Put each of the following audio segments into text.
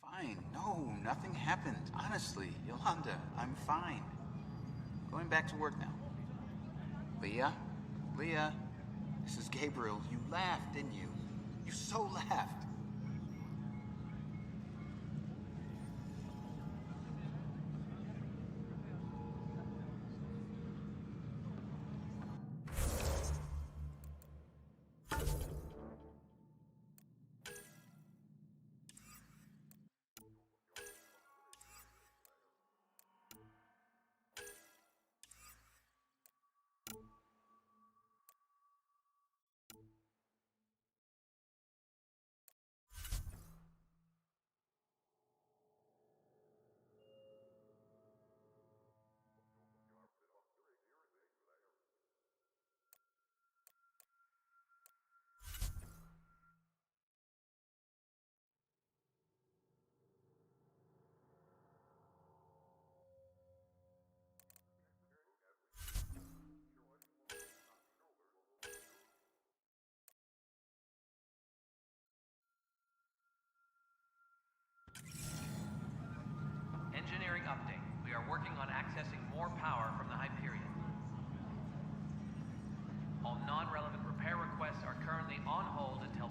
Fine. No, nothing happened. Honestly, Yolanda, I'm fine. Going back to work now. Leah? Leah? This is Gabriel. You laughed, didn't you? You so laughed. Engineering update. We are working on accessing more power from the Hyperion. All non-relevant repair requests are currently on hold until...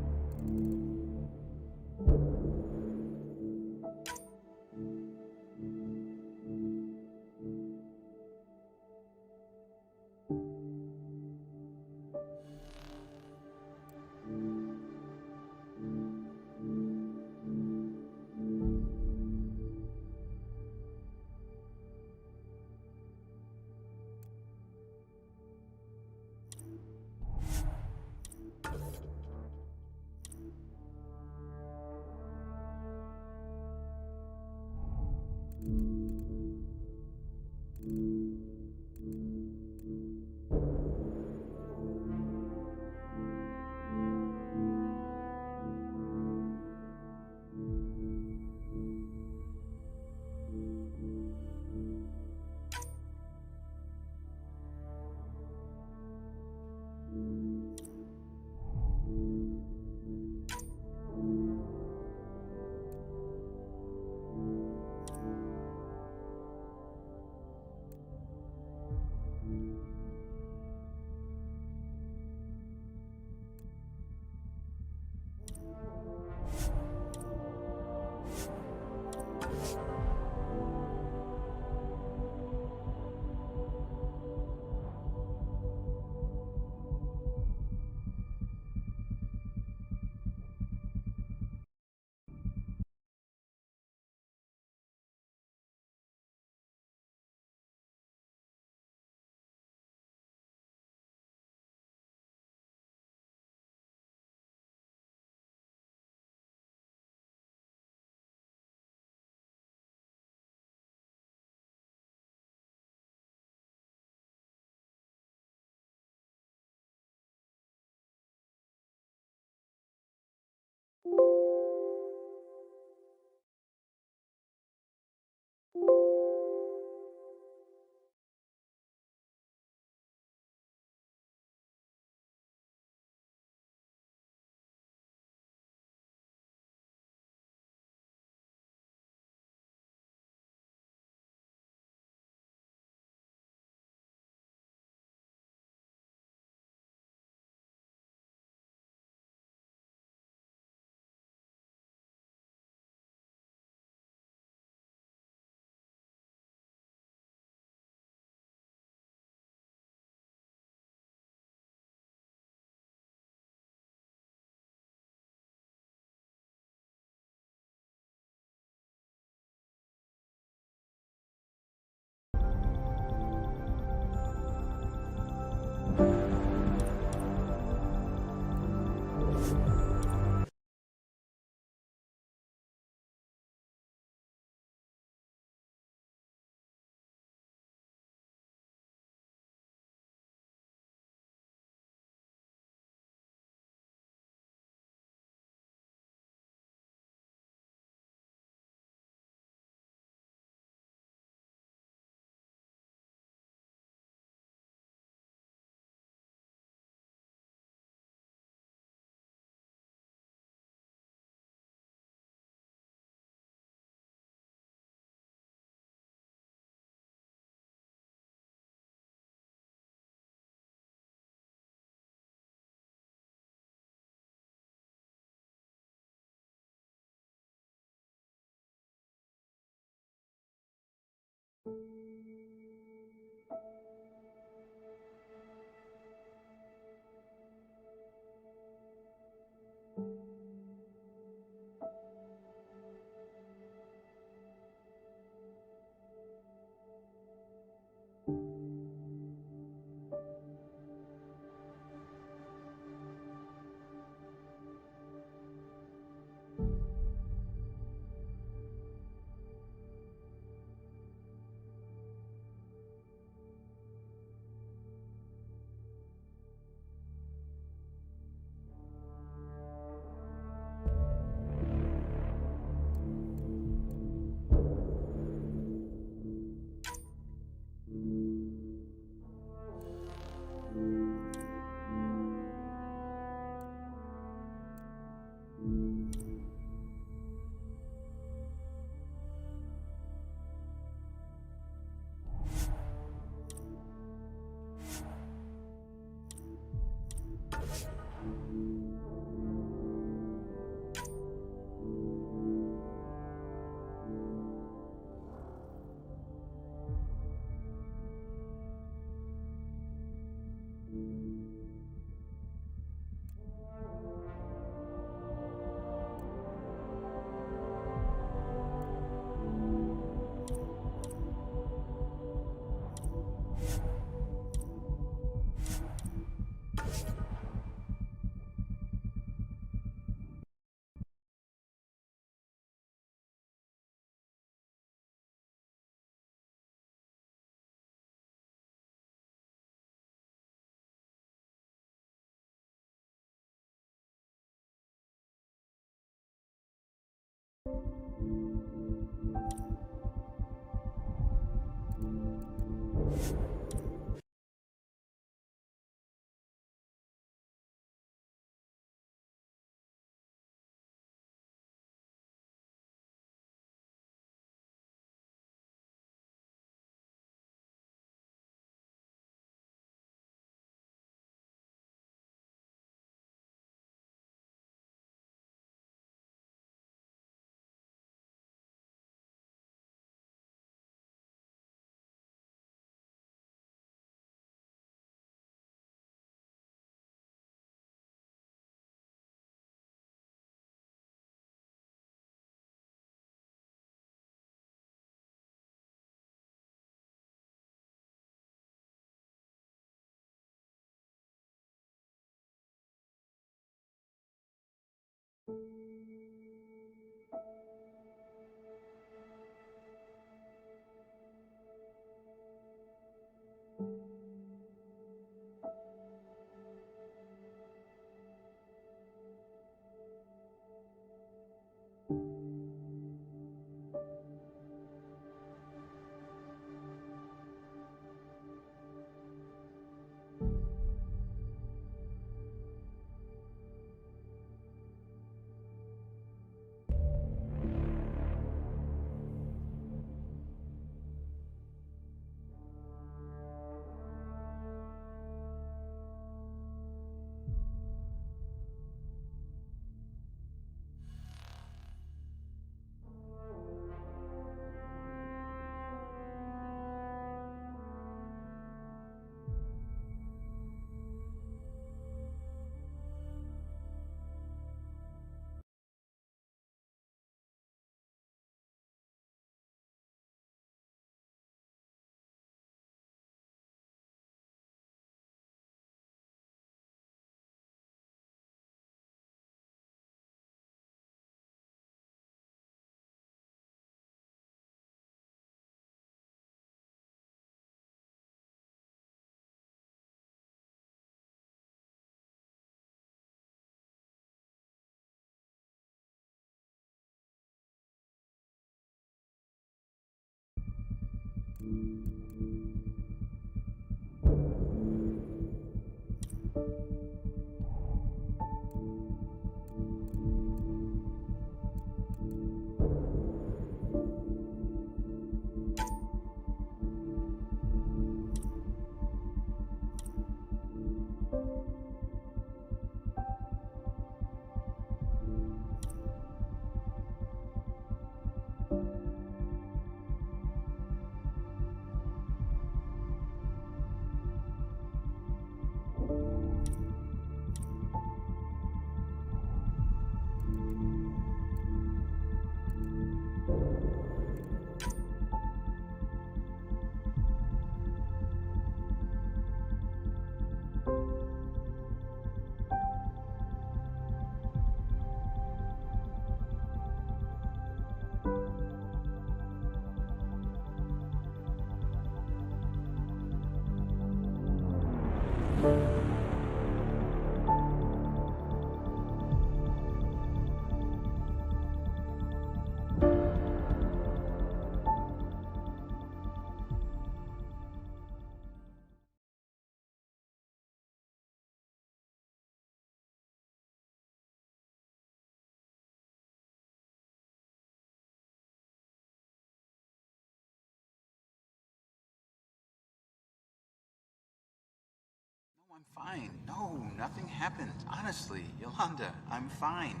I'm fine. No, nothing happened. Honestly, Yolanda, I'm fine.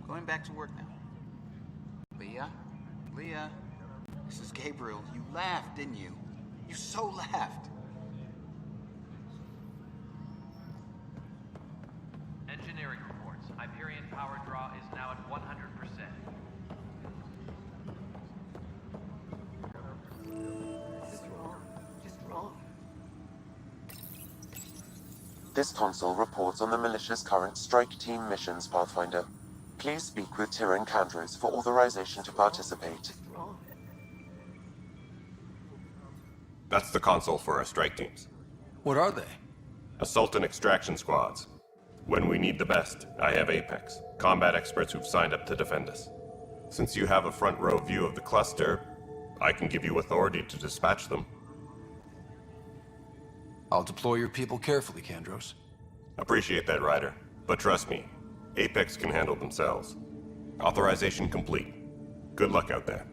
Going back to work now. Leah? Leah? This is Gabriel. You laughed, didn't you? You so laughed. Engineering reports. Hyperion power draw is now at 100%. This is wrong. Just wrong. This console reports on the militia's current strike team missions, Pathfinder. Please speak with Tyrion Candros for authorization to participate. Just wrong. That's the console for our strike teams. What are they? Assault and extraction squads. When we need the best, I have Apex, combat experts who've signed up to defend us. Since you have a front row view of the cluster, I can give you authority to dispatch them. I'll deploy your people carefully, Candros. Appreciate that, Ryder. But trust me, Apex can handle themselves. Authorization complete. Good luck out there.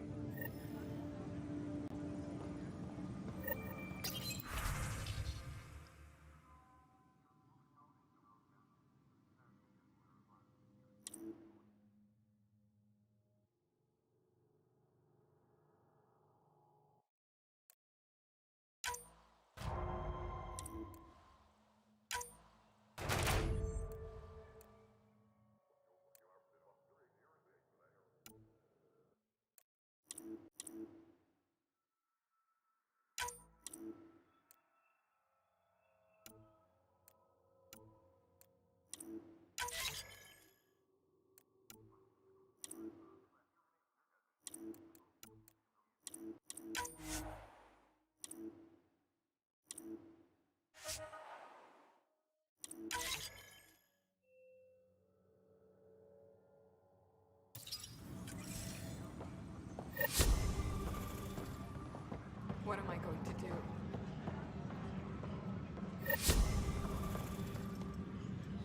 What am I going to do?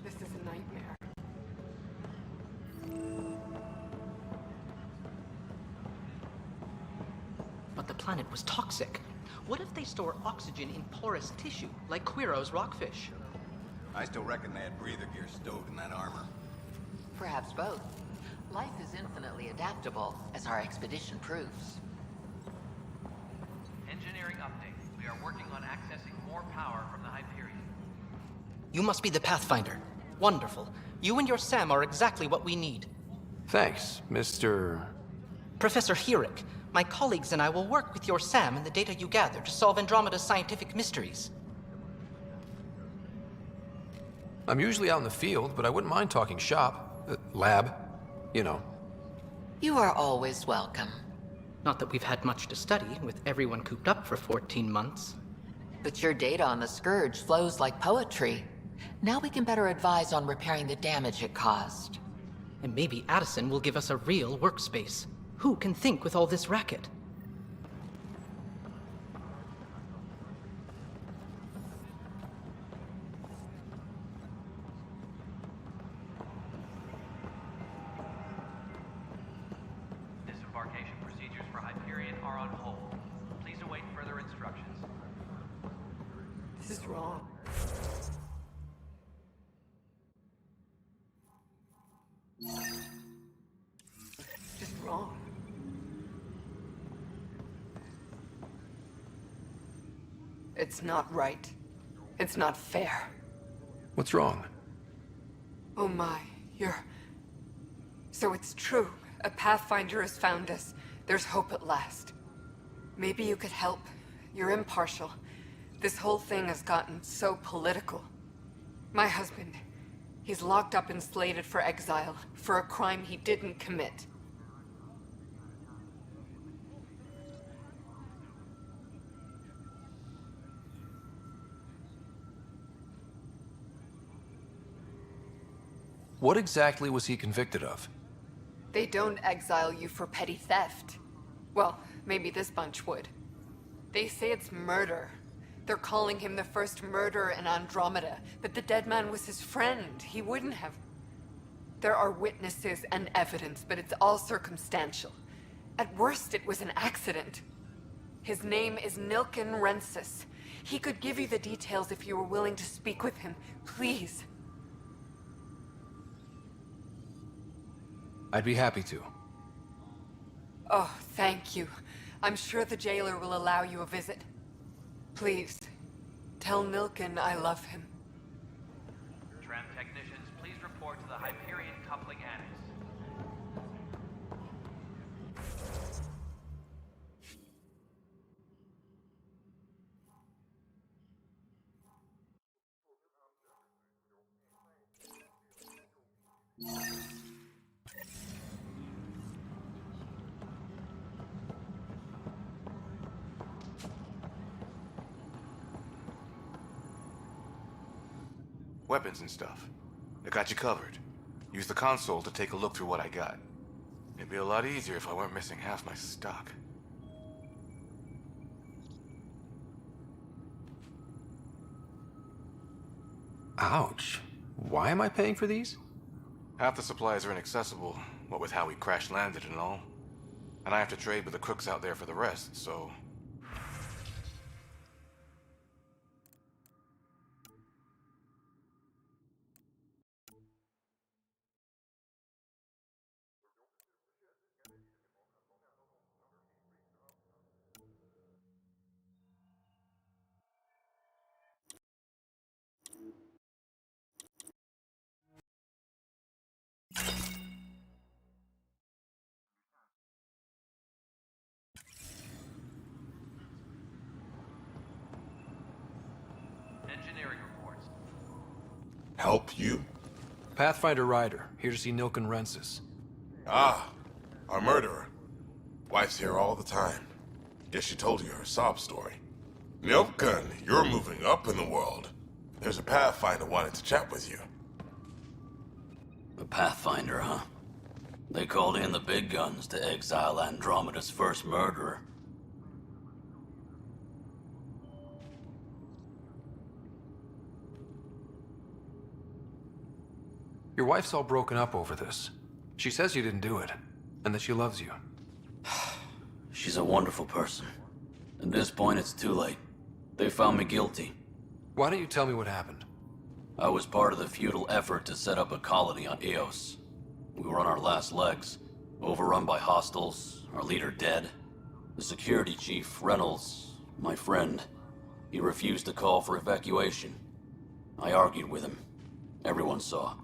This is a nightmare. But the planet was toxic. What if they store oxygen in porous tissue, like Quiro's rockfish? I still reckon they had breather gear stowed in that armor. Perhaps both. Life is infinitely adaptable, as our expedition proves. Engineering update. We are working on accessing more power from the Hyperion. You must be the Pathfinder. Wonderful. You and your Sam are exactly what we need. Thanks, Mr. Professor Herrick, my colleagues and I will work with your Sam and the data you gather to solve Andromeda's scientific mysteries. I'm usually out in the field, but I wouldn't mind talking shop. Lab. You know. You are always welcome. Not that we've had much to study, with everyone cooped up for 14 months. But your data on the Scourge flows like poetry. Now we can better advise on repairing the damage it caused. And maybe Addison will give us a real workspace. Who can think with all this racket? Disembarkation procedures for Hyperion are on hold. Please await further instructions. This is wrong. Just wrong. It's not right. It's not fair. What's wrong? Oh my, So it's true. A Pathfinder has found us. There's hope at last. Maybe you could help. You're impartial. This whole thing has gotten so political. My husband, he's locked up and slated for exile for a crime he didn't commit. What exactly was he convicted of? They don't exile you for petty theft. Well, maybe this bunch would. They say it's murder. They're calling him the first murderer in Andromeda, but the dead man was his friend. He wouldn't have. There are witnesses and evidence, but it's all circumstantial. At worst, it was an accident. His name is Nilken Rensis. He could give you the details if you were willing to speak with him. Please. I'd be happy to. Oh, thank you. I'm sure the jailer will allow you a visit. Please, tell Nilken I love him. Tram technicians, please report to the Hyperion Coupling Annex. Weapons and stuff. I got you covered. Use the console to take a look through what I got. It'd be a lot easier if I weren't missing half my stock. Ouch. Why am I paying for these? Half the supplies are inaccessible, what with how we crash-landed and all. And I have to trade with the crooks out there for the rest, so... Engineering reports. Help you? Pathfinder Ryder, here to see Nilken Rensis. Ah, our murderer. Wife's here all the time. Guess she told you her sob story. Nilken, you're moving up in the world. There's a Pathfinder wanting to chat with you. A Pathfinder, huh? They called in the big guns to exile Andromeda's first murderer. Your wife's all broken up over this. She says you didn't do it, and that she loves you. She's a wonderful person. At this point, it's too late. They found me guilty. Why don't you tell me what happened? I was part of the futile effort to set up a colony on Eos. We were on our last legs, overrun by hostiles, our leader dead. The security chief, Reynolds, my friend, he refused to call for evacuation. I argued with him. Everyone saw.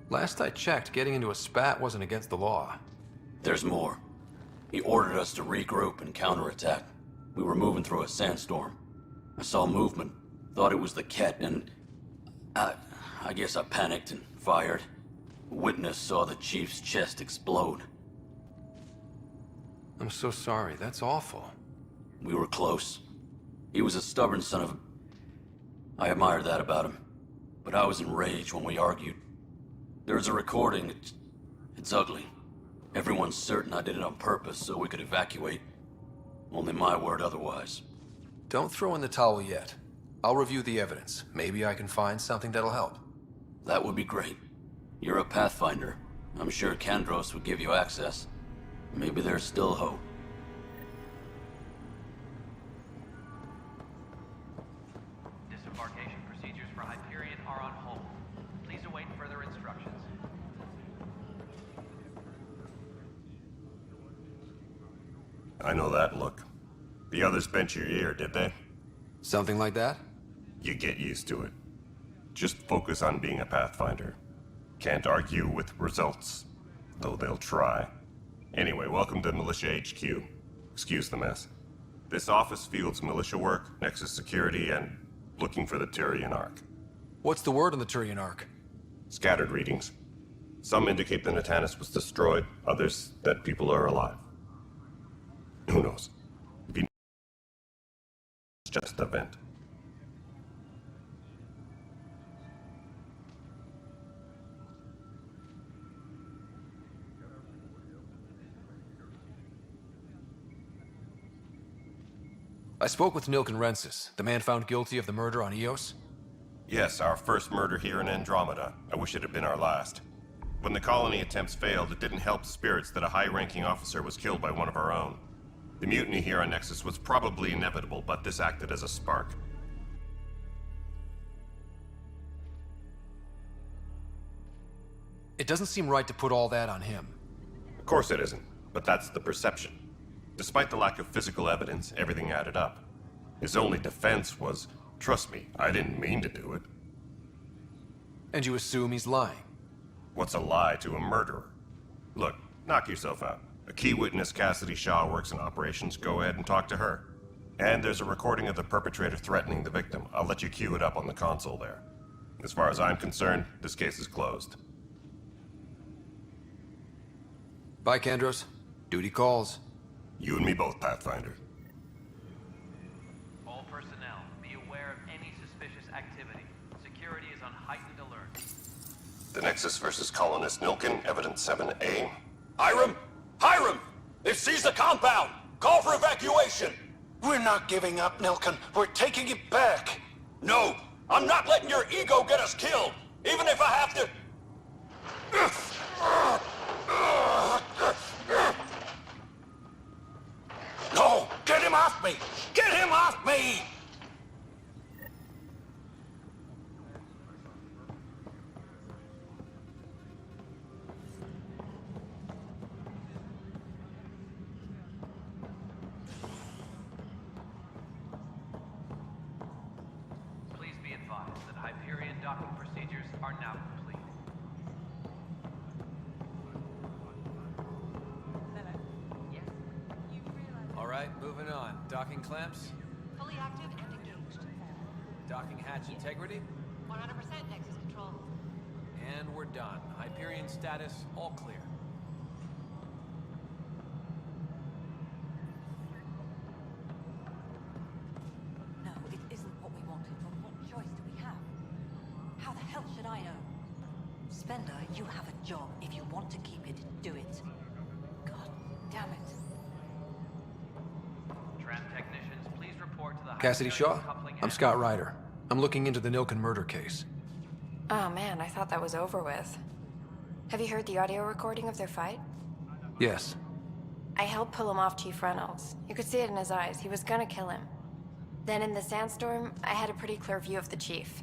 Last I checked, getting into a spat wasn't against the law. There's more. He ordered us to regroup and counterattack. We were moving through a sandstorm. I saw movement, thought it was the Ket, and I guess I panicked and fired. A witness saw the chief's chest explode. I'm so sorry, that's awful. We were close. He was a stubborn son of a... I admired that about him. But I was enraged when we argued. There's a recording. It's ugly. Everyone's certain I did it on purpose so we could evacuate. Only my word otherwise. Don't throw in the towel yet. I'll review the evidence. Maybe I can find something that'll help. That would be great. You're a Pathfinder. I'm sure Kandros would give you access. Maybe there's still hope. Disembarkation procedures for Hyperion are on hold. Please await further instructions. I know that look. The others bent your ear, did they? Something like that? You get used to it. Just focus on being a Pathfinder. Can't argue with results, though they'll try. Anyway, welcome to Militia HQ. Excuse the mess. This office fields militia work, Nexus security, and looking for the Tyrian Ark. What's the word on the Tyrian Ark? Scattered readings. Some indicate the Natanus was destroyed, others that people are alive. Who knows? If you... It's just a vent. I spoke with Nilken Rensis, the man found guilty of the murder on Eos. Yes, our first murder here in Andromeda. I wish it had been our last. When the colony attempts failed, it didn't help spirits that a high-ranking officer was killed by one of our own. The mutiny here on Nexus was probably inevitable, but this acted as a spark. It doesn't seem right to put all that on him. Of course it isn't, but that's the perception. Despite the lack of physical evidence, everything added up. His only defense was, trust me, I didn't mean to do it. And you assume he's lying? What's a lie to a murderer? Look, knock yourself out. A key witness, Cassidy Shaw, works in operations. Go ahead and talk to her. And there's a recording of the perpetrator threatening the victim. I'll let you cue it up on the console there. As far as I'm concerned, this case is closed. Bye, Kandros. Duty calls. You and me both, Pathfinder. All personnel, be aware of any suspicious activity. Security is on heightened alert. The Nexus versus Colonist Nilkin, Evidence 7A. Hiram! Hiram! They've seized the compound! Call for evacuation! We're not giving up, Nilkin. We're taking it back. No! I'm not letting your ego get us killed! Even if I have to... No! Get him off me! Get him off me! Please be advised that Hyperion docking procedures are now complete. All right, moving on. Docking clamps? Fully active and engaged. Docking hatch integrity? 100% Nexus control. And we're done. Hyperion status, all clear. No, it isn't what we wanted, but what choice do we have? How the hell should I know? Spender, you have a job. If you want to keep it, do it. God damn it. Tram technicians, please report to the Cassidy Shaw? Hyperion coupling I'm Scott Ryder. I'm looking into the Nilkin murder case. Oh man, I thought that was over with. Have you heard the audio recording of their fight? Yes. I helped pull him off Chief Reynolds. You could see it in his eyes. He was gonna kill him. Then in the sandstorm, I had a pretty clear view of the Chief.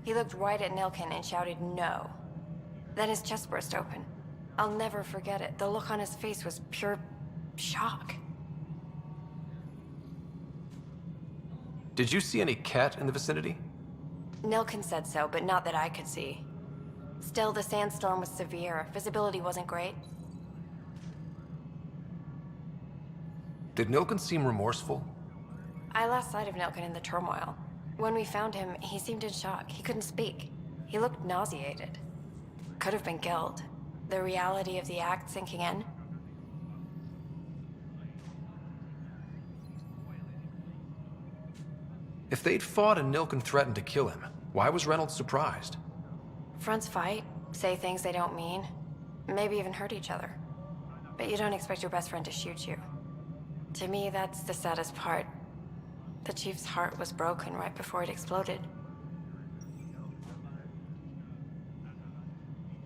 He looked right at Nilkin and shouted no. Then his chest burst open. I'll never forget it. The look on his face was pure shock. Did you see any cat in the vicinity? Nilkin said so, but not that I could see. Still, the sandstorm was severe. Visibility wasn't great. Did Nilkin seem remorseful? I lost sight of Nilkin in the turmoil. When we found him, he seemed in shock. He couldn't speak. He looked nauseated. Could have been guilt. The reality of the act sinking in. If they'd fought and Nilkin threatened to kill him, why was Reynolds surprised? Fronts fight, say things they don't mean, maybe even hurt each other. But you don't expect your best friend to shoot you. To me, that's the saddest part. The Chief's heart was broken right before it exploded.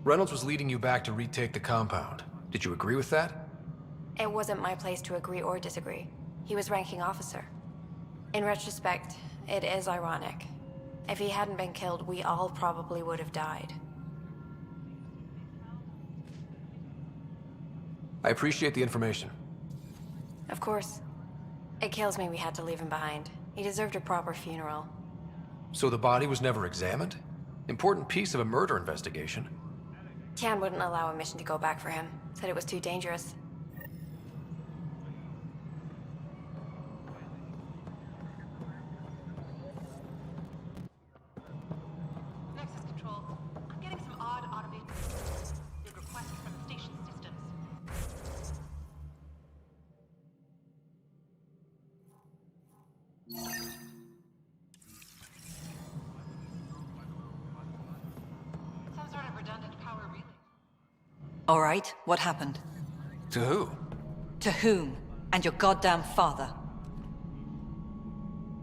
Reynolds was leading you back to retake the compound. Did you agree with that? It wasn't my place to agree or disagree. He was ranking officer. In retrospect, it is ironic. If he hadn't been killed, we all probably would have died. I appreciate the information. Of course. It kills me we had to leave him behind. He deserved a proper funeral. So the body was never examined? Important piece of a murder investigation. Tian wouldn't allow a mission to go back for him. Said it was too dangerous. Nexus control. I'm getting some odd automated requests from the station systems. Some sort of redundant power relay. All right, what happened? To who? To whom? And your goddamn father.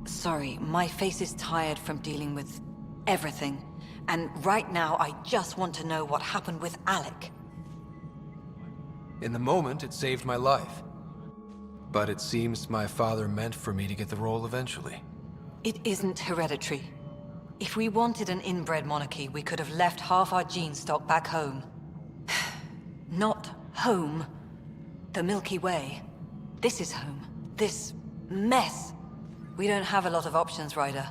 Sorry, my face is tired from dealing with everything. And right now, I just want to know what happened with Alec. In the moment, it saved my life. But it seems my father meant for me to get the role eventually. It isn't hereditary. If we wanted an inbred monarchy, we could have left half our gene stock back home. Not home. The Milky Way. This is home. This mess. We don't have a lot of options, Ryder.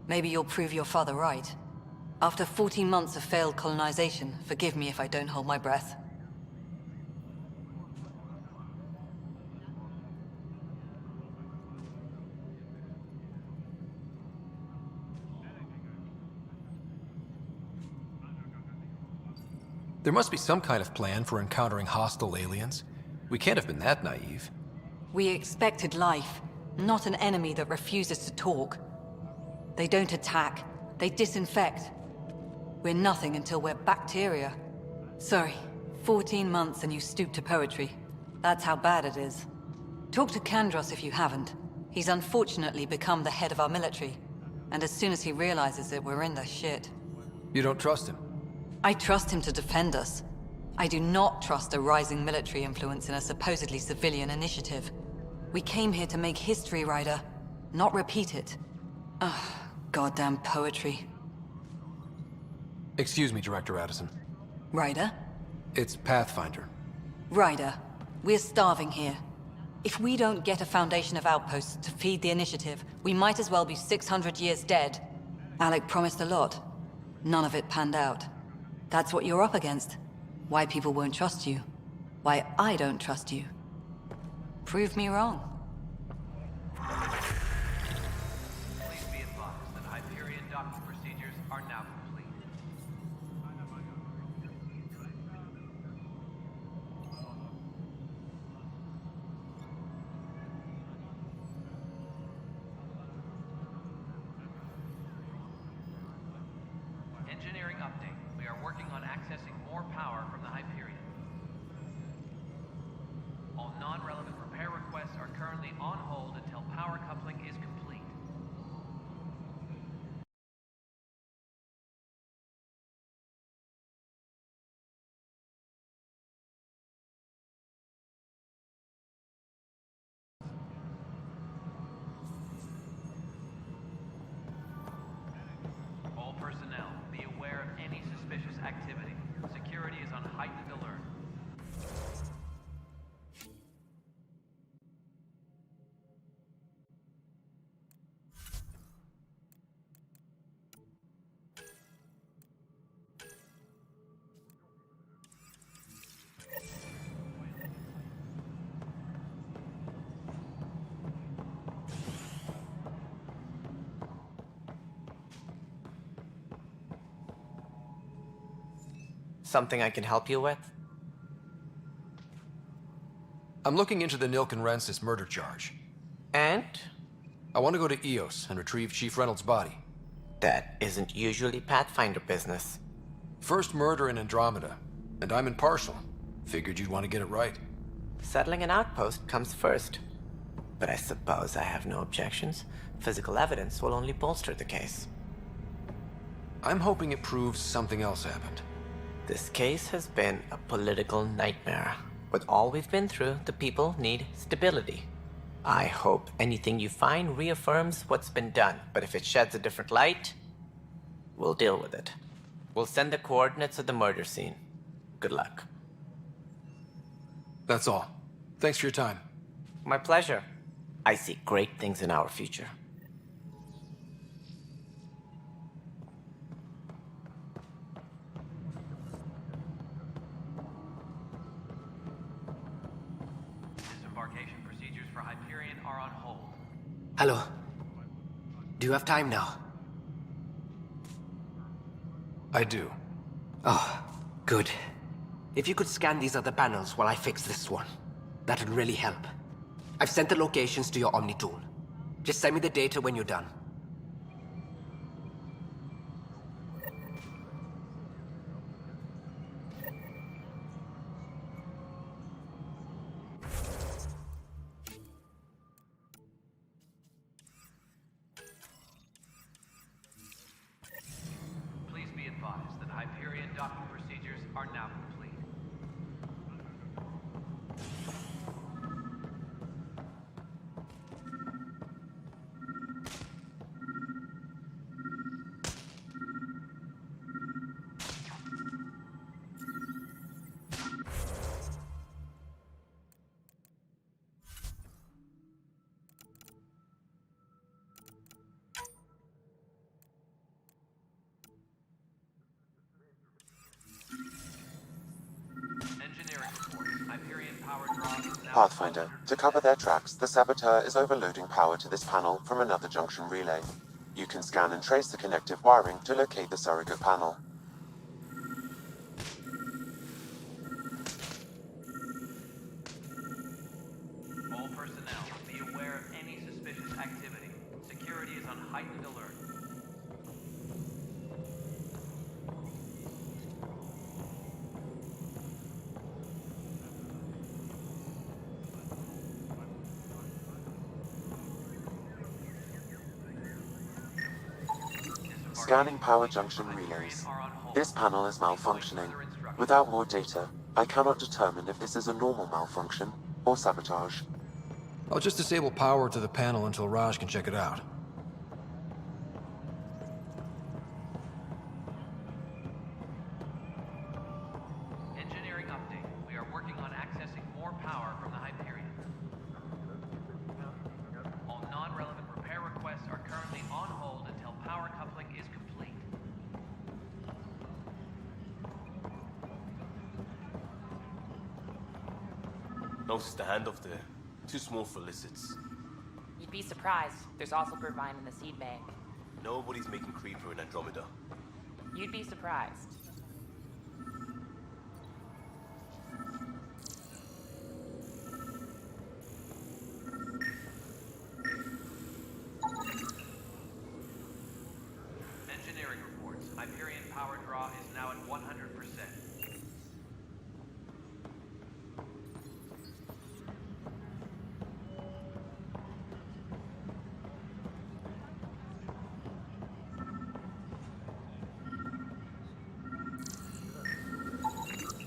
Maybe you'll prove your father right. After 14 months of failed colonization, forgive me if I don't hold my breath. There must be some kind of plan for encountering hostile aliens. We can't have been that naive. We expected life, not an enemy that refuses to talk. They don't attack, they disinfect. We're nothing until we're bacteria. Sorry, 14 months and you stoop to poetry. That's how bad it is. Talk to Kandros if you haven't. He's unfortunately become the head of our military. And as soon as he realizes it, we're in the shit. You don't trust him? I trust him to defend us. I do not trust a rising military influence in a supposedly civilian initiative. We came here to make history, Ryder, not repeat it. Ugh, goddamn poetry. Excuse me, Director Addison. Ryder? It's Pathfinder. Ryder, we're starving here. If we don't get a foundation of outposts to feed the initiative, we might as well be 600 years dead. Alec promised a lot. None of it panned out. That's what you're up against. Why people won't trust you. Why I don't trust you. Prove me wrong. Please be advised that Hyperion docking procedures are now complete. Engineering update. We are working on accessing more power from the Hyperion. All non-relevant repair requests are currently on hold until power coupling is complete. All personnel, be aware of any suspicious activity. Security is on heightened alert. Something I can help you with? I'm looking into the Nilkenrensis murder charge. And? I want to go to Eos and retrieve Chief Reynolds' body. That isn't usually Pathfinder business. First murder in Andromeda, and I'm impartial. Figured you'd want to get it right. Settling an outpost comes first. But I suppose I have no objections. Physical evidence will only bolster the case. I'm hoping it proves something else happened. This case has been a political nightmare. With all we've been through, the people need stability. I hope anything you find reaffirms what's been done, but if it sheds a different light, we'll deal with it. We'll send the coordinates of the murder scene. Good luck. That's all. Thanks for your time. My pleasure. I see great things in our future. Disembarkation procedures for Hyperion are on hold. Hello. Do you have time now? I do. Oh, good. If you could scan these other panels while I fix this one, that'd really help. I've sent the locations to your Omni tool. Just send me the data when you're done. Please be advised that Hyperion docking procedures are now complete. Pathfinder, to cover their tracks, the saboteur is overloading power to this panel from another junction relay. You can scan and trace the connective wiring to locate the surrogate panel. All personnel, be aware of any suspicious activity. Security is on heightened alert. Scanning power junction relays. This panel is malfunctioning. Without more data, I cannot determine if this is a normal malfunction or sabotage. I'll just disable power to the panel until Raj can check it out. Engineering update. We are working on accessing more power from the Hyperion. All non-relevant repair requests are currently on hold until power coupling is complete. No standoff there. Too small for lizards. You'd be surprised. There's also Purvine in the seed bank. Nobody's making Creeper in Andromeda. You'd be surprised. Engineering reports. Hyperion power draw is now at 100%.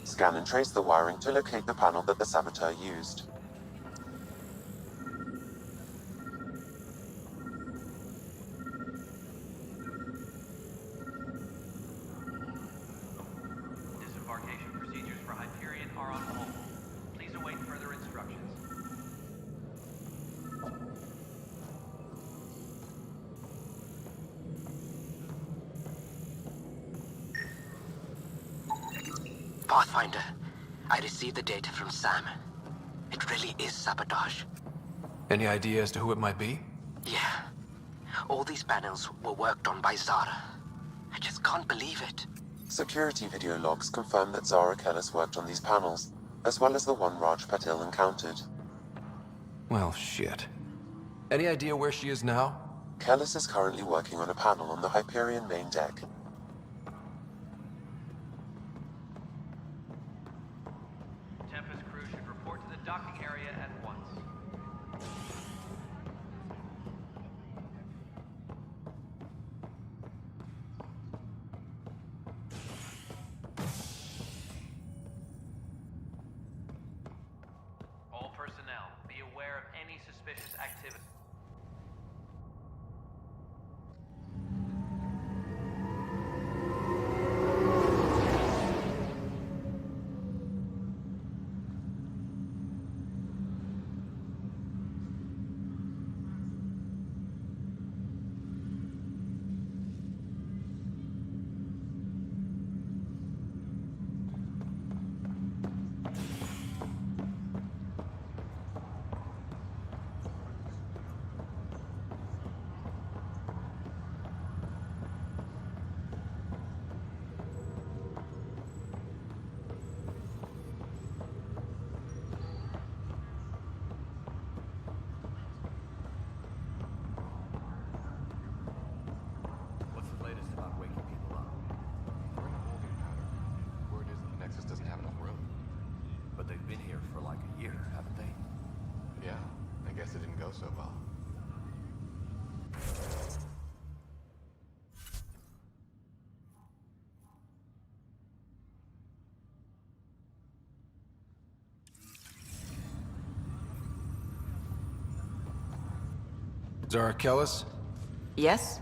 Scan and trace the wiring to locate the panel that the saboteur used. Disembarkation procedures for Hyperion are on hold. Please await further instructions. Pathfinder, I received the data from Sam. It really is sabotage. Any idea as to who it might be? Yeah. All these panels were worked on by Zara. I just can't believe it. Security video logs confirm that Zara Kellis worked on these panels, as well as the one Raj Patil encountered. Well, shit. Any idea where she is now? Kellis is currently working on a panel on the Hyperion main deck. Tempest crew should report to the docking area at once. All personnel, be aware of any suspicious activity. What's the latest about waking people up? We're in a holding pattern. Word is the Nexus doesn't have enough room. But they've been here for like a year, haven't they? Yeah, I guess it didn't go so well. Zara Kellis? Yes?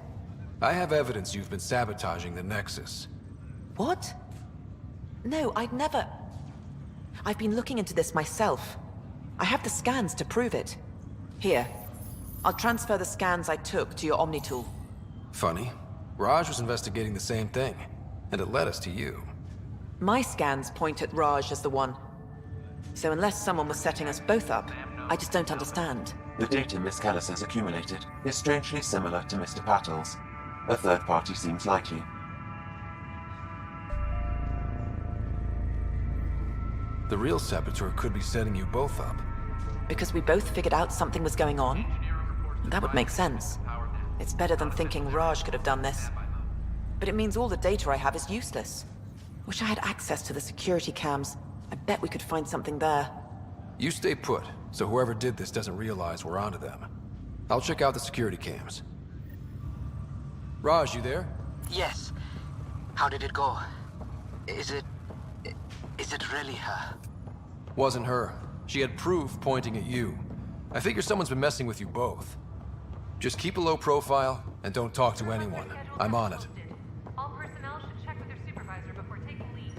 I have evidence you've been sabotaging the Nexus. What? No, I'd never... I've been looking into this myself. I have the scans to prove it. Here. I'll transfer the scans I took to your Omni tool. Funny. Raj was investigating the same thing, and it led us to you. My scans point at Raj as the one. So unless someone was setting us both up, I just don't understand. The data Miss Callis has accumulated is strangely similar to Mr. Pattle's. A third party seems likely. The real saboteur could be setting you both up. Because we both figured out something was going on? That would make sense. It's better than thinking Raj could have done this. But it means all the data I have is useless. Wish I had access to the security cams. I bet we could find something there. You stay put, so whoever did this doesn't realize we're onto them. I'll check out the security cams. Raj, you there? Yes. How did it go? Is it really her? Wasn't her. She had proof pointing at you. I figure someone's been messing with you both. Just keep a low profile, and don't talk to anyone. I'm on it. All personnel should check with their supervisor before taking leave.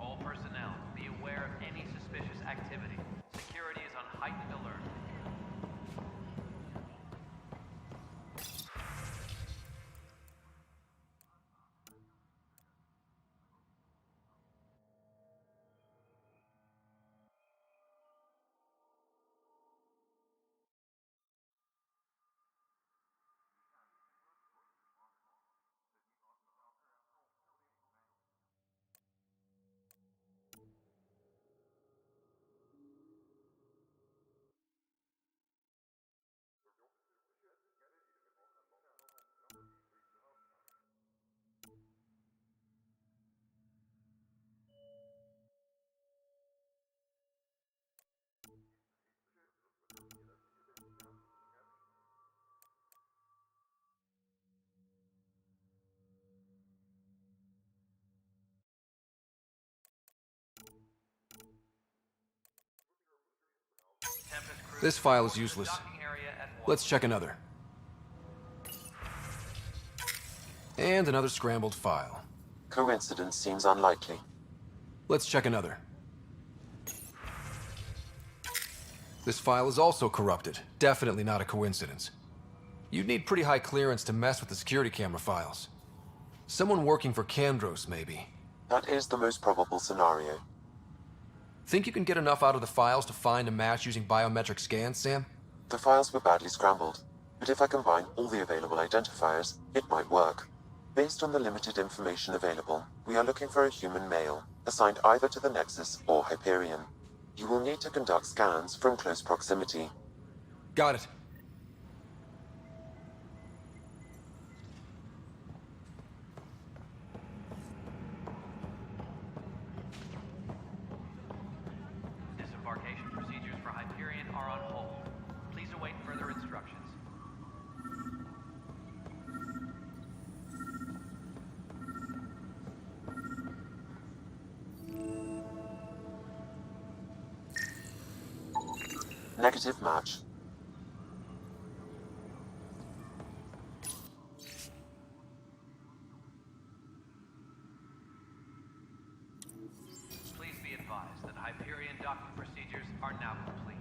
All personnel, be aware of any suspicious activity. Security is on heightened alert. This file is useless. Let's check another. And another scrambled file. Coincidence seems unlikely. Let's check another. This file is also corrupted. Definitely not a coincidence. You'd need pretty high clearance to mess with the security camera files. Someone working for Kandros, maybe. That is the most probable scenario. Think you can get enough out of the files to find a match using biometric scans, Sam? The files were badly scrambled, but if I combine all the available identifiers, it might work. Based on the limited information available, we are looking for a human male, assigned either to the Nexus or Hyperion. You will need to conduct scans from close proximity. Got it. Disembarkation procedures for Hyperion are on hold. Please await further instructions. Negative match. Please be advised that Hyperion docking procedures are now complete.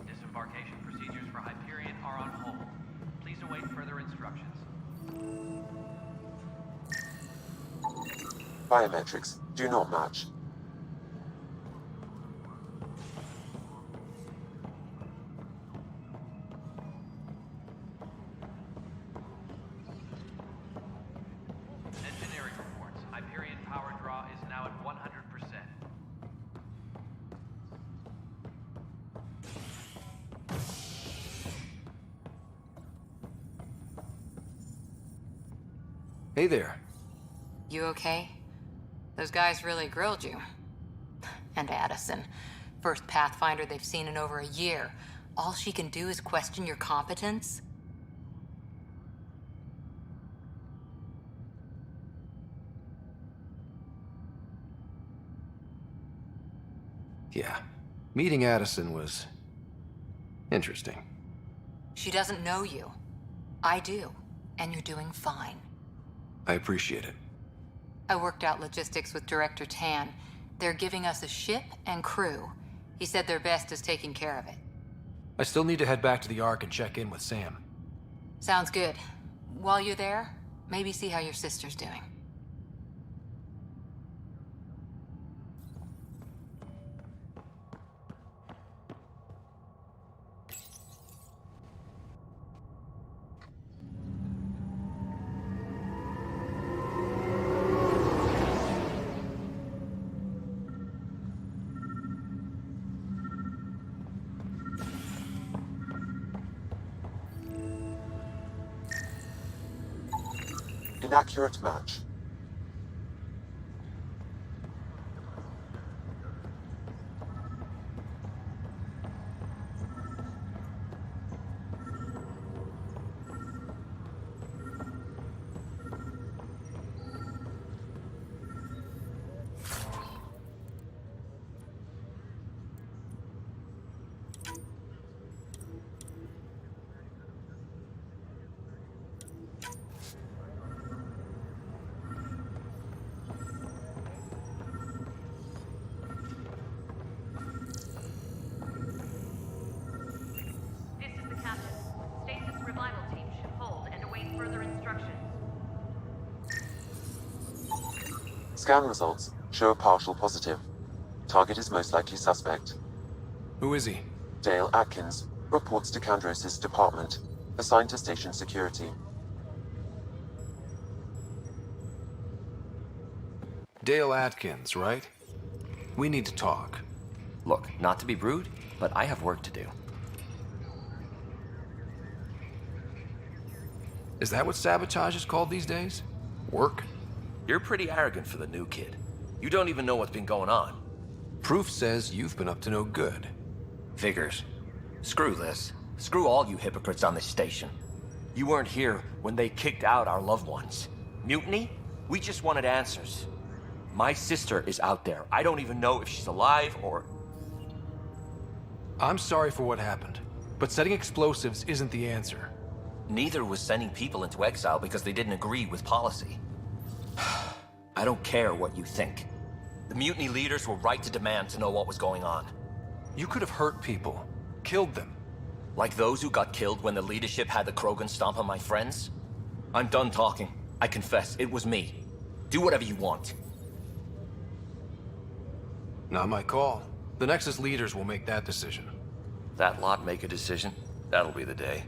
Disembarkation procedures for Hyperion are on hold. Please await further instructions. Biometrics do not match. Engineering reports. Hyperion power draw is now at 100%. Hey there. You okay? Those guys really grilled you. And Addison. First Pathfinder they've seen in over a year. All she can do is question your competence? Yeah. Meeting Addison was interesting. She doesn't know you. I do. And you're doing fine. I appreciate it. I worked out logistics with Director Tan. They're giving us a ship and crew. He said their best is taking care of it. I still need to head back to the Ark and check in with Sam. Sounds good. While you're there, maybe see how your sister's doing. Inaccurate match. Scan results show a partial positive. Target is most likely suspect. Who is he? Dale Atkins reports to Kandros' department, assigned to station security. Dale Atkins, right? We need to talk. Look, not to be rude, but I have work to do. Is that what sabotage is called these days? Work? You're pretty arrogant for the new kid. You don't even know what's been going on. Proof says you've been up to no good. Figures. Screw this. Screw all you hypocrites on this station. You weren't here when they kicked out our loved ones. Mutiny? We just wanted answers. My sister is out there. I don't even know if she's alive or... I'm sorry for what happened, but setting explosives isn't the answer. Neither was sending people into exile because they didn't agree with policy. I don't care what you think. The mutiny leaders were right to demand to know what was going on. You could have hurt people, killed them. Like those who got killed when the leadership had the Krogan stomp on my friends? I'm done talking. I confess, it was me. Do whatever you want. Not my call. The Nexus leaders will make that decision. That lot make a decision? That'll be the day.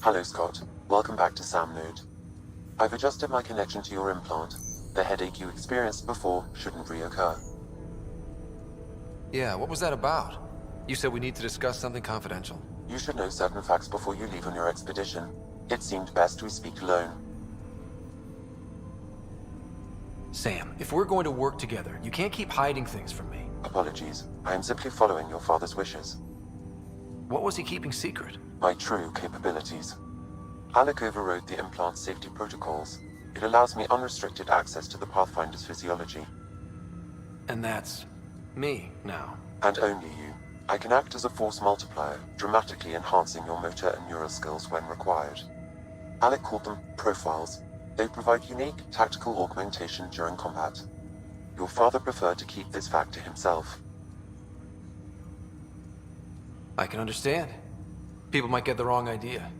Hello, Scott. Welcome back to Sam Node. I've adjusted my connection to your implant. The headache you experienced before shouldn't reoccur. Yeah, what was that about? You said we need to discuss something confidential. You should know certain facts before you leave on your expedition. It seemed best we speak alone. Sam, if we're going to work together, you can't keep hiding things from me. Apologies. I am simply following your father's wishes. What was he keeping secret? My true capabilities. Alec overrode the implant's safety protocols. It allows me unrestricted access to the Pathfinder's physiology. And that's me now. And only you. I can act as a force multiplier, dramatically enhancing your motor and neural skills when required. Alec called them profiles. They provide unique tactical augmentation during combat. Your father preferred to keep this fact to himself. I can understand. People might get the wrong idea.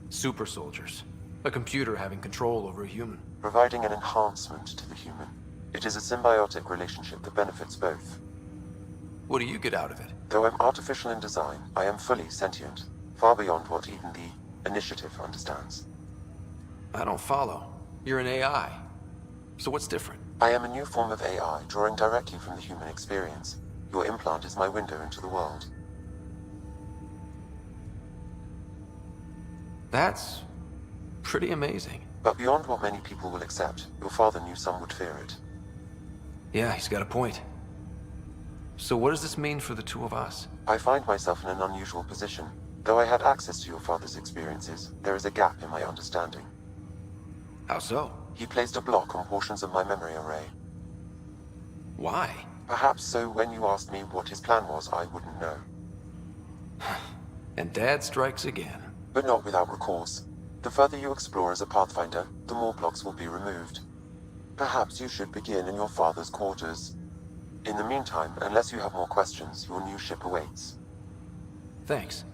Super soldiers. A computer having control over a human. Providing an enhancement to the human. It is a symbiotic relationship that benefits both. What do you get out of it? Though I'm artificial in design, I am fully sentient. Far beyond what even the Initiative understands. I don't follow. You're an AI. So what's different? I am a new form of AI, drawing directly from the human experience. Your implant is my window into the world. That's pretty amazing. But beyond what many people will accept, your father knew some would fear it. Yeah, he's got a point. So what does this mean for the two of us? I find myself in an unusual position. Though I had access to your father's experiences, there is a gap in my understanding. How so? He placed a block on portions of my memory array. Why? Perhaps so when you asked me what his plan was, I wouldn't know. And Dad strikes again. But not without recourse. The further you explore as a Pathfinder, the more blocks will be removed. Perhaps you should begin in your father's quarters. In the meantime, unless you have more questions, your new ship awaits. Thanks.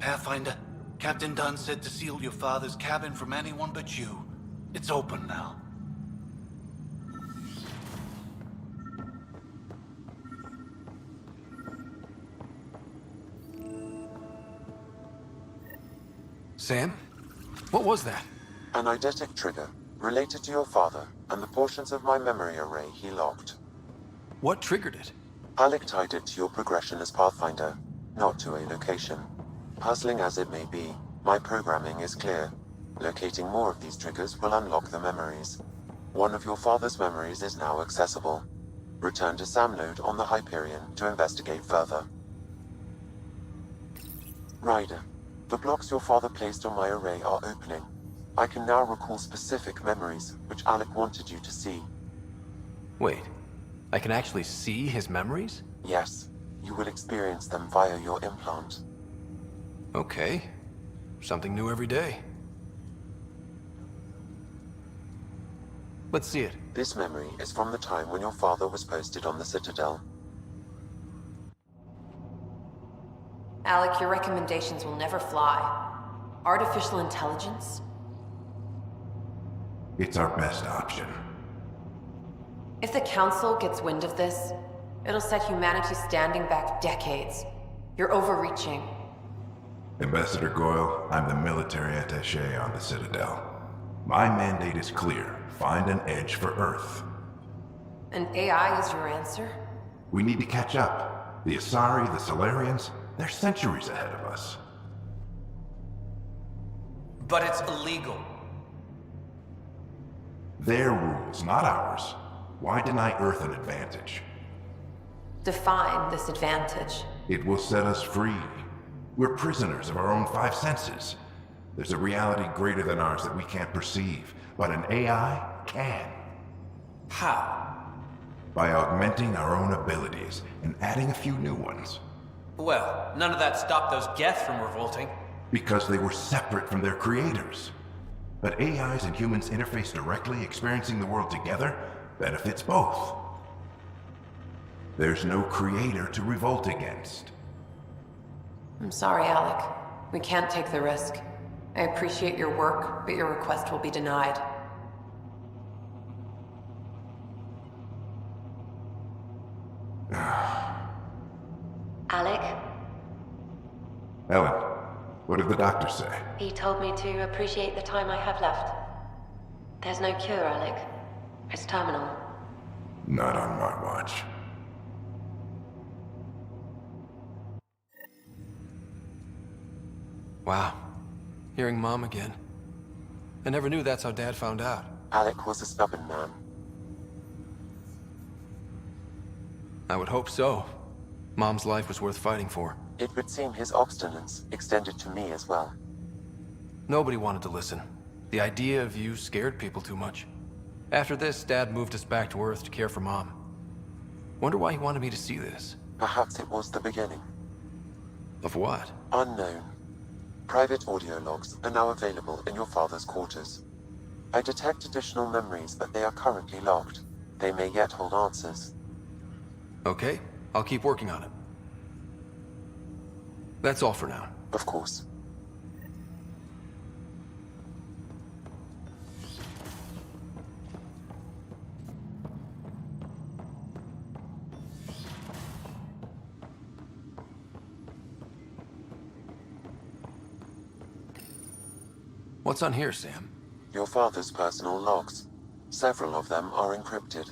Pathfinder, Captain Dunn said to seal your father's cabin from anyone but you. It's open now. Sam? What was that? An eidetic trigger, related to your father, and the portions of my memory array he locked. What triggered it? Alec tied it to your progression as Pathfinder, not to a location. Puzzling as it may be, my programming is clear. Locating more of these triggers will unlock the memories. One of your father's memories is now accessible. Return to Sam node on the Hyperion to investigate further. Ryder, the blocks your father placed on my array are opening. I can now recall specific memories, which Alec wanted you to see. Wait, I can actually see his memories? Yes, you will experience them via your implant. Okay. Something new every day. Let's see it. This memory is from the time when your father was posted on the Citadel. Alec, your recommendations will never fly. Artificial intelligence? It's our best option. If the Council gets wind of this, it'll set humanity standing back decades. You're overreaching. Ambassador Goyle, I'm the military attaché on the Citadel. My mandate is clear. Find an edge for Earth. And AI is your answer? We need to catch up. The Asari, the Solarians, they're centuries ahead of us. But it's illegal. Their rules, not ours. Why deny Earth an advantage? Define this advantage. It will set us free. We're prisoners of our own five senses. There's a reality greater than ours that we can't perceive, but an AI can. How? By augmenting our own abilities and adding a few new ones. Well, none of that stopped those Geth from revolting. Because they were separate from their creators. But AIs and humans interface directly, experiencing the world together, benefits both. There's no creator to revolt against. I'm sorry, Alec. We can't take the risk. I appreciate your work, but your request will be denied. Alec? Ellen, what did the doctor say? He told me to appreciate the time I have left. There's no cure, Alec. It's terminal. Not on my watch. Wow. Hearing Mom again. I never knew that's how Dad found out. Alec was a stubborn man. I would hope so. Mom's life was worth fighting for. It would seem his obstinance extended to me as well. Nobody wanted to listen. The idea of you scared people too much. After this, Dad moved us back to Earth to care for Mom. Wonder why he wanted me to see this. Perhaps it was the beginning. Of what? Unknown. Private audio logs are now available in your father's quarters. I detect additional memories, but they are currently locked. They may yet hold answers. Okay, I'll keep working on it. That's all for now. Of course. What's on here, Sam? Your father's personal logs. Several of them are encrypted.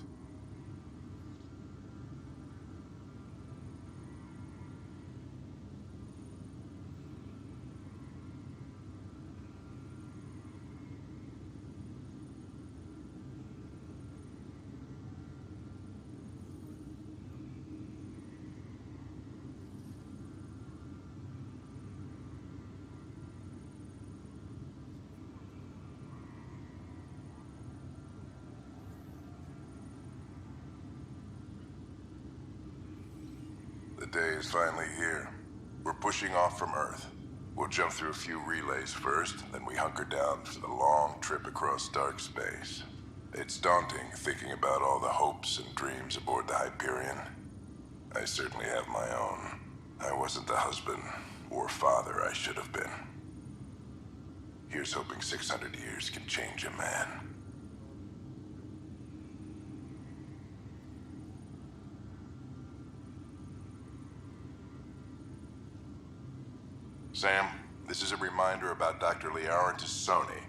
The day is finally here. We're pushing off from Earth. We'll jump through a few relays first, then we hunker down for the long trip across dark space. It's daunting thinking about all the hopes and dreams aboard the Hyperion. I certainly have my own. I wasn't the husband, poor father I should have been. Here's hoping 600 years can change a man. Sam, this is a reminder about Dr. Liara Tassoni.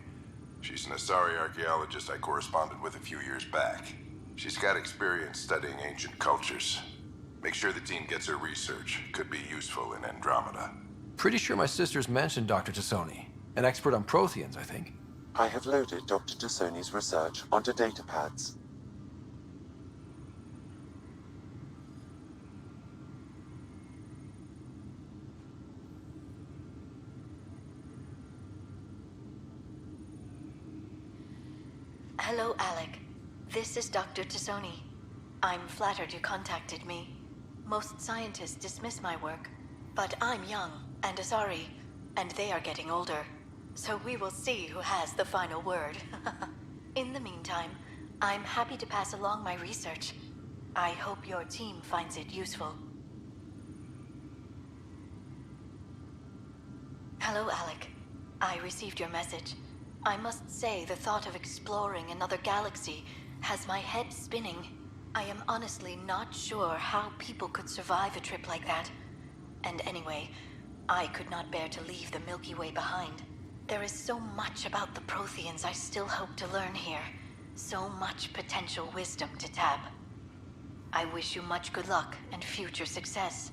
She's an Asari archaeologist I corresponded with a few years back. She's got experience studying ancient cultures. Make sure the team gets her research. Could be useful in Andromeda. Pretty sure my sisters mentioned Dr. Tassoni. An expert on Protheans, I think. I have loaded Dr. Tassoni's research onto datapads. Hello, Alec. This is Dr. Tassoni. I'm flattered you contacted me. Most scientists dismiss my work, but I'm young and Asari, and they are getting older. So we will see who has the final word. In the meantime, I'm happy to pass along my research. I hope your team finds it useful. Hello, Alec. I received your message. I must say the thought of exploring another galaxy has my head spinning. I am honestly not sure how people could survive a trip like that. And anyway, I could not bear to leave the Milky Way behind. There is so much about the Protheans I still hope to learn here. So much potential wisdom to tap. I wish you much good luck and future success.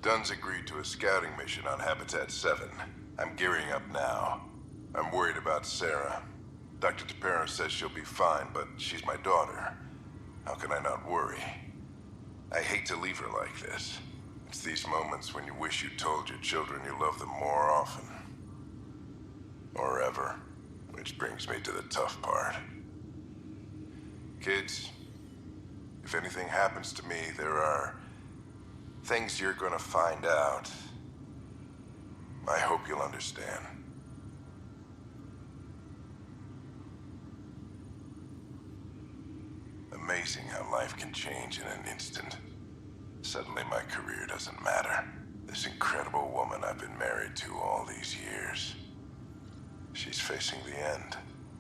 Dunn's agreed to a scouting mission on Habitat 7. I'm gearing up now. I'm worried about Sarah. Dr. Tapera says she'll be fine, but she's my daughter. How can I not worry? I hate to leave her like this. It's these moments when you wish you told your children you love them more often. Or ever. Which brings me to the tough part. Kids, if anything happens to me, there are things you're gonna find out. I hope you'll understand. Amazing how life can change in an instant. Suddenly my career doesn't matter. This incredible woman I've been married to all these years. She's facing the end.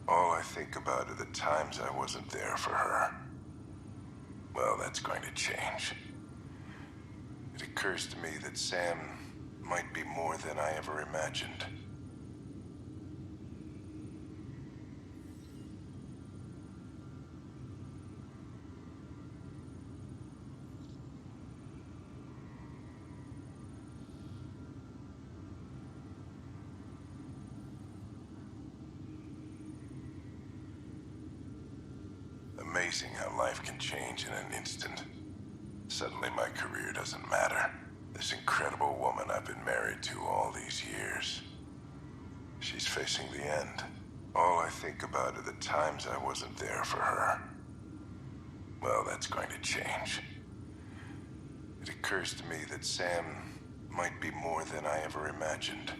All I think about are the times I wasn't there for her. Well, that's going to change. It occurs to me that Sam might be more than I ever imagined. Amazing how life can change in an instant. Suddenly my career doesn't matter. This incredible woman I've been married to all these years. She's facing the end. All I think about are the times I wasn't there for her. Well, that's going to change. It occurs to me that Sam might be more than I ever imagined.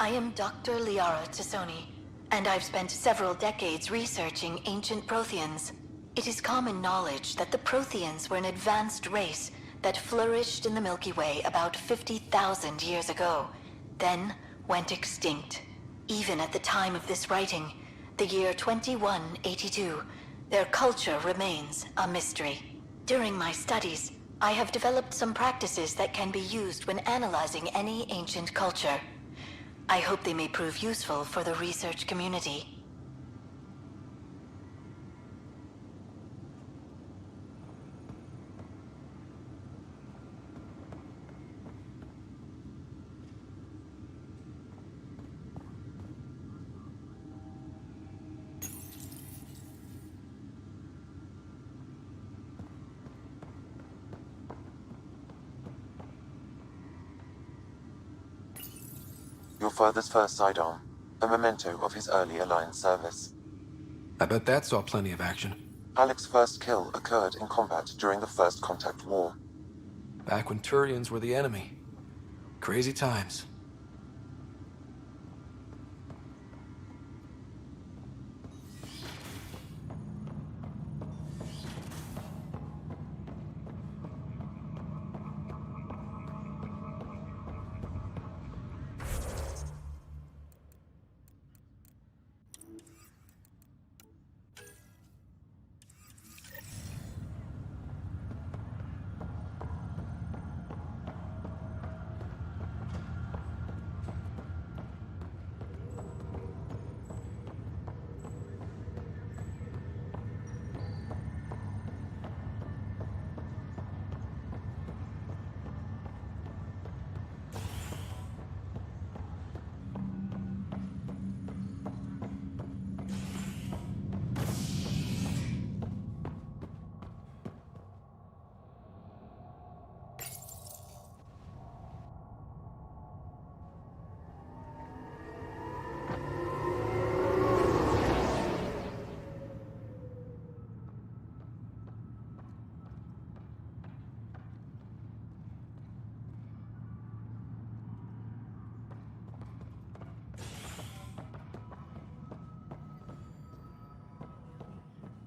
I am Dr. Liara Tassoni, and I've spent several decades researching ancient Protheans. It is common knowledge that the Protheans were an advanced race that flourished in the Milky Way about 50,000 years ago, then went extinct. Even at the time of this writing, the year 2182, their culture remains a mystery. During my studies, I have developed some practices that can be used when analyzing any ancient culture. I hope they may prove useful for the research community. Your father's first sidearm, a memento of his earlier line service. I bet that saw plenty of action. Alec's first kill occurred in combat during the First Contact War. Back when Turians were the enemy. Crazy times.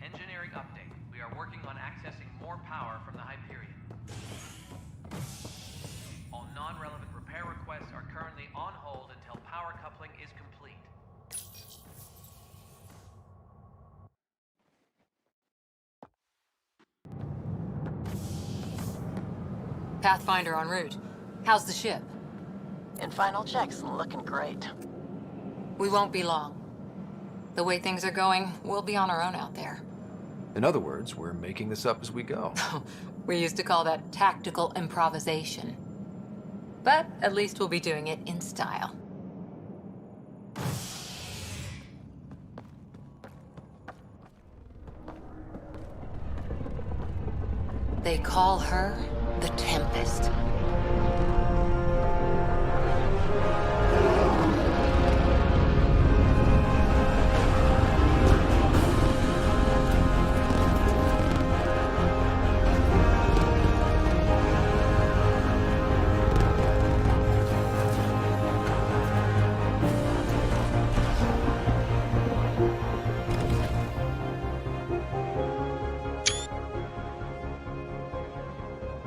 Engineering update. We are working on accessing more power from the Hyperion. All non-relevant repair requests are currently on hold until power coupling is complete. Pathfinder en route. How's the ship? In final checks, looking great. We won't be long. The way things are going, we'll be on our own out there. In other words, we're making this up as we go. We used to call that tactical improvisation. But at least we'll be doing it in style. They call her the Tempest.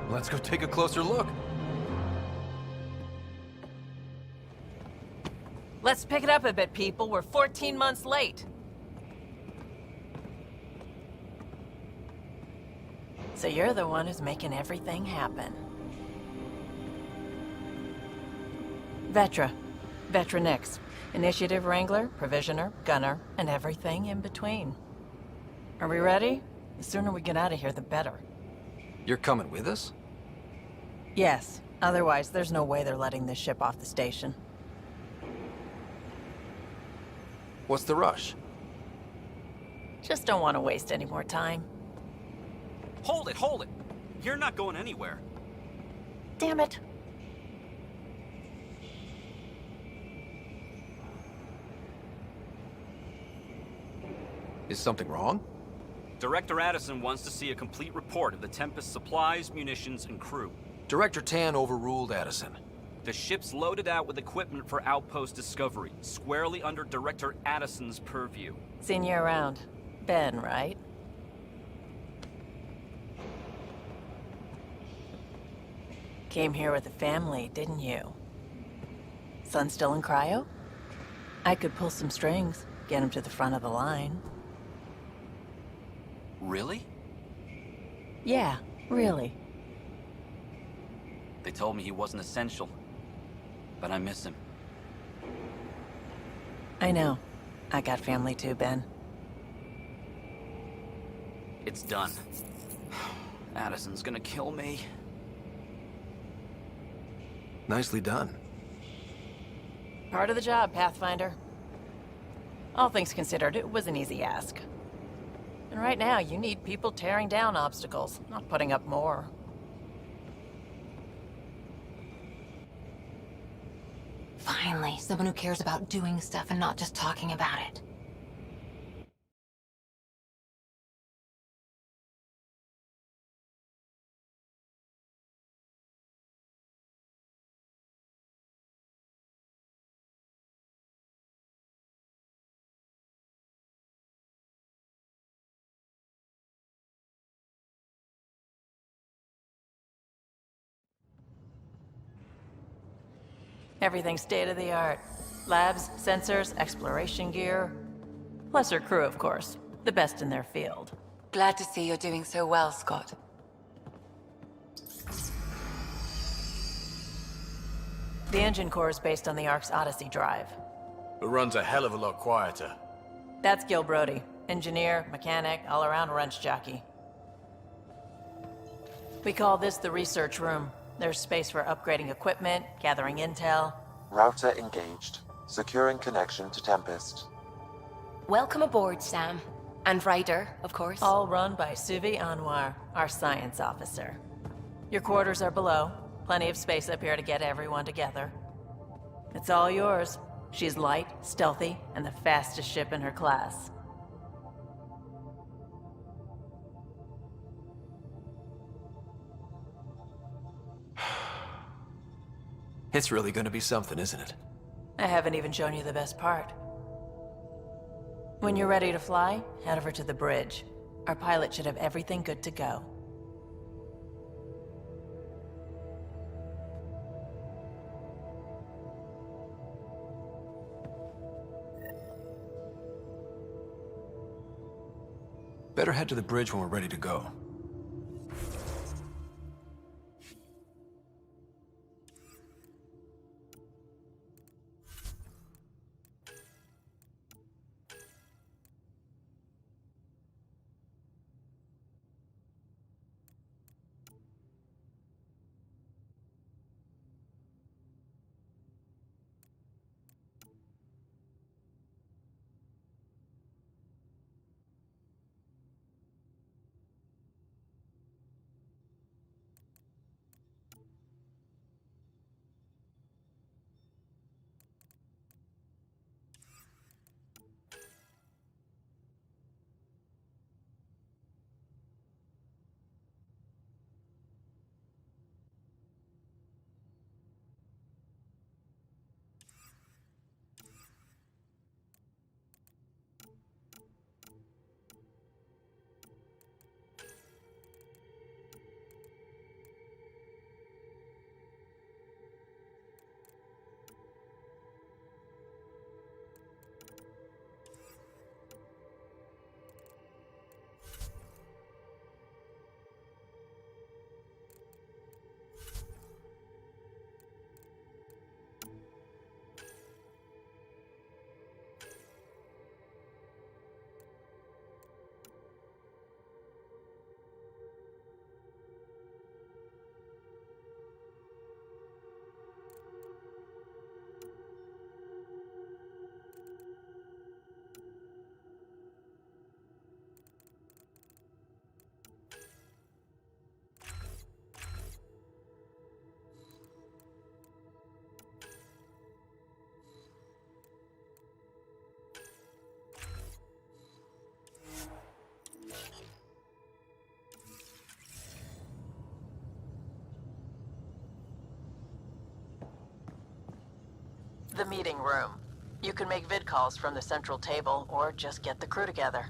Let's go take a closer look. Let's pick it up a bit, people. We're 14 months late. So you're the one who's making everything happen. Vetra. Vetra Nix. Initiative Wrangler, Provisioner, Gunner, and everything in between. Are we ready? The sooner we get out of here, the better. You're coming with us? Yes. Otherwise, there's no way they're letting this ship off the station. What's the rush? Just don't want to waste any more time. Hold it! You're not going anywhere. Damn it. Is something wrong? Director Addison wants to see a complete report of the Tempest's supplies, munitions, and crew. Director Tan overruled Addison. The ship's loaded out with equipment for outpost discovery, squarely under Director Addison's purview. Seen you around. Ben, right? Came here with the family, didn't you? Son still in cryo? I could pull some strings, get him to the front of the line. Really? Yeah, really. They told me he wasn't essential, but I miss him. I know. I got family too, Ben. It's done. Addison's gonna kill me. Nicely done. Part of the job, Pathfinder. All things considered, it was an easy ask. And right now, you need people tearing down obstacles, not putting up more. Finally, someone who cares about doing stuff and not just talking about it. Everything's state-of-the-art. Labs, sensors, exploration gear. Plus her crew, of course. The best in their field. Glad to see you're doing so well, Scott. The engine core is based on the Ark's Odyssey drive. It runs a hell of a lot quieter. That's Gil Brody. Engineer, mechanic, all-around wrench jockey. We call this the research room. There's space for upgrading equipment, gathering intel. Router engaged. Securing connection to Tempest. Welcome aboard, Sam. And Ryder, of course. All run by Suvi Anwar, our science officer. Your quarters are below. Plenty of space up here to get everyone together. It's all yours. She's light, stealthy, and the fastest ship in her class. It's really gonna be something, isn't it? I haven't even shown you the best part. When you're ready to fly, head over to the bridge. Our pilot should have everything good to go. Better head to the bridge when we're ready to go. The meeting room. You can make vid calls from the central table, or just get the crew together.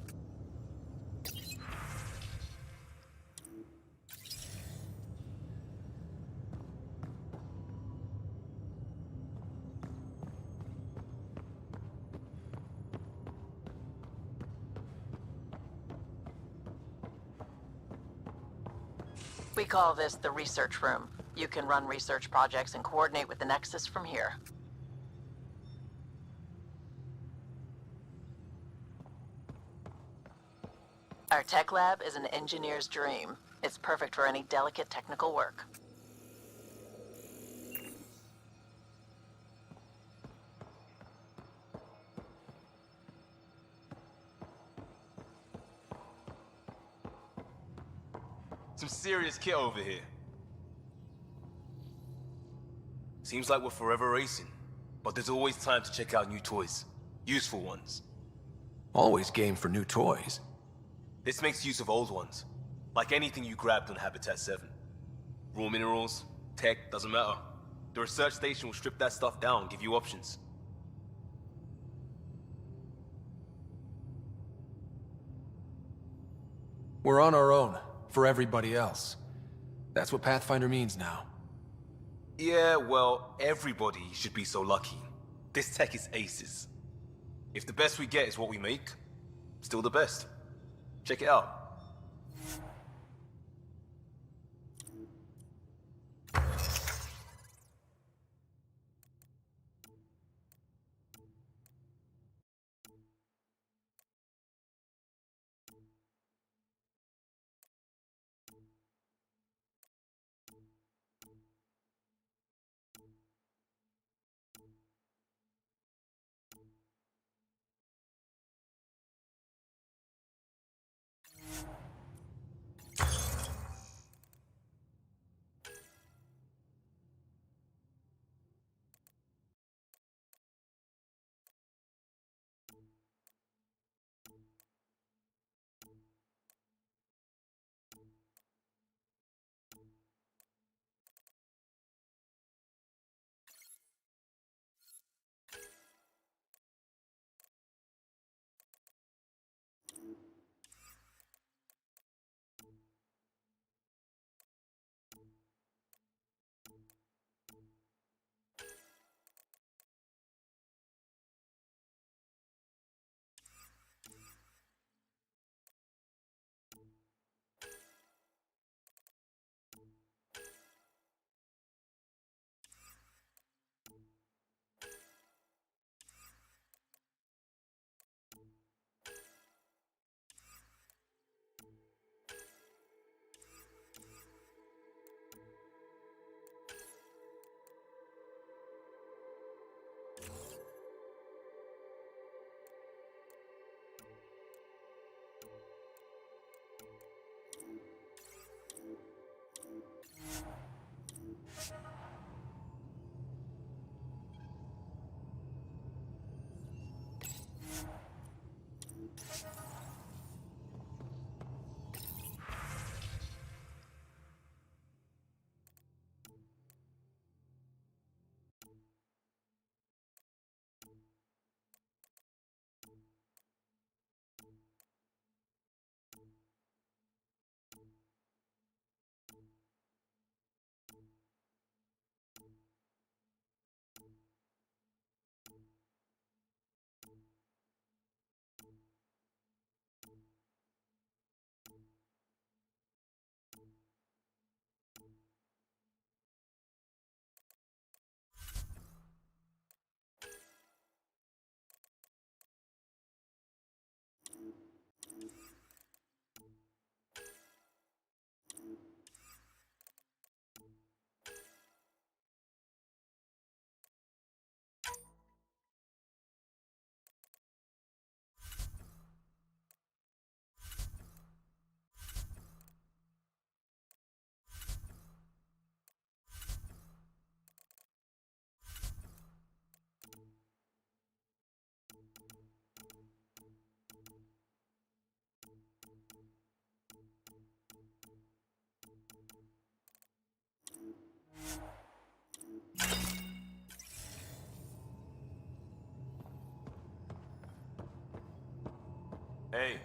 We call this the research room. You can run research projects and coordinate with the Nexus from here. Our tech lab is an engineer's dream. It's perfect for any delicate technical work. Some serious kit over here. Seems like we're forever racing, but there's always time to check out new toys. Useful ones. Always game for new toys. This makes use of old ones. Like anything you grabbed on Habitat 7. Raw minerals, tech, doesn't matter. The research station will strip that stuff down and give you options. We're on our own, for everybody else. That's what Pathfinder means now. Yeah, well, everybody should be so lucky. This tech is aces. If the best we get is what we make, still the best. Check it out. Hey.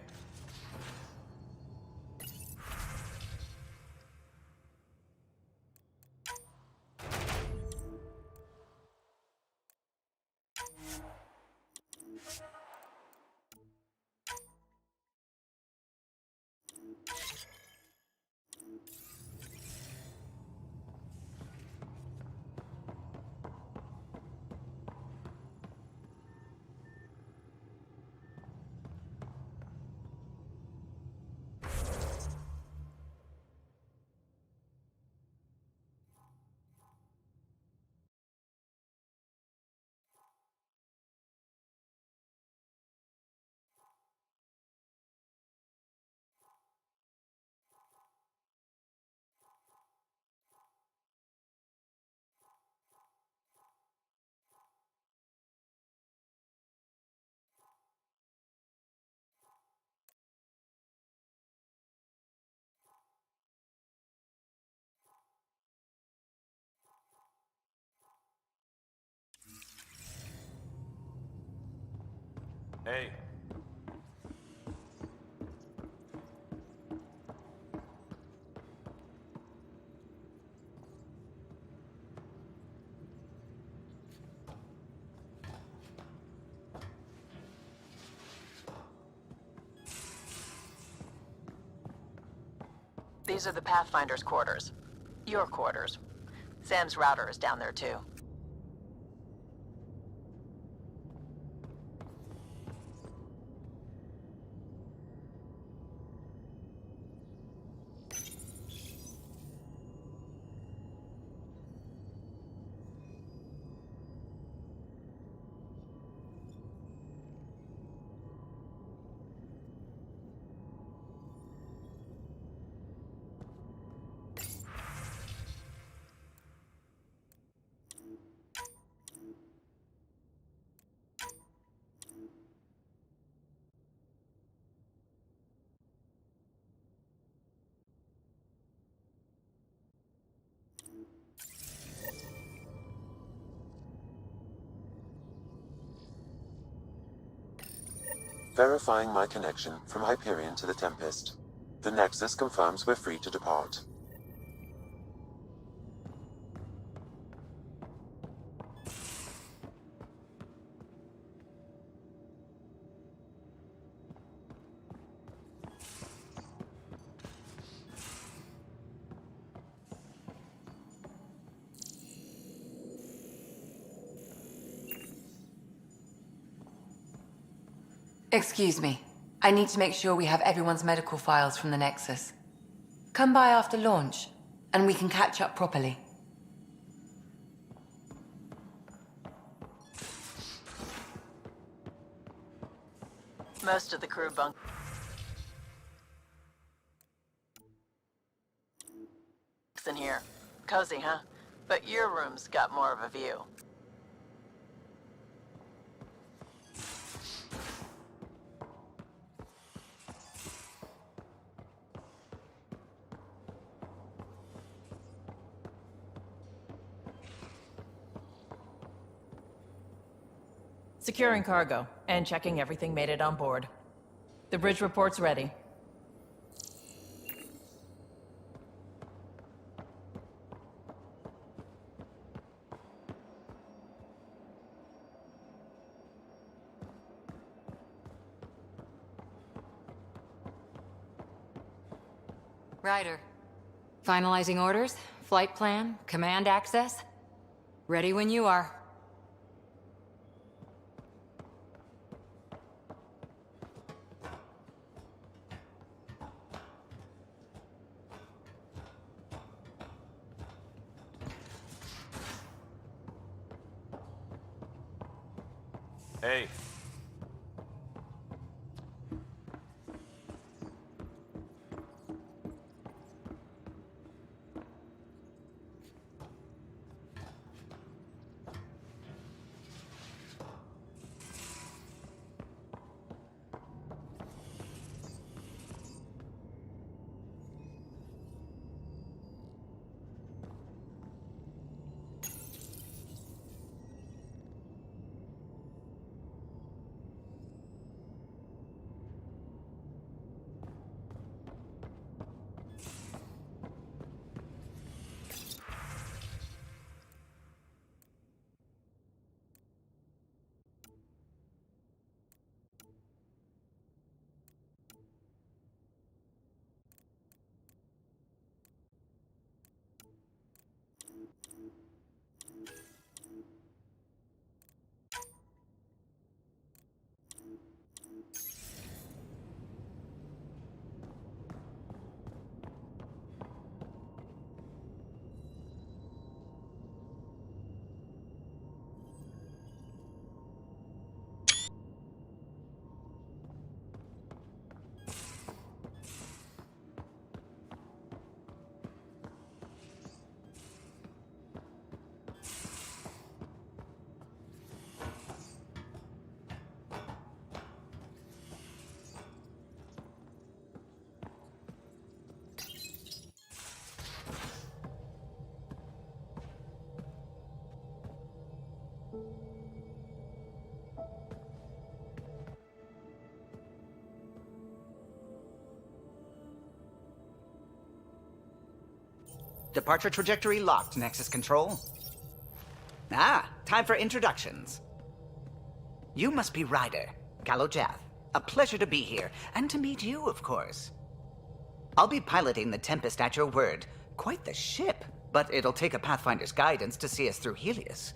Hey. These are the Pathfinder's quarters. Your quarters. Sam's router is down there too. Verifying my connection from Hyperion to the Tempest. The Nexus confirms we're free to depart. Excuse me. I need to make sure we have everyone's medical files from the Nexus. Come by after launch, and we can catch up properly. Most of the crew bunk in here. Cozy, huh? But your room's got more of a view. Securing cargo and checking everything made it on board. The bridge report's ready. Ryder. Finalizing orders, flight plan, command access. Ready when you are. Hey. Departure trajectory locked, Nexus Control. Ah, time for introductions. You must be Ryder, Gallo Jath. A pleasure to be here, and to meet you, of course. I'll be piloting the Tempest at your word. Quite the ship, but it'll take a Pathfinder's guidance to see us through Helios.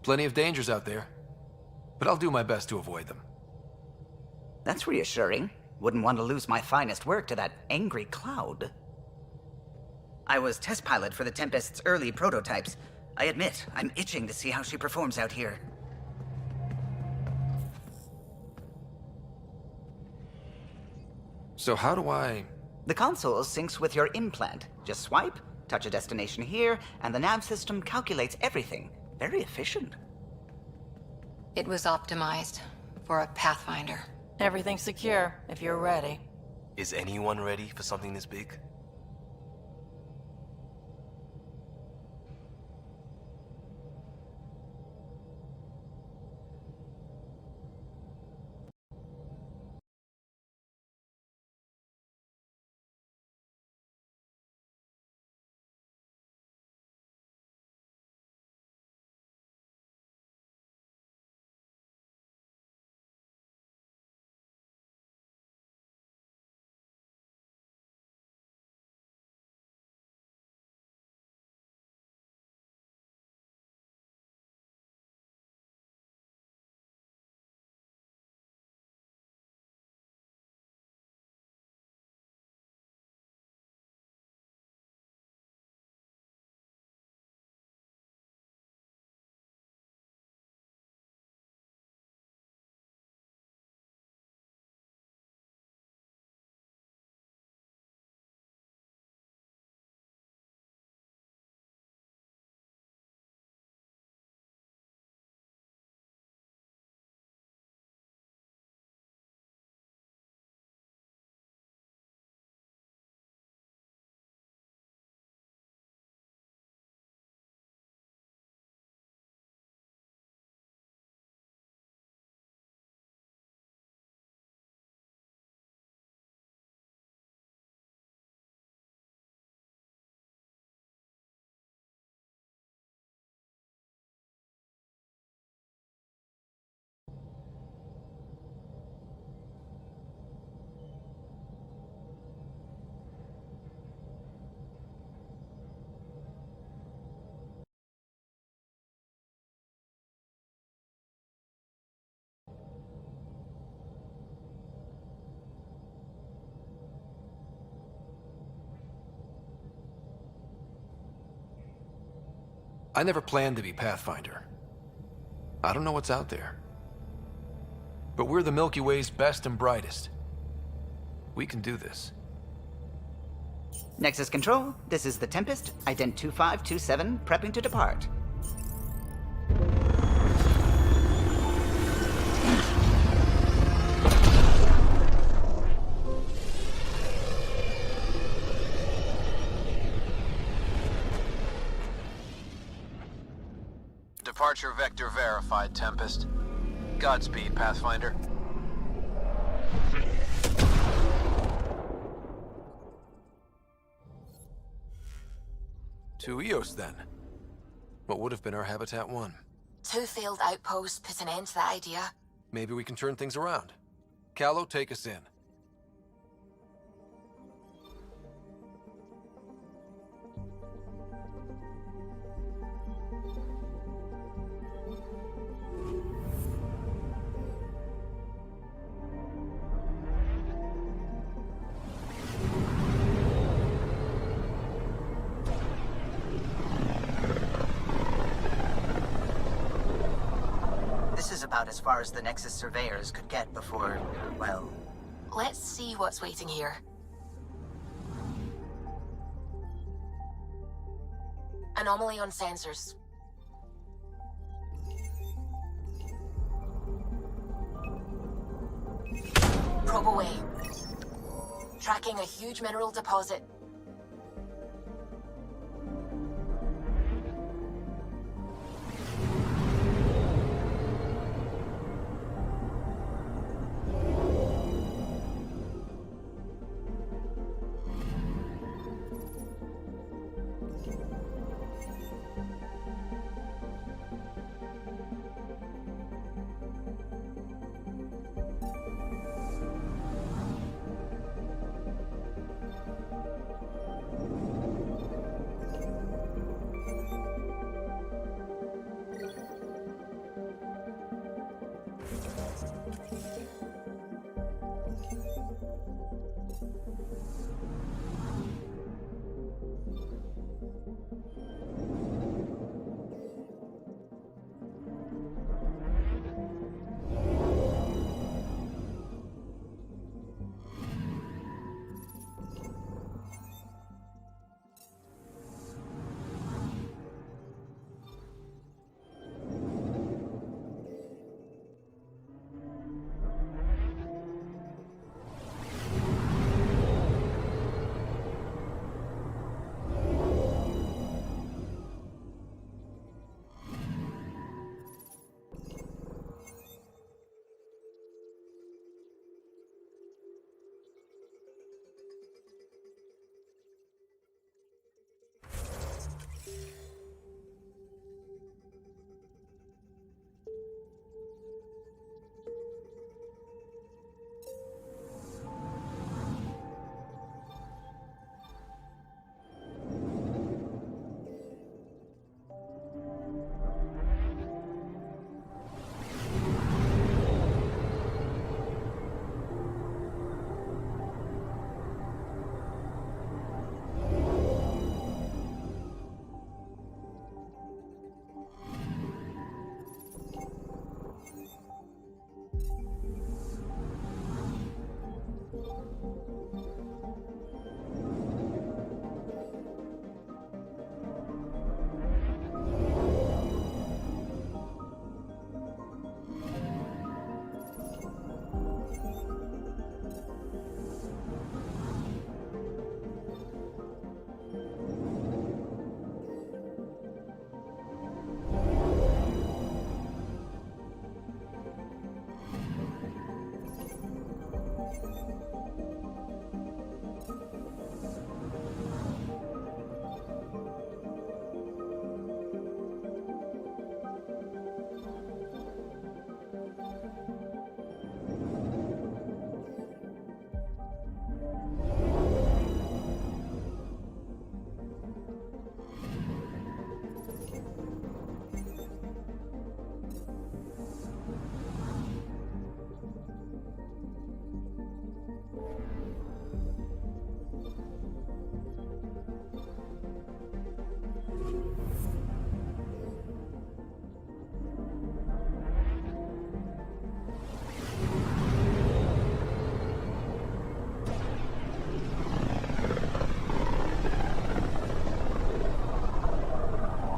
Plenty of dangers out there, but I'll do my best to avoid them. That's reassuring. Wouldn't want to lose my finest work to that angry cloud. I was test pilot for the Tempest's early prototypes. I admit, I'm itching to see how she performs out here. So how do I... The console syncs with your implant. Just swipe, touch a destination here, and the nav system calculates everything. Very efficient. It was optimized for a Pathfinder. Everything's secure, if you're ready. Is anyone ready for something this big? I never planned to be Pathfinder. I don't know what's out there. But we're the Milky Way's best and brightest. We can do this. Nexus Control, this is the Tempest, Ident 2527, prepping to depart. Departure vector verified, Tempest. Godspeed, Pathfinder. To Eos, then. What would have been our Habitat 1? 2 failed outposts put an end to that idea. Maybe we can turn things around. Callow, take us in. This is about as far as the Nexus surveyors could get before, well... Let's see what's waiting here. Anomaly on sensors. Probe away. Tracking a huge mineral deposit.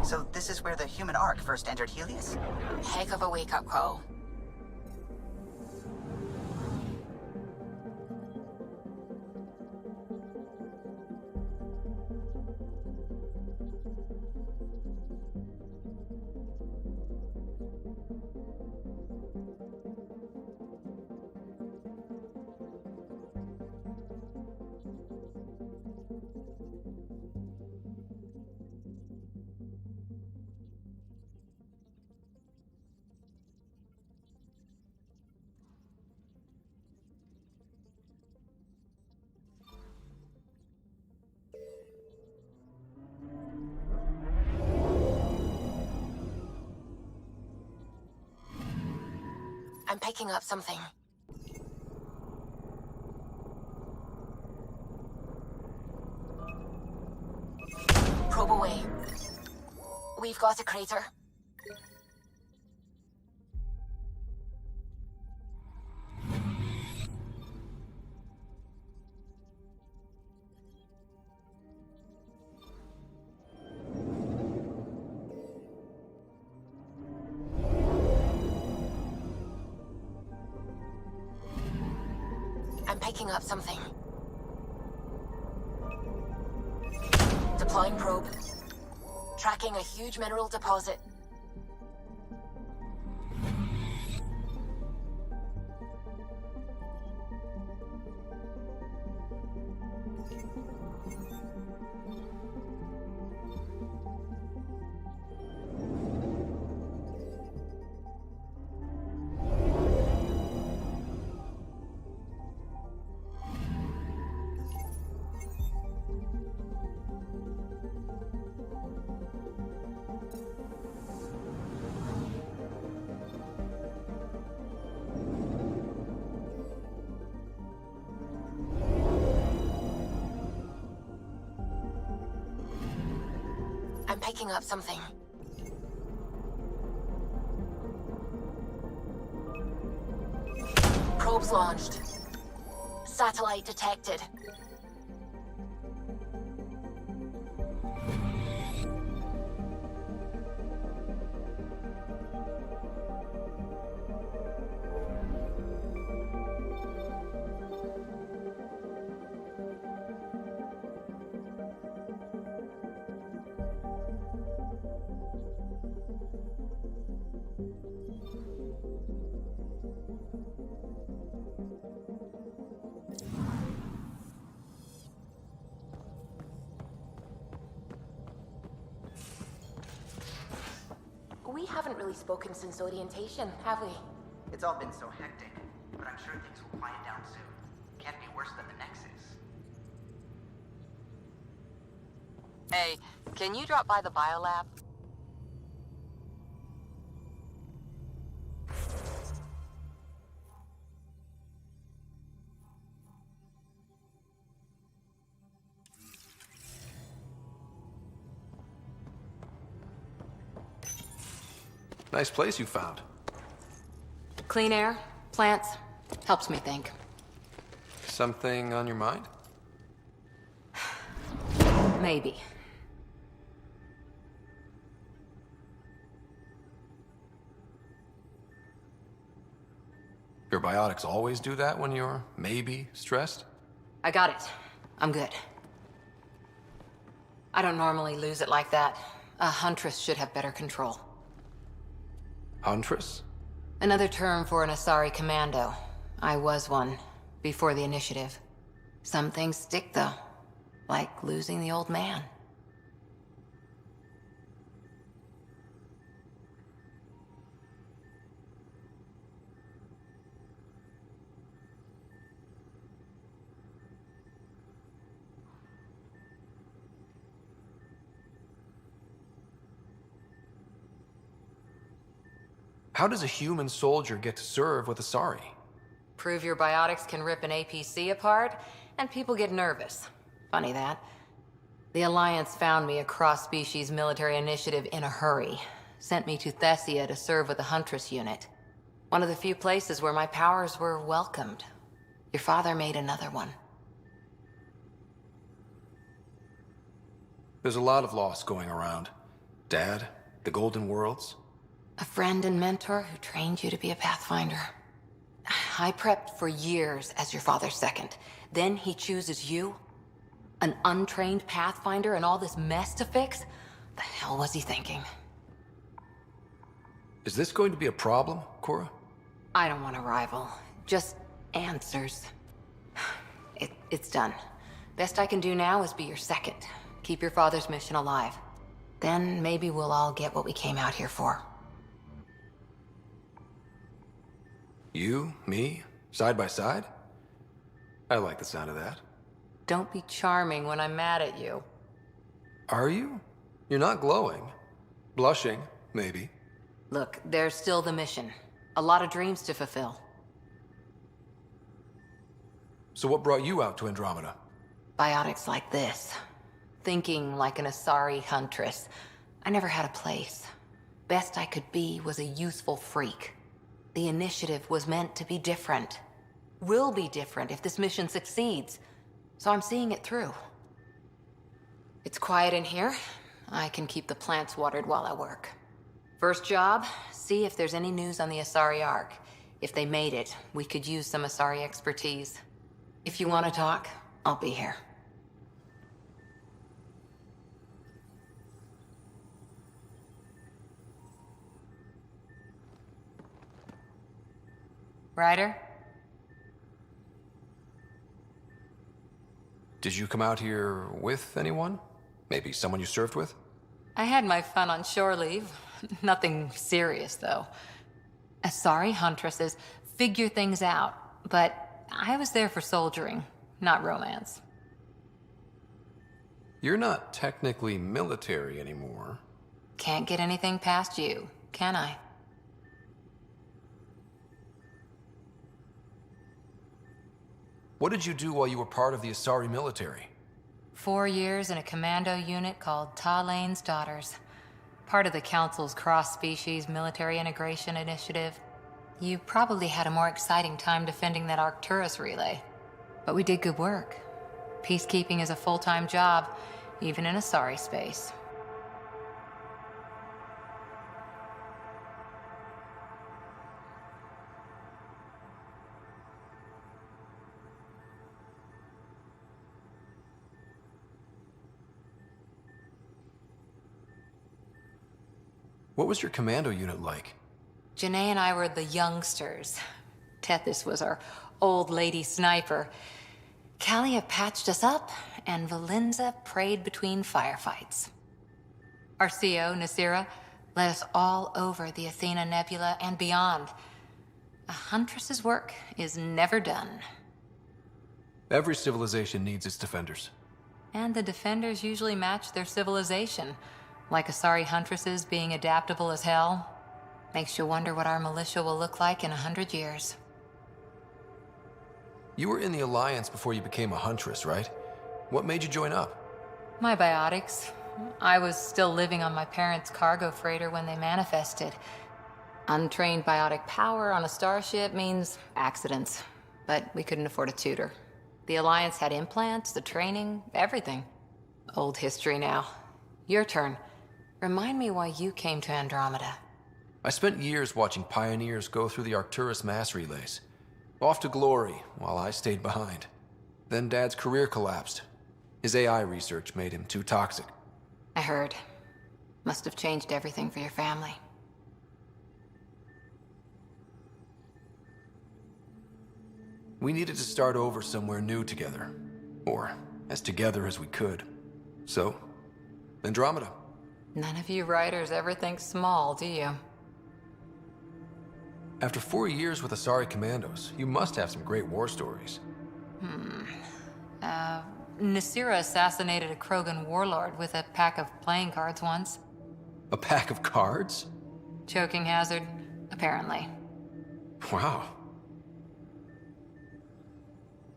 So this is where the human ark first entered Helios? Heck of a wake-up call. I'm picking up something. Probe away. We've got a crater. I'm picking up something. Deploying probe. Tracking a huge mineral deposit. picking up something. Probes launched. Satellite detected. We haven't really spoken since orientation, have we? It's all been so hectic, but I'm sure things will quiet down soon. Can't be worse than the Nexus. Hey, can you drop by the biolab? Nice place you found. Clean air, plants, helps me think. Something on your mind? Maybe. Your biotics always do that when you're maybe stressed? I got it. I'm good. I don't normally lose it like that. A huntress should have better control. Huntress? Another term for an Asari commando. I was one, before the initiative. Some things stick, though. Like losing the old man. How does a human soldier get to serve with Asari? Prove your biotics can rip an APC apart, and people get nervous. Funny that. The Alliance found me a cross-species military initiative in a hurry. Sent me to Thessia to serve with the Huntress unit. One of the few places where my powers were welcomed. Your father made another one. There's a lot of loss going around. Dad, the Golden Worlds. A friend and mentor who trained you to be a Pathfinder. I prepped for years as your father's second. Then he chooses you? An untrained Pathfinder and all this mess to fix? The hell was he thinking? Is this going to be a problem, Cora? I don't want a rival. Just answers. It's done. Best I can do now is be your second. Keep your father's mission alive. Then maybe we'll all get what we came out here for. You, me, side by side? I like the sound of that. Don't be charming when I'm mad at you. Are you? You're not glowing. Blushing, maybe. Look, there's still the mission. A lot of dreams to fulfill. So what brought you out to Andromeda? Biotics like this. Thinking like an Asari huntress. I never had a place. Best I could be was a useful freak. The initiative was meant to be different. Will be different if this mission succeeds. So I'm seeing it through. It's quiet in here. I can keep the plants watered while I work. First job, see if there's any news on the Asari Ark. If they made it, we could use some Asari expertise. If you want to talk, I'll be here. Ryder? Did you come out here with anyone? Maybe someone you served with? I had my fun on shore leave. Nothing serious, though. Asari huntresses figure things out, but I was there for soldiering, not romance. You're not technically military anymore. Can't get anything past you, can I? What did you do while you were part of the Asari military? 4 years in a commando unit called Ta Lane's Daughters. Part of the Council's cross-species military integration initiative. You probably had a more exciting time defending that Arcturus relay. But we did good work. Peacekeeping is a full-time job, even in a sorry space. What was your commando unit like? Janae and I were the youngsters. Tethys was our old lady sniper. Kalia patched us up, and Valenza prayed between firefights. Our CO, Nasira, led us all over the Athena Nebula and beyond. A huntress's work is never done. Every civilization needs its defenders. And the defenders usually match their civilization. Like Asari huntresses being adaptable as hell. Makes you wonder what our militia will look like in 100 years. You were in the Alliance before you became a huntress, right? What made you join up? My biotics. I was still living on my parents' cargo freighter when they manifested. Untrained biotic power on a starship means accidents. But we couldn't afford a tutor. The Alliance had implants, the training, everything. Old history now. Your turn. Remind me why you came to Andromeda. I spent years watching pioneers go through the Arcturus mass relays. Off to glory, while I stayed behind. Then Dad's career collapsed. His AI research made him too toxic. I heard. Must have changed everything for your family. We needed to start over somewhere new together. Or as together as we could. So, Andromeda. None of you writers ever think small, do you? After 4 years with Asari Commandos, you must have some great war stories. Nasira assassinated a Krogan warlord with a pack of playing cards once. A pack of cards? Choking hazard, apparently. Wow.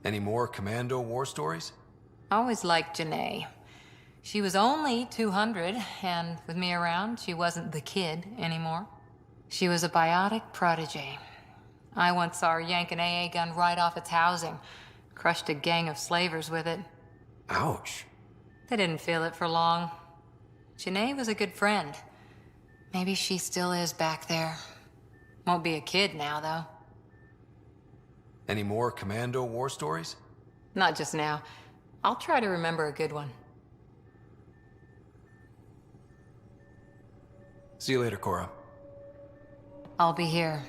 Any more Commando war stories? Always liked Janae. She was only 200, and with me around, she wasn't the kid anymore. She was a biotic protege. I once saw her yank an AA gun right off its housing, crushed a gang of slavers with it. Ouch. They didn't feel it for long. Janae was a good friend. Maybe she still is back there. Won't be a kid now, though. Any more Commando war stories? Not just now. I'll try to remember a good one. See you later, Cora. I'll be here.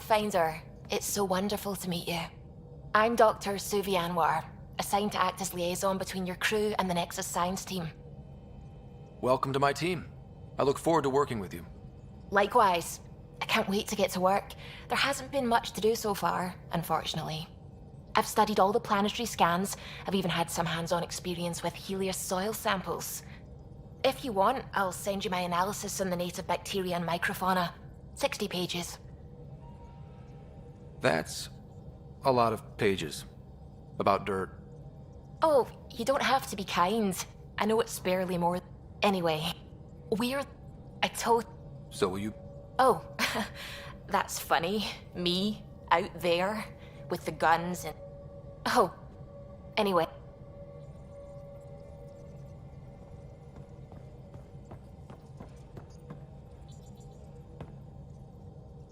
Pathfinder. It's so wonderful to meet you. I'm Dr. Suvi Anwar, assigned to act as liaison between your crew and the Nexus science team. Welcome to my team. I look forward to working with you. Likewise. I can't wait to get to work. There hasn't been much to do so far, unfortunately. I've studied all the planetary scans. I've even had some hands-on experience with Helios soil samples. If you want, I'll send you my analysis on the native bacteria and microfauna. 60 pages. That's a lot of pages. About dirt. Oh, you don't have to be kind. I know it's barely more... Anyway, I told... So will you... Oh, that's funny. Me, out there, with the guns and... Oh, anyway.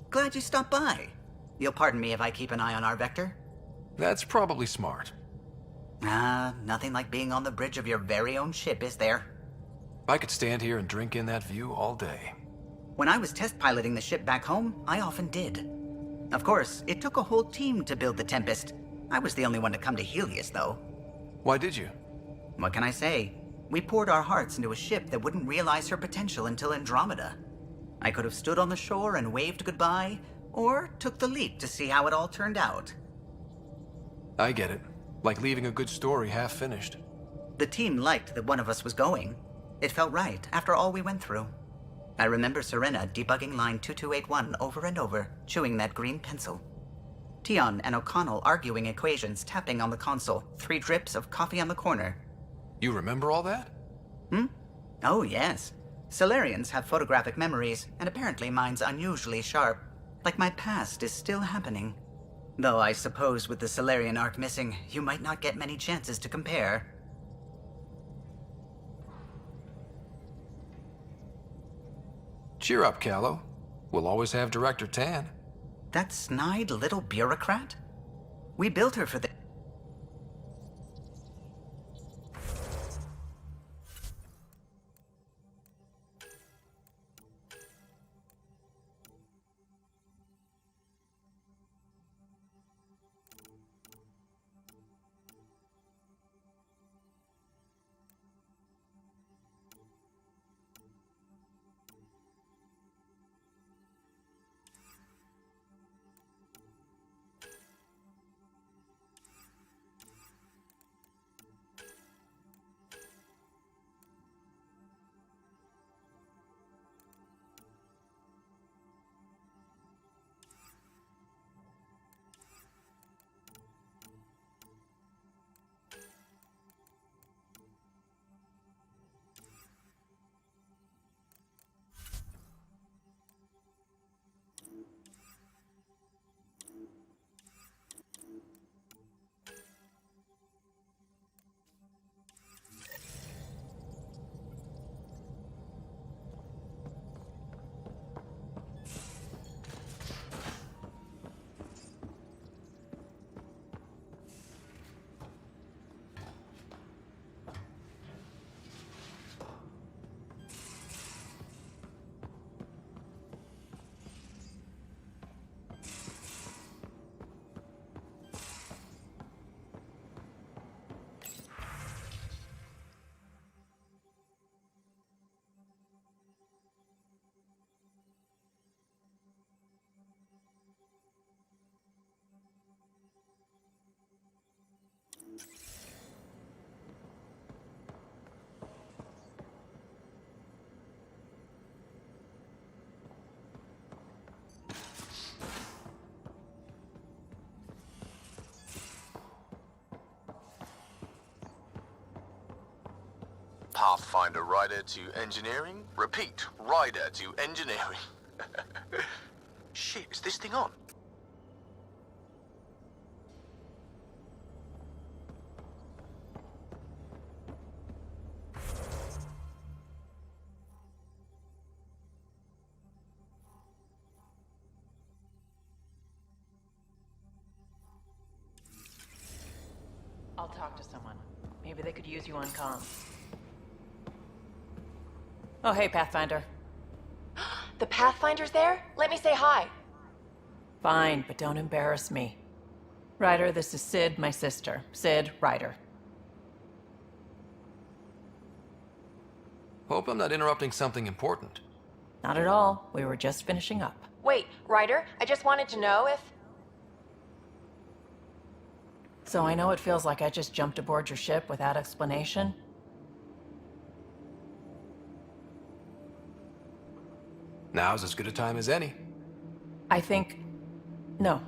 Glad you stopped by. You'll pardon me if I keep an eye on our vector? That's probably smart. Nothing like being on the bridge of your very own ship, is there? I could stand here and drink in that view all day. When I was test piloting the ship back home, I often did. Of course, it took a whole team to build the Tempest. I was the only one to come to Helios, though. Why did you? What can I say? We poured our hearts into a ship that wouldn't realize her potential until Andromeda. I could have stood on the shore and waved goodbye, or took the leap to see how it all turned out. I get it. Like leaving a good story half finished. The team liked that one of us was going. It felt right after all we went through. I remember Serena debugging line 2281 over and over, chewing that green pencil. Tion and O'Connell arguing equations, tapping on the console, 3 drips of coffee on the corner. You remember all that? Oh, yes. Solarians have photographic memories, and apparently mine's unusually sharp. Like my past is still happening. Though I suppose with the Solarian arc missing, you might not get many chances to compare. Cheer up, Callow. We'll always have Director Tan. That snide little bureaucrat? We built her for the... Pathfinder rider to engineering? Repeat, rider to engineering. Shit, is this thing on? I'll talk to someone. Maybe they could use you on comms. Oh, hey, Pathfinder. The Pathfinder's there? Let me say hi. Fine, but don't embarrass me. Ryder, this is Sid, my sister. Sid, Ryder. Hope I'm not interrupting something important. Not at all. We were just finishing up. Wait, Ryder, I just wanted to know if... So I know it feels like I just jumped aboard your ship without explanation. Now's as good a time as any. No.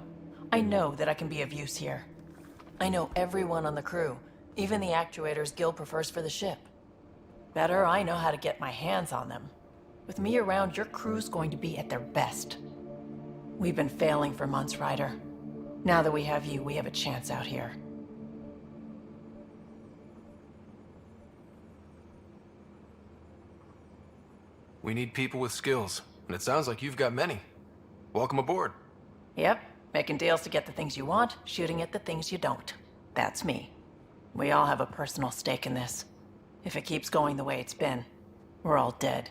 I know that I can be of use here. I know everyone on the crew, even the actuators Gil prefers for the ship. Better, I know how to get my hands on them. With me around, your crew's going to be at their best. We've been failing for months, Ryder. Now that we have you, we have a chance out here. We need people with skills, and it sounds like you've got many. Welcome aboard. Yep, making deals to get the things you want, shooting at the things you don't. That's me. We all have a personal stake in this. If it keeps going the way it's been, we're all dead.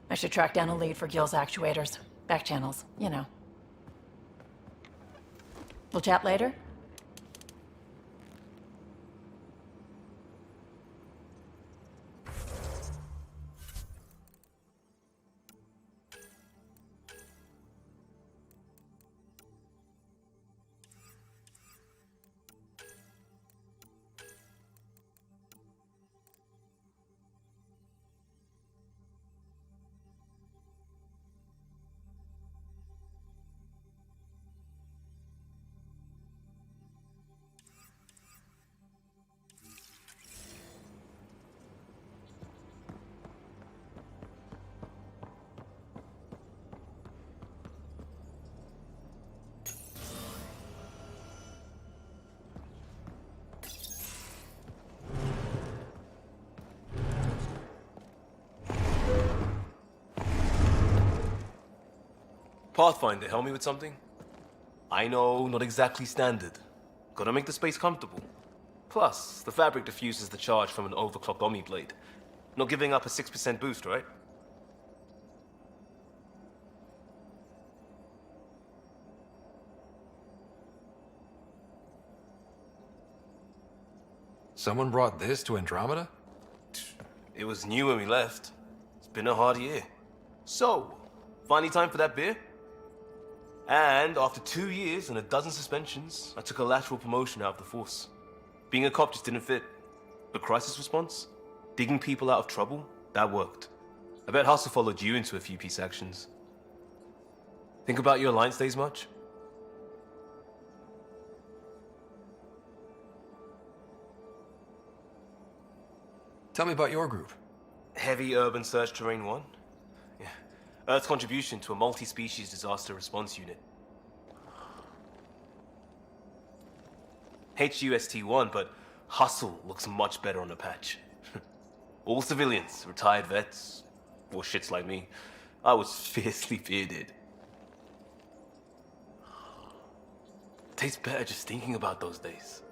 I should track down a lead for Gil's actuators. Back channels, you know. We'll chat later? Pathfinder, help me with something? I know, not exactly standard. Gotta make the space comfortable. Plus, the fabric diffuses the charge from an overclocked Omni blade. Not giving up a 6% boost, right? Someone brought this to Andromeda? It was new when we left. It's been a hard year. So, finally time for that beer? And after 2 years and a dozen suspensions, I took a lateral promotion out of the force. Being a cop just didn't fit. But crisis response? Digging people out of trouble? That worked. I bet Hustle followed you into a few peace actions. Think about your Alliance days much? Tell me about your group. Heavy Urban Search Terrain 1? Yeah. Earth's contribution to a multi-species disaster response unit. HUST-1, but Hustle looks much better on the patch. All civilians, retired vets, or shits like me. I was fiercely bearded. Tastes better just thinking about those days.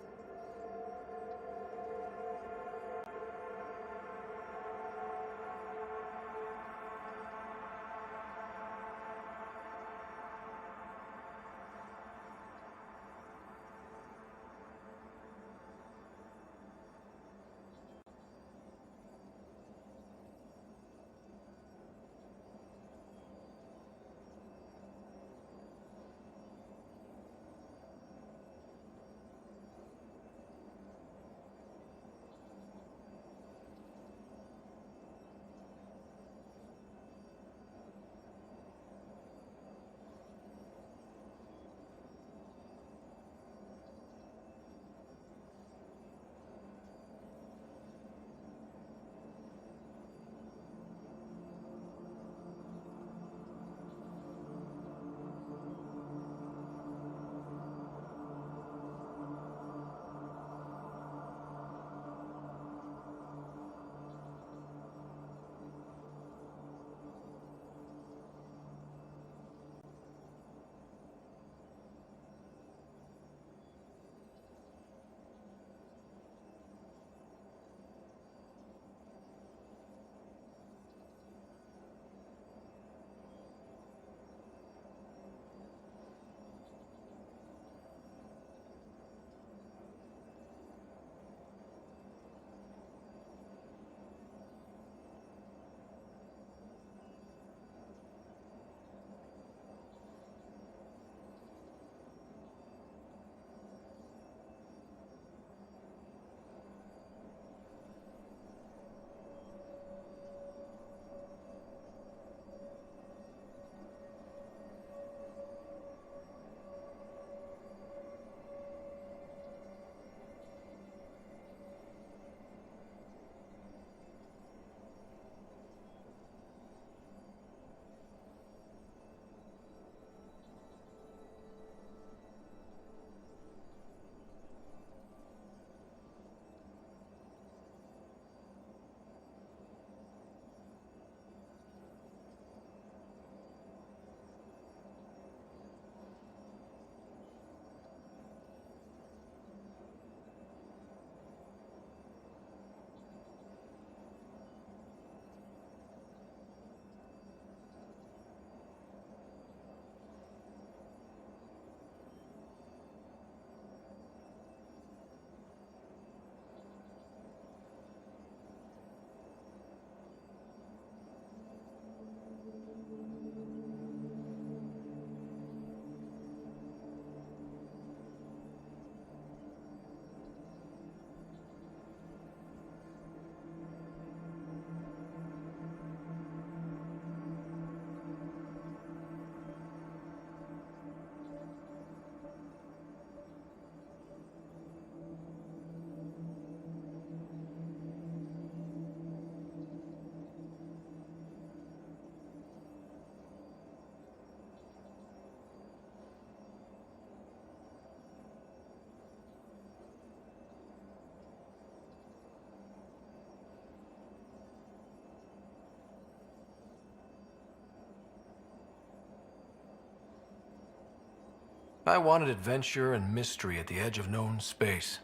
I wanted adventure and mystery at the edge of known space.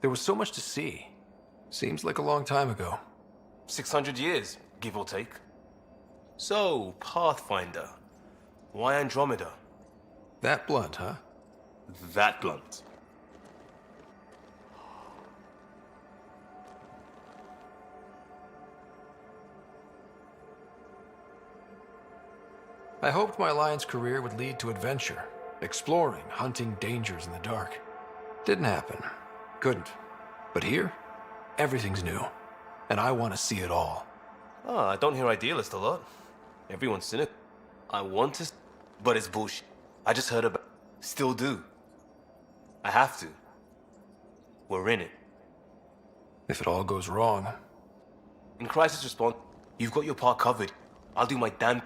There was so much to see. Seems like a long time ago. 600 years, give or take. So, Pathfinder. Why Andromeda? That blunt, huh? That blunt. I hoped my Alliance career would lead to adventure, exploring, hunting dangers in the dark. Didn't happen. Couldn't. But here, everything's new. And I want to see it all. Ah, I don't hear idealist a lot. Everyone's cynical. I want to, but it's bullshit. I just heard about. Still do. I have to. We're in it. If it all goes wrong. In crisis response, you've got your part covered. I'll do my damn.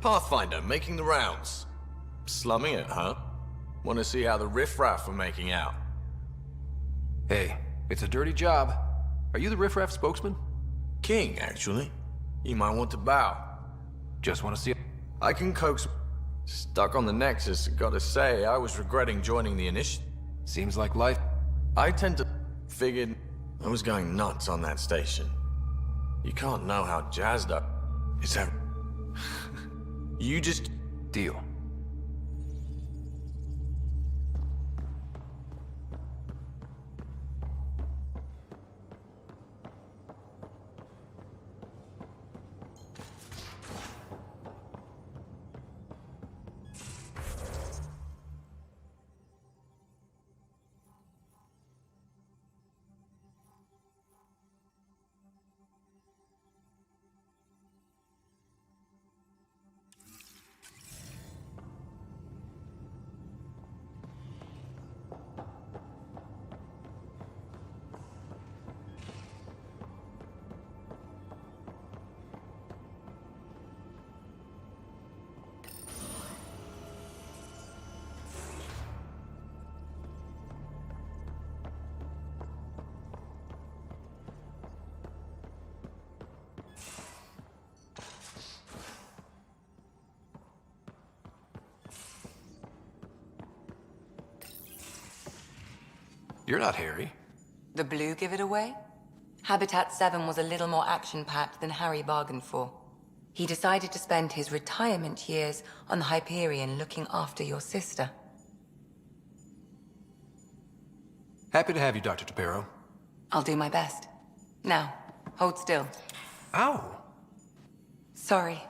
Pathfinder, making the rounds. Slumming it, huh? Want to see how the riffraff are making out? Hey, it's a dirty job. Are you the riffraff spokesman? King, actually. You might want to bow. Just want to see. I can coax. Stuck on the Nexus, gotta say, I was regretting joining the initiative. Seems like life. I tend to. Figured I was going nuts on that station. You can't know how jazzed up. Is that. You just... Deal. You're not Harry. The blue give it away? Habitat 7 was a little more action-packed than Harry bargained for. He decided to spend his retirement years on the Hyperion looking after your sister. Happy to have you, Dr. Tapero. I'll do my best. Now, hold still. Ow! Sorry.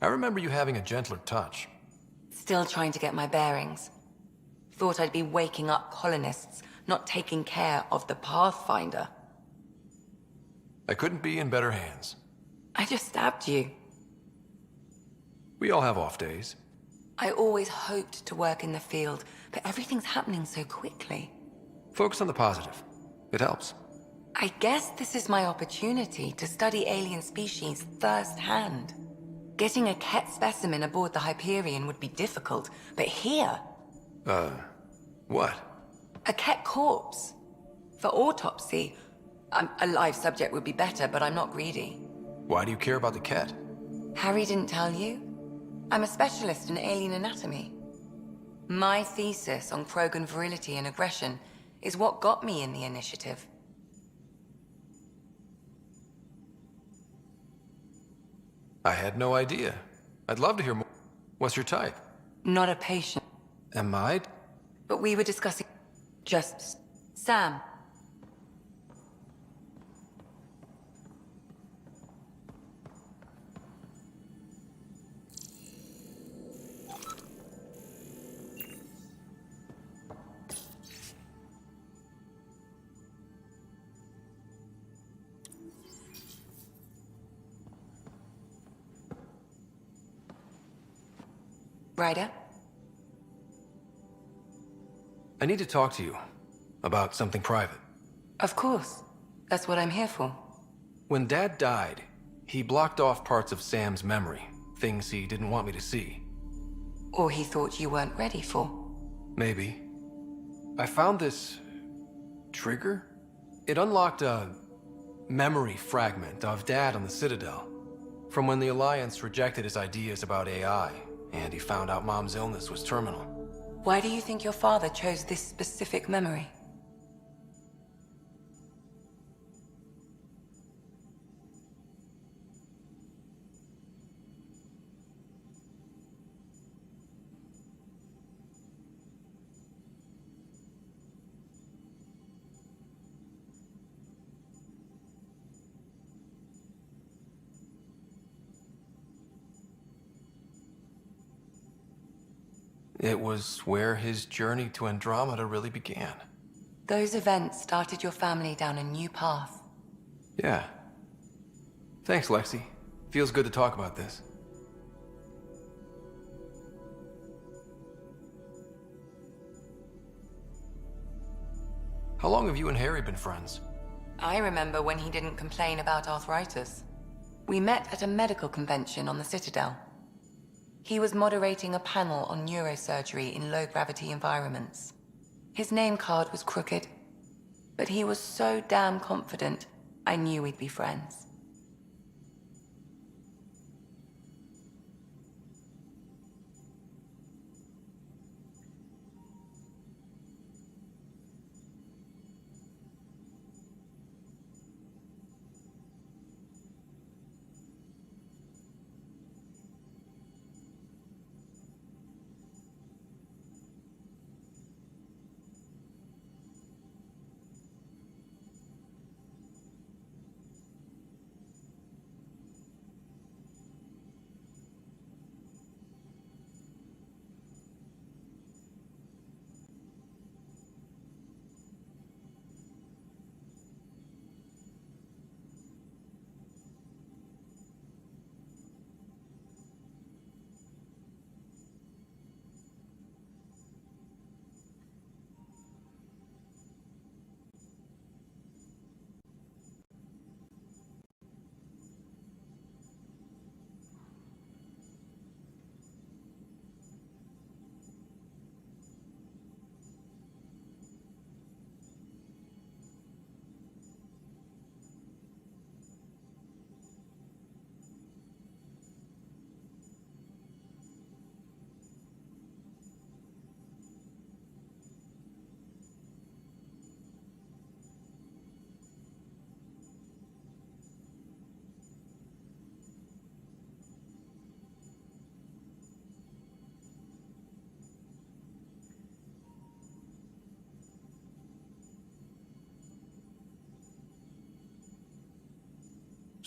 I remember you having a gentler touch. Still trying to get my bearings. Thought I'd be waking up colonists, not taking care of the Pathfinder. I couldn't be in better hands. I just stabbed you. We all have off days. I always hoped to work in the field, but everything's happening so quickly. Focus on the positive. It helps. I guess this is my opportunity to study alien species firsthand. Getting a Ket specimen aboard the Hyperion would be difficult, but here... What? A Ket corpse. For autopsy. A live subject would be better, but I'm not greedy. Why do you care about the Ket? Harry didn't tell you? I'm a specialist in alien anatomy. My thesis on Krogan virility and aggression is what got me in the initiative. I had no idea. I'd love to hear more. What's your type? Not a patient. Am I? But we were discussing... Just... Sam. Ryder? I need to talk to you about something private. Of course. That's what I'm here for. When Dad died, he blocked off parts of Sam's memory, things he didn't want me to see. Or he thought you weren't ready for. Maybe. I found this trigger. It unlocked a memory fragment of Dad on the Citadel, from when the Alliance rejected his ideas about AI, and he found out Mom's illness was terminal. Why do you think your father chose this specific memory? It was where his journey to Andromeda really began. Those events started your family down a new path. Yeah. Thanks, Lexi. Feels good to talk about this. How long have you and Harry been friends? I remember when he didn't complain about arthritis. We met at a medical convention on the Citadel. He was moderating a panel on neurosurgery in low-gravity environments. His name card was crooked, but he was so damn confident, I knew we'd be friends.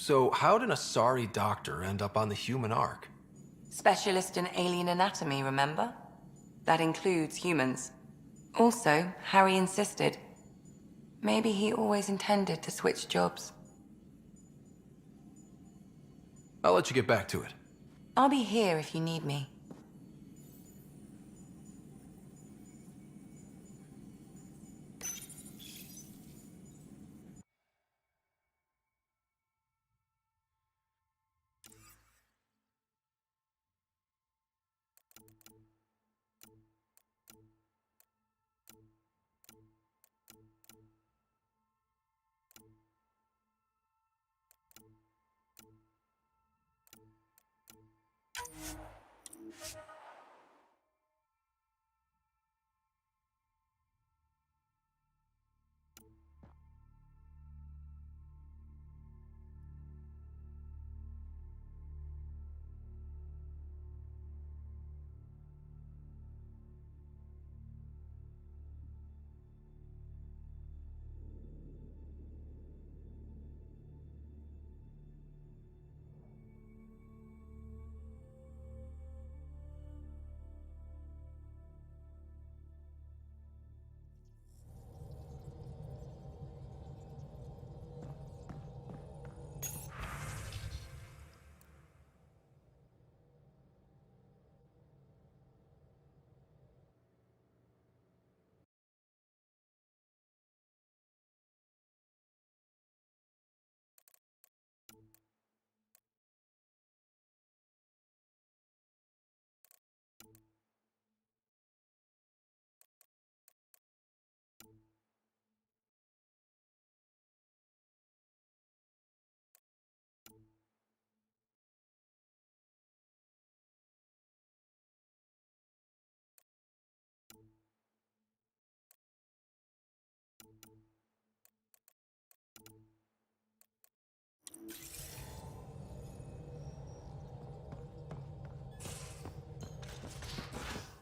So how did a sorry doctor end up on the human ark? Specialist in alien anatomy, remember? That includes humans. Also, Harry insisted. Maybe he always intended to switch jobs. I'll let you get back to it. I'll be here if you need me.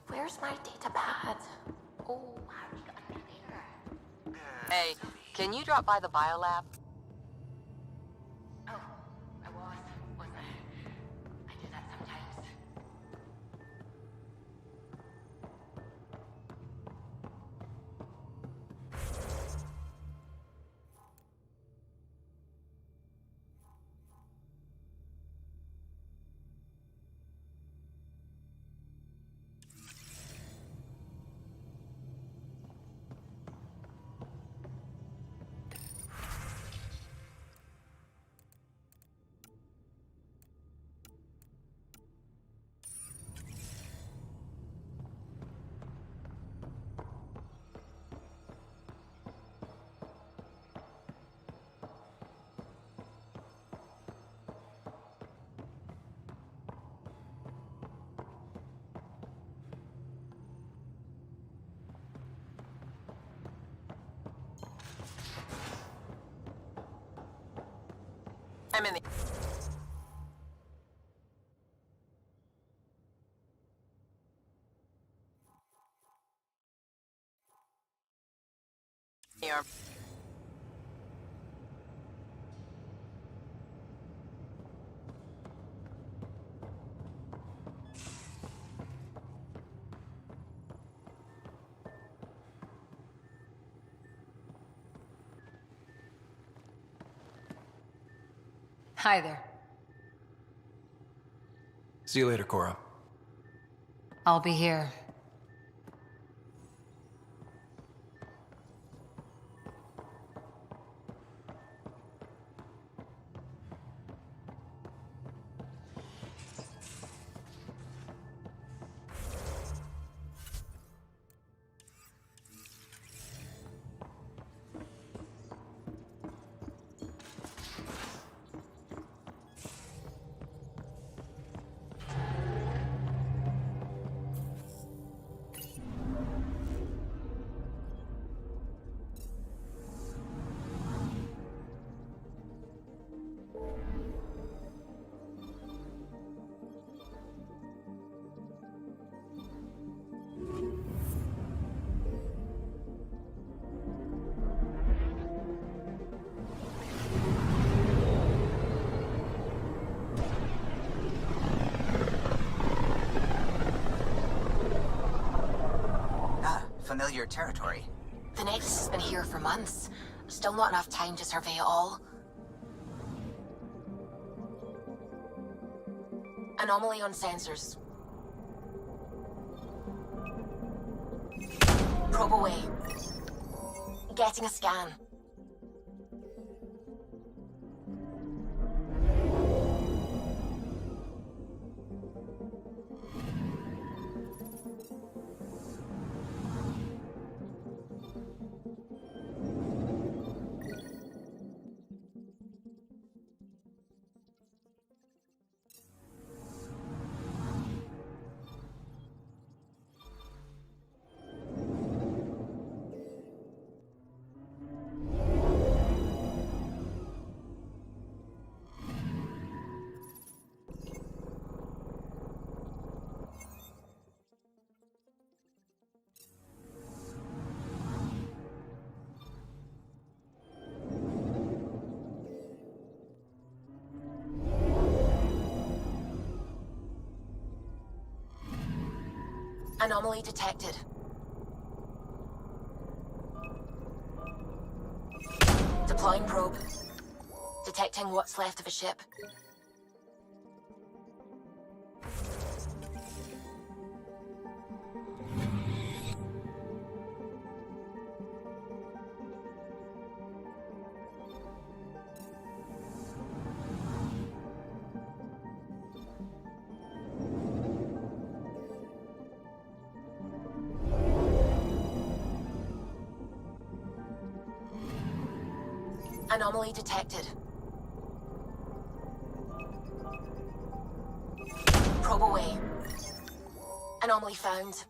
Where's my data pad? Oh, how did you get under there? Hey, can you drop by the biolab? Oh, I wasn't I? I do that sometimes. I'm in the... Here. Hi there. See you later, Cora. I'll be here. Familiar territory. The Nexus has been here for months. Still not enough time to survey it all. Anomaly on sensors. Probe away. Getting a scan. Anomaly detected. Deploying probe. Detecting what's left of a ship. Anomaly detected. Probe away. Anomaly found.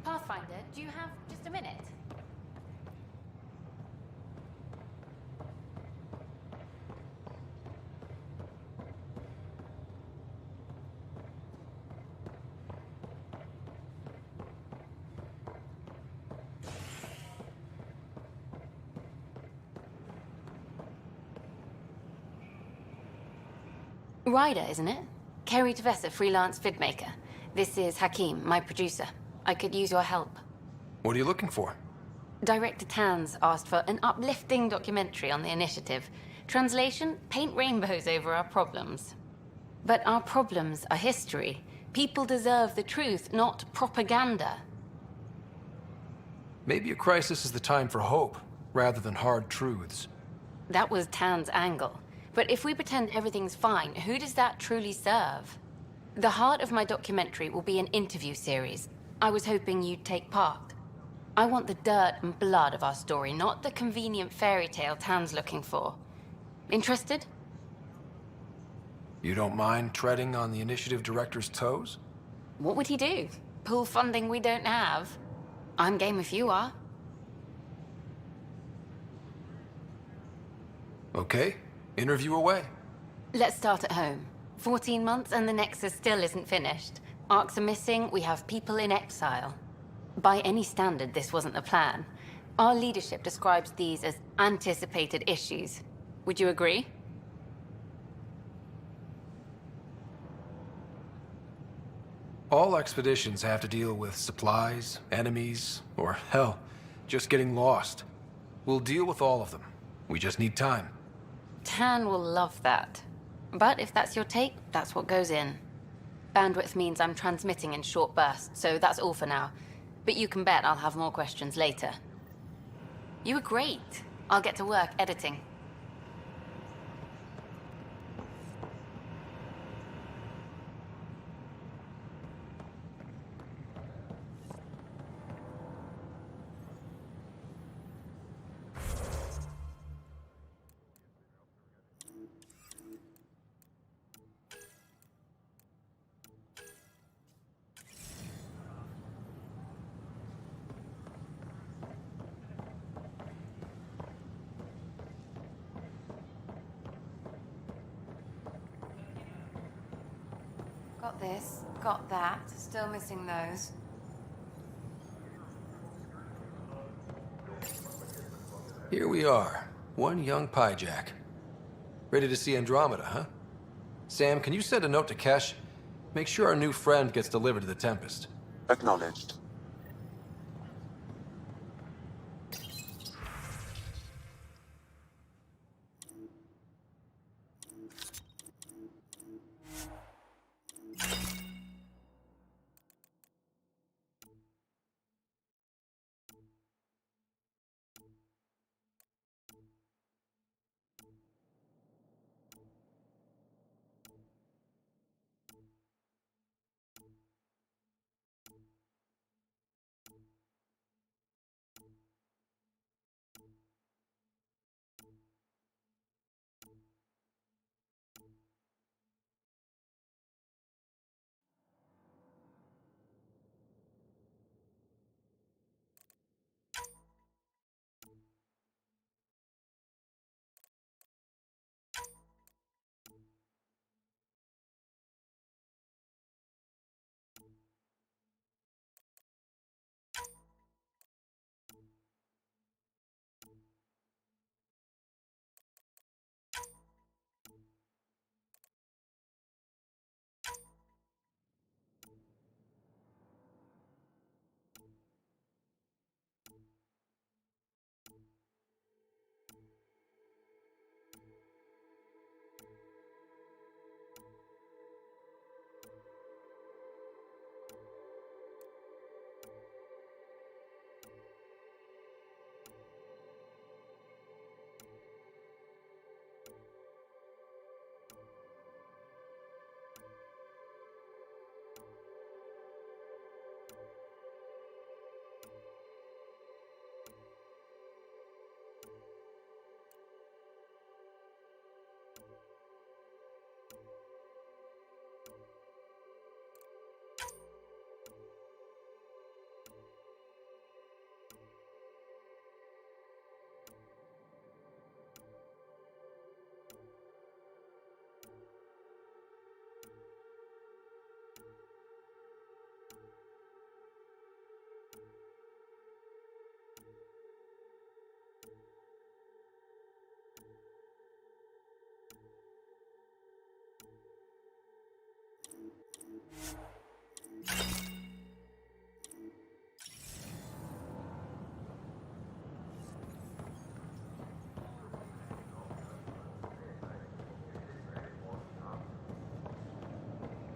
Pathfinder, do you have just a minute? Ryder, isn't it? Kerry Tavessa, freelance vidmaker. This is Hakeem, my producer. I could use your help. What are you looking for? Director Tans asked for an uplifting documentary on the initiative. Translation, paint rainbows over our problems. But our problems are history. People deserve the truth, not propaganda. Maybe a crisis is the time for hope, rather than hard truths. That was Tan's angle. But if we pretend everything's fine, who does that truly serve? The heart of my documentary will be an interview series. I was hoping you'd take part. I want the dirt and blood of our story, not the convenient fairy tale Tan's looking for. Interested? You don't mind treading on the initiative director's toes? What would he do? Pull funding we don't have? I'm game if you are. Okay, interview away. Let's start at home. 14 months and the Nexus still isn't finished. Arcs are missing, we have people in exile. By any standard, this wasn't the plan. Our leadership describes these as anticipated issues. Would you agree? All expeditions have to deal with supplies, enemies, or hell, just getting lost. We'll deal with all of them. We just need time. Tan will love that. But if that's your take, that's what goes in. Bandwidth means I'm transmitting in short bursts, so that's all for now. But you can bet I'll have more questions later. You were great. I'll get to work editing. Got this, got that. Still missing those. Here we are, one young Pyjack. Ready to see Andromeda, huh? Sam, can you send a note to Kesh? Make sure our new friend gets delivered to the Tempest. Acknowledged.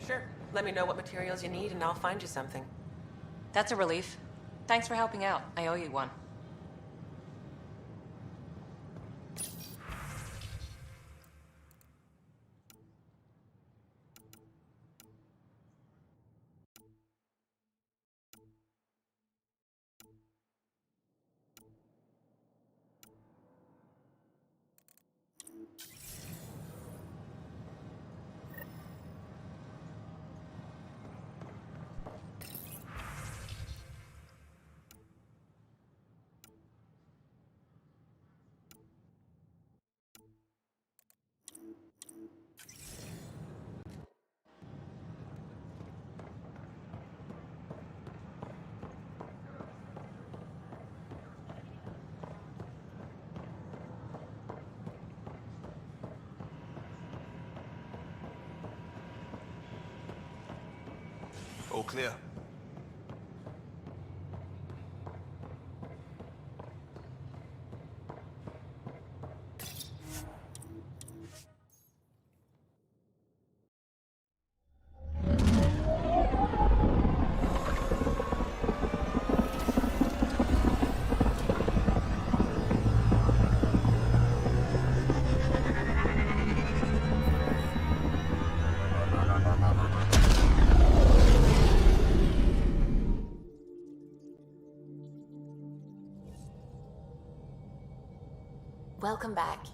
Sure. Let me know what materials you need and I'll find you something. That's a relief. Thanks for helping out. I owe you one. All clear. Welcome back.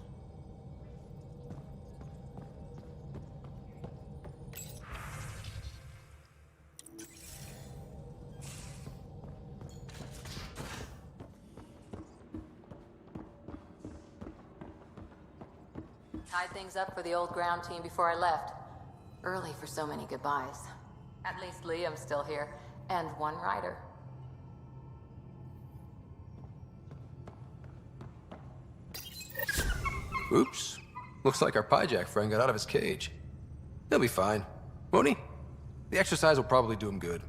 Tied things up for the old ground team before I left. Early for so many goodbyes. At least Liam's still here, and one rider. Oops. Looks like our Pyjack friend got out of his cage. He'll be fine, won't he? The exercise will probably do him good.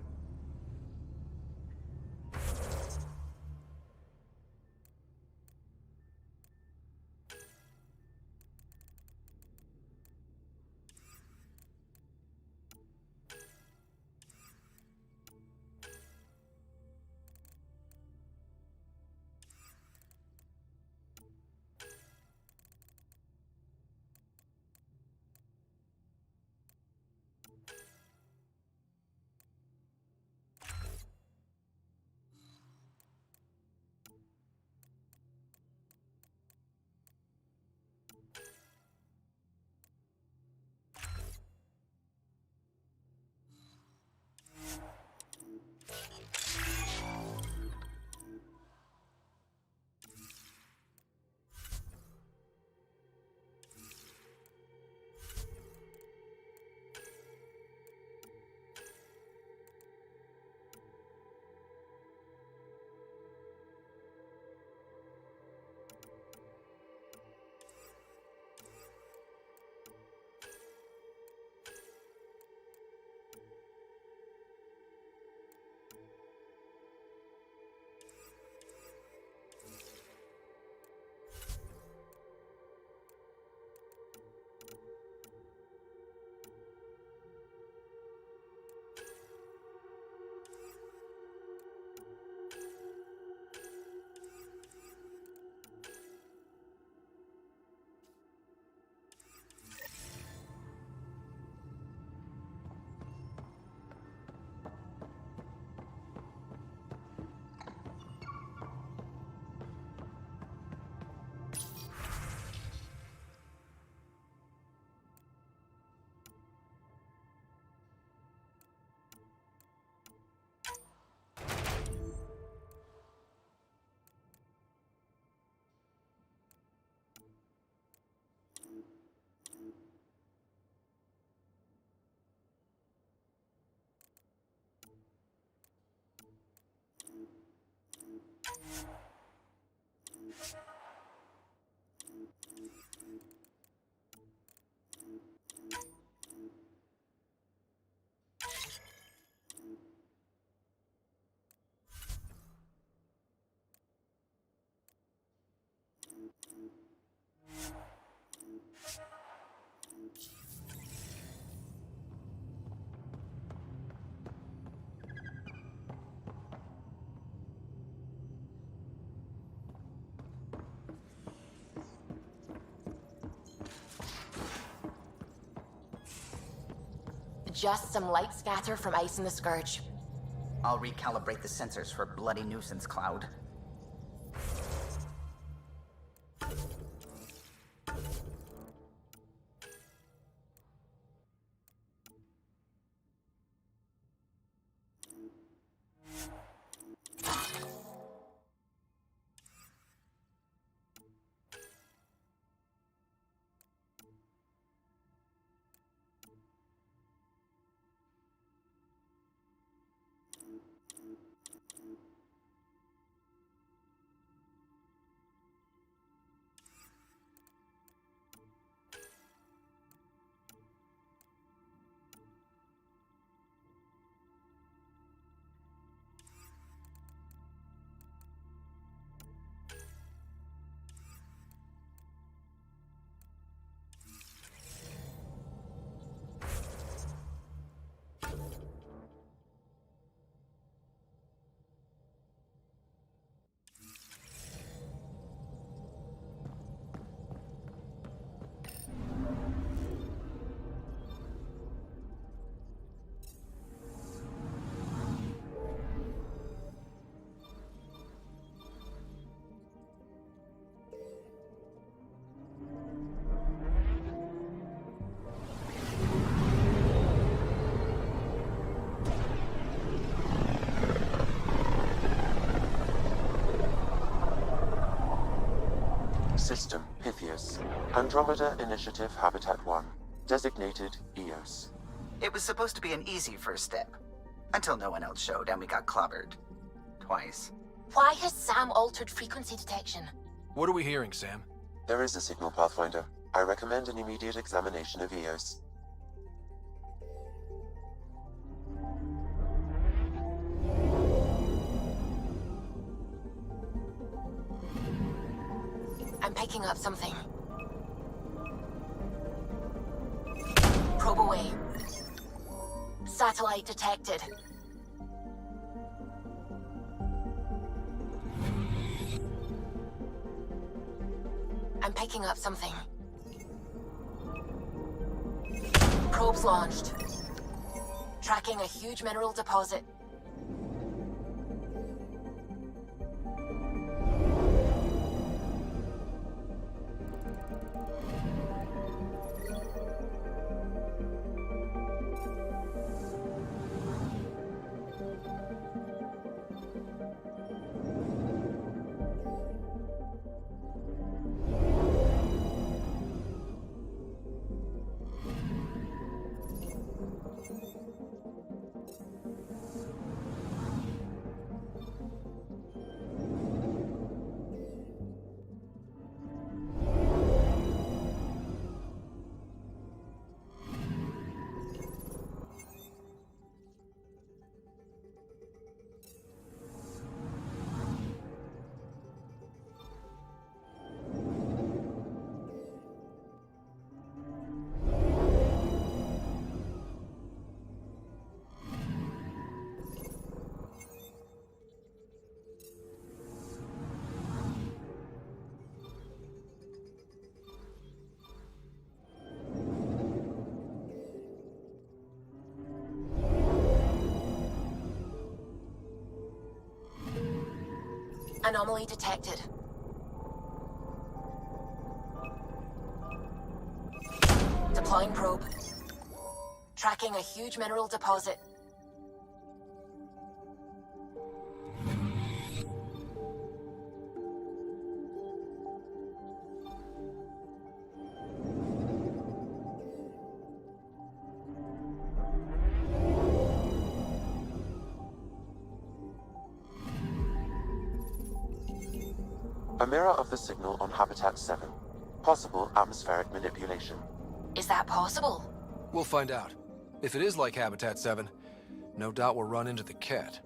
just some light scatter from ice in the Scourge. I'll recalibrate the sensors for bloody nuisance cloud. System Pythias. Andromeda Initiative Habitat 1. Designated EOS. It was supposed to be an easy first step. Until no one else showed and we got clobbered. Twice. Why has Sam altered frequency detection? What are we hearing, Sam? There is a signal, Pathfinder. I recommend an immediate examination of EOS. I'm picking up something. Probe away. Satellite detected. I'm picking up something. Probes launched. Tracking a huge mineral deposit. Anomaly detected. Deploying probe. Tracking a huge mineral deposit. A mirror of the signal on Habitat 7. Possible atmospheric manipulation. Is that possible? We'll find out. If it is like Habitat 7, no doubt we'll run into the cat.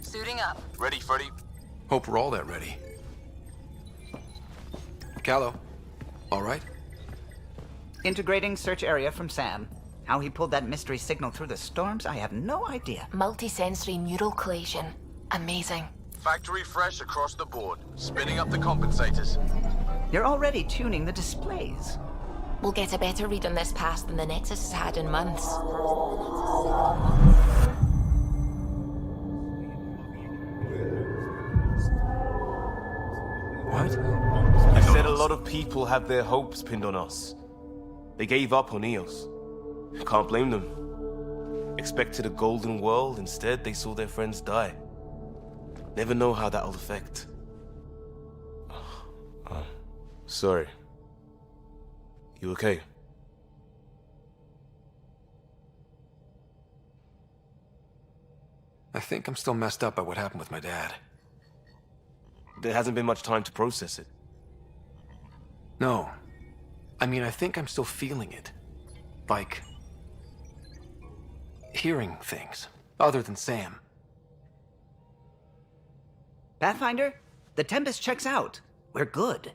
Suiting up. Ready, Freddy? Hope we're all that ready. Callow, all right? Integrating search area from Sam. How he pulled that mystery signal through the storms, I have no idea. Multisensory neural collation. Amazing. Factory fresh across the board. Spinning up the compensators. You're already tuning the displays. We'll get a better read on this pass than the Nexus has had in months. What? I said a lot of people have their hopes pinned on us. They gave up on Eos. Can't blame them. Expected a golden world, instead they saw their friends die. Never know how that'll affect. Sorry. You okay? I think I'm still messed up by what happened with my dad. There hasn't been much time to process it. No. I mean, I think I'm still feeling it. Like... hearing things. Other than Sam. Pathfinder, the Tempest checks out. We're good.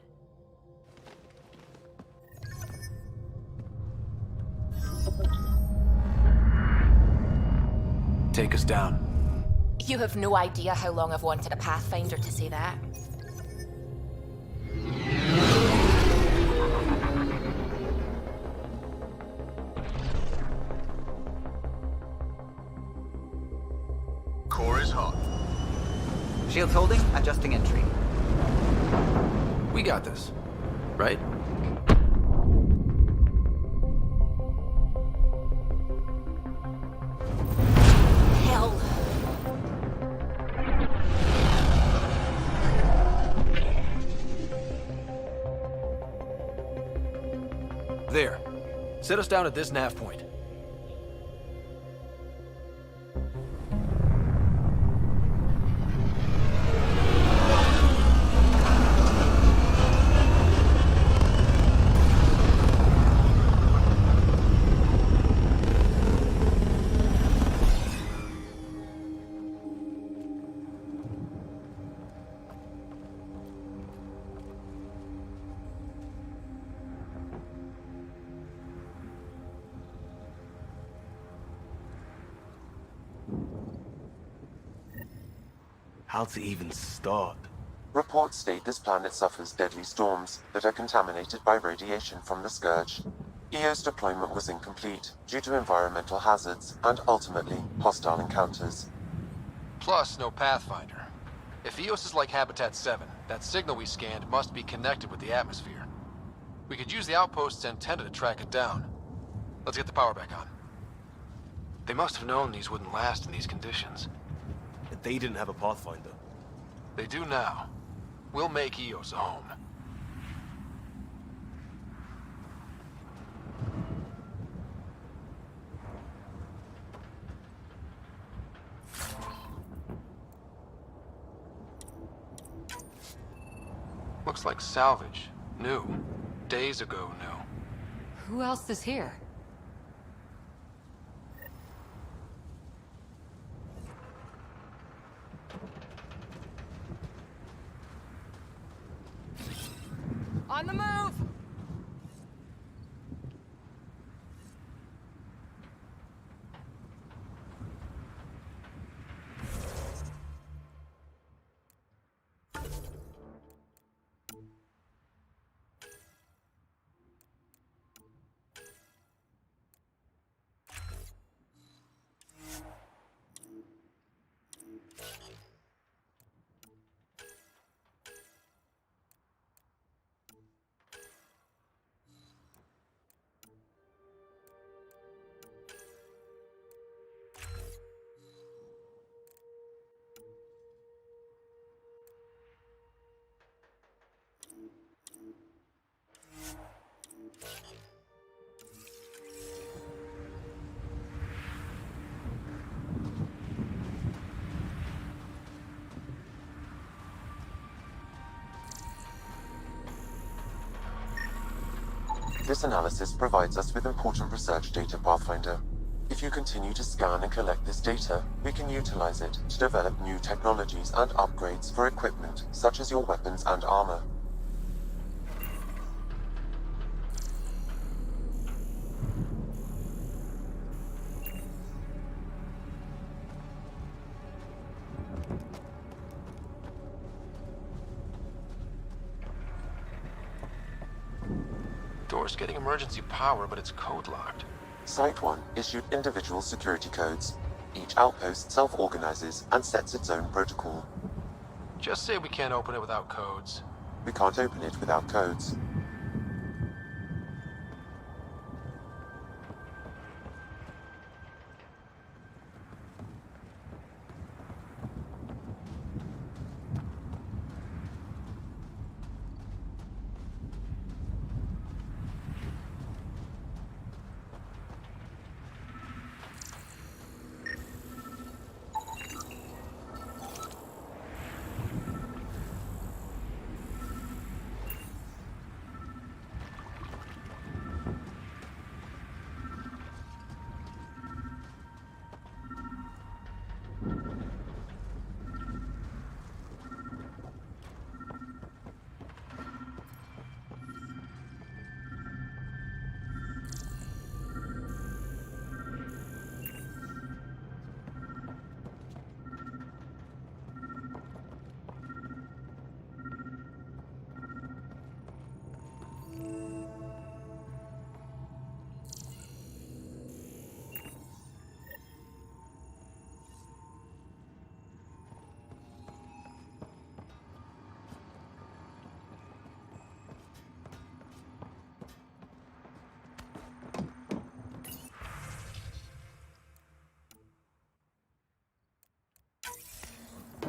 Take us down. You have no idea how long I've wanted a Pathfinder to say that. Core is hot. Shields holding, adjusting entry. We got this, right? Hell. There. Set us down at this nav point. How to even start? Reports state this planet suffers deadly storms that are contaminated by radiation from the Scourge. EO's deployment was incomplete due to environmental hazards and ultimately hostile encounters. Plus, no Pathfinder. If EOS is like Habitat 7, that signal we scanned must be connected with the atmosphere. We could use the outpost's antenna to track it down. Let's get the power back on. They must have known these wouldn't last in these conditions. But they didn't have a Pathfinder. They do now. We'll make EOS a home. Looks like salvage. New. Days ago new. Who else is here? On the move! This analysis provides us with important research data, Pathfinder. If you continue to scan and collect this data, we can utilize it to develop new technologies and upgrades for equipment, such as your weapons and armor. Door's getting emergency power, but it's code locked. Site 1 issued individual security codes. Each outpost self-organizes and sets its own protocol. Just say we can't open it without codes. We can't open it without codes.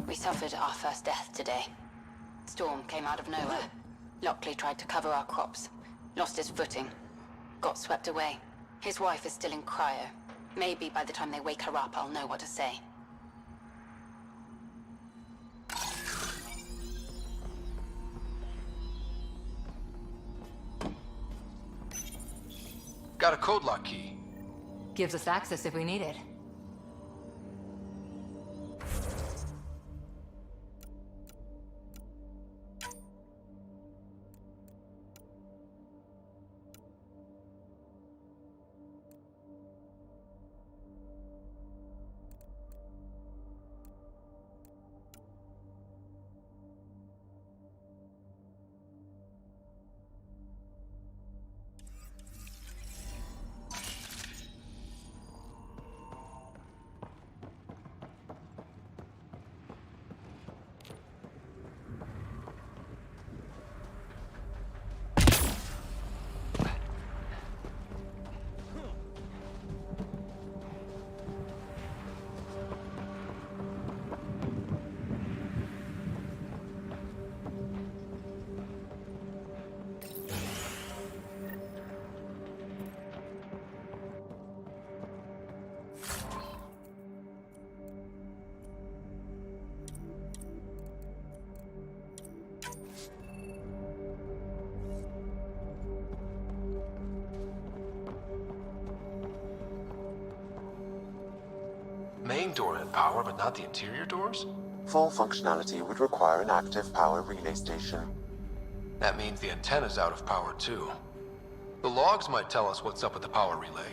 We suffered our first death today. Storm came out of nowhere. Lockley tried to cover our crops. Lost his footing. Got swept away. His wife is still in cryo. Maybe by the time they wake her up, I'll know what to say. Got a code lock key. Gives us access if we need it. Main door had power, but not the interior doors? Full functionality would require an active power relay station. That means the antenna's out of power too. The logs might tell us what's up with the power relay.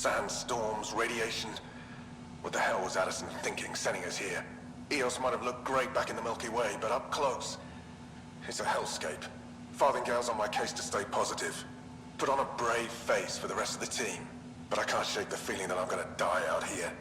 Sandstorms, radiation. What the hell was Addison thinking, sending us here? Eos might have looked great back in the Milky Way, but up close, it's a hellscape. Farthingale's on my case to stay positive. Put on a brave face for the rest of the team. But I can't shake the feeling that I'm gonna die out here.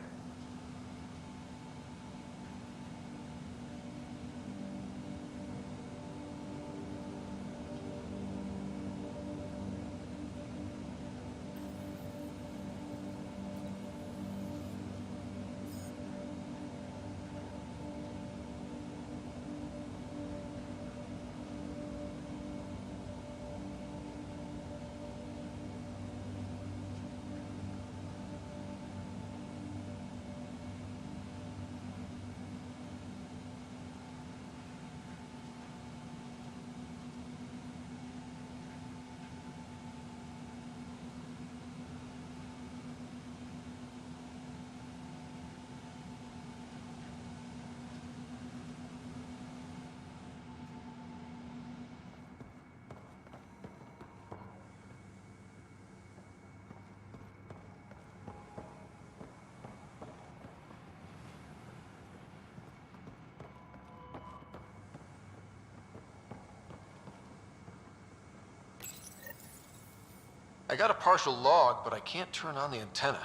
I got a partial log, but I can't turn on the antenna.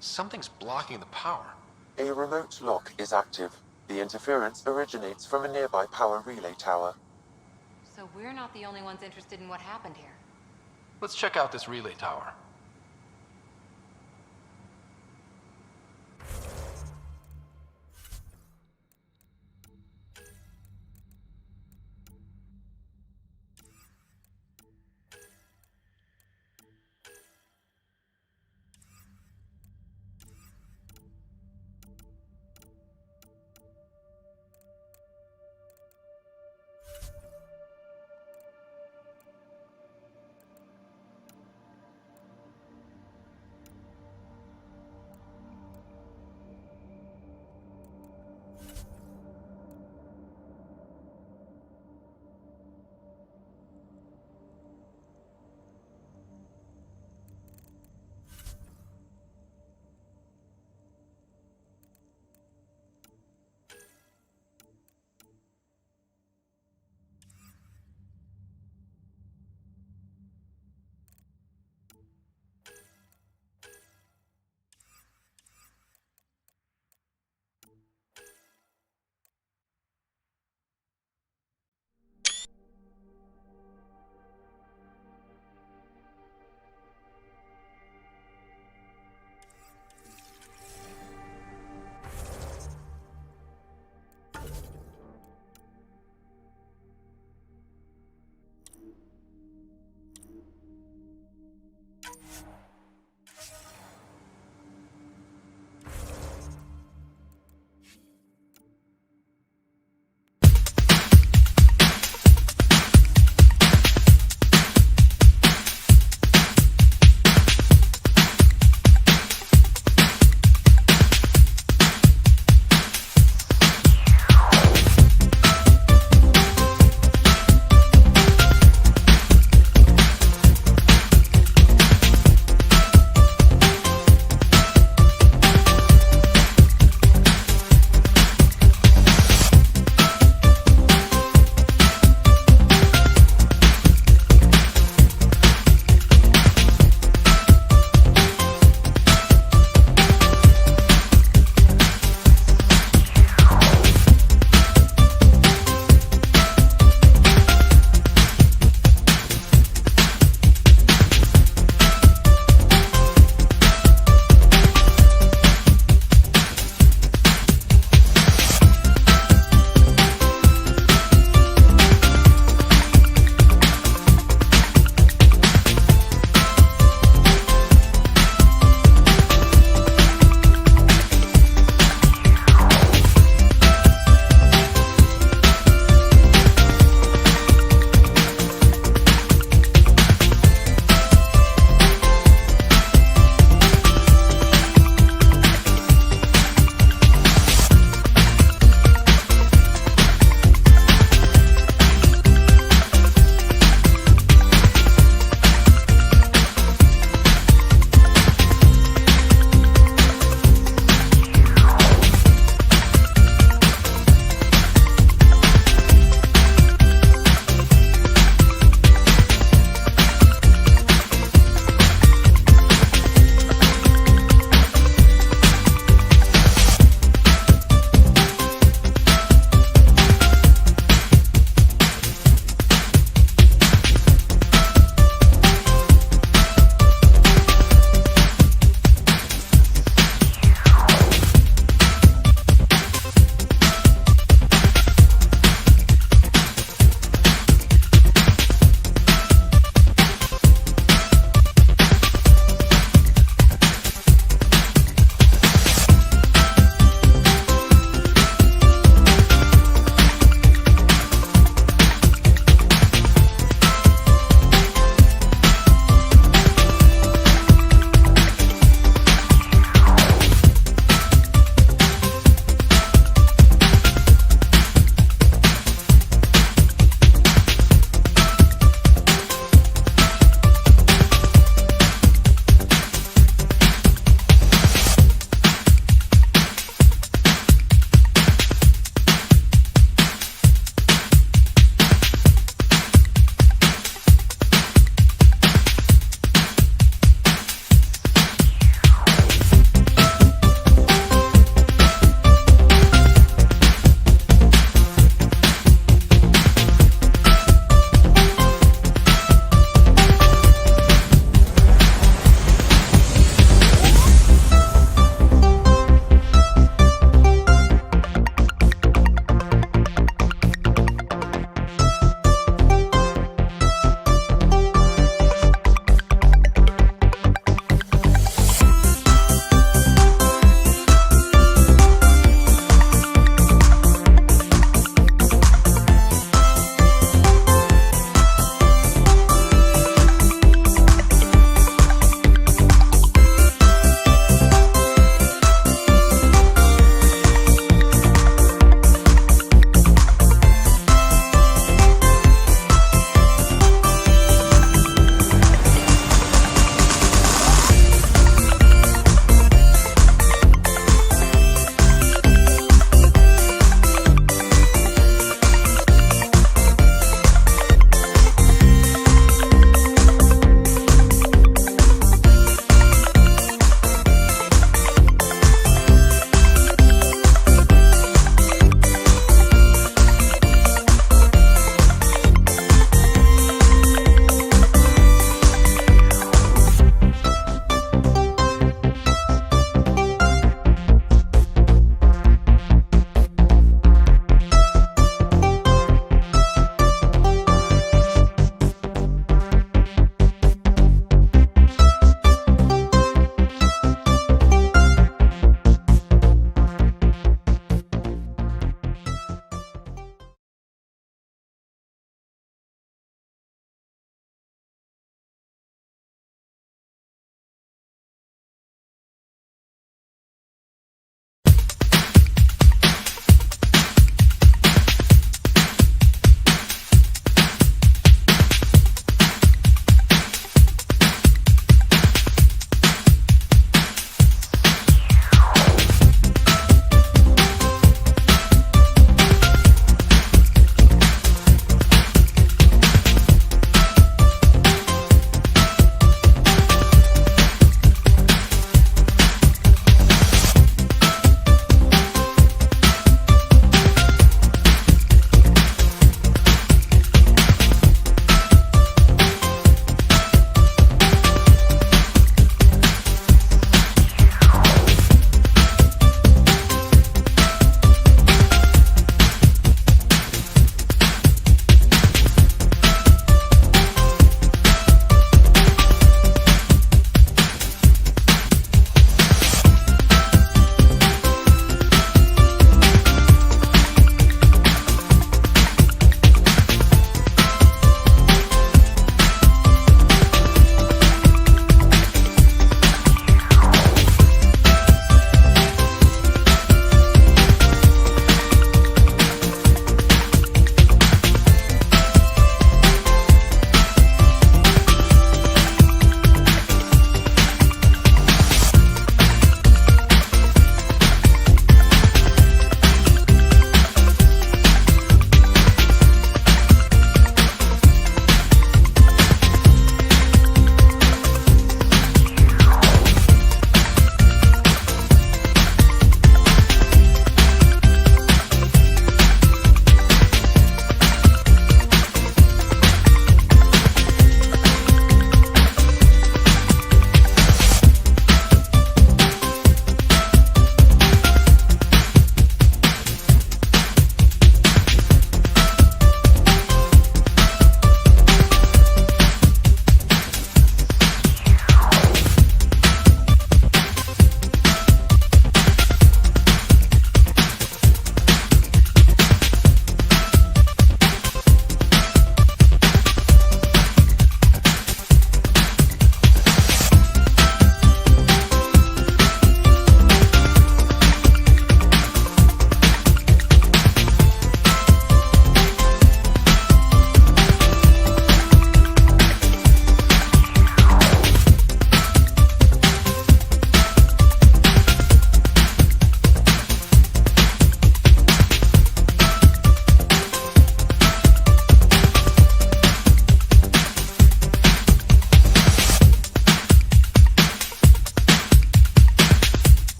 Something's blocking the power. A remote lock is active. The interference originates from a nearby power relay tower. So we're not the only ones interested in what happened here. Let's check out this relay tower.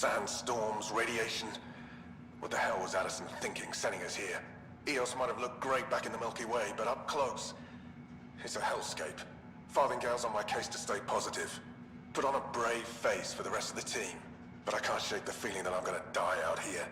Sandstorms, radiation. What the hell was Addison thinking sending us here? Eos might have looked great back in the Milky Way, but up close, it's a hellscape. Farthingale's on my case to stay positive. Put on a brave face for the rest of the team, but I can't shake the feeling that I'm gonna die out here.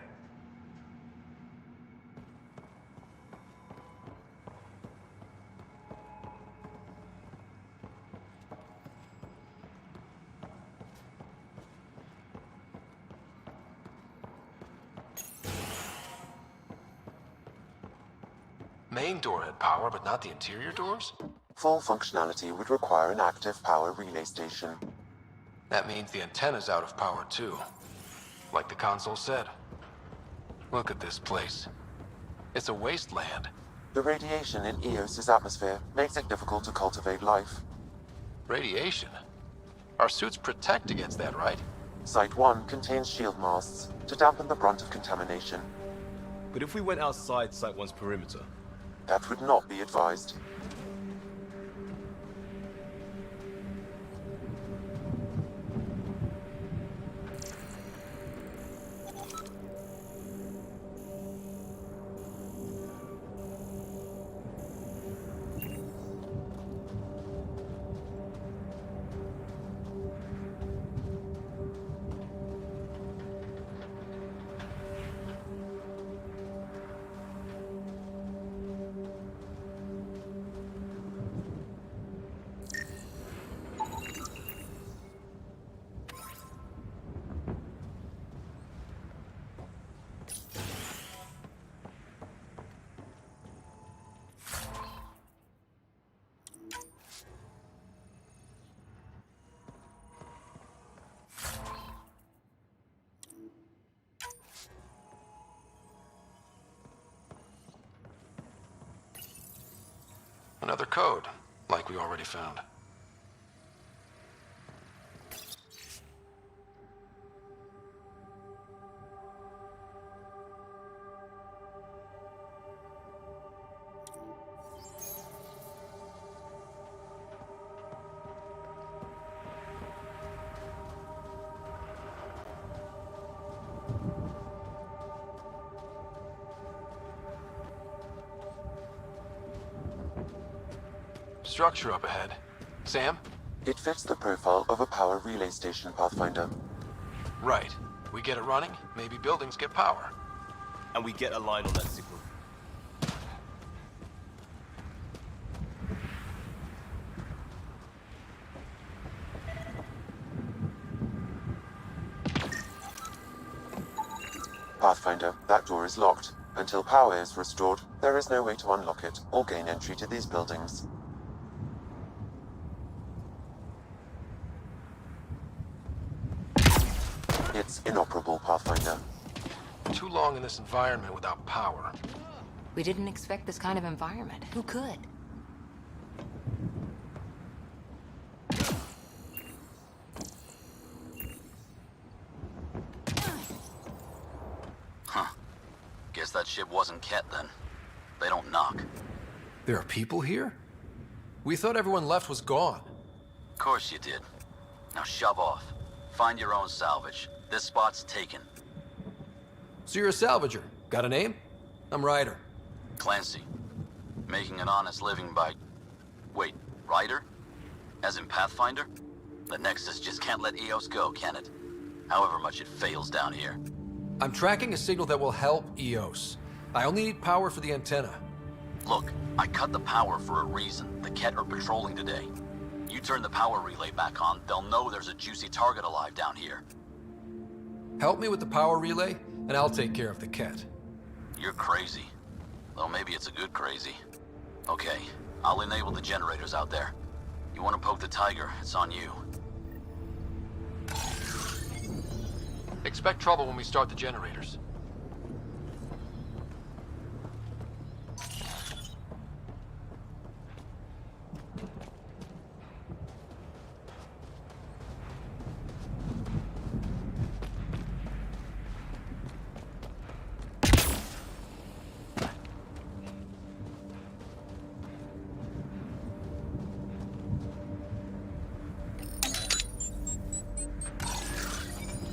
Main door had power, but not the interior doors? Full functionality would require an active power relay station. That means the antenna's out of power too. Like the console said. Look at this place. It's a wasteland. The radiation in Eos's atmosphere makes it difficult to cultivate life. Radiation? Our suits protect against that, right? Site 1 contains shield masts to dampen the brunt of contamination. But if we went outside Site 1's perimeter? That would not be advised. Another code, like we already found. Structure up ahead. Sam? It fits the profile of a power relay station, Pathfinder. Right. We get it running, maybe buildings get power. And we get a line on that signal. Pathfinder, that door is locked. Until power is restored, there is no way to unlock it or gain entry to these buildings. It's inoperable, Pathfinder. Too long in this environment without power. We didn't expect this kind of environment. Who could? Huh. Guess that ship wasn't Ket then. They don't knock. There are people here? We thought everyone left was gone. Of course you did. Now shove off. Find your own salvage. This spot's taken. So you're a salvager. Got a name? I'm Ryder. Clancy. Making an honest living by... Wait, Ryder? As in Pathfinder? The Nexus just can't let Eos go, can it? However much it fails down here. I'm tracking a signal that will help Eos. I only need power for the antenna. Look, I cut the power for a reason. The Ket are patrolling today. You turn the power relay back on, they'll know there's a juicy target alive down here. Help me with the power relay, and I'll take care of the Ket. You're crazy. Though maybe it's a good crazy. Okay, I'll enable the generators out there. You want to poke the tiger, it's on you. Expect trouble when we start the generators.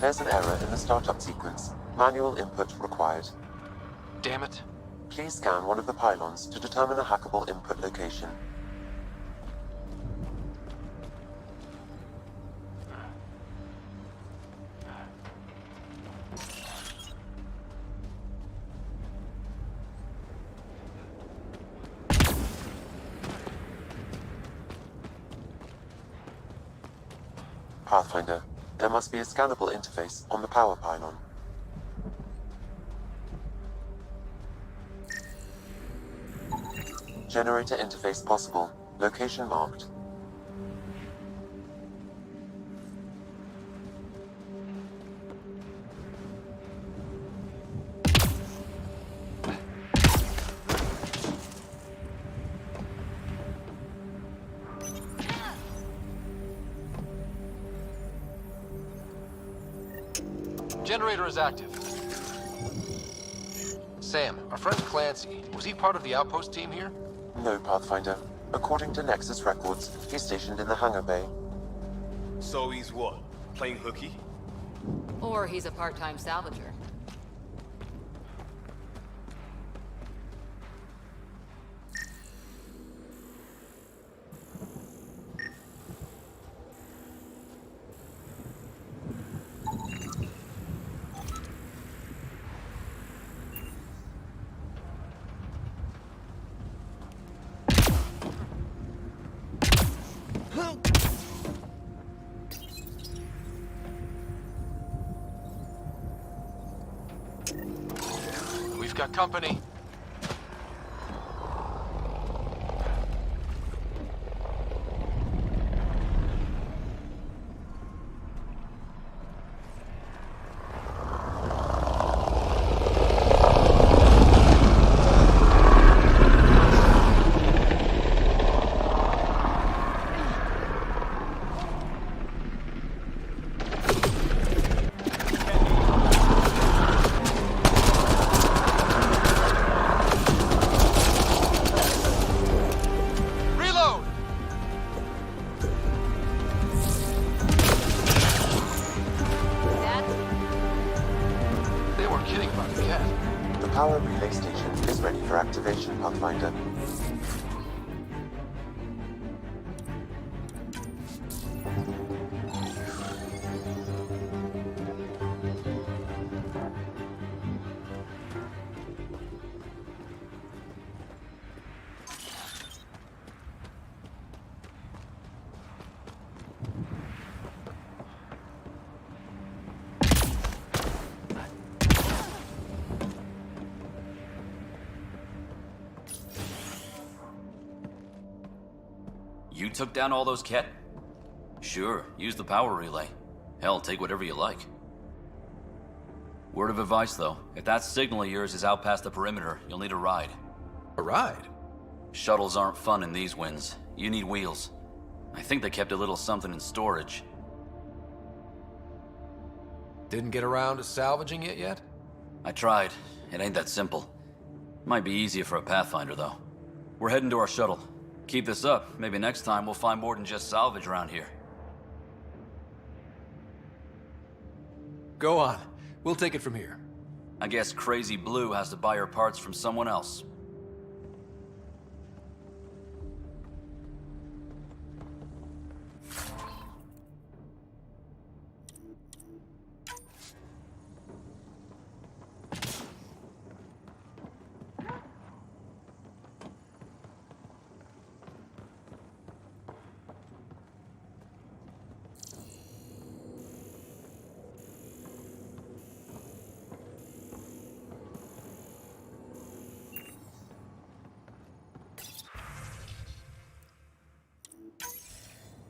There's an error in the startup sequence. Manual input required. Damn it. Please scan one of the pylons to determine a hackable input location. Pathfinder, there must be a scannable interface on the power pylon. Generator interface possible. Location marked. Generator is active. Sam, our friend Clancy, was he part of the outpost team here? No, Pathfinder. According to Nexus records, he's stationed in the hangar bay. So he's what? Playing hooky? Or he's a part-time salvager. We've got company. The power relay station is ready for activation, Pathfinder. You took down all those Ket? Sure, use the power relay. Hell, take whatever you like. Word of advice, though. If that signal of yours is out past the perimeter, you'll need a ride. A ride? Shuttles aren't fun in these winds. You need wheels. I think they kept a little something in storage. Didn't get around to salvaging it yet? I tried. It ain't that simple. Might be easier for a Pathfinder, though. We're heading to our shuttle. Keep this up. Maybe next time we'll find more than just salvage around here. Go on. We'll take it from here. I guess Crazy Blue has to buy her parts from someone else.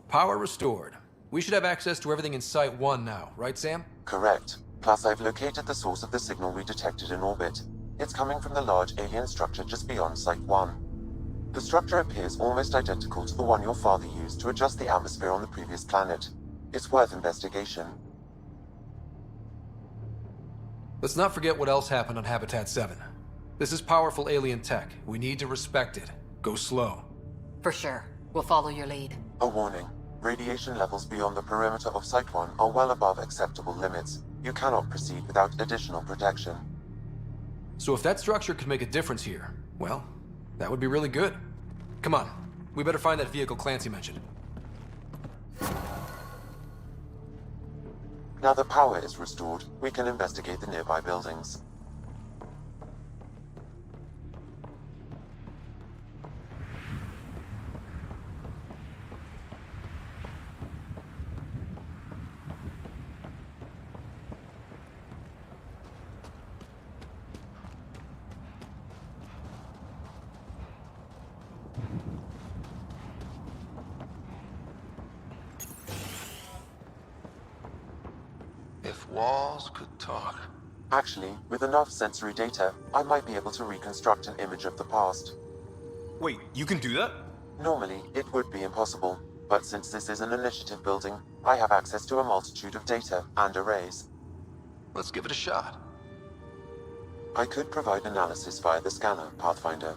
Power restored. We should have access to everything in Site 1 now, right, Sam? Correct. Plus, I've located the source of the signal we detected in orbit. It's coming from the large alien structure just beyond Site 1. The structure appears almost identical to the one your father used to adjust the atmosphere on the previous planet. It's worth investigation. Let's not forget what else happened on Habitat 7. This is powerful alien tech. We need to respect it. Go slow. For sure. We'll follow your lead. A warning. Radiation levels beyond the perimeter of Site 1 are well above acceptable limits. You cannot proceed without additional protection. So if that structure could make a difference here, well, that would be really good. Come on, we better find that vehicle Clancy mentioned. Now that power is restored, we can investigate the nearby buildings. If walls could talk. Actually, with enough sensory data, I might be able to reconstruct an image of the past. Wait, you can do that? Normally, it would be impossible, but since this is an initiative building, I have access to a multitude of data and arrays. Let's give it a shot. I could provide analysis via the scanner, Pathfinder.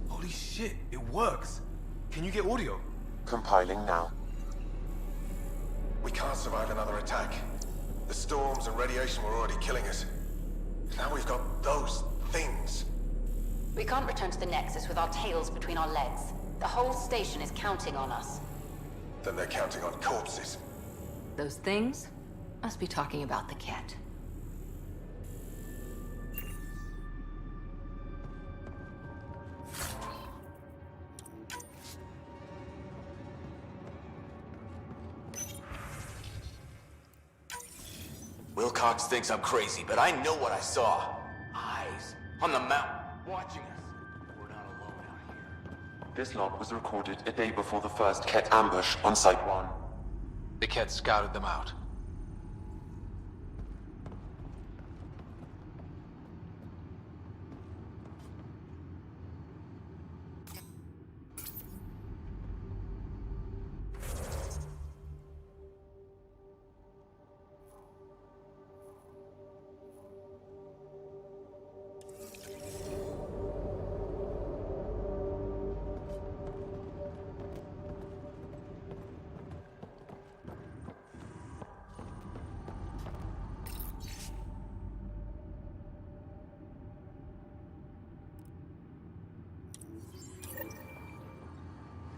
Holy shit, it works. Can you get audio? Compiling now. We can't survive another attack. The storms and radiation were already killing us. Now we've got those things. We can't return to the Nexus with our tails between our legs. The whole station is counting on us. Then they're counting on corpses. Those things must be talking about the kit. Wilcox thinks I'm crazy, but I know what I saw. Eyes on the mountain, watching us. We're not alone out here. This log was recorded a day before the first Ket ambush on Site 1. The Ket scouted them out.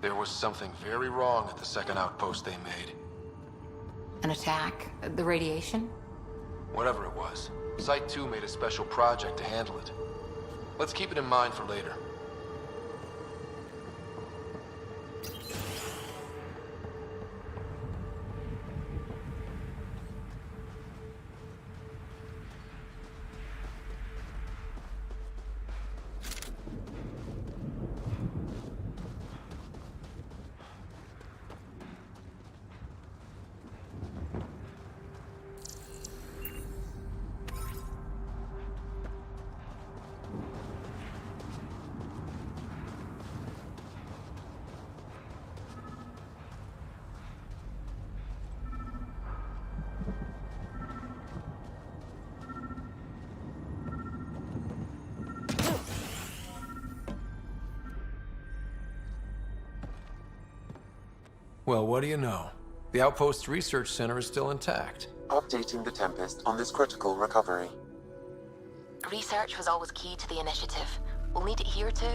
There was something very wrong at the second outpost they made. An attack? The radiation? Whatever it was, Site 2 made a special project to handle it. Let's keep it in mind for later. Well, what do you know? The Outpost's research center is still intact. Updating the Tempest on this critical recovery. Research was always key to the initiative. We'll need it here too.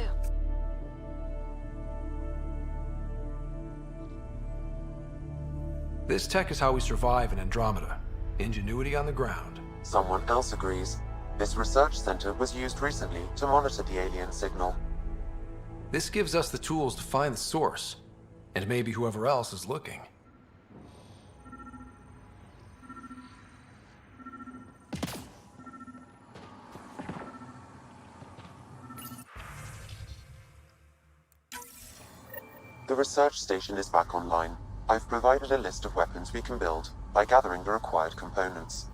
This tech is how we survive in Andromeda. Ingenuity on the ground. Someone else agrees. This research center was used recently to monitor the alien signal. This gives us the tools to find the source. And maybe whoever else is looking. The research station is back online. I've provided a list of weapons we can build by gathering the required components.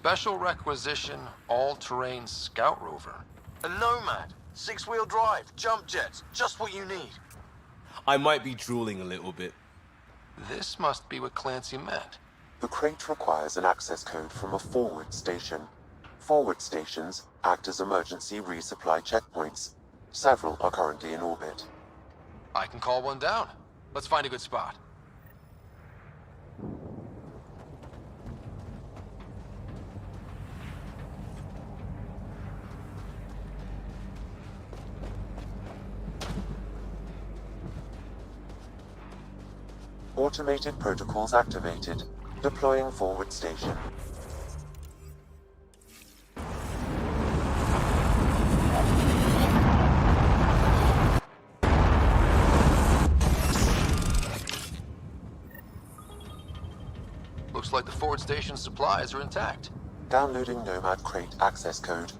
Special requisition, all-terrain scout rover. A Nomad. 6-wheel drive, jump jets, just what you need. I might be drooling a little bit. This must be what Clancy meant. The crate requires an access code from a forward station. Forward stations act as emergency resupply checkpoints. Several are currently in orbit. I can call one down. Let's find a good spot. Automated protocols activated. Deploying forward station. Looks like the forward station supplies are intact. Downloading Nomad crate access code.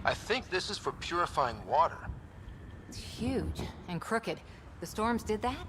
I think this is for purifying water. It's huge and crooked. The storms did that?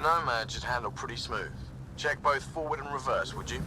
Nomad should handle pretty smooth. Check both forward and reverse, would you?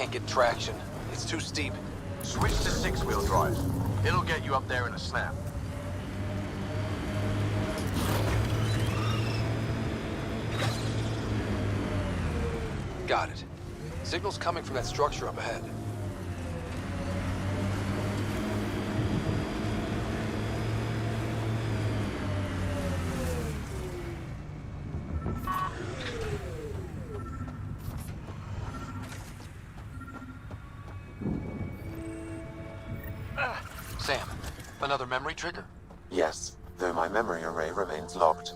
can't get traction. It's too steep. Switch to six-wheel drive. It'll get you up there in a snap. Got it. Signal's coming from that structure up ahead. Sam, another memory trigger? Yes, though my memory array remains locked.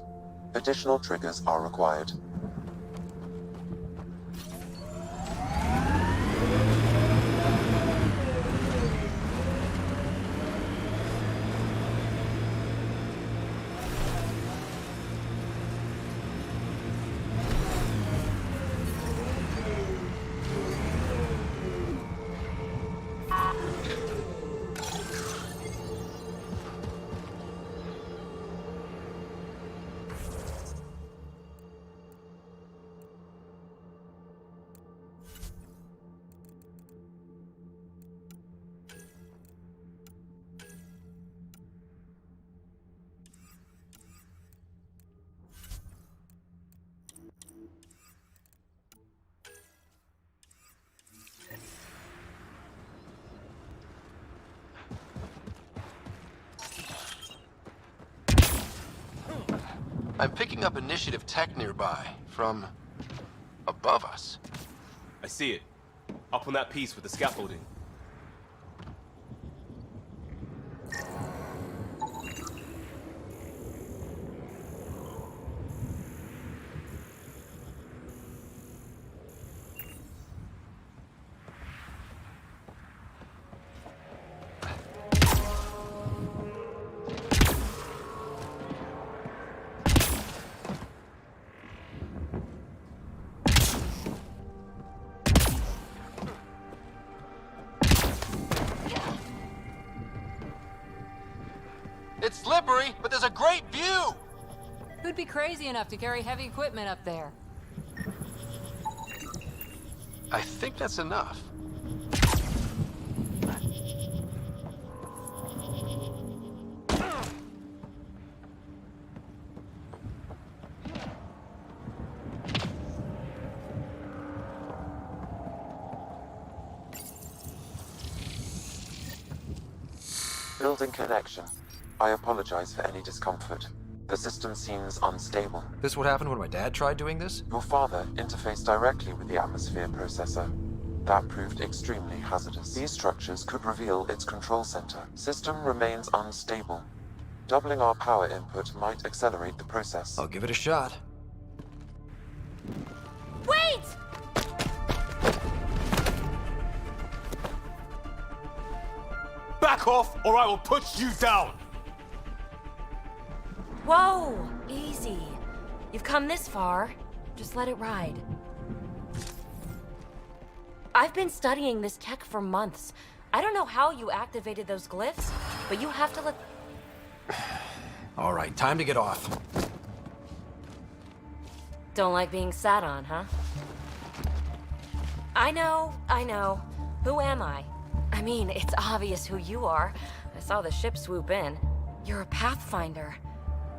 Additional triggers are required. I'm picking up initiative tech nearby, from above us. I see it. Up on that piece with the scaffolding. It's slippery, but there's a great view! Who'd be crazy enough to carry heavy equipment up there? I think that's enough. Building connection. I apologize for any discomfort. The system seems unstable. This what happened when my dad tried doing this? Your father interfaced directly with the atmosphere processor. That proved extremely hazardous. These structures could reveal its control center. System remains unstable. Doubling our power input might accelerate the process. I'll give it a shot. Wait! Back off, or I will put you down! Whoa! Easy. You've come this far. Just let it ride. I've been studying this tech for months. I don't know how you activated those glyphs, but you have to let... All right, time to get off. Don't like being sat on, huh? I know. Who am I? I mean, it's obvious who you are. I saw the ship swoop in. You're a Pathfinder.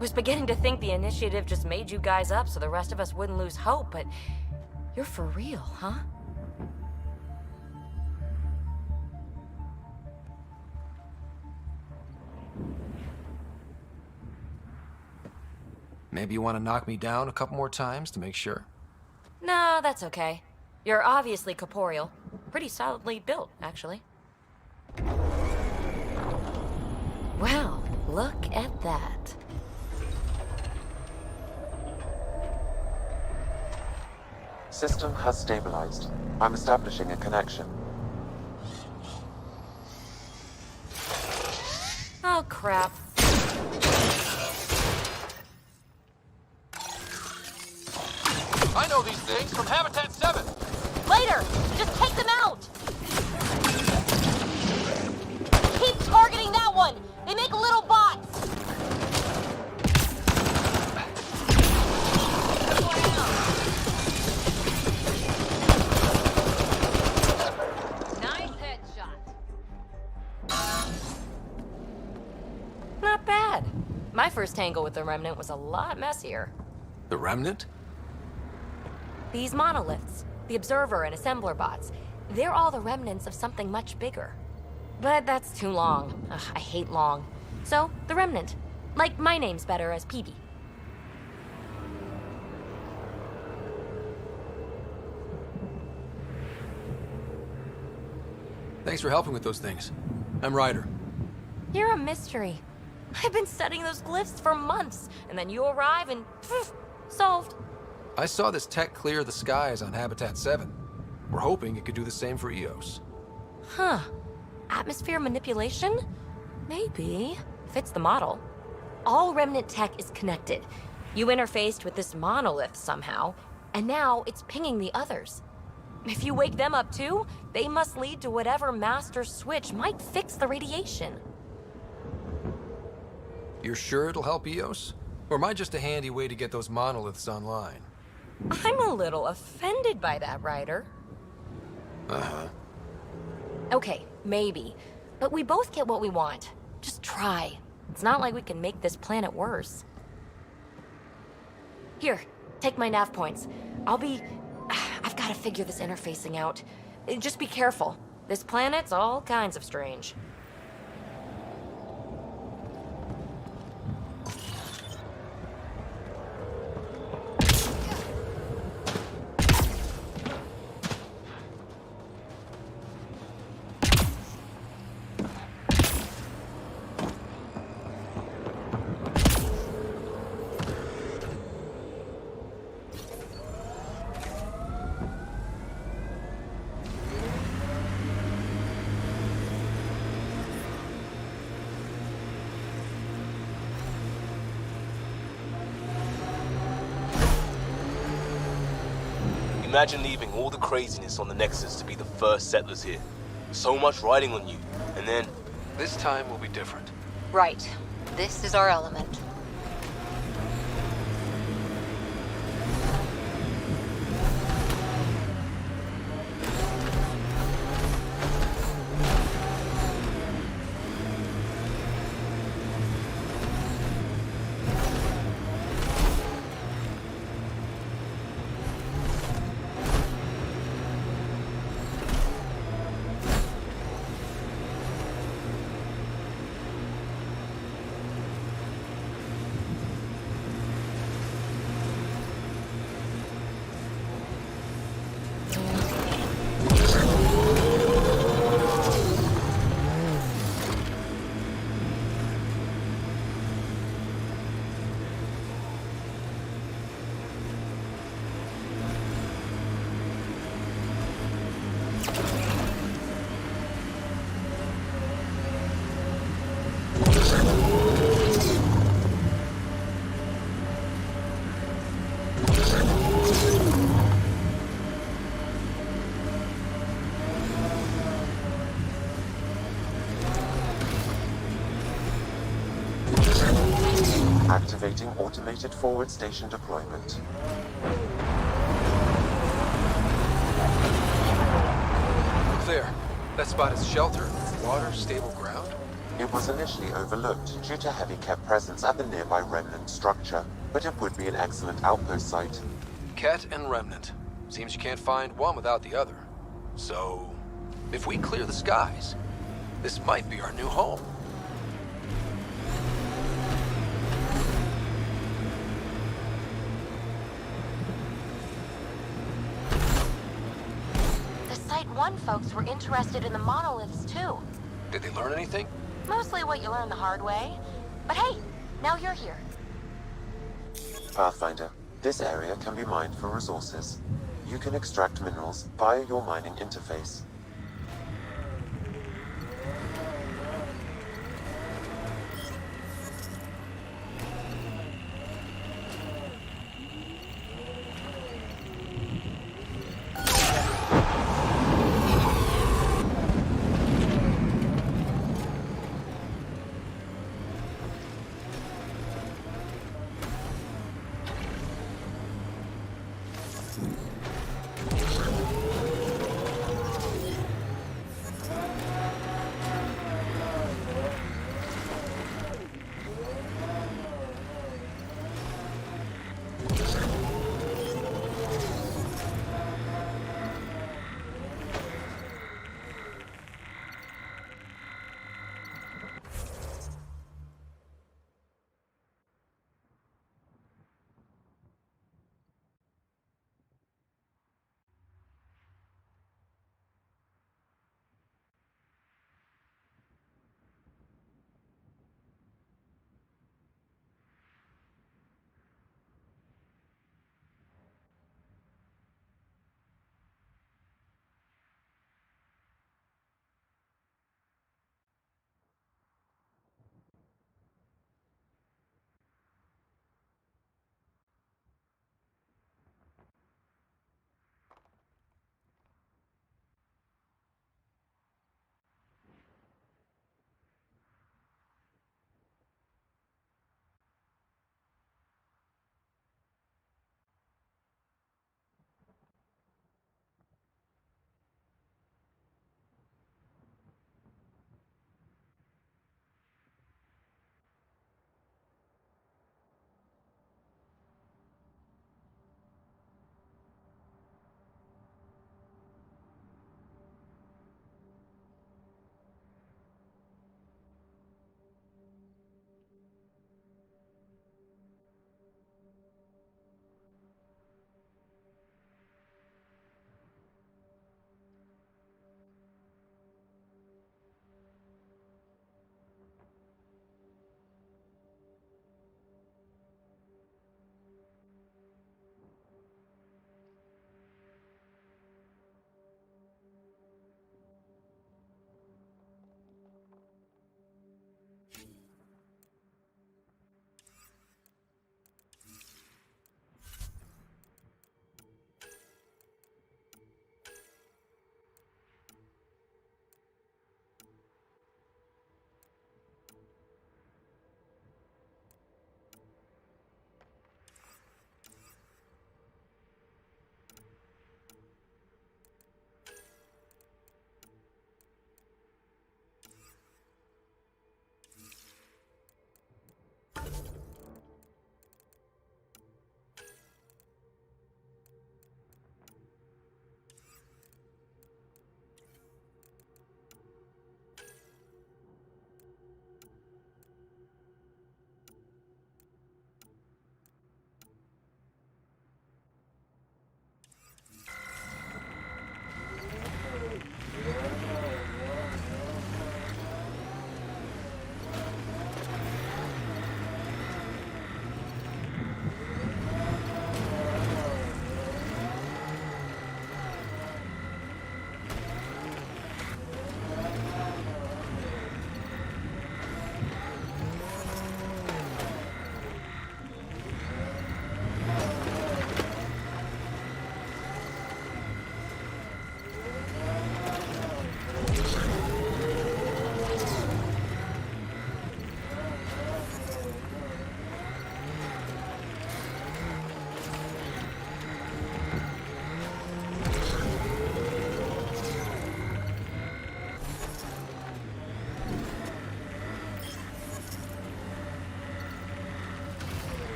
Was beginning to think the initiative just made you guys up so the rest of us wouldn't lose hope, but you're for real, huh? Maybe you want to knock me down a couple more times to make sure? No, that's okay. You're obviously corporeal. Pretty solidly built, actually. Well, look at that. System has stabilized. I'm establishing a connection. Oh, crap. I know these things from Habitat 7! Later! Just take them out! Keep targeting that one! They make little bots! Not bad. My first tangle with the Remnant was a lot messier. The Remnant? These monoliths, the Observer and Assembler bots, they're all the remnants of something much bigger. But that's too long. Ugh, I hate long. So, the Remnant. Like, my name's better as PB. Thanks for helping with those things. I'm Ryder. You're a mystery. I've been studying those glyphs for months, and then you arrive and poof, solved. I saw this tech clear the skies on Habitat 7. We're hoping it could do the same for EOS. Huh. Atmosphere manipulation? Maybe. Fits the model. All Remnant tech is connected. You interfaced with this monolith somehow, and now it's pinging the others. If you wake them up too, they must lead to whatever master switch might fix the radiation. You're sure it'll help EOS? Or am I just a handy way to get those monoliths online? I'm a little offended by that, Ryder. Uh-huh. Okay, maybe. But we both get what we want. Just try. It's not like we can make this planet worse. Here, take my nav points. I've got to figure this interfacing out. Just be careful. This planet's all kinds of strange. Imagine leaving all the craziness on the Nexus to be the first settlers here. So much riding on you, and then... This time will be different. Right. This is our element. Activating automated forward station deployment. Clear. That spot is shelter, water, stable ground. It was initially overlooked due to heavy kept presence at the nearby Remnant structure, but it would be an excellent outpost site. Ket and Remnant. Seems you can't find one without the other. So, if we clear the skies, this might be our new home. The Site 1 folks were interested in the monoliths too. Did they learn anything? Mostly what you learn the hard way. But hey, now you're here. Pathfinder, this area can be mined for resources. You can extract minerals via your mining interface.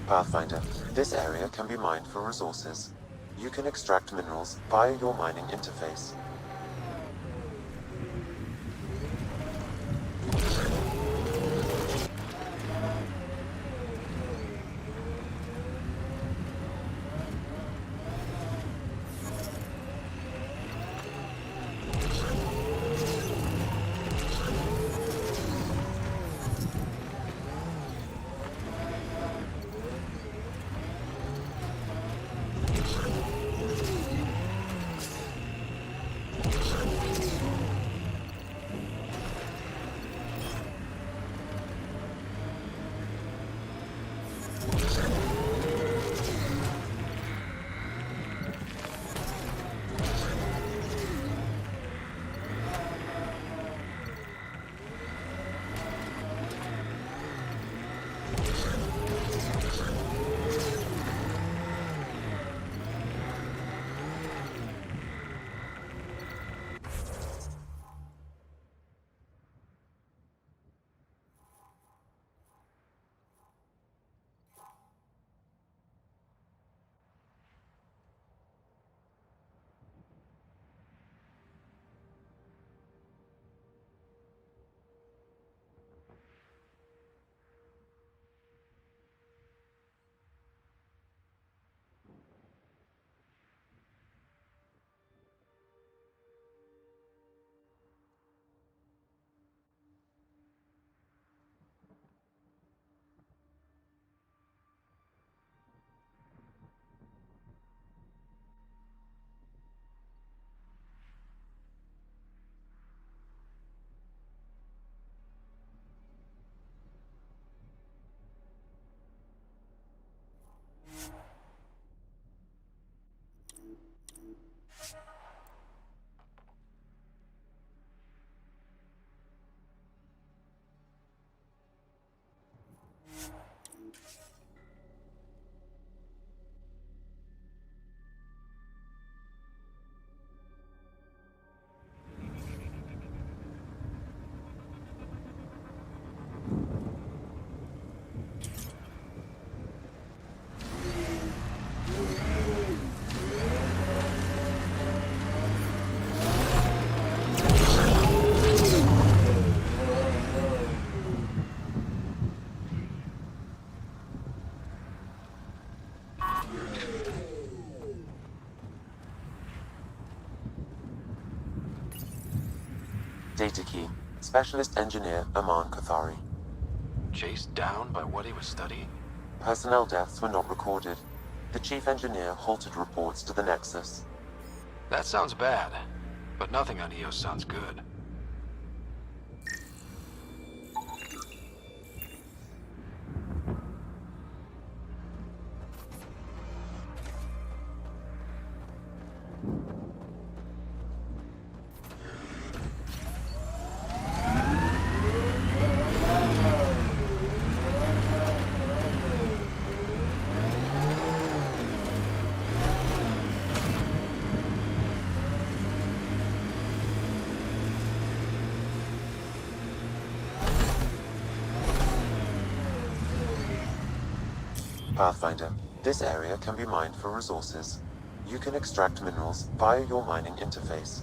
Pathfinder, this area can be mined for resources. You can extract minerals via your mining interface. Data key. Specialist Engineer Aman Kathari. Chased down by what he was studying? Personnel deaths were not recorded. The Chief Engineer halted reports to the Nexus. That sounds bad, but nothing on EOS sounds good. Pathfinder, this area can be mined for resources. You can extract minerals via your mining interface.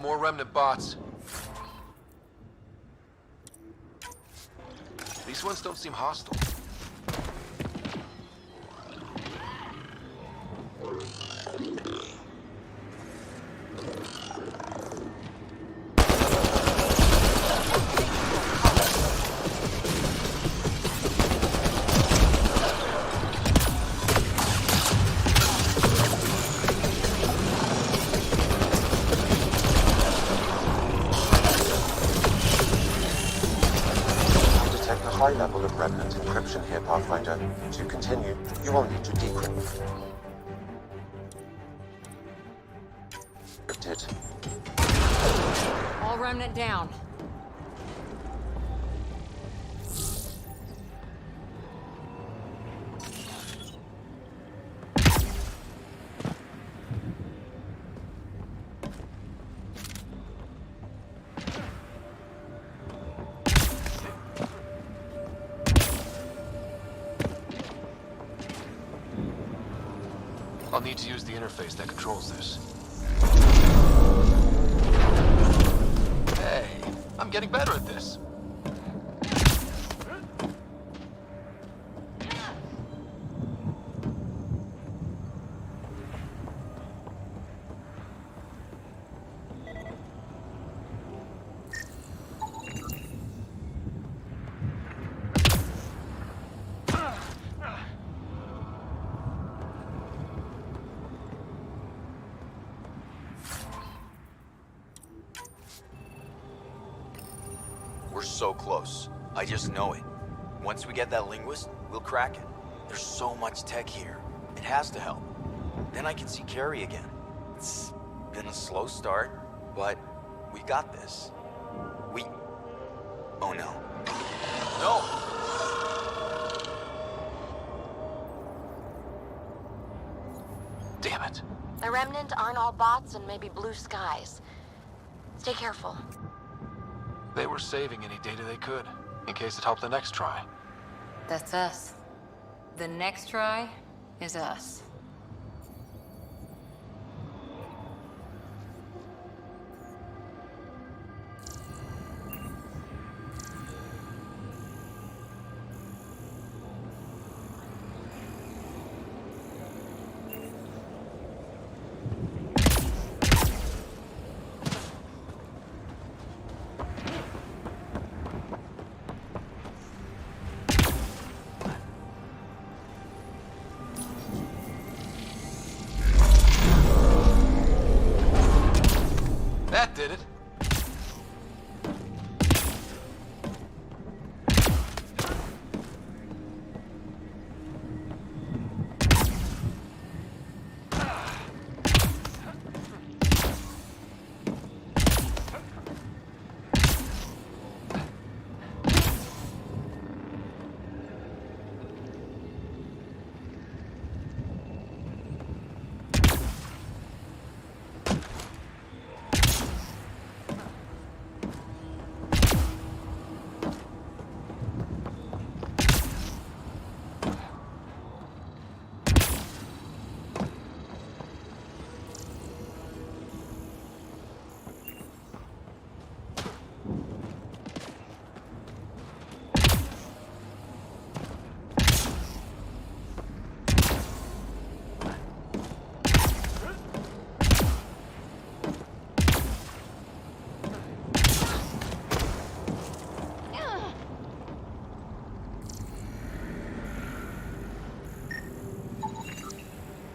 More remnant bots. These ones don't seem hostile. High level of remnant encryption here, Pathfinder. To continue, you will need to decrypt it. All remnant down. I'll need to use the interface that controls this. Hey, I'm getting better at this. We're so close. I just know it. Once we get that linguist, we'll crack it. There's so much tech here. It has to help. Then I can see Carrie again. It's been a slow start, but we got this. Oh no. No! Damn it. The Remnant aren't all bots and maybe blue skies. Stay careful. They were saving any data they could, in case it helped the next try. That's us. The next try is us. That did it.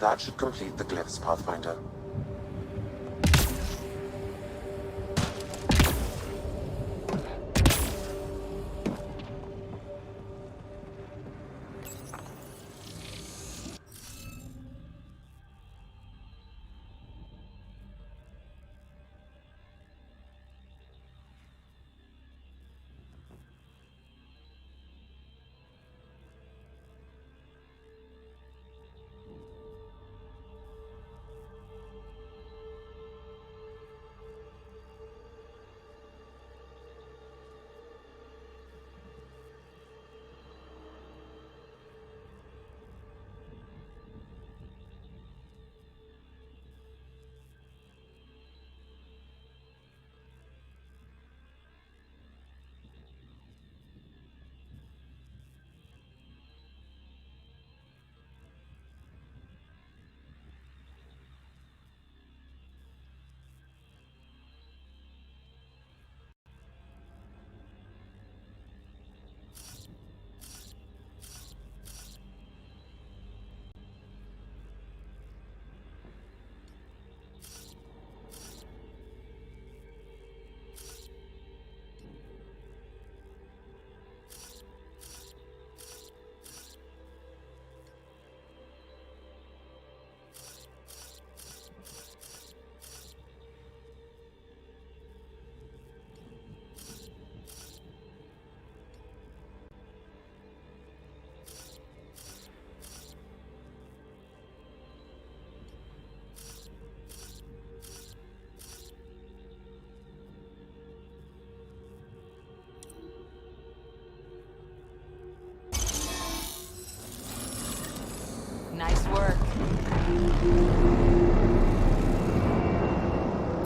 That should complete the glyphs, Pathfinder.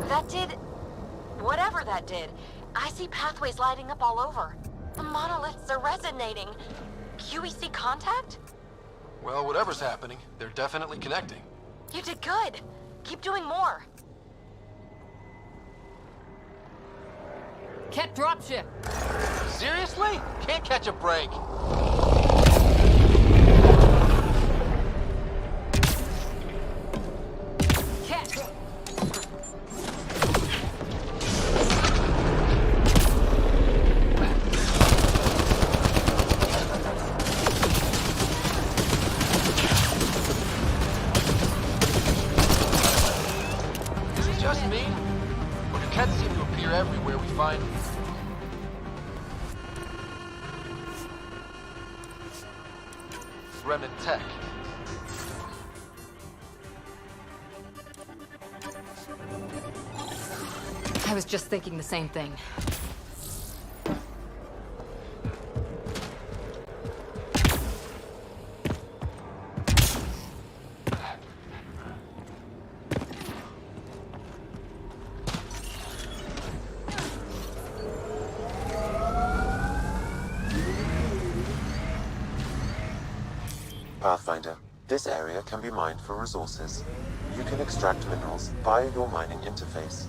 That did... whatever that did. I see pathways lighting up all over. The monoliths are resonating. QEC contact? Well, whatever's happening, they're definitely connecting. You did good. Keep doing more. Ket dropship. Seriously? Can't catch a break. Ket. Is it just me? Or do Kets seem to appear everywhere we find them? Remnant Tech. I was just thinking the same thing. Pathfinder, this area can be mined for resources. You can extract minerals via your mining interface.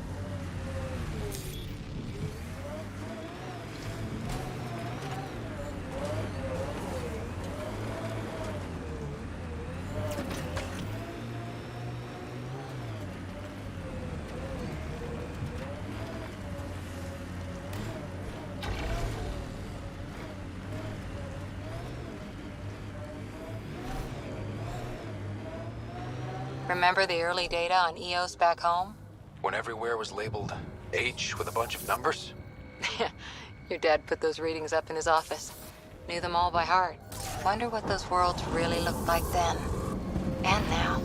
Remember the early data on EOS back home? When everywhere was labeled H with a bunch of numbers? Your dad put those readings up in his office. Knew them all by heart. Wonder what those worlds really looked like then. And now.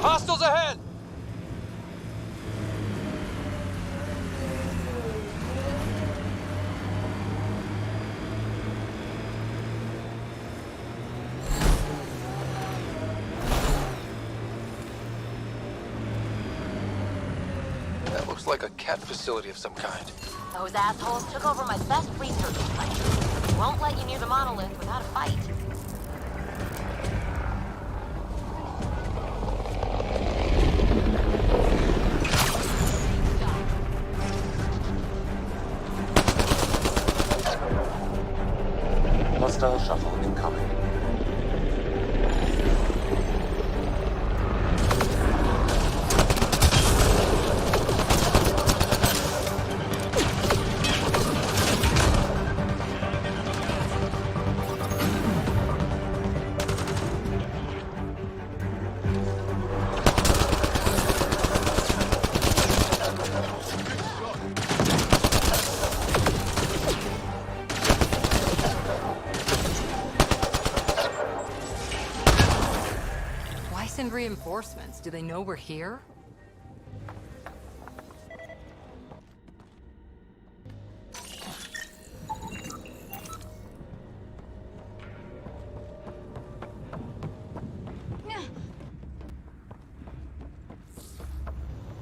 Hostiles ahead! That looks like a cat facility of some kind. Those assholes took over my best research place. Won't let you near the monolith without a fight. Hostile shuttle incoming. Why send reinforcements? Do they know we're here?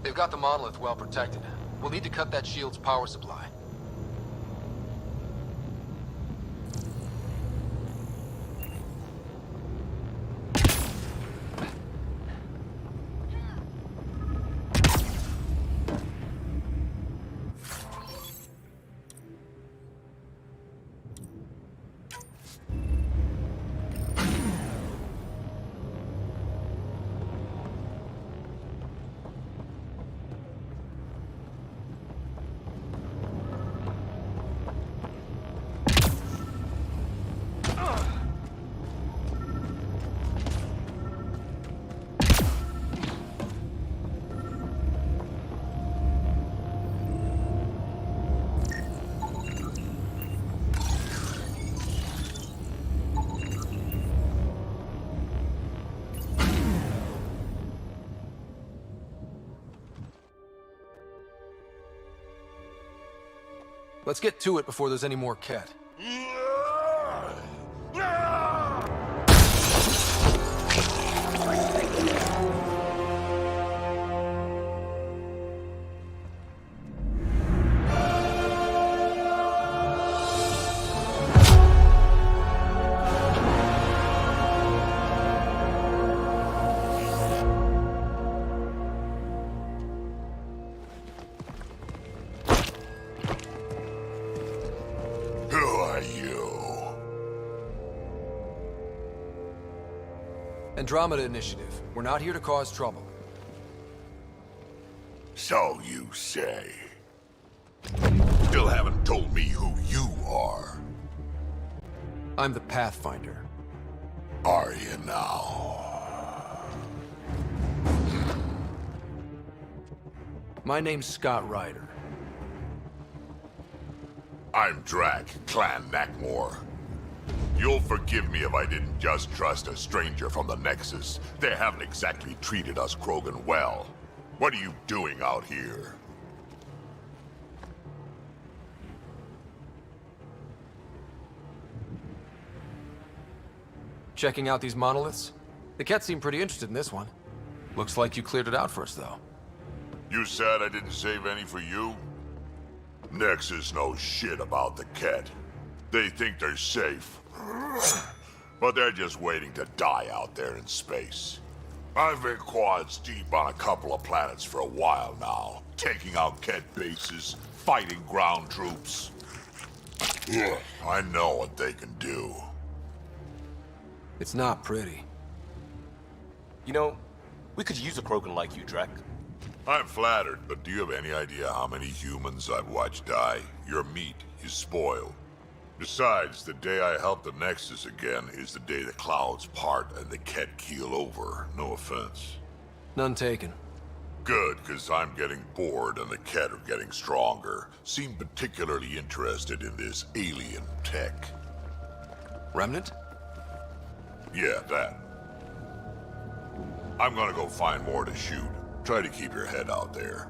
They've got the monolith well protected. We'll need to cut that shield's power supply. Let's get to it before there's any more Ket. Andromeda Initiative. We're not here to cause trouble. So you say. Still haven't told me who you are. I'm the Pathfinder. Are you now? My name's Scott Ryder. I'm Drac, Clan Nakmor. You'll forgive me if I didn't just trust a stranger from the Nexus. They haven't exactly treated us Krogan well. What are you doing out here? Checking out these monoliths? The Ket seem pretty interested in this one. Looks like you cleared it out for us, though. You said I didn't save any for you? Nexus knows shit about the Ket. They think they're safe. But they're just waiting to die out there in space. I've been quads deep on a couple of planets for a while now, taking out Ket bases, fighting ground troops. I know what they can do. It's not pretty. You know, we could use a Krogan like you, Drac. I'm flattered, but do you have any idea how many humans I've watched die? Your meat is spoiled. Besides, the day I help the Nexus again is the day the clouds part and the Ket keel over. No offense. None taken. Good, because I'm getting bored and the Ket are getting stronger. Seem particularly interested in this alien tech. Remnant? Yeah, that. I'm gonna go find more to shoot. Try to keep your head out there.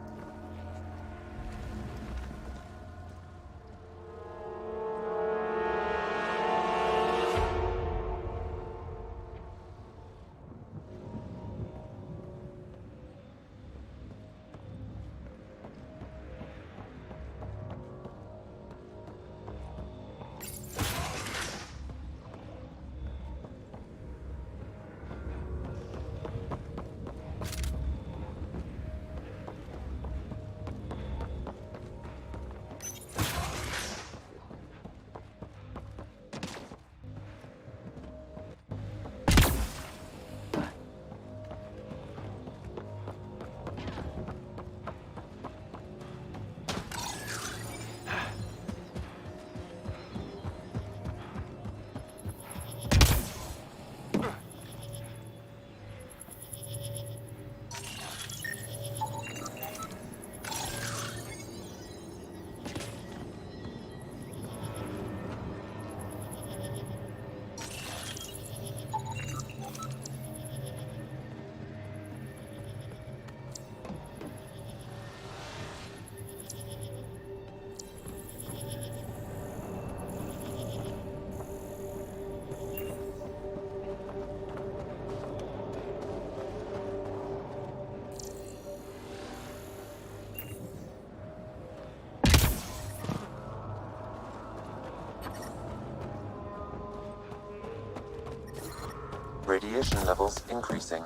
Radiation levels increasing.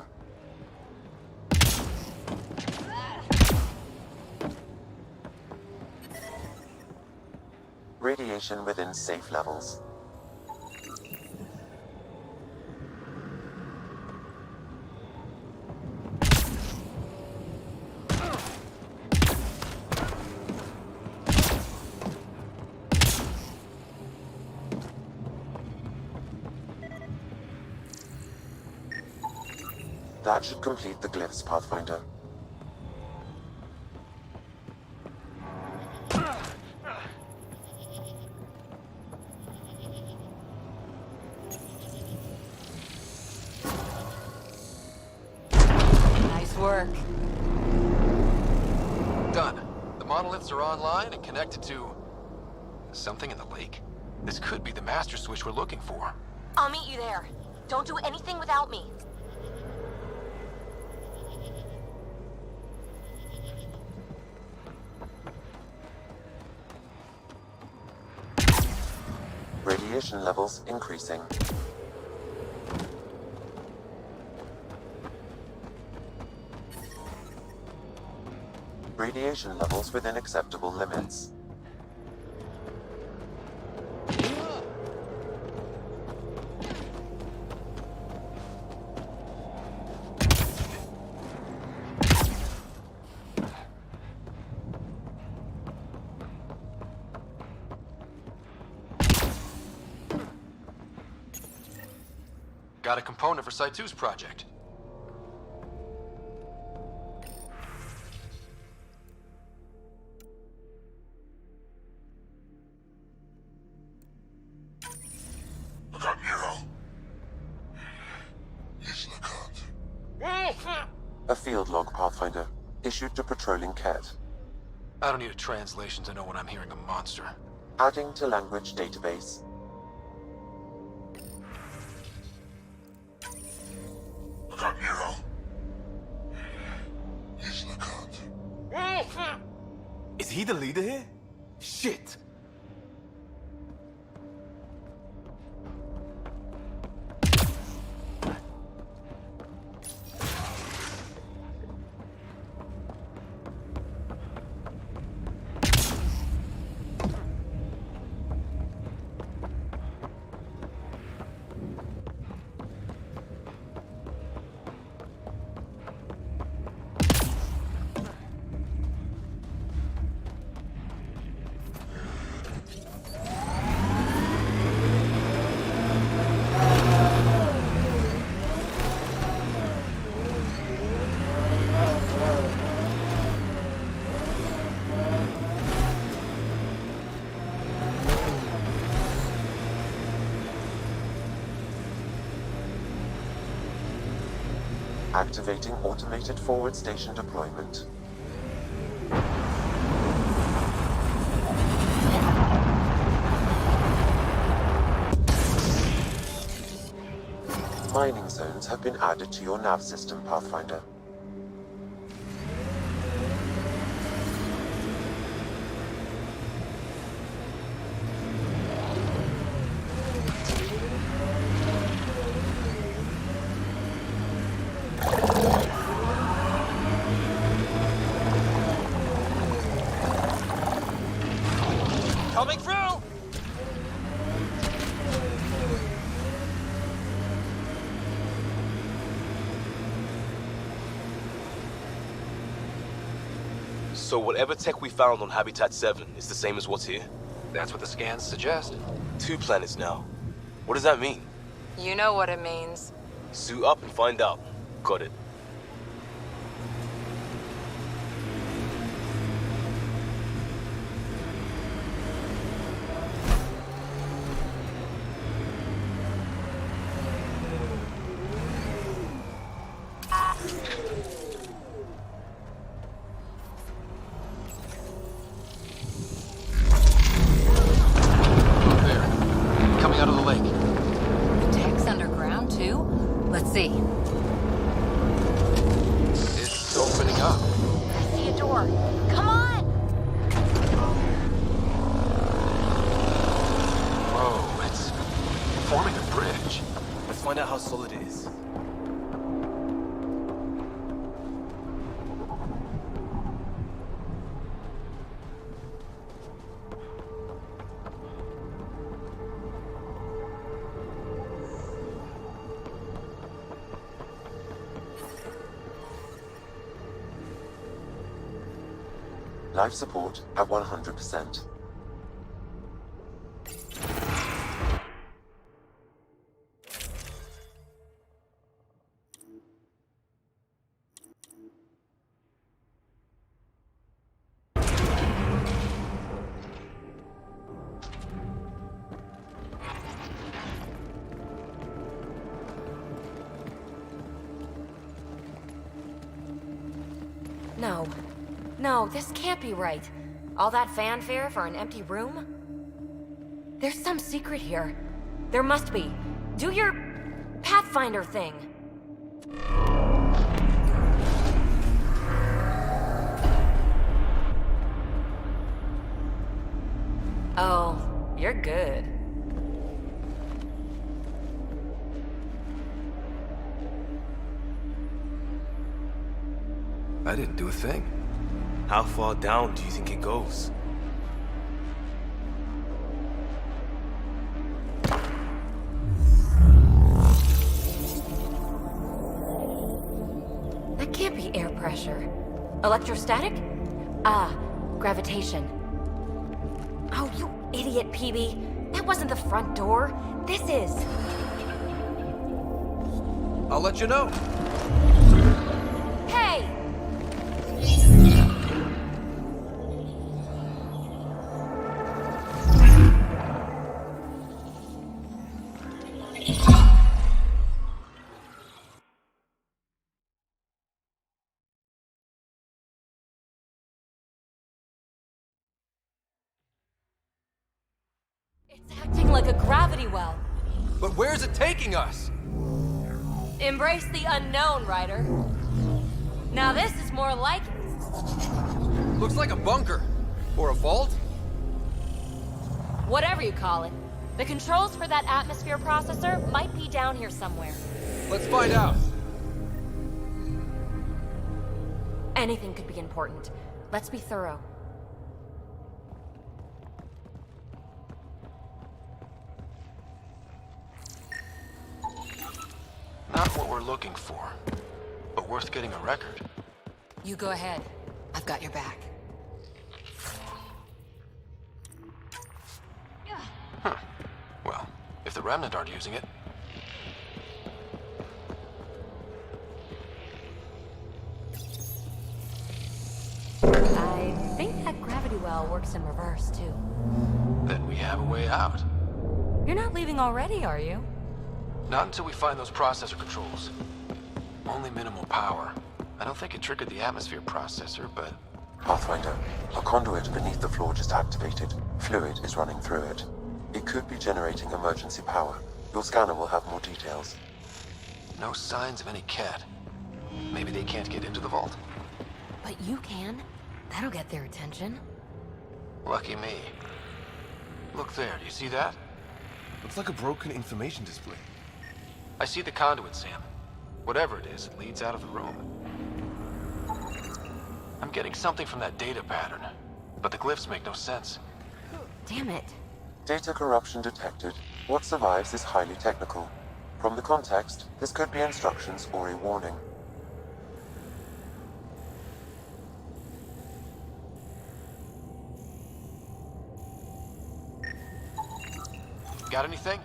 Radiation within safe levels. That should complete the glyphs, Pathfinder. Nice work. Done. The monoliths are online and connected to Something in the lake? This could be the master switch we're looking for. I'll meet you there. Don't do anything without me. Radiation levels increasing. Radiation levels within acceptable limits. Got a component for Site 2's project. A field log, Pathfinder. Issued to patrolling Ket. I don't need a translation to know when I'm hearing a monster. Adding to language database. Is he the leader here? Shit! Activating automated forward station deployment. Mining zones have been added to your nav system, Pathfinder. Coming through! So whatever tech we found on Habitat 7 is the same as what's here? That's what the scans suggest. 2 planets now. What does that mean? You know what it means. Suit up and find out. Got it. Coming out of the lake. The tech's underground, too? Let's see. It's opening up. I see a door. Come on! Whoa, it's forming a bridge. Let's find out how solid it is. Life support at 100%. No. No, this can't be right. All that fanfare for an empty room? There's some secret here. There must be. Do your Pathfinder thing. Oh, you're good. I didn't do a thing. How far down do you think it goes? That can't be air pressure. Electrostatic? Ah, gravitation. Oh, you idiot, PB. That wasn't the front door. This is. I'll let you know. Hey! It's acting like a gravity well. But where's it taking us? Embrace the unknown, Ryder. Now this is more like it. Looks like a bunker. Or a vault? Whatever you call it. The controls for that atmosphere processor might be down here somewhere. Let's find out. Anything could be important. Let's be thorough. Not what we're looking for, but worth getting a record. You go ahead. I've got your back. Huh. Well, if the Remnant aren't using it... I think that gravity well works in reverse, too. Then we have a way out. You're not leaving already, are you? Not until we find those processor controls. Only minimal power. I don't think it triggered the atmosphere processor, but... Pathfinder, a conduit beneath the floor just activated. Fluid is running through it. It could be generating emergency power. Your scanner will have more details. No signs of any cat. Maybe they can't get into the vault. But you can. That'll get their attention. Lucky me. Look there, do you see that? Looks like a broken information display. I see the conduit, Sam. Whatever it is, it leads out of the room. I'm getting something from that data pattern, but the glyphs make no sense. Damn it. Data corruption detected. What survives is highly technical. From the context, this could be instructions or a warning. Got anything?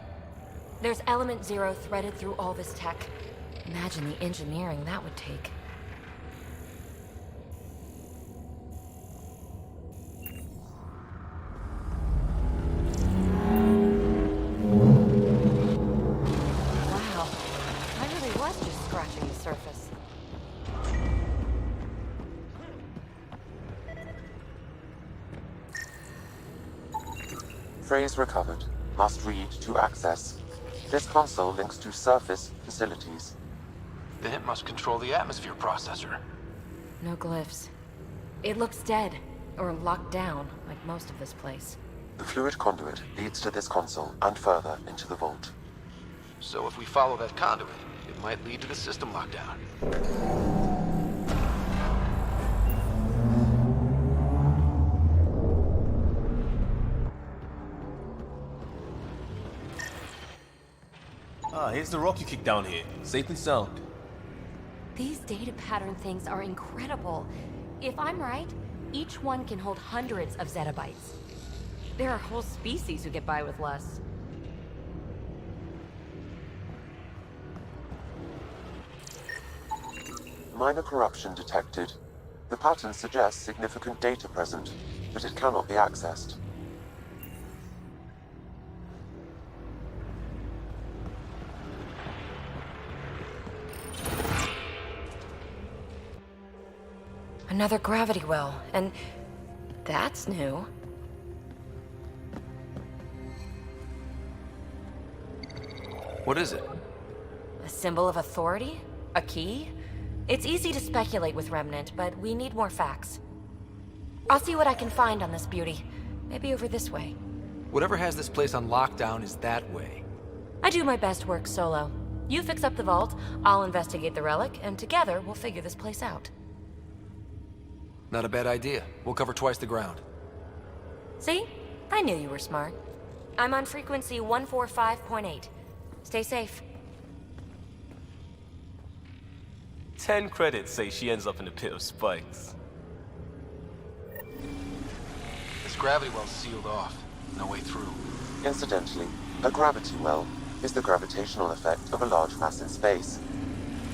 There's Element Zero threaded through all this tech. Imagine the engineering that would take. Wow, I really was just scratching the surface. Phrase recovered. Must read to access. This console links to surface facilities. Then it must control the atmosphere processor. No glyphs. It looks dead, or locked down, like most of this place. The fluid conduit leads to this console and further into the vault. So if we follow that conduit, it might lead to the system lockdown. Ah, here's the rock you kicked down here. Safe and sound. These data pattern things are incredible. If I'm right, each one can hold hundreds of zettabytes. There are whole species who get by with less. Minor corruption detected. The pattern suggests significant data present, but it cannot be accessed. Another gravity well, and that's new. What is it? A symbol of authority? A key? It's easy to speculate with Remnant, but we need more facts. I'll see what I can find on this beauty. Maybe over this way. Whatever has this place on lockdown is that way. I do my best work solo. You fix up the vault, I'll investigate the relic, and together we'll figure this place out. Not a bad idea. We'll cover twice the ground. See? I knew you were smart. I'm on frequency 145.8. Stay safe. 10 credits say she ends up in a pit of spikes. This gravity well's sealed off. No way through. Incidentally, a gravity well is the gravitational effect of a large mass in space.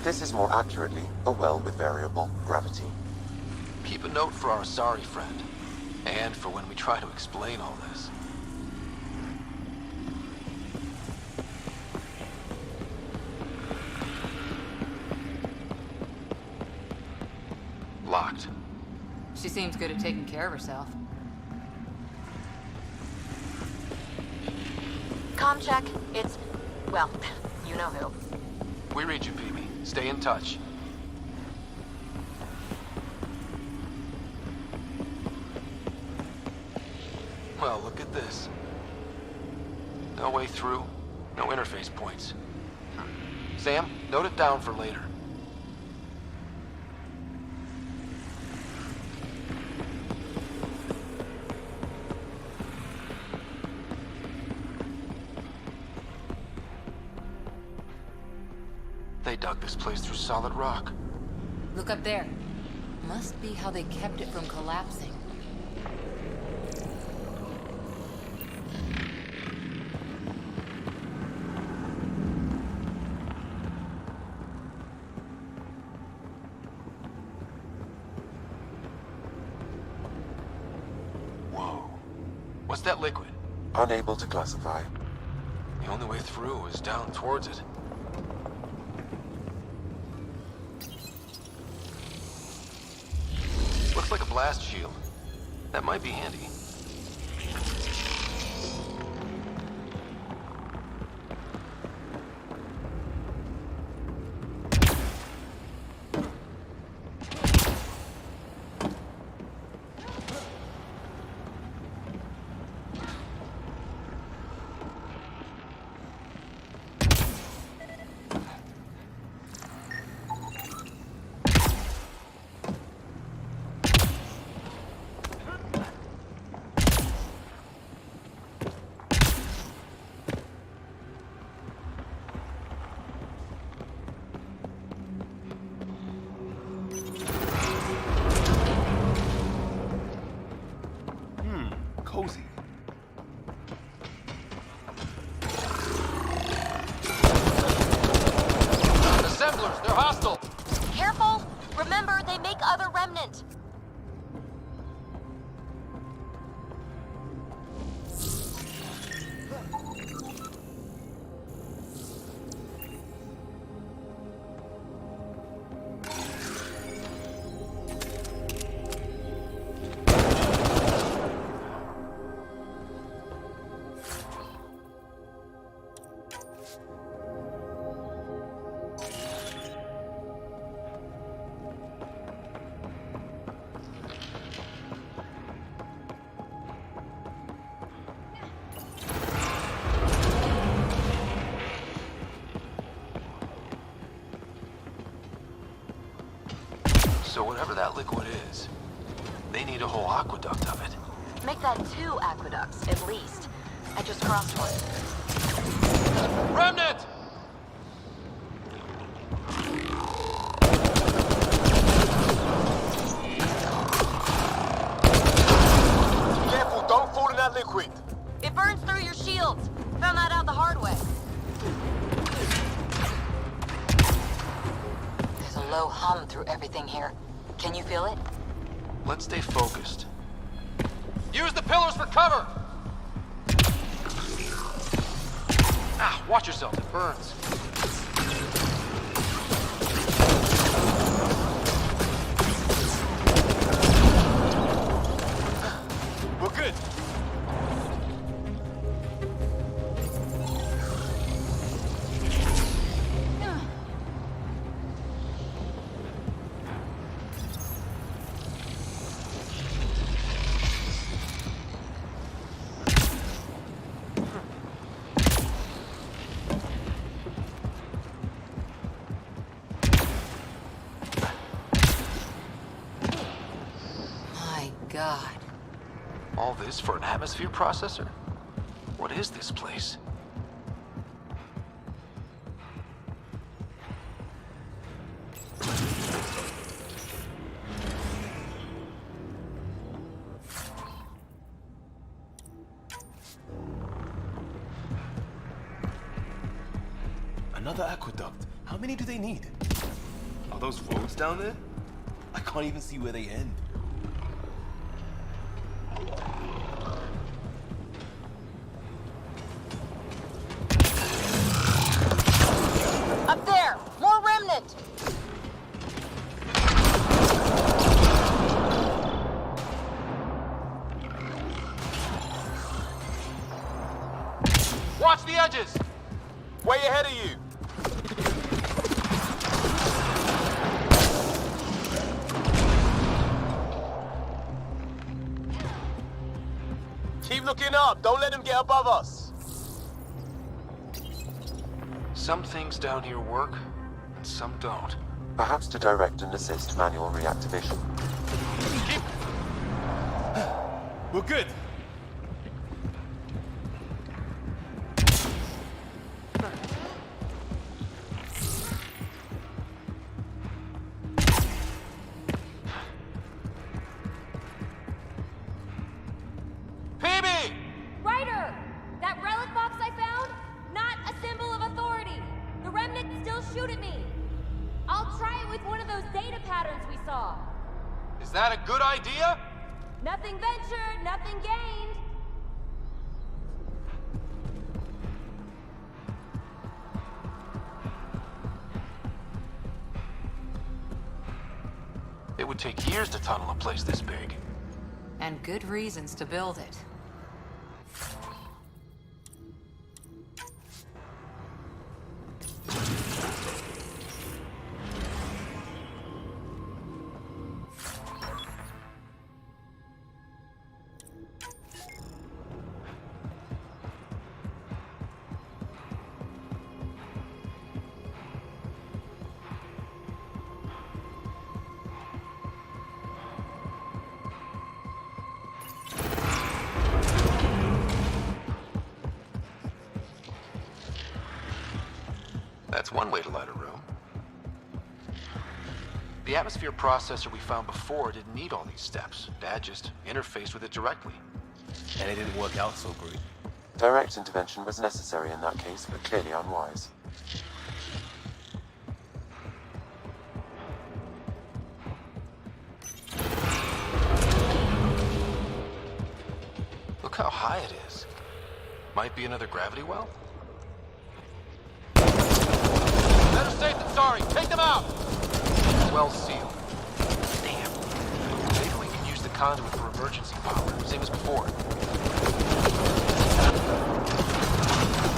This is more accurately a well with variable gravity. Keep a note for our sorry friend. And for when we try to explain all this. Locked. She seems good at taking care of herself. Comm check. It's... well, you know who. We read you, Peebee. Stay in touch. Well, look at this. No way through, no interface points. Sam, note it down for later. They dug this place through solid rock. Look up there. Must be how they kept it from collapsing. Whoa. What's that liquid? Unable to classify. The only way through is down towards it. Looks like a blast shield. That might be handy. Cozy. Assemblers, they're hostile! Careful! Remember, they make other Remnant. So whatever that liquid is, they need a whole aqueduct of it. Make that 2 aqueducts, at least. I just crossed one. Remnant! Careful, don't fall in that liquid. It burns through your shields. Found that out the hard way. There's a low hum through everything here. Can you feel it? Let's stay focused. Use the pillars for cover! Ah, watch yourself, it burns. We're good. All this for an atmosphere processor? What is this place? Another aqueduct. How many do they need? Are those roads down there? I can't even see where they end. Up there! More remnant! Watch the edges! Way ahead of you! Keep looking up! Don't let them get above us! Some things down here work, and some don't. Perhaps to direct and assist manual reactivation. We're good. Ryder! That relic box I found? Not a symbol of authority. The remnants still shoot at me. I'll try it with one of those data patterns we saw. Is that a good idea? Nothing ventured, nothing gained. It would take years to tunnel a place this big. And good reasons to build it. That's one way to light a room. The atmosphere processor we found before didn't need all these steps. Dad just interfaced with it directly. And it didn't work out so great. Direct intervention was necessary in that case, but clearly unwise. Look how high it is. Might be another gravity well? Better safe than sorry. Take them out! Well sealed. Damn. Maybe we can use the conduit for emergency power, same as before.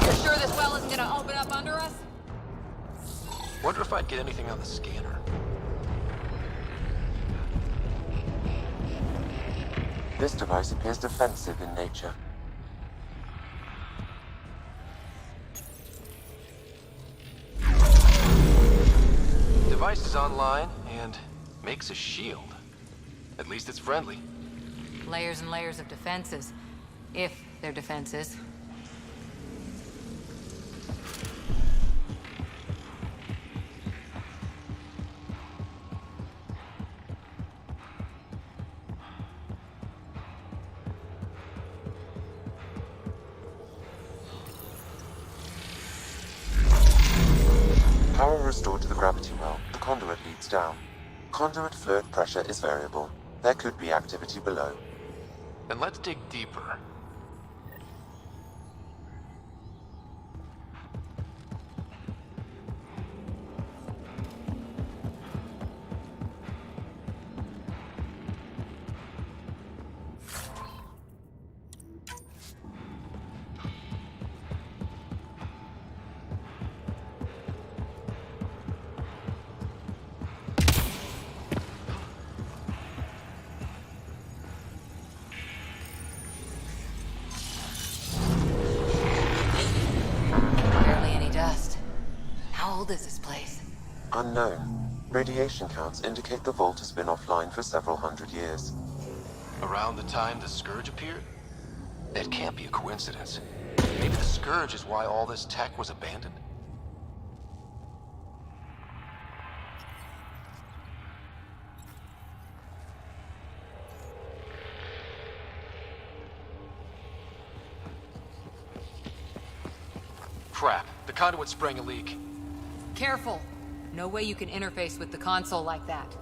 You're sure this well isn't gonna open up under us? Wonder if I'd get anything on the scanner. This device appears defensive in nature. Device is online and makes a shield. At least it's friendly. Layers and layers of defenses. If they're defenses. Power restored to the gravity well. The conduit leads down. Conduit fluid pressure is variable. There could be activity below. Then let's dig deeper. How old is this place? Unknown. Radiation counts indicate the vault has been offline for several hundred years. Around the time the Scourge appeared? That can't be a coincidence. Maybe the Scourge is why all this tech was abandoned? Crap, the conduit sprang a leak. Careful. No way you can interface with the console like that.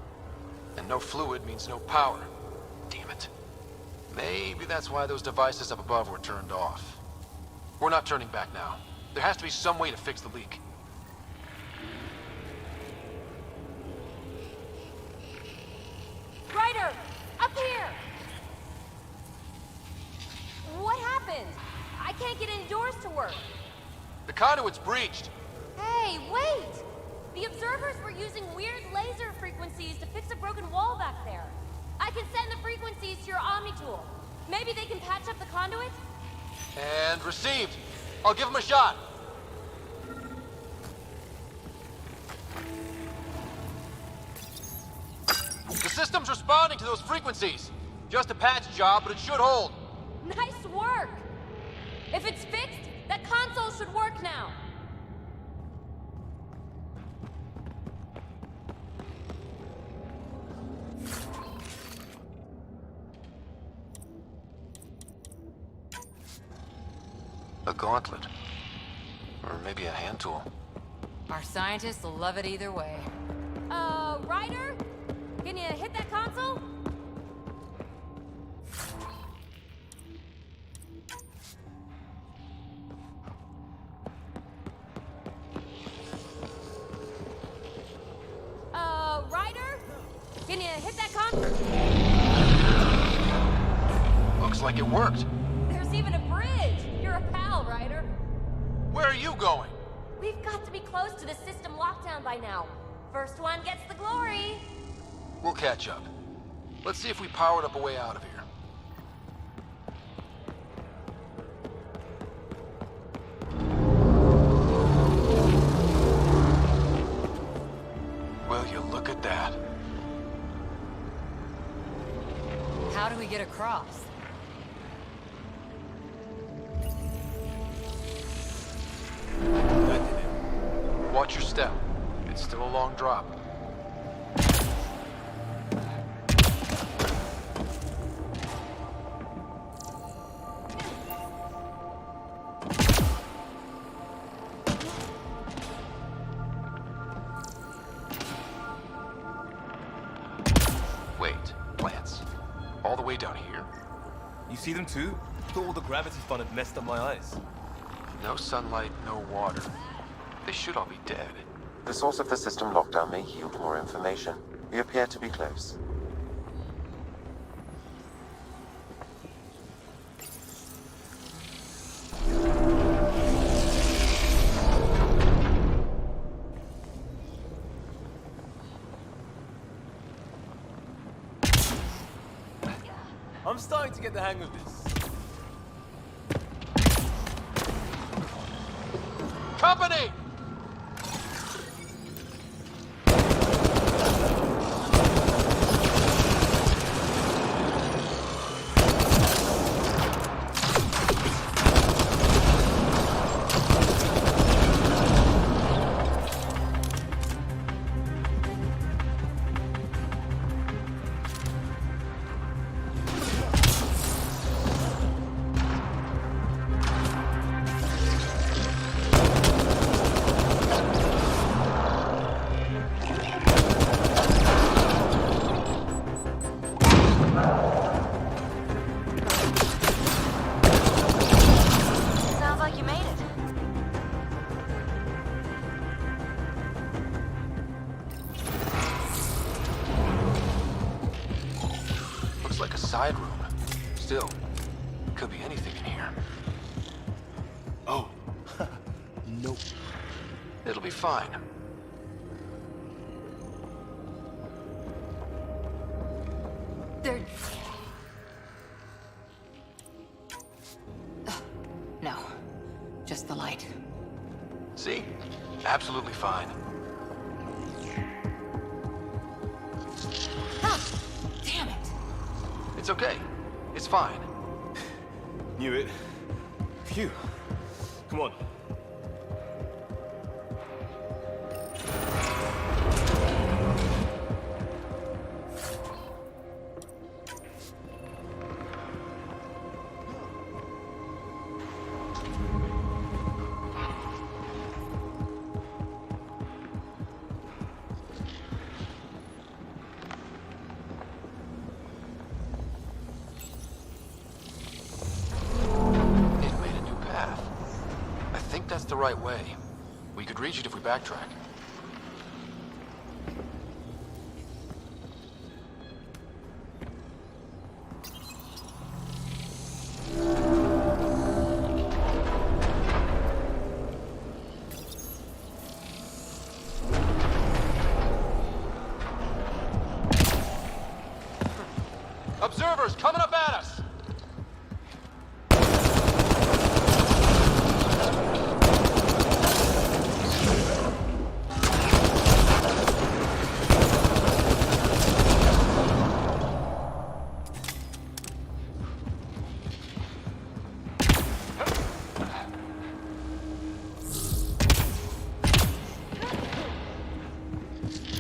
And no fluid means no power. Damn it. Maybe that's why those devices up above were turned off. We're not turning back now. There has to be some way to fix the leak. Ryder! Up here! What happened? I can't get indoors to work. The conduit's breached. Hey, wait! The observers were using weird laser frequencies to fix a broken wall back there. I can send the frequencies to your Omni tool. Maybe they can patch up the conduit? And received. I'll give him a shot. The system's responding to those frequencies. Just a patch job, but it should hold. Nice work! If it's fixed, that console should work now. A gauntlet. Or maybe a hand tool. Our scientists will love it either way. Ryder? Can you hit that console? Ryder? Can you hit that console? Looks like it worked. There's even a bridge. You're a pal, Ryder. Where are you going? We've got to be close to the system lockdown by now. First one gets the glory. We'll catch up. Let's see if we powered up a way out of here. Will you look at that? How do we get across? That did it. Watch your step. It's still a long drop. Wait, plants. All the way down here? You see them too? Thought all the gravity fun had messed up my eyes. No sunlight, no water. They should all be dead. The source of the system lockdown may yield more information. We appear to be close. I'm starting to get the hang of this. Company! Sounds like you made it. Looks like a side room. Still, could be anything in here. Oh. Nope. It'll be fine. There... No. Just the light. See? Absolutely fine. Ah! Damn it! It's okay. It's fine. Knew it. Phew. Come on. That's the right way. We could reach it if we backtrack. Observers coming up at us!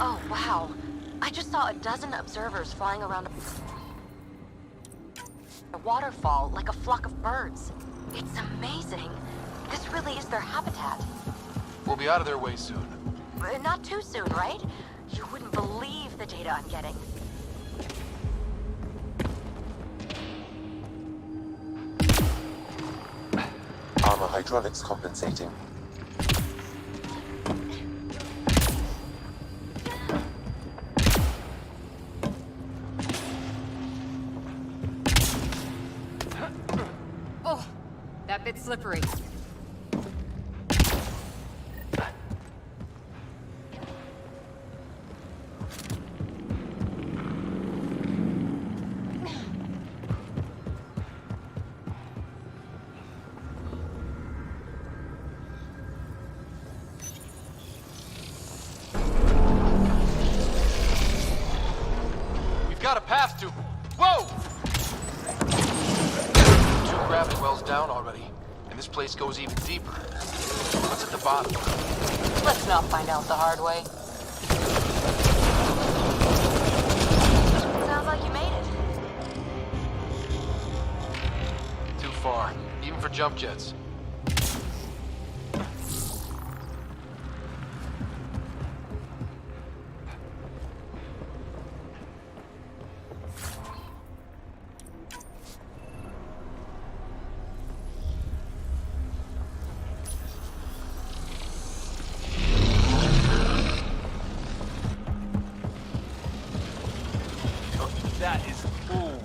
Oh, wow. I just saw a dozen observers flying around a waterfall like a flock of birds. It's amazing. This really is their habitat. We'll be out of their way soon. Not too soon, right? You wouldn't believe the data I'm getting. Armor hydraulics compensating. Oh, that bit's slippery. Got a path to... Whoa! 2 gravity wells down already, and this place goes even deeper. What's at the bottom? Let's not find out the hard way. Sounds like you made it. Too far, even for jump jets. That is... Ooh.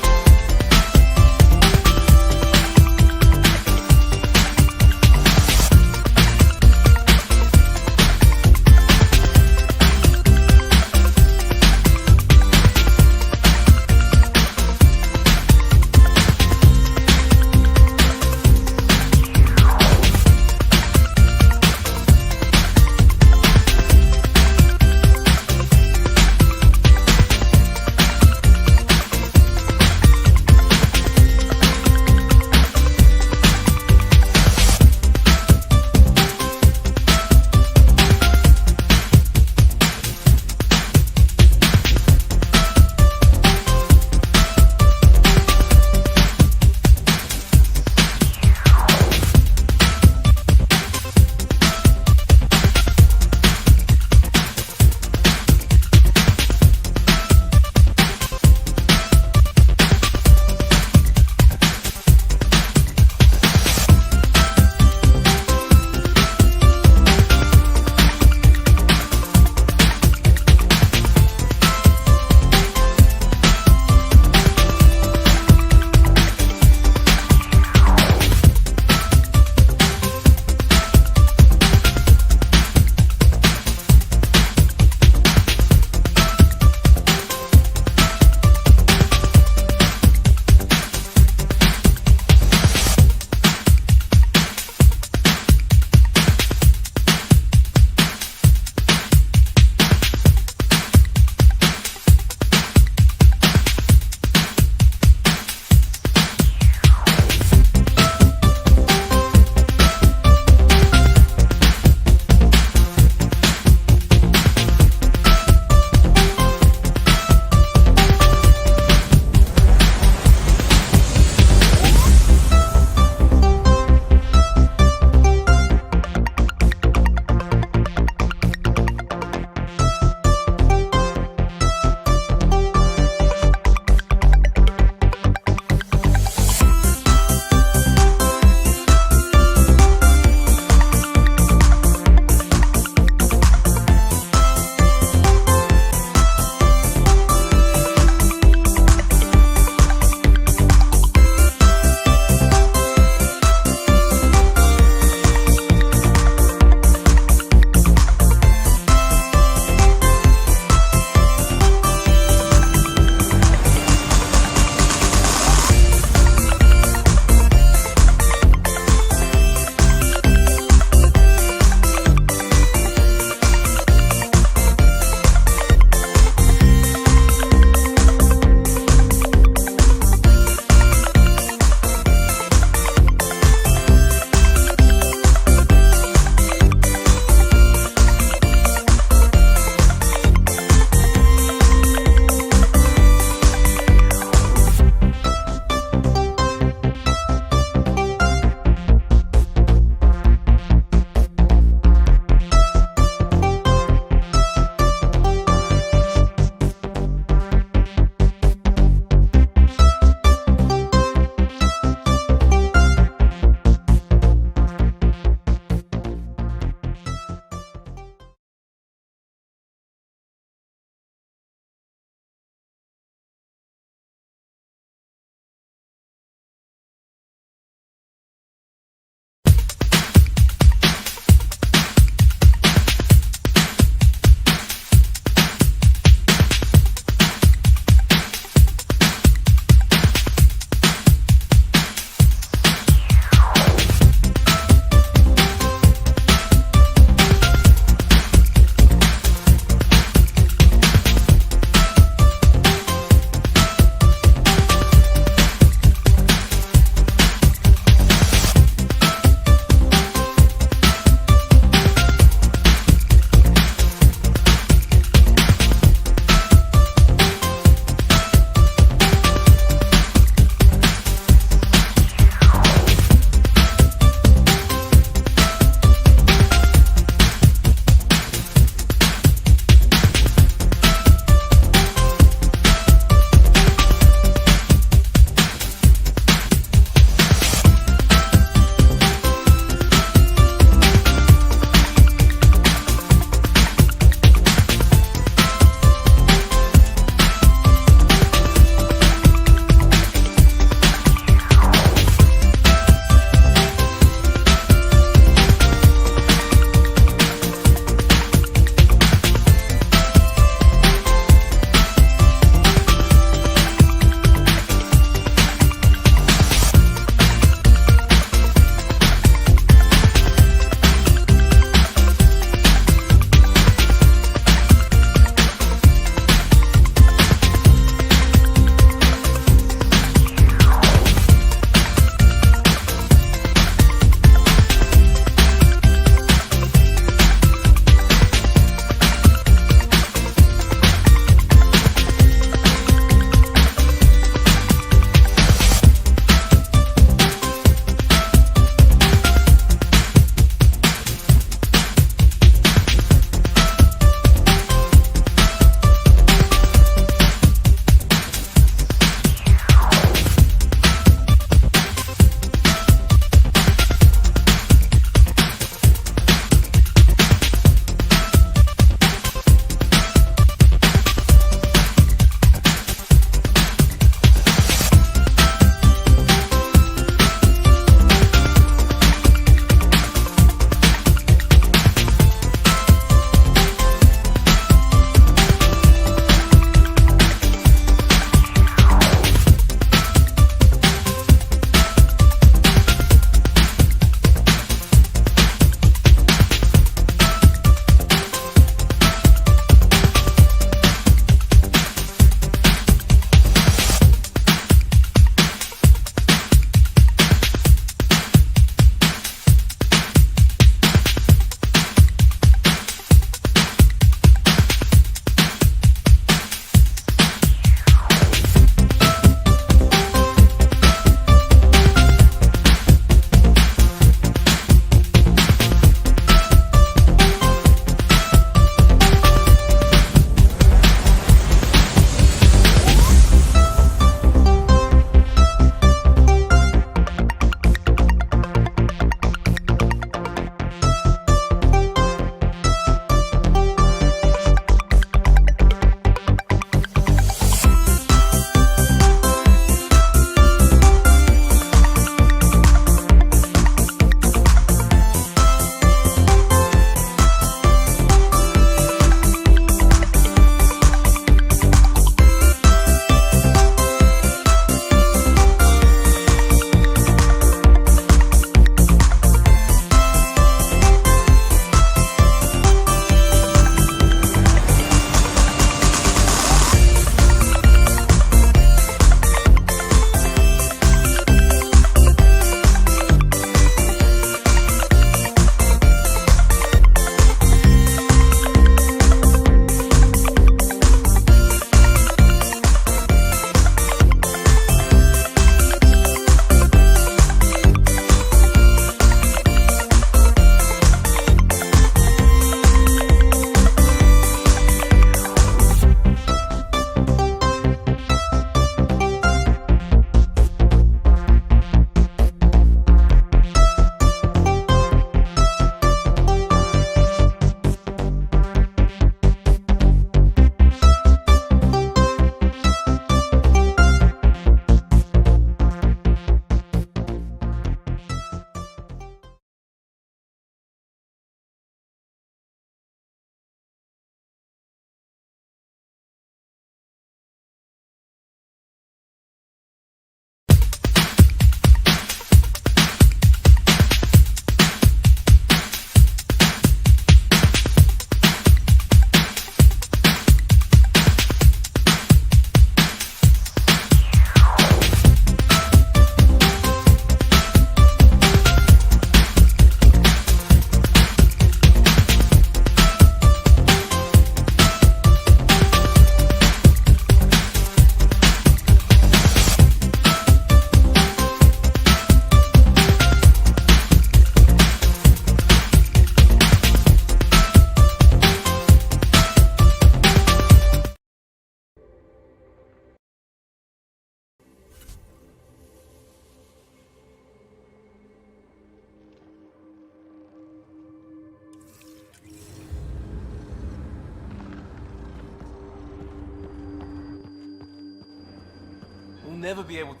never be able to...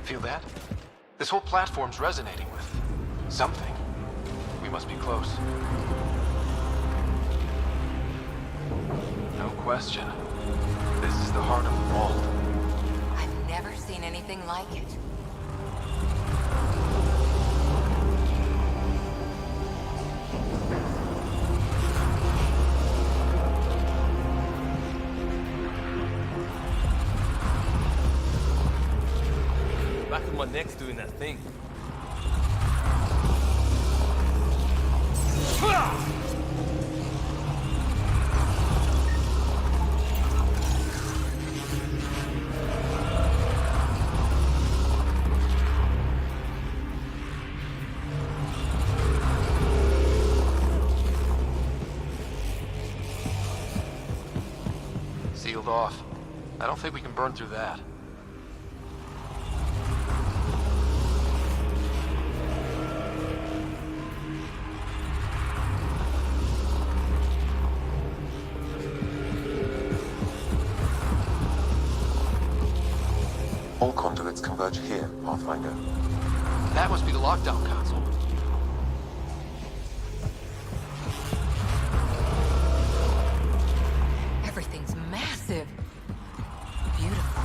Feel that? This whole platform's resonating with something. We must be close. No question. This is the heart of the vault. I've never seen anything like it. Back of my neck's doing that thing. Sealed off. I don't think we can burn through that. All conduits converge here, Pathfinder. That must be the lockdown console. Everything's massive. Beautiful.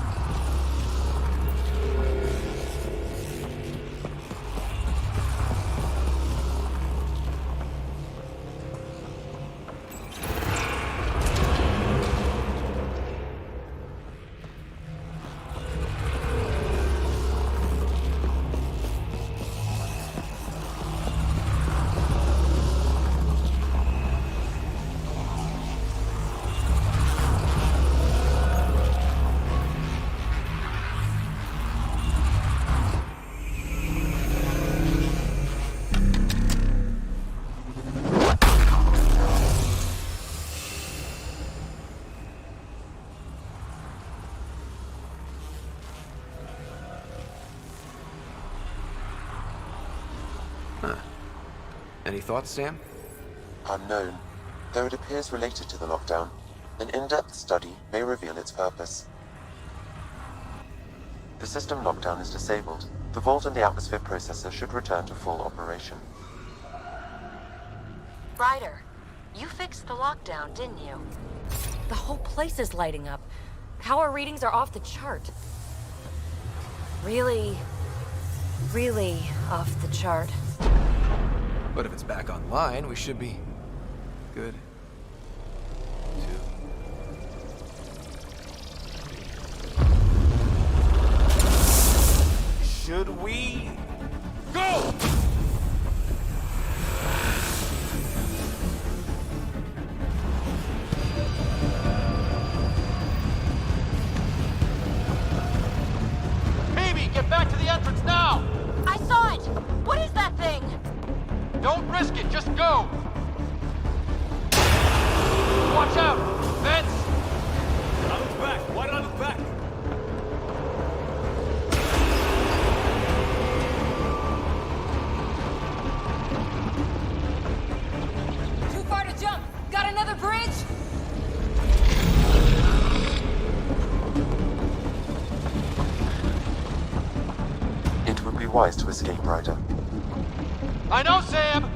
Any thoughts, Sam? Unknown. Though it appears related to the lockdown, an in-depth study may reveal its purpose. The system lockdown is disabled. The vault and the atmosphere processor should return to full operation. Ryder, you fixed the lockdown, didn't you? The whole place is lighting up. Power readings are off the chart. Really off the chart. But if it's back online, we should be good. Should we go? Phoebe, get back to the entrance now! I saw it! What is that thing? Don't risk it, just go! Watch out! Vents! I look back. Why did I look back? Too far to jump. Got another bridge? wise to escape, Ryder. I know, Sam!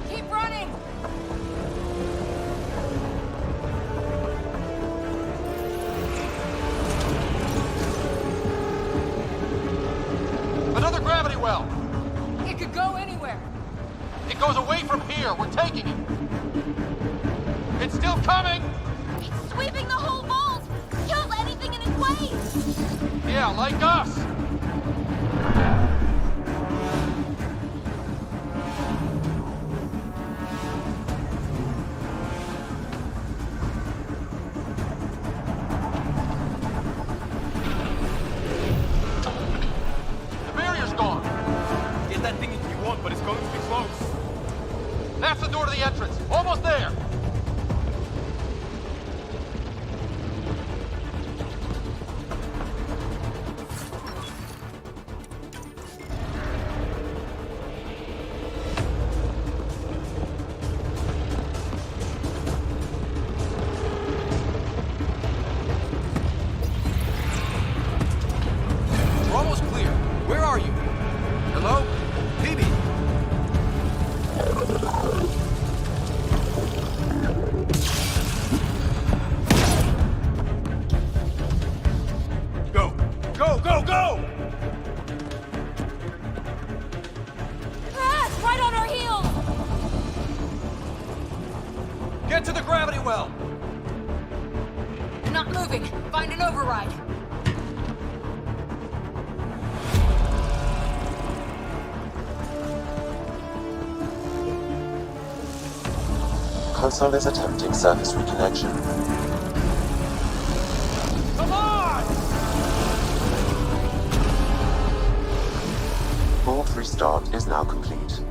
Keep running! Another gravity well! It could go anywhere. It goes away from here. We're taking it. It's still coming! It's sweeping the whole vault! Kill anything in its way! Yeah, like us! The barrier's gone! Get that thing if you want, but it's going to be close. That's the door to the entrance. Almost there! We're almost clear. Where are you? Hello? Phoebe? Go! Go, go, go! Ah, it's right on our heels! Get to the gravity well! They're not moving. Find an override. Console is attempting surface reconnection. Come on! Vault restart is now complete.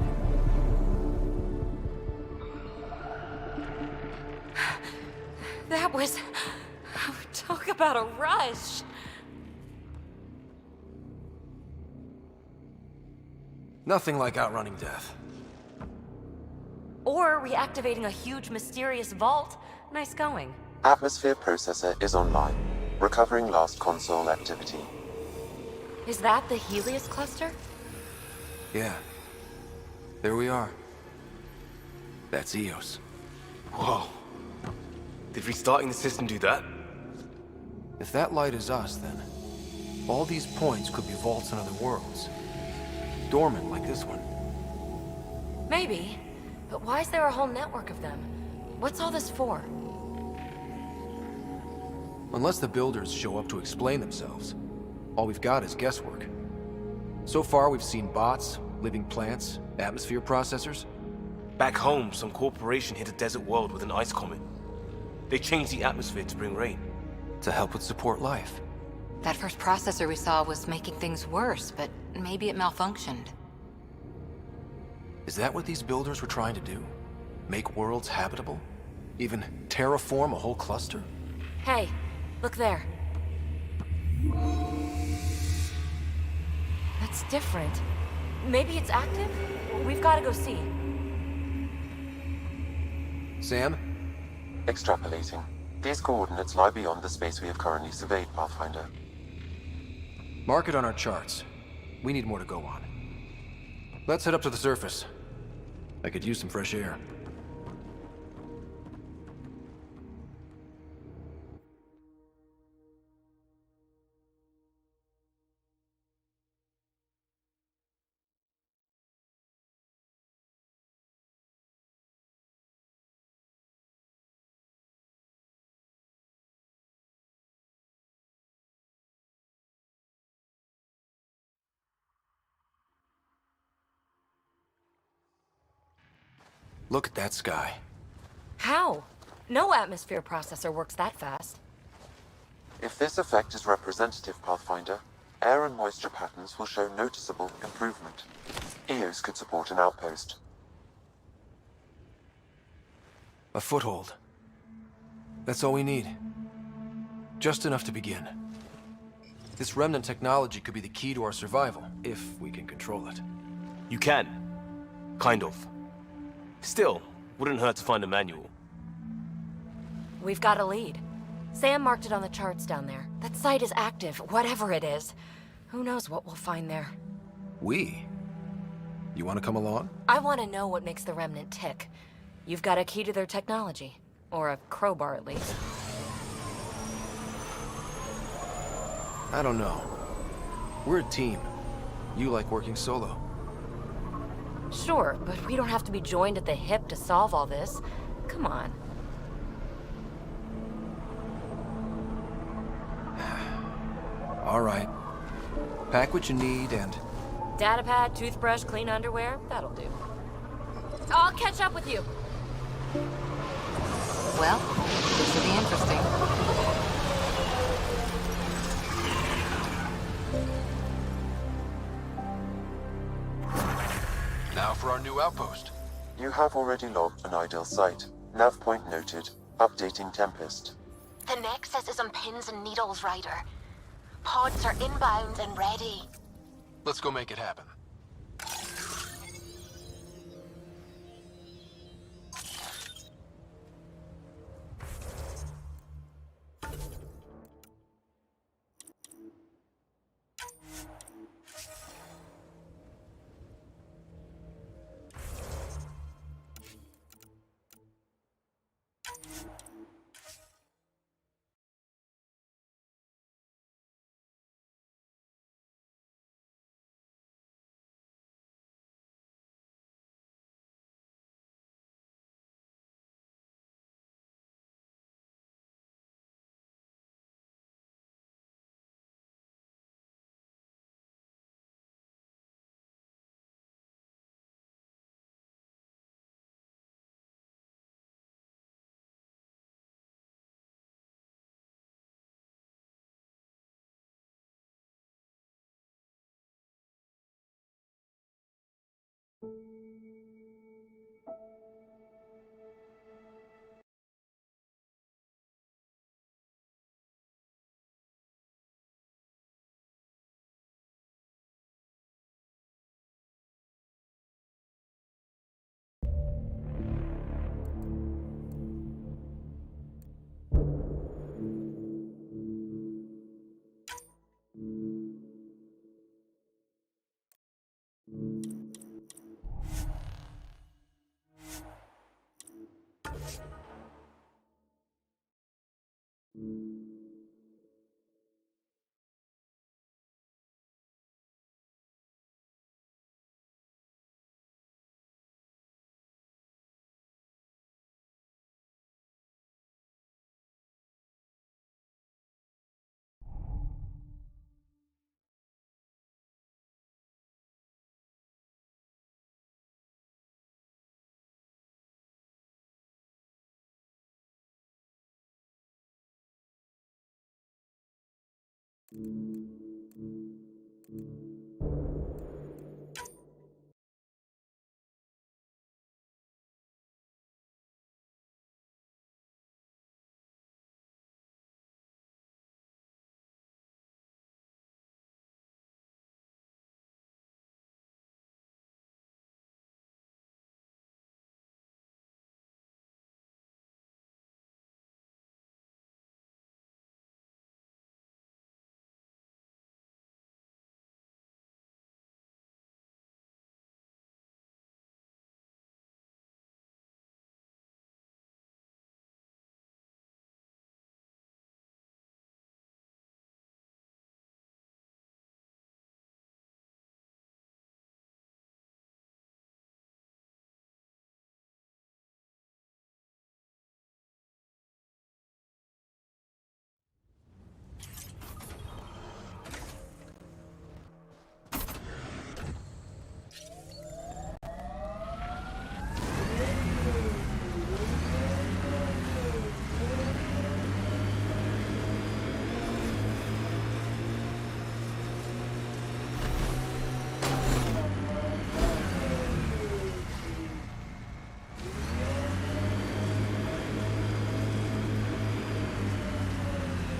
That was... Talk about a rush. Nothing like outrunning death. Or reactivating a huge mysterious vault. Nice going. Atmosphere processor is online, recovering last console activity. Is that the Helios cluster? Yeah. There we are. That's Eos. Whoa. Did restarting the system do that? If that light is us, then all these points could be vaults in other worlds. Dormant like this one. Maybe. But why is there a whole network of them? What's all this for? Unless the builders show up to explain themselves, all we've got is guesswork. So far, we've seen bots, living plants, atmosphere processors. Back home, some corporation hit a desert world with an ice comet. They changed the atmosphere to bring rain. To help with support life. That first processor we saw was making things worse, but maybe it malfunctioned. Is that what these builders were trying to do? Make worlds habitable? Even terraform a whole cluster? Hey, look there. That's different. Maybe it's active? We've got to go see. Sam? Extrapolating. These coordinates lie beyond the space we have currently surveyed, Pathfinder. Mark it on our charts. We need more to go on. Let's head up to the surface. I could use some fresh air. Look at that sky. How? No atmosphere processor works that fast. If this effect is representative, Pathfinder, air and moisture patterns will show noticeable improvement. Eos could support an outpost. A foothold. That's all we need. Just enough to begin. This remnant technology could be the key to our survival, if we can control it. You can. Kind of. Still, wouldn't hurt to find a manual. We've got a lead. Sam marked it on the charts down there. That site is active, whatever it is. Who knows what we'll find there. We? You want to come along? I want to know what makes the Remnant tick. You've got a key to their technology. Or a crowbar, at least. I don't know. We're a team. You like working solo. Sure, but we don't have to be joined at the hip to solve all this. Come on. All right. Pack what you need and... Datapad, toothbrush, clean underwear, that'll do. I'll catch up with you. Well, this will be interesting. Now for our new outpost. You have already logged an ideal site. Nav point noted. Updating Tempest. The Nexus is on pins and needles, Ryder. Pods are inbound and ready. Let's go make it happen.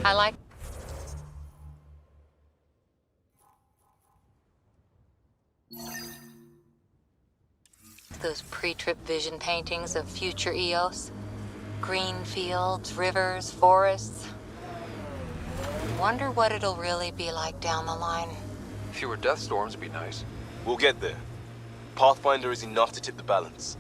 I like those pre-trip vision paintings of future Eos. Green fields, rivers, forests. Wonder what it'll really be like down the line. Fewer death storms would be nice. We'll get there. Pathfinder is enough to tip the balance.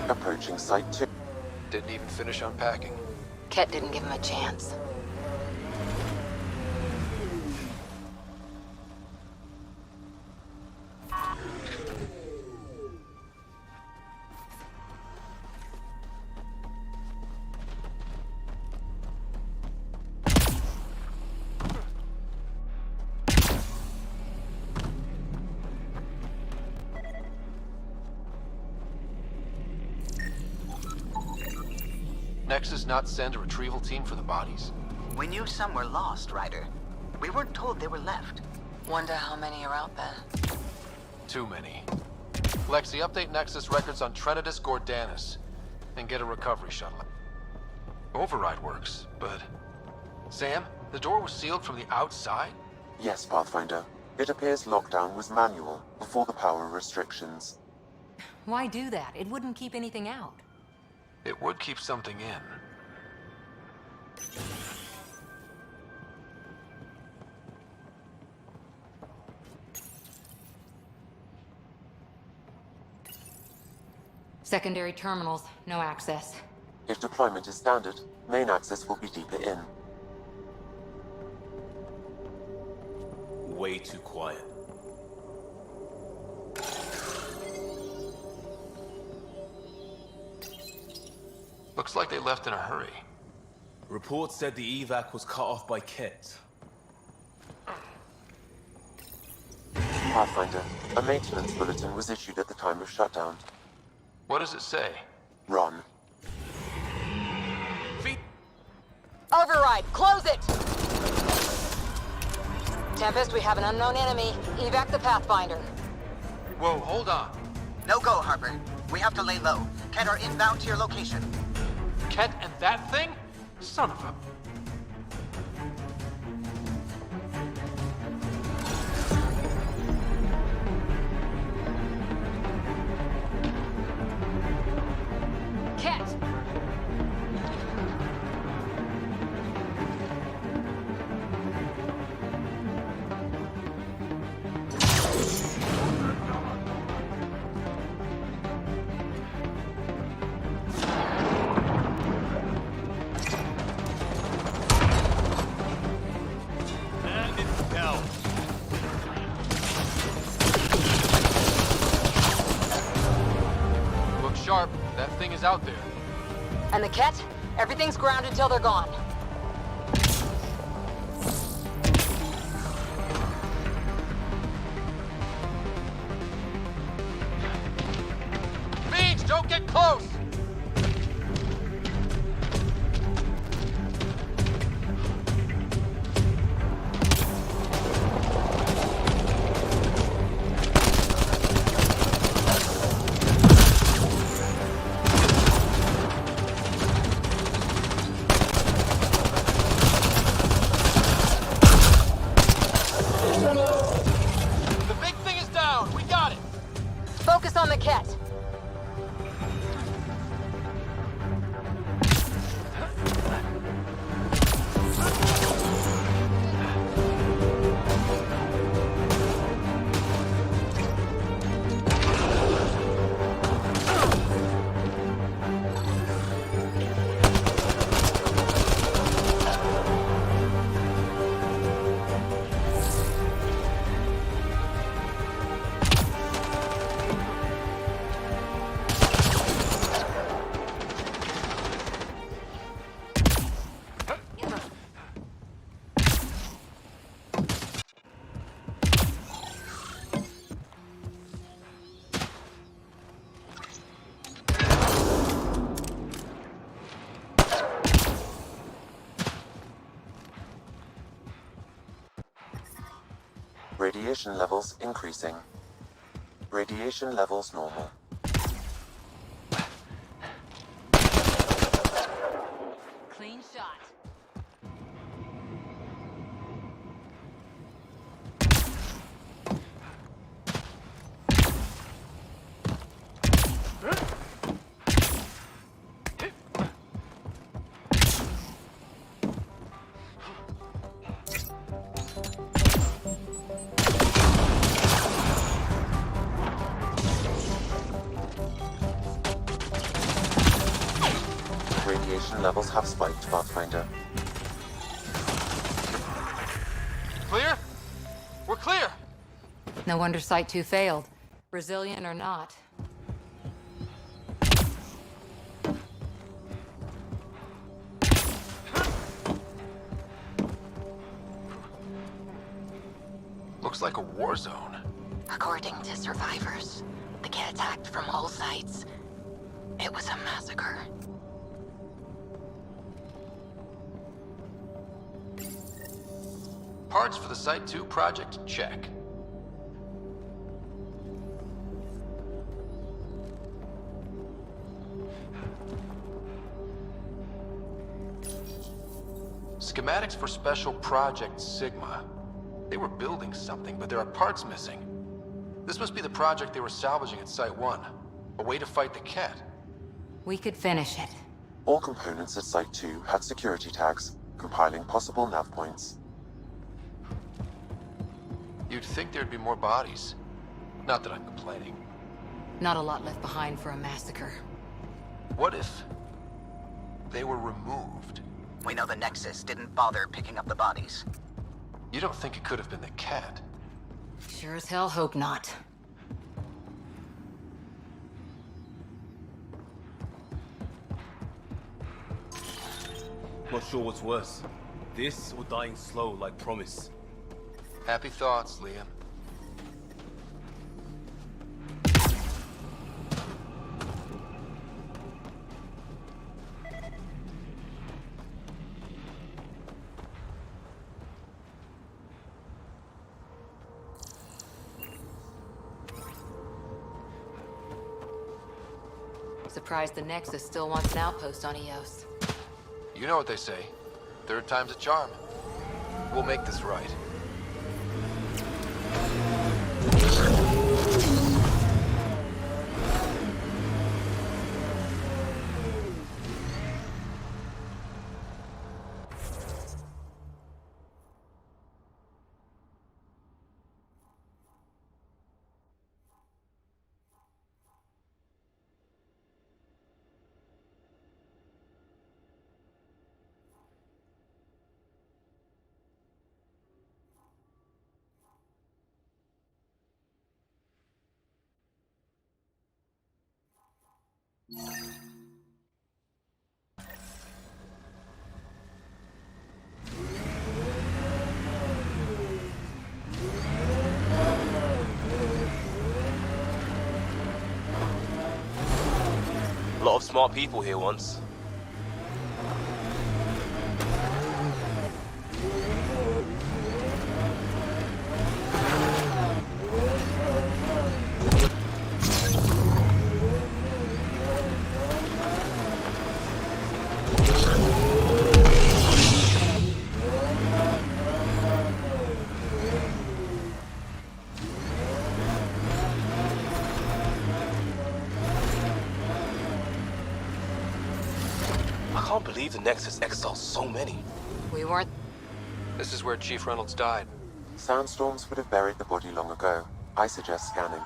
Approaching Site 2. Didn't even finish unpacking. Ket didn't give him a chance. Nexus not send a retrieval team for the bodies? We knew some were lost, Ryder. We weren't told they were left. Wonder how many are out there. Too many. Lexi, update Nexus records on Trinitas Gordanis, and get a recovery shuttle. Override works, but... Sam, the door was sealed from the outside? Yes, Pathfinder. It appears lockdown was manual, before the power restrictions. Why do that? It wouldn't keep anything out. It would keep something in. Secondary terminals, no access. If deployment is standard, main access will be deeper in. Way too quiet. Looks like they left in a hurry. Reports said the evac was cut off by Ket. Pathfinder, a maintenance bulletin was issued at the time of shutdown. What does it say? Run. Override, close it! Tempest, we have an unknown enemy. Evac the Pathfinder. Whoa, hold on. No go, Harper. We have to lay low. Ket are inbound to your location. Ket and that thing? Son of a... Ket! Look sharp. That thing is out there. And the Ket? Everything's grounded till they're gone. Beans, don't get close! Focus on the Ket. Radiation levels increasing. Radiation levels normal. Clean shot. Radiation levels have spiked, Pathfinder. Clear? We're clear! No wonder Site 2 failed. Brazilian or not. Looks like a war zone. According to survivors, the kit attacked from all sides. It was a massacre. Parts for the Site 2 project, check. Schematics for Special Project Sigma. They were building something, but there are parts missing. This must be the project they were salvaging at Site 1. A way to fight the Ket. We could finish it. All components at Site 2 had security tags, compiling possible nav points. You'd think there'd be more bodies. Not that I'm complaining. Not a lot left behind for a massacre. What if they were removed? We know the Nexus didn't bother picking up the bodies. You don't think it could have been the Ket? Sure as hell hope not. Not sure what's worse. This or dying slow like Promise. Happy thoughts, Liam. Surprised the Nexus still wants an outpost on Eos. You know what they say. Third time's a charm. We'll make this right. A lot of smart people here once. I can't believe the Nexus exiled so many. We weren't... This is where Chief Reynolds died. Sandstorms would have buried the body long ago. I suggest scanning.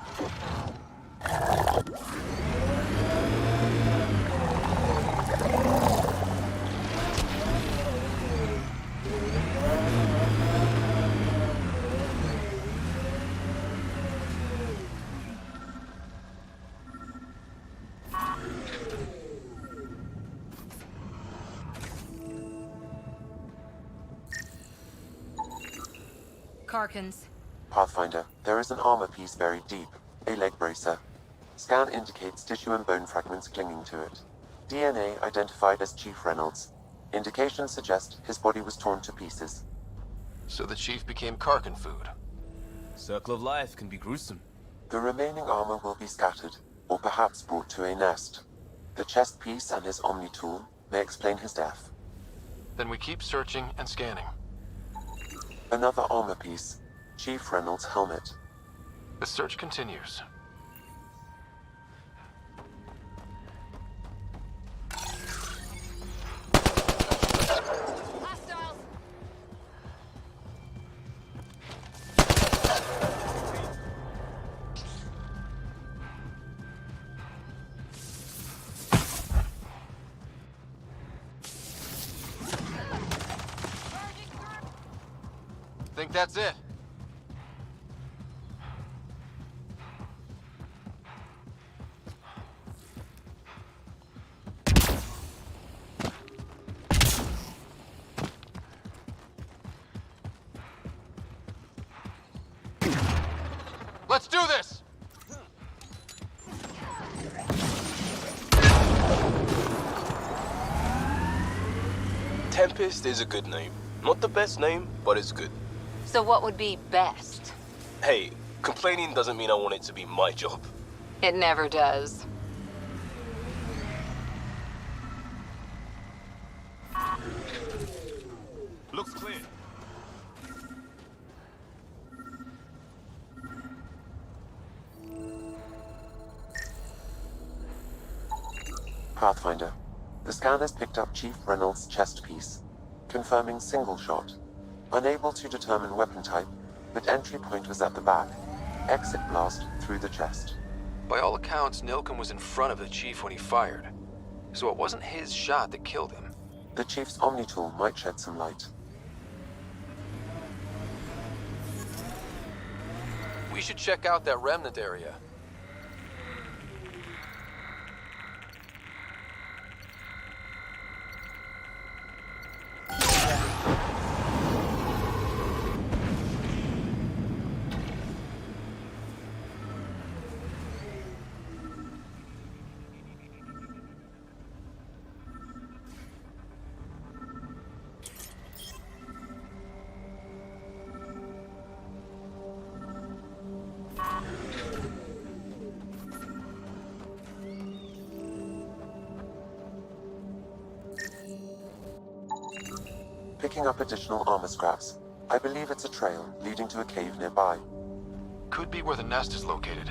Karkins. Pathfinder, there is an armor piece buried deep. A leg bracer. Scan indicates tissue and bone fragments clinging to it. DNA identified as Chief Reynolds. Indications suggest his body was torn to pieces. So the Chief became Karkin food. Circle of life can be gruesome. The remaining armor will be scattered, or perhaps brought to a nest. The chest piece and his Omni tool may explain his death. Then we keep searching and scanning. Another armor piece, Chief Reynolds' helmet. The search continues. Think that's it. Let's do this! Tempest is a good name. Not the best name, but it's good. So what would be best? Hey, complaining doesn't mean I want it to be my job. It never does. Looks clear. Pathfinder. The scan has picked up Chief Reynolds' chest piece, confirming single shot. Unable to determine weapon type, but entry point was at the back. Exit blast through the chest. By all accounts, Nilken was in front of the Chief when he fired. So it wasn't his shot that killed him. The Chief's Omni tool might shed some light. We should check out that remnant area. Picking up additional armor scraps. I believe it's a trail leading to a cave nearby. Could be where the nest is located.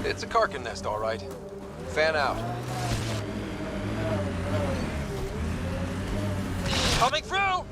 It's a Karkin nest, all right. Fan out. Coming through!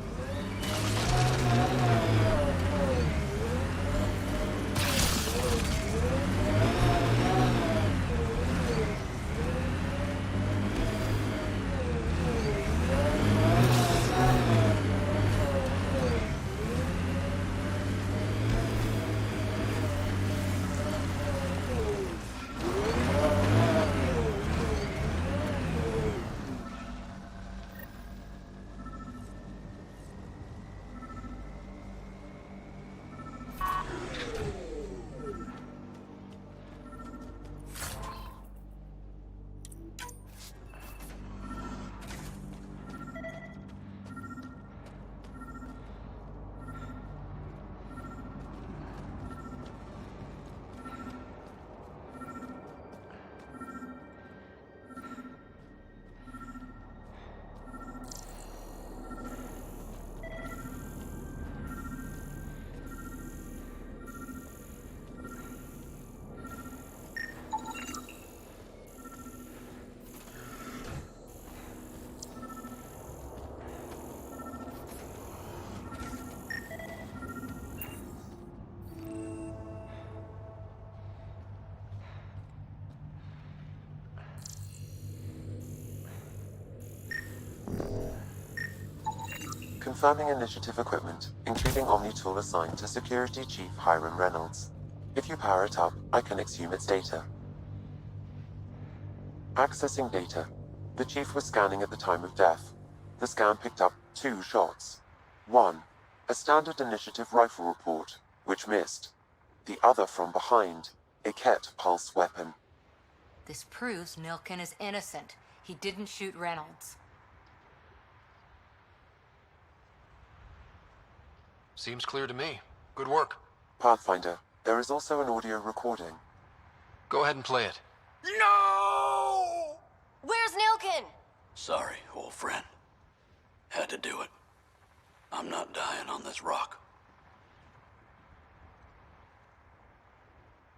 Confirming initiative equipment, including Omni tool assigned to Security Chief Hiram Reynolds. If you power it up, I can exhume its data. Accessing data. The Chief was scanning at the time of death. The scan picked up 2 shots. 1. A standard initiative rifle report, which missed. The other from behind, a Ket pulse weapon. This proves Nilkin is innocent. He didn't shoot Reynolds. Seems clear to me. Good work. Pathfinder, there is also an audio recording. Go ahead and play it. No! Where's Nilkin? Sorry, old friend. Had to do it. I'm not dying on this rock.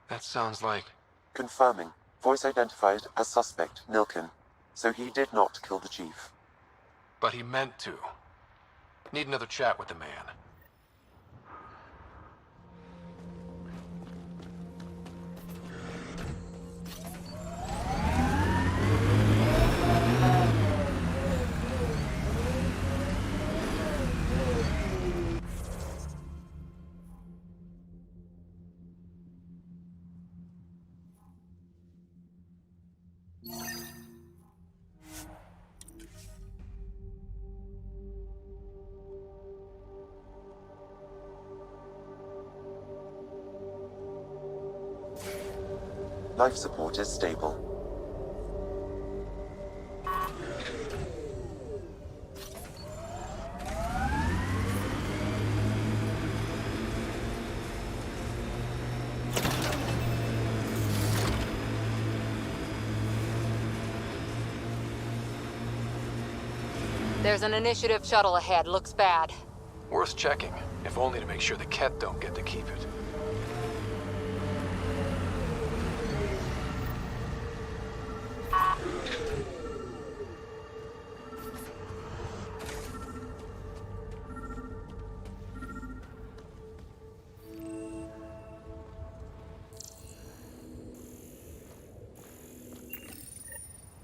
That sounds like... Confirming. Voice identified as suspect, Nilkin. So he did not kill the chief. But he meant to. Need another chat with the man. Life support is stable. There's an initiative shuttle ahead. Looks bad. Worth checking, if only to make sure the Ket don't get to keep it.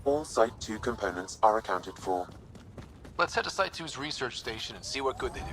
All Site 2 components are accounted for. Let's head to Site 2's research station and see what good they do.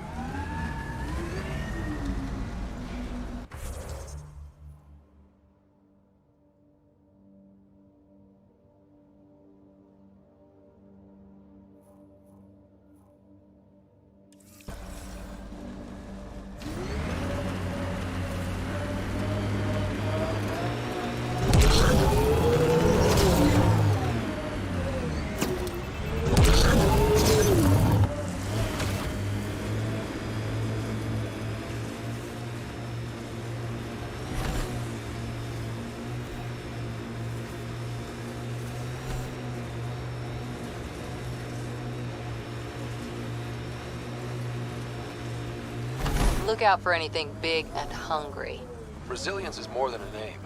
Look out for anything big and hungry. Resilience is more than a name.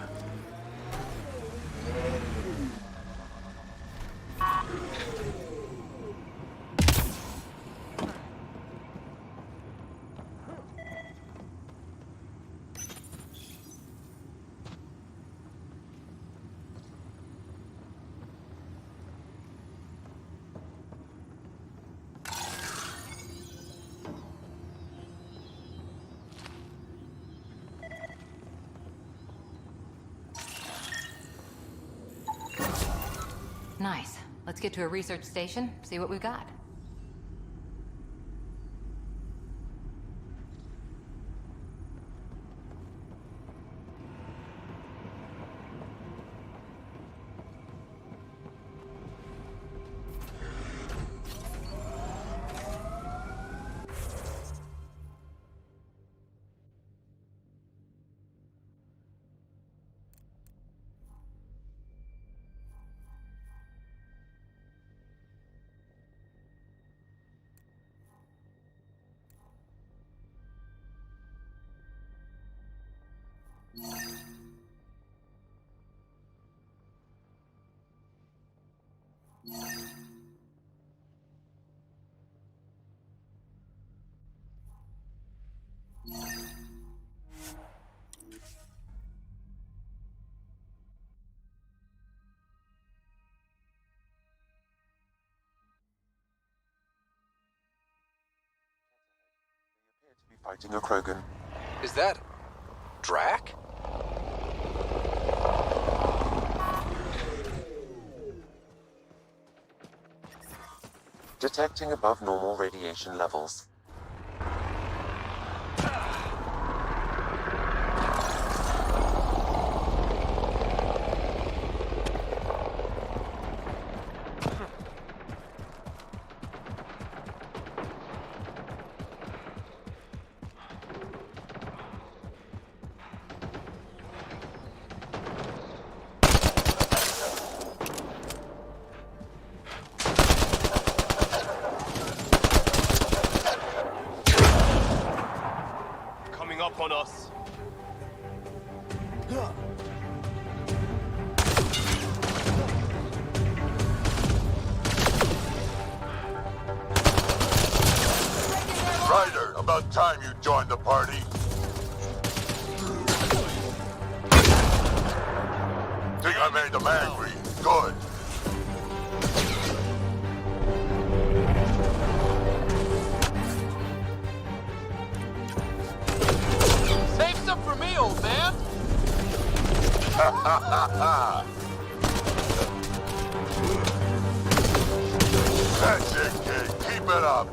Nice. Let's get to a research station, see what we've got. Fighting a Krogan. Is that... Drac? Detecting above normal radiation levels. coming up on us. Ryder, about time you joined the party. Think I made them angry. Good. Save some for me, old man! Ha ha ha ha! That's it, kid. Keep it up.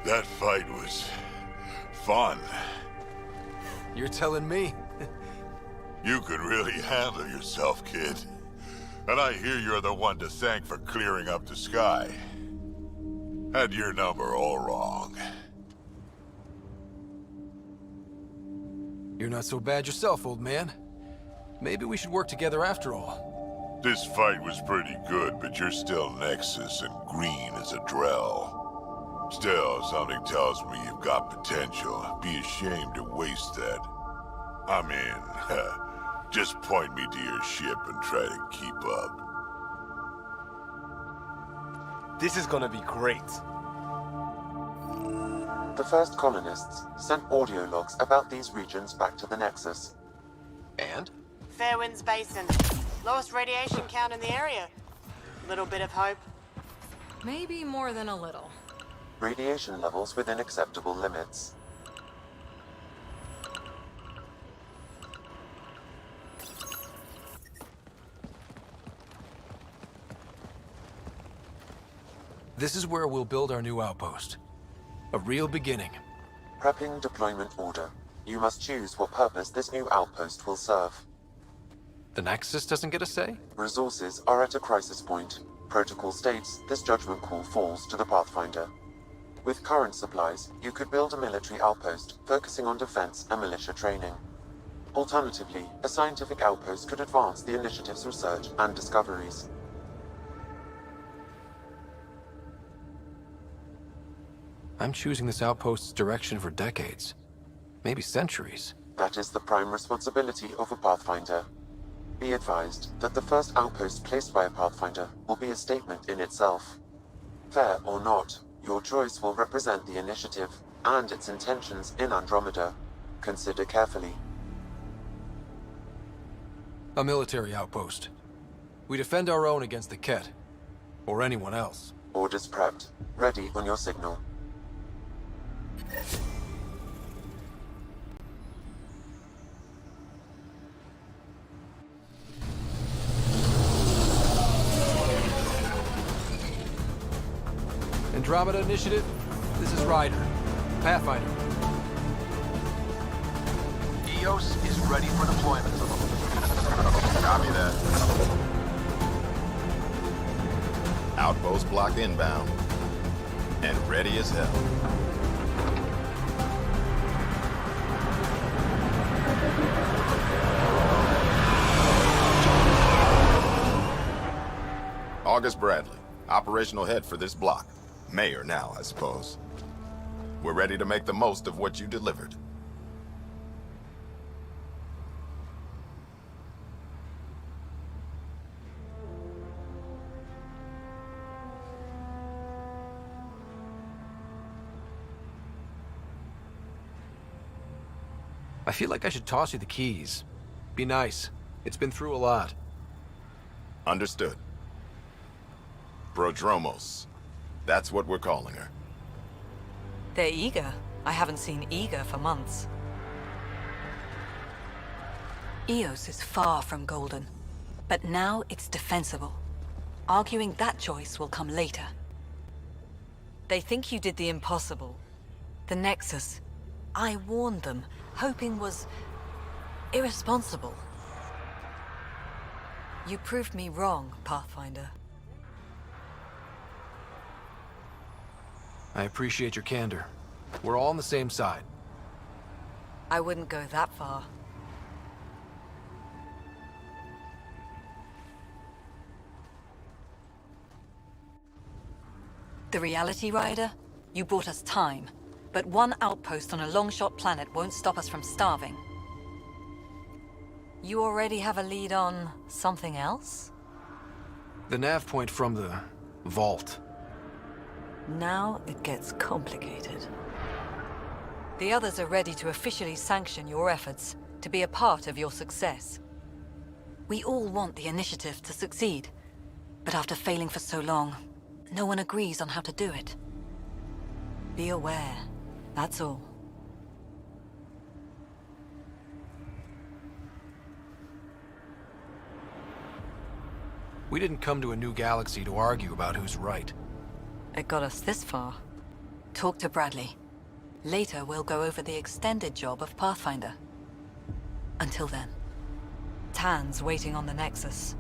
That fight was fun. You're telling me? You could really handle yourself, kid. And I hear you're the one to thank for clearing up the sky. Had your number all wrong. You're not so bad yourself, old man. Maybe we should work together after all. This fight was pretty good, but you're still Nexus and green as a Drell. Still, something tells me you've got potential. Be ashamed to waste that. I mean, just point me to your ship and try to keep up. This is gonna be great. The first colonists sent audio logs about these regions back to the Nexus. And? Fairwinds Basin. Lowest radiation count in the area. Little bit of hope. Maybe more than a little. Radiation levels within acceptable limits. This is where we'll build our new outpost. A real beginning. Prepping deployment order. You must choose what purpose this new outpost will serve. The Nexus doesn't get a say? Resources are at a crisis point. Protocol states this judgment call falls to the Pathfinder. With current supplies, you could build a military outpost, focusing on defense and militia training. Alternatively, a scientific outpost could advance the initiative's research and discoveries. I'm choosing this outpost's direction for decades. Maybe centuries. That is the prime responsibility of a Pathfinder. Be advised that the first outpost placed by a Pathfinder will be a statement in itself. Fair or not, your choice will represent the initiative and its intentions in Andromeda. Consider carefully. A military outpost. We defend our own against the Ket. Or anyone else. Orders prepped. Ready on your signal. Andromeda Initiative, this is Ryder. Pathfinder. EOS is ready for deployment. Copy that. Outpost block inbound. And ready as hell. August Bradley, operational head for this block. Mayor now, I suppose. We're ready to make the most of what you delivered. I feel like I should toss you the keys. Be nice. It's been through a lot. Understood. Prodromos. That's what we're calling her. They're eager. I haven't seen eager for months. EOS is far from golden, but now it's defensible. Arguing that choice will come later. They think you did the impossible. The Nexus. I warned them. Hoping was irresponsible. You proved me wrong, Pathfinder. I appreciate your candor. We're all on the same side. I wouldn't go that far. The Reality Rider? You bought us time. But one outpost on a long-shot planet won't stop us from starving. You already have a lead on something else? The nav point from the vault. Now it gets complicated. The others are ready to officially sanction your efforts, to be a part of your success. We all want the initiative to succeed, but after failing for so long, no one agrees on how to do it. Be aware, that's all. We didn't come to a new galaxy to argue about who's right. It got us this far. Talk to Bradley. Later, we'll go over the extended job of Pathfinder. Until then, Tan's waiting on the Nexus.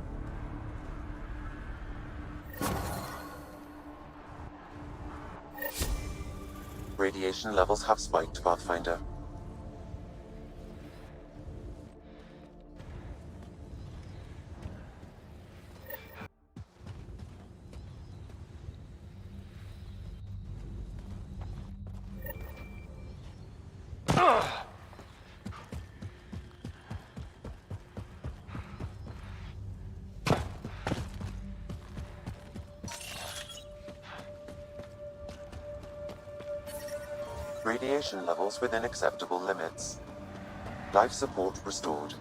Radiation levels have spiked, Pathfinder. Radiation levels within acceptable limits. Life support restored.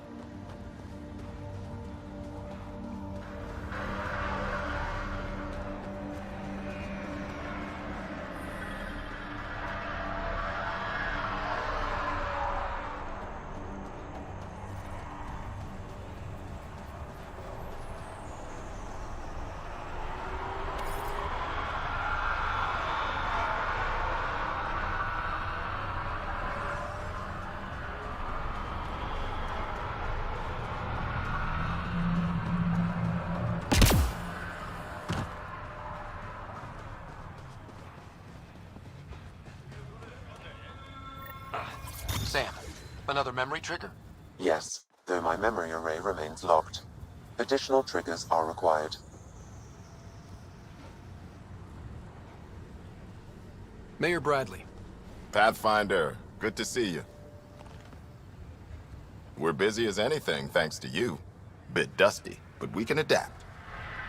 Sam, another memory trigger? Yes, though my memory array remains locked. Additional triggers are required. Mayor Bradley. Pathfinder, good to see you. We're busy as anything thanks to you. Bit dusty, but we can adapt.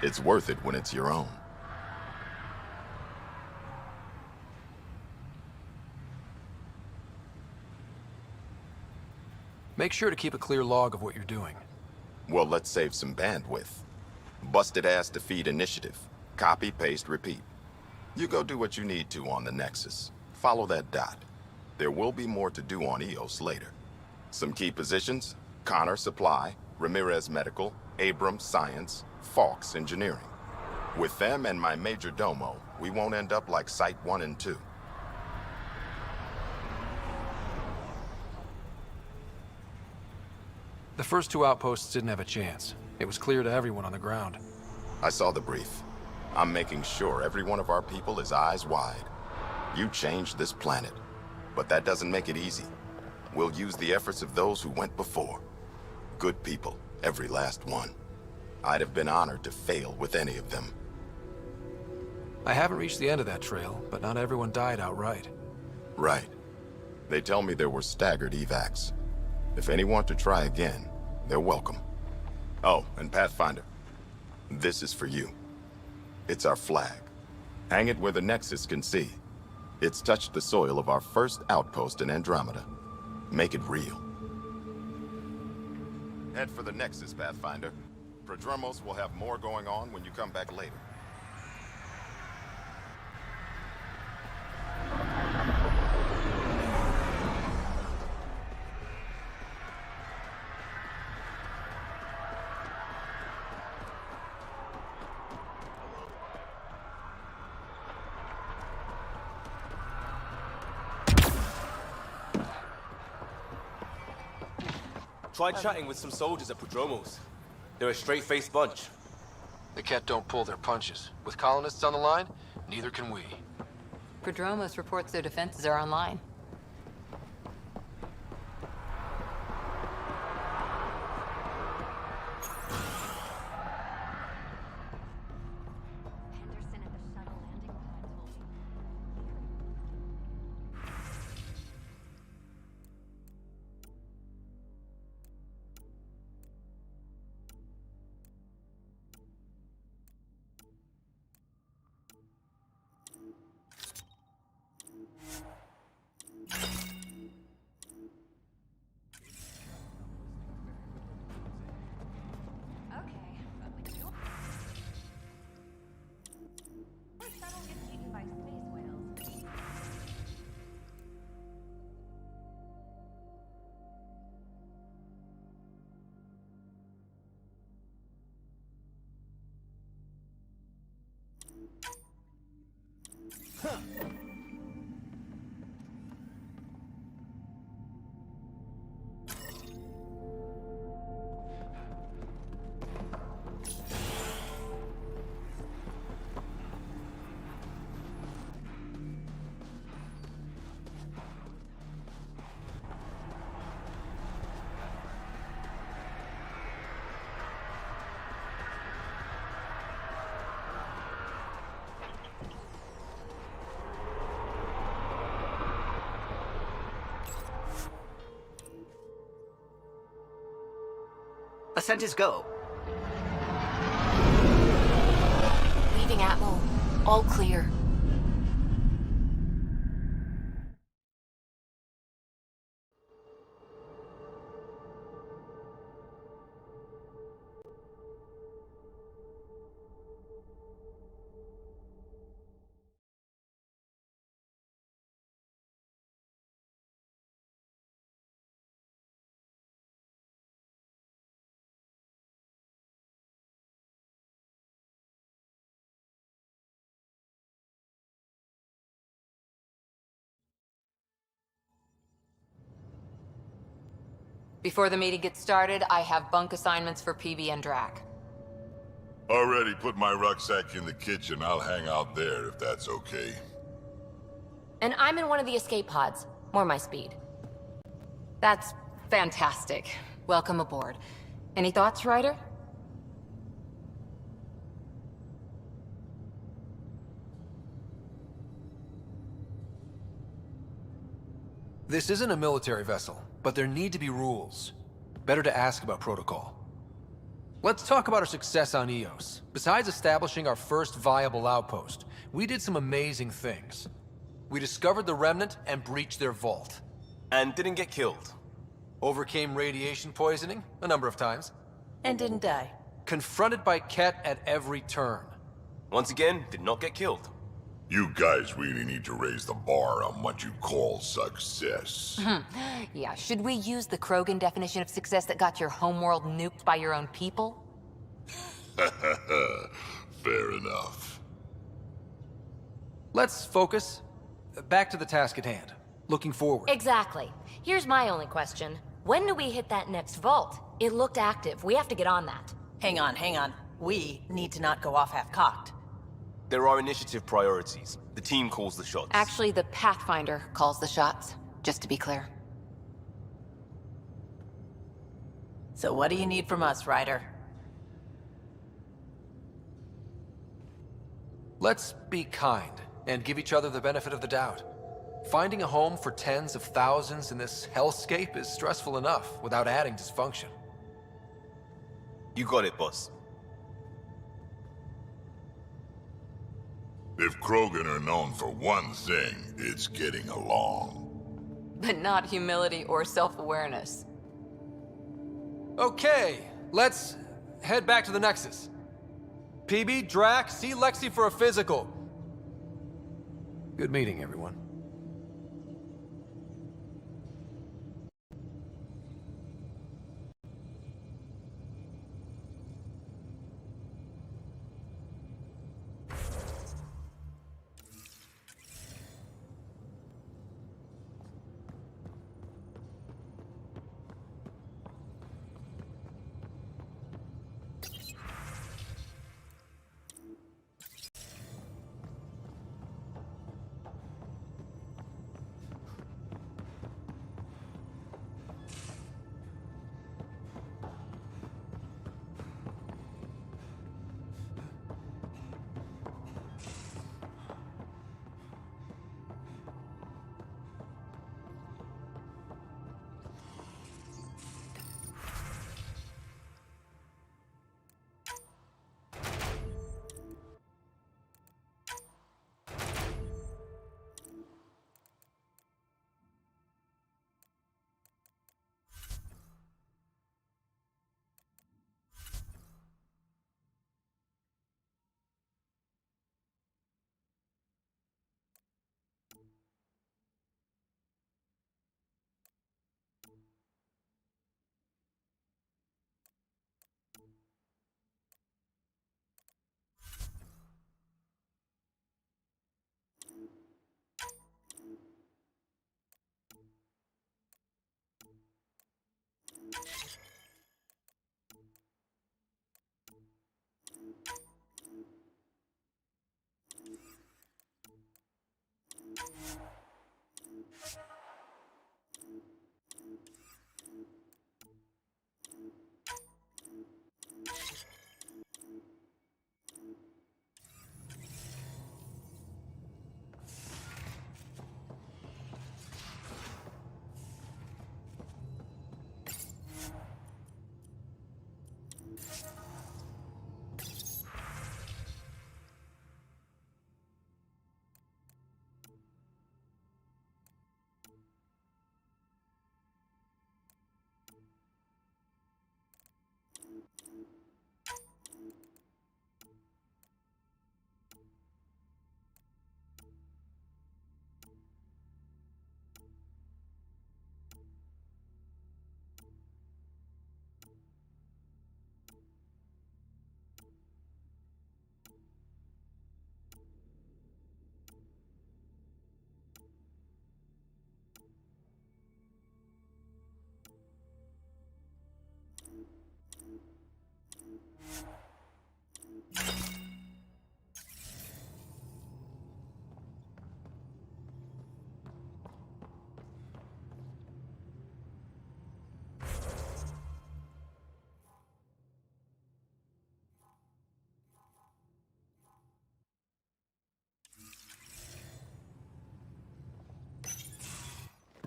It's worth it when it's your own. Make sure to keep a clear log of what you're doing. Well, let's save some bandwidth. Busted ass to feed initiative. Copy, paste, repeat. You go do what you need to on the Nexus. Follow that dot. There will be more to do on EOS later. Some key positions: Connor Supply, Ramirez Medical, Abrams Science, Fawkes Engineering. With them and my major domo, we won't end up like Site 1 and 2. The first two outposts didn't have a chance. It was clear to everyone on the ground. I saw the brief. I'm making sure every one of our people is eyes wide. You changed this planet, but that doesn't make it easy. We'll use the efforts of those who went before. Good people, every last one. I'd have been honored to fail with any of them. I haven't reached the end of that trail, but not everyone died outright. Right. They tell me there were staggered evacs. If any want to try again, they're welcome. Oh, and Pathfinder, this is for you. It's our flag. Hang it where the Nexus can see. It's touched the soil of our first outpost in Andromeda. Make it real. Head for the Nexus, Pathfinder. Prodromos will have more going on when you come back later. Tried chatting with some soldiers at Prodromos. They're a straight-faced bunch. The Ket don't pull their punches. With colonists on the line, neither can we. Prodromos reports their defenses are online. Ascent is go. Leaving Atmo. All clear. Before the meeting gets started, I have bunk assignments for PB and Drac. Already put my rucksack in the kitchen. I'll hang out there if that's okay. And I'm in one of the escape pods. More my speed. That's fantastic. Welcome aboard. Any thoughts, Ryder? This isn't a military vessel, but there need to be rules. Better to ask about protocol. Let's talk about our success on Eos. Besides establishing our first viable outpost, we did some amazing things. We discovered the Remnant and breached their vault. And didn't get killed. Overcame radiation poisoning a number of times. And didn't die. Confronted by Ket at every turn. Once again, did not get killed. You guys really need to raise the bar on what you call success. Yeah, should we use the Krogan definition of success that got your homeworld nuked by your own people? Fair enough. Let's focus. Back to the task at hand. Looking forward. Exactly. Here's my only question. When do we hit that next vault? It looked active. We have to get on that. Hang on. We need to not go off half-cocked. There are initiative priorities. The team calls the shots. Actually, the Pathfinder calls the shots, just to be clear. So what do you need from us, Ryder? Let's be kind and give each other the benefit of the doubt. Finding a home for tens of thousands in this hellscape is stressful enough without adding dysfunction. You got it, boss. If Krogan are known for one thing, it's getting along. But not humility or self-awareness. Okay, let's head back to the Nexus. PB, Drac, see Lexi for a physical. Good meeting, everyone.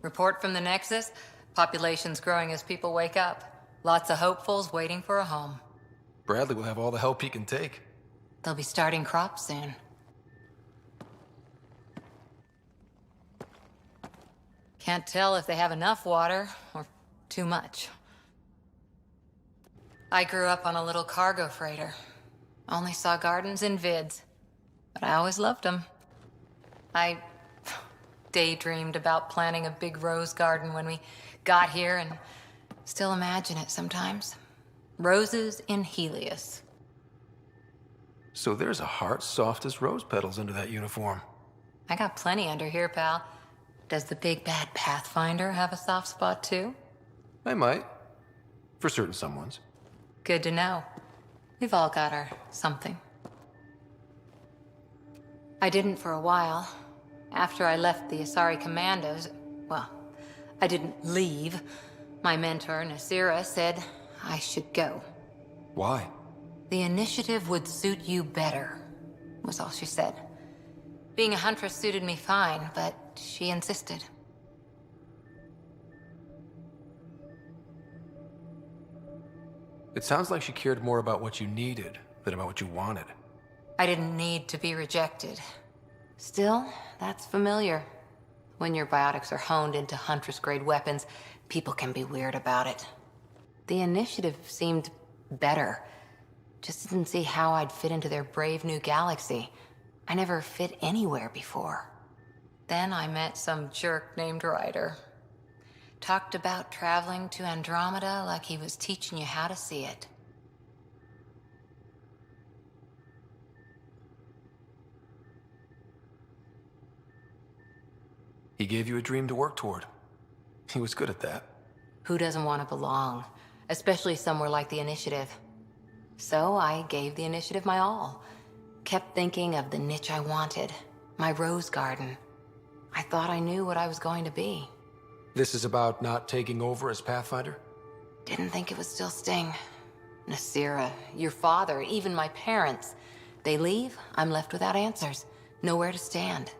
Report from the Nexus. Population's growing as people wake up. Lots of hopefuls waiting for a home. Bradley will have all the help he can take. They'll be starting crops soon. Can't tell if they have enough water or too much. I grew up on a little cargo freighter. Only saw gardens in vids, but I always loved them. I daydreamed about planting a big rose garden when we got here and still imagine it sometimes. Roses in Helios. So there's a heart soft as rose petals under that uniform. I got plenty under here, pal. Does the big bad Pathfinder have a soft spot too? I might. For certain someones. Good to know. We've all got our something. I didn't for a while. After I left the Asari Commandos, well, I didn't leave. My mentor, Nasira, said I should go. Why? The initiative would suit you better, was all she said. Being a huntress suited me fine, but she insisted. It sounds like she cared more about what you needed than about what you wanted. I didn't need to be rejected. Still, that's familiar. When your biotics are honed into Huntress-grade weapons, people can be weird about it. The initiative seemed better. Just didn't see how I'd fit into their brave new galaxy. I never fit anywhere before. Then I met some jerk named Ryder. Talked about traveling to Andromeda like he was teaching you how to see it. He gave you a dream to work toward. He was good at that. Who doesn't want to belong? Especially somewhere like the Initiative. So I gave the Initiative my all. Kept thinking of the niche I wanted. My rose garden. I thought I knew what I was going to be. This is about not taking over as Pathfinder? Didn't think it would still sting. Nasira, your father, even my parents. They leave, I'm left without answers. Nowhere to stand.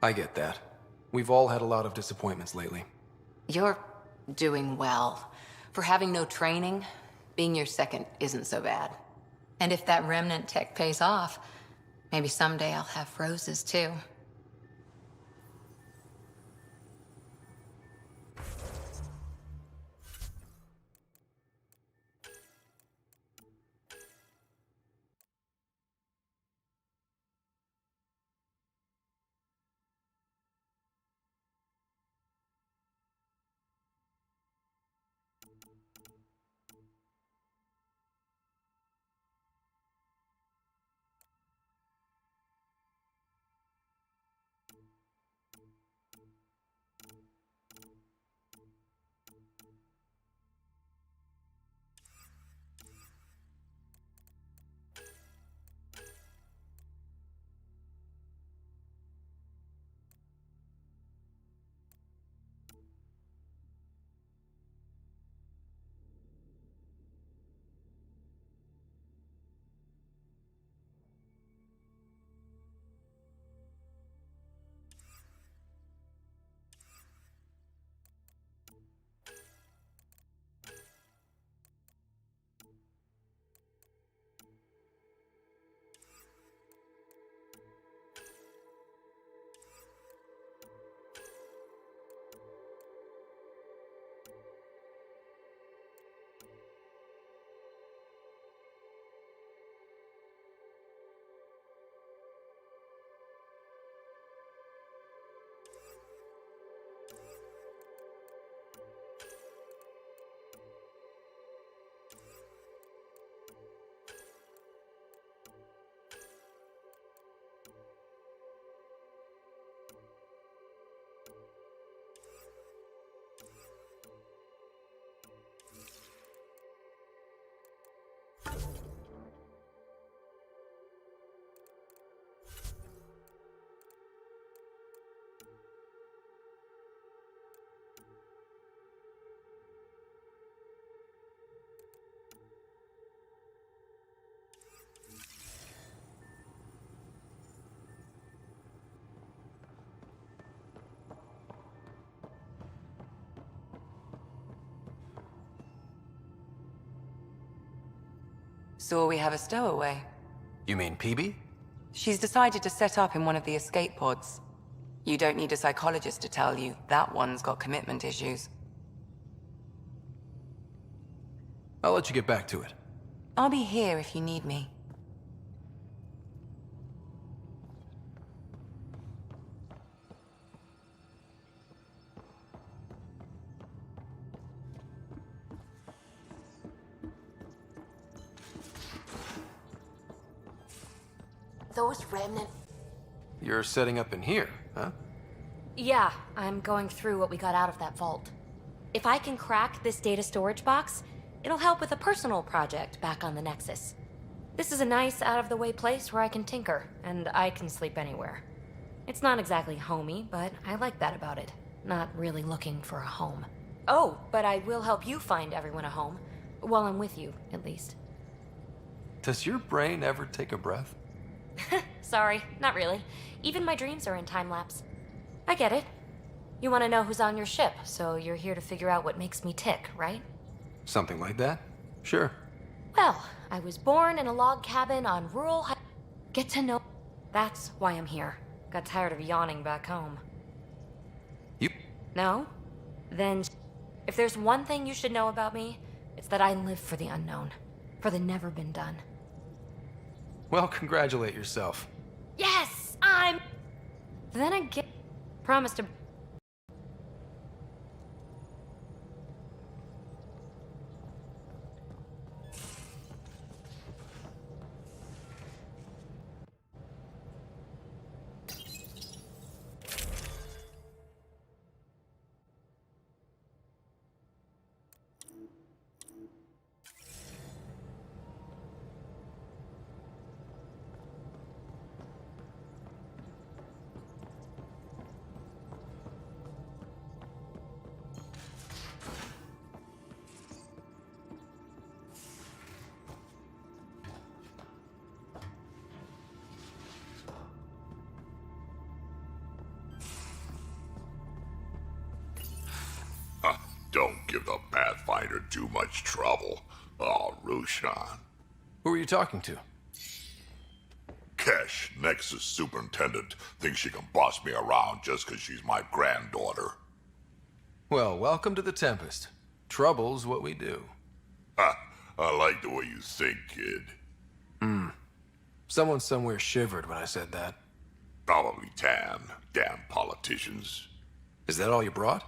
I get that. We've all had a lot of disappointments lately. You're doing well. For having no training, being your second isn't so bad. And if that remnant tech pays off, maybe someday I'll have roses too. So we have a stowaway. You mean PB? She's decided to set up in one of the escape pods. You don't need a psychologist to tell you that one's got commitment issues. I'll let you get back to it. I'll be here if you need me. Those remnant... You're setting up in here, huh? Yeah, I'm going through what we got out of that vault. If I can crack this data storage box, it'll help with a personal project back on the Nexus. This is a nice, out-of-the-way place where I can tinker, and I can sleep anywhere. It's not exactly homey, but I like that about it. Not really looking for a home. Oh, but I will help you find everyone a home. While I'm with you, at least. Does your brain ever take a breath? Sorry, not really. Even my dreams are in time-lapse. I get it. You want to know who's on your ship, so you're here to figure out what makes me tick, right? Something like that? Sure. Well, I was born in a log cabin on rural Get to know... That's why I'm here. Got tired of yawning back home. You... No? Then... If there's one thing you should know about me, it's that I live for the unknown. For the never been done. Well, congratulate yourself. Yes! I'm... Then again... Promise to... Don't give the Pathfinder too much trouble. Oh, Rushan. Who are you talking to? Kesh, Nexus Superintendent, thinks she can boss me around just 'cause she's my granddaughter. Well, welcome to the Tempest. Trouble's what we do. Ha! I like the way you think, kid. Someone somewhere shivered when I said that. Probably Tan. Damn politicians. Is that all you brought?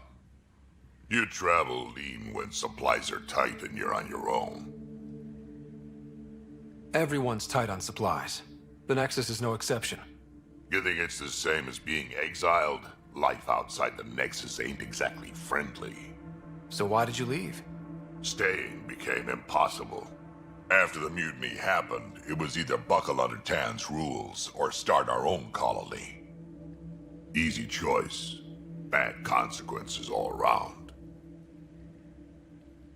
You travel lean when supplies are tight and you're on your own. Everyone's tight on supplies. The Nexus is no exception. You think it's the same as being exiled? Life outside the Nexus ain't exactly friendly. So why did you leave? Staying became impossible. After the mutiny happened, it was either buckle under Tan's rules or start our own colony. Easy choice. Bad consequences all around.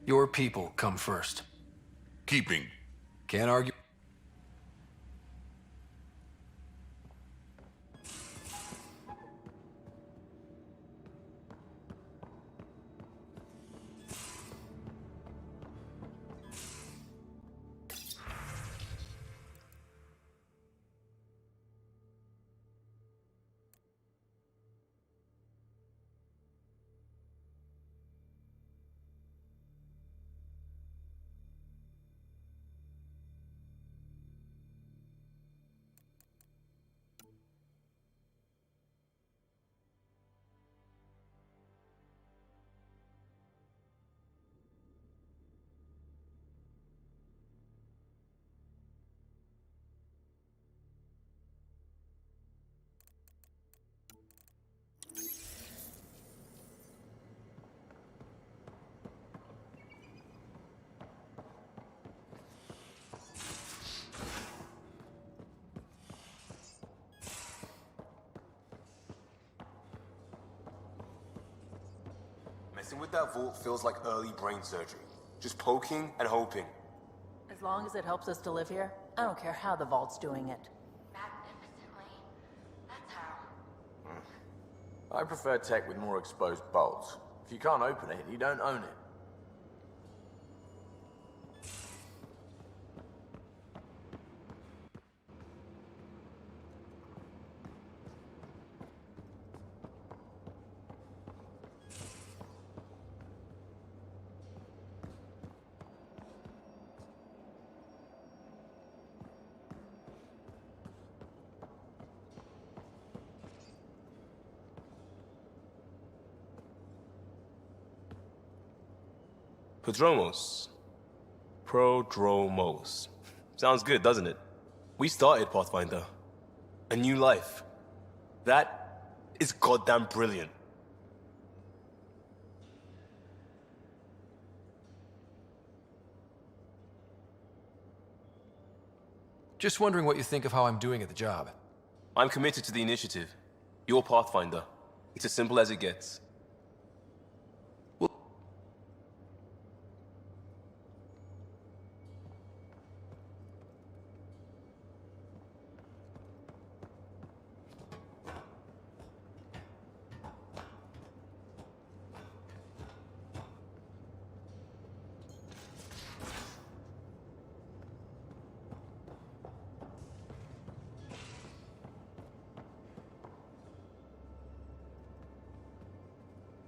Your people come first. Keeping... Can't argue. Messing with that vault feels like early brain surgery. Just poking and hoping. As long as it helps us to live here, I don't care how the vault's doing it. I prefer tech with more exposed bolts. If you can't open it, you don't own it. Prodromos. Prodromos. Sounds good, doesn't it? We started Pathfinder. A new life. That is goddamn brilliant. Just wondering what you think of how I'm doing at the job. I'm committed to the initiative. You're Pathfinder. It's as simple as it gets.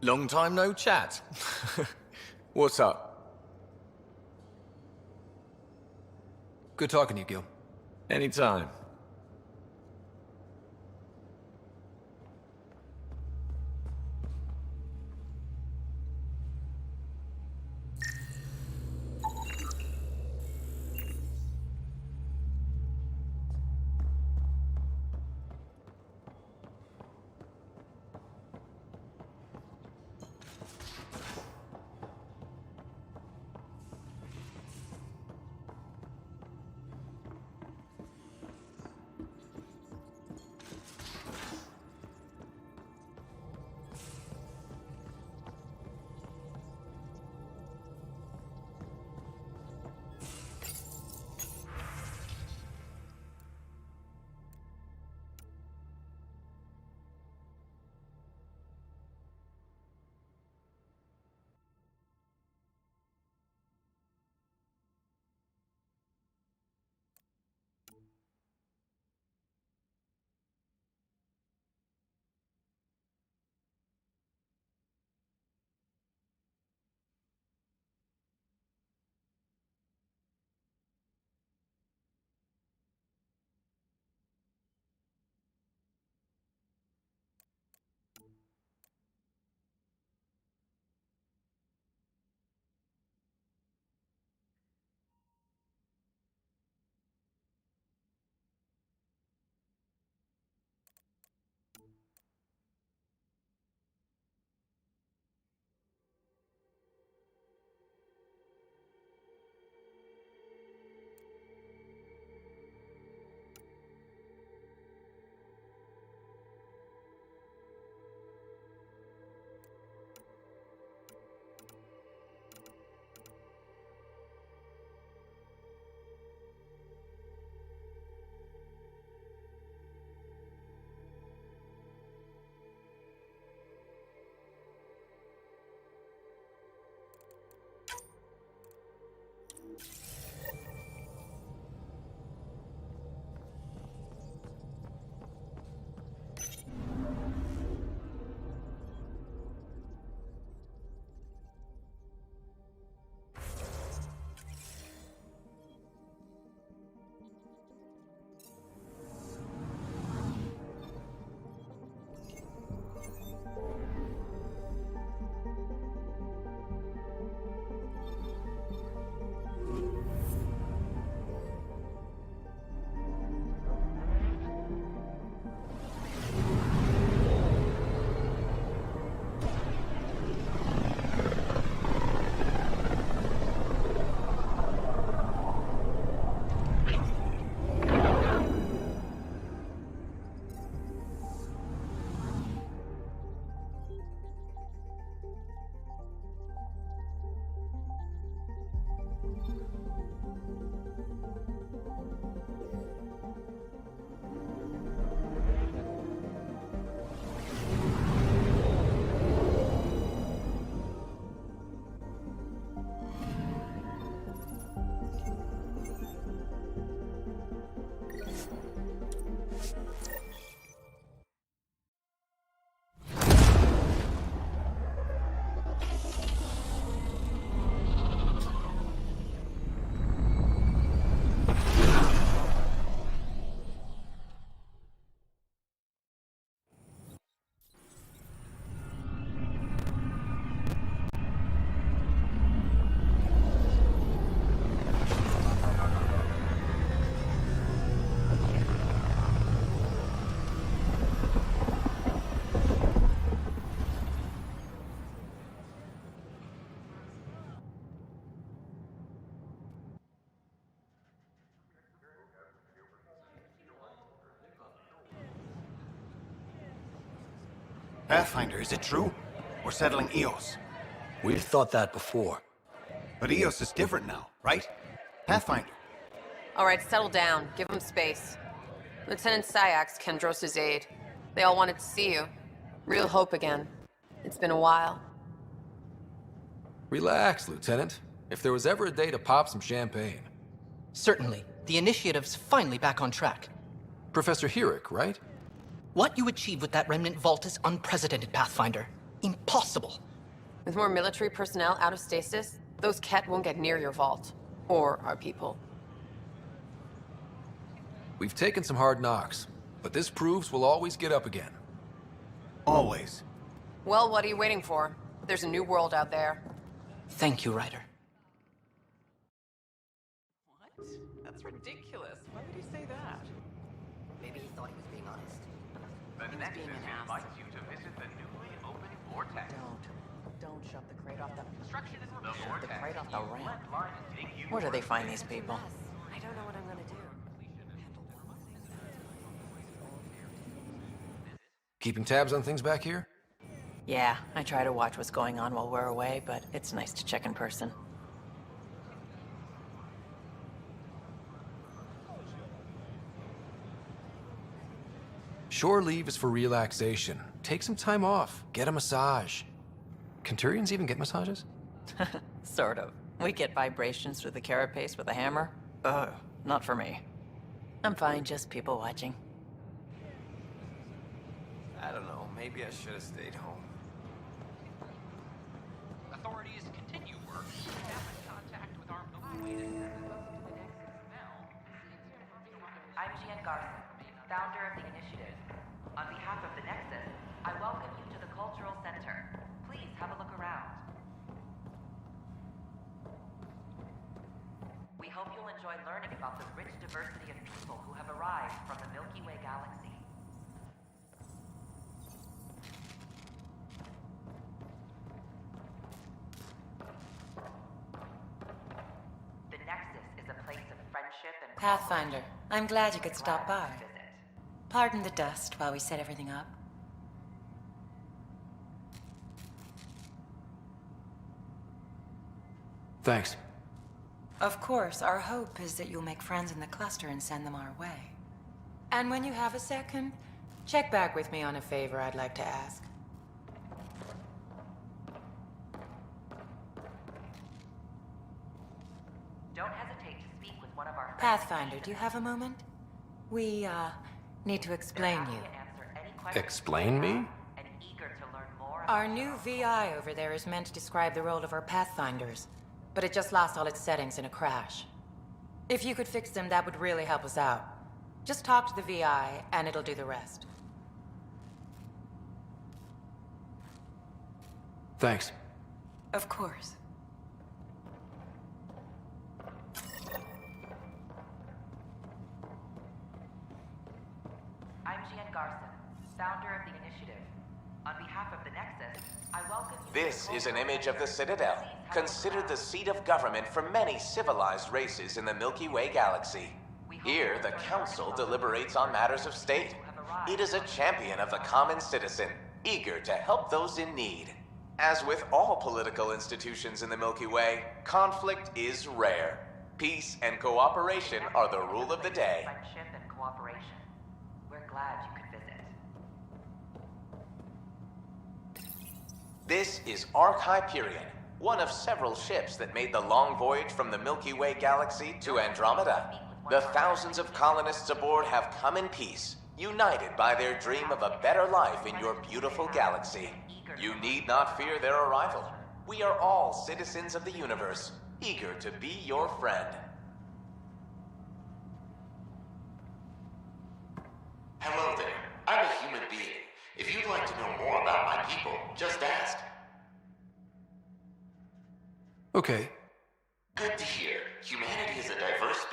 Long time no chat. What's up? Good talking to you, Gil. Anytime. Pathfinder, is it true? We're settling Eos. We've thought that before. But Eos is different now, right? Pathfinder. All right, settle down. Give him space. Lieutenant Syax, Kendros' aide. They all wanted to see you. Real hope again. It's been a while. Relax, Lieutenant. If there was ever a day to pop some champagne. Certainly. The initiative's finally back on track. Professor Herrick, right? What you achieved with that remnant vault is unprecedented, Pathfinder. Impossible. With more military personnel out of stasis, those Ket won't get near your vault. Or our people. We've taken some hard knocks, but this proves we'll always get up again. Always. Well, what are you waiting for? There's a new world out there. Thank you, Ryder. What? That's ridiculous. Why would he say that? Maybe he thought he was being honest. The Nexus invites you to visit the newly opened Vortex. Don't shut the crate off the... Construction is Shut the Vortex. crate off the You ramp. let Lars take you Where do they for a find spin. these people? I don't know what I'm gonna do. Keeping tabs on things back here? Yeah, I try to watch what's going on while we're away, but it's nice to check in person. Shore leave is for relaxation. Take some time off. Get a massage. Can Turians even get massages? Sort of. We get vibrations through the carapace with a hammer. Ugh, not for me. I'm fine, just people watching. I don't know. Maybe I should have stayed home. Authorities continue work to establish contact with our Milky Way. I'm Gian Garson, founder of the initiative. On behalf of the Nexus, I welcome you to the Cultural Center. Please have a look around. We hope you'll enjoy learning about the rich diversity of people who have arrived from the Milky Way galaxy. The Nexus is a place of friendship and... Pathfinder, I'm glad you could stop by. Pardon the dust while we set everything up. Thanks. Of course, our hope is that you'll make friends in the cluster and send them our way. And when you have a second, check back with me on a favor I'd like to ask. Don't hesitate to speak with one of our... Pathfinder, do you have a moment? We, need to explain you. Explain me? Our new VI over there is meant to describe the role of our Pathfinders, but it just lost all its settings in a crash. If you could fix them, that would really help us out. Just talk to the VI, and it'll do the rest. Thanks. Of course. I'm Gian Garson, founder of the initiative. On behalf of the Nexus, I welcome you... This is an image of the Citadel, considered the seat of government for many civilized races in the Milky Way galaxy. Here, the Council deliberates on matters of state. It is a champion of the common citizen, eager to help those in need. As with all political institutions in the Milky Way, conflict is rare. Peace and cooperation are the rule of the day. Friendship and cooperation. We're glad you could visit. This is Ark Hyperion, one of several ships that made the long voyage from the Milky Way galaxy to Andromeda. The thousands of colonists aboard have come in peace, united by their dream of a better life in your beautiful galaxy. You need not fear their arrival. We are all citizens of the universe, eager to be your friend. Hello there. I'm a human being. If you'd like to know more about my people, just ask. Okay. Good to hear. Humanity is a diverse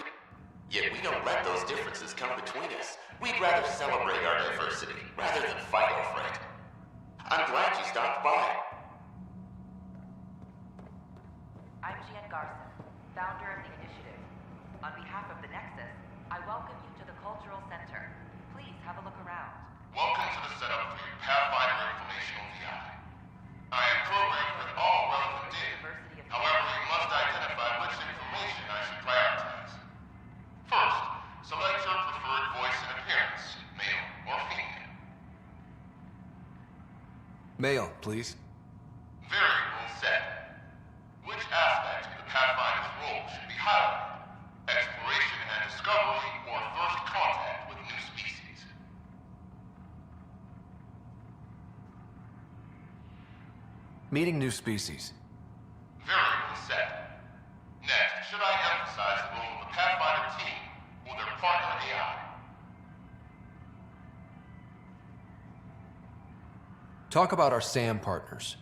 yet we don't let those differences come between us. We'd rather celebrate our diversity rather than fight over it. I'm glad you stopped by. I'm Gian Garson, founder of the initiative. On behalf of the Nexus, I welcome you to the Cultural Center. Please have a look around. Welcome to the setup for your Pathfinder information Mail, please. Variable set. Which aspect of the Pathfinder's role should be highlighted? Exploration and discovery, or first contact with new species? Meeting new species. Variable set. Next, should I emphasize the role of the Pathfinder team or their partner AI? Talk about our SAM partners.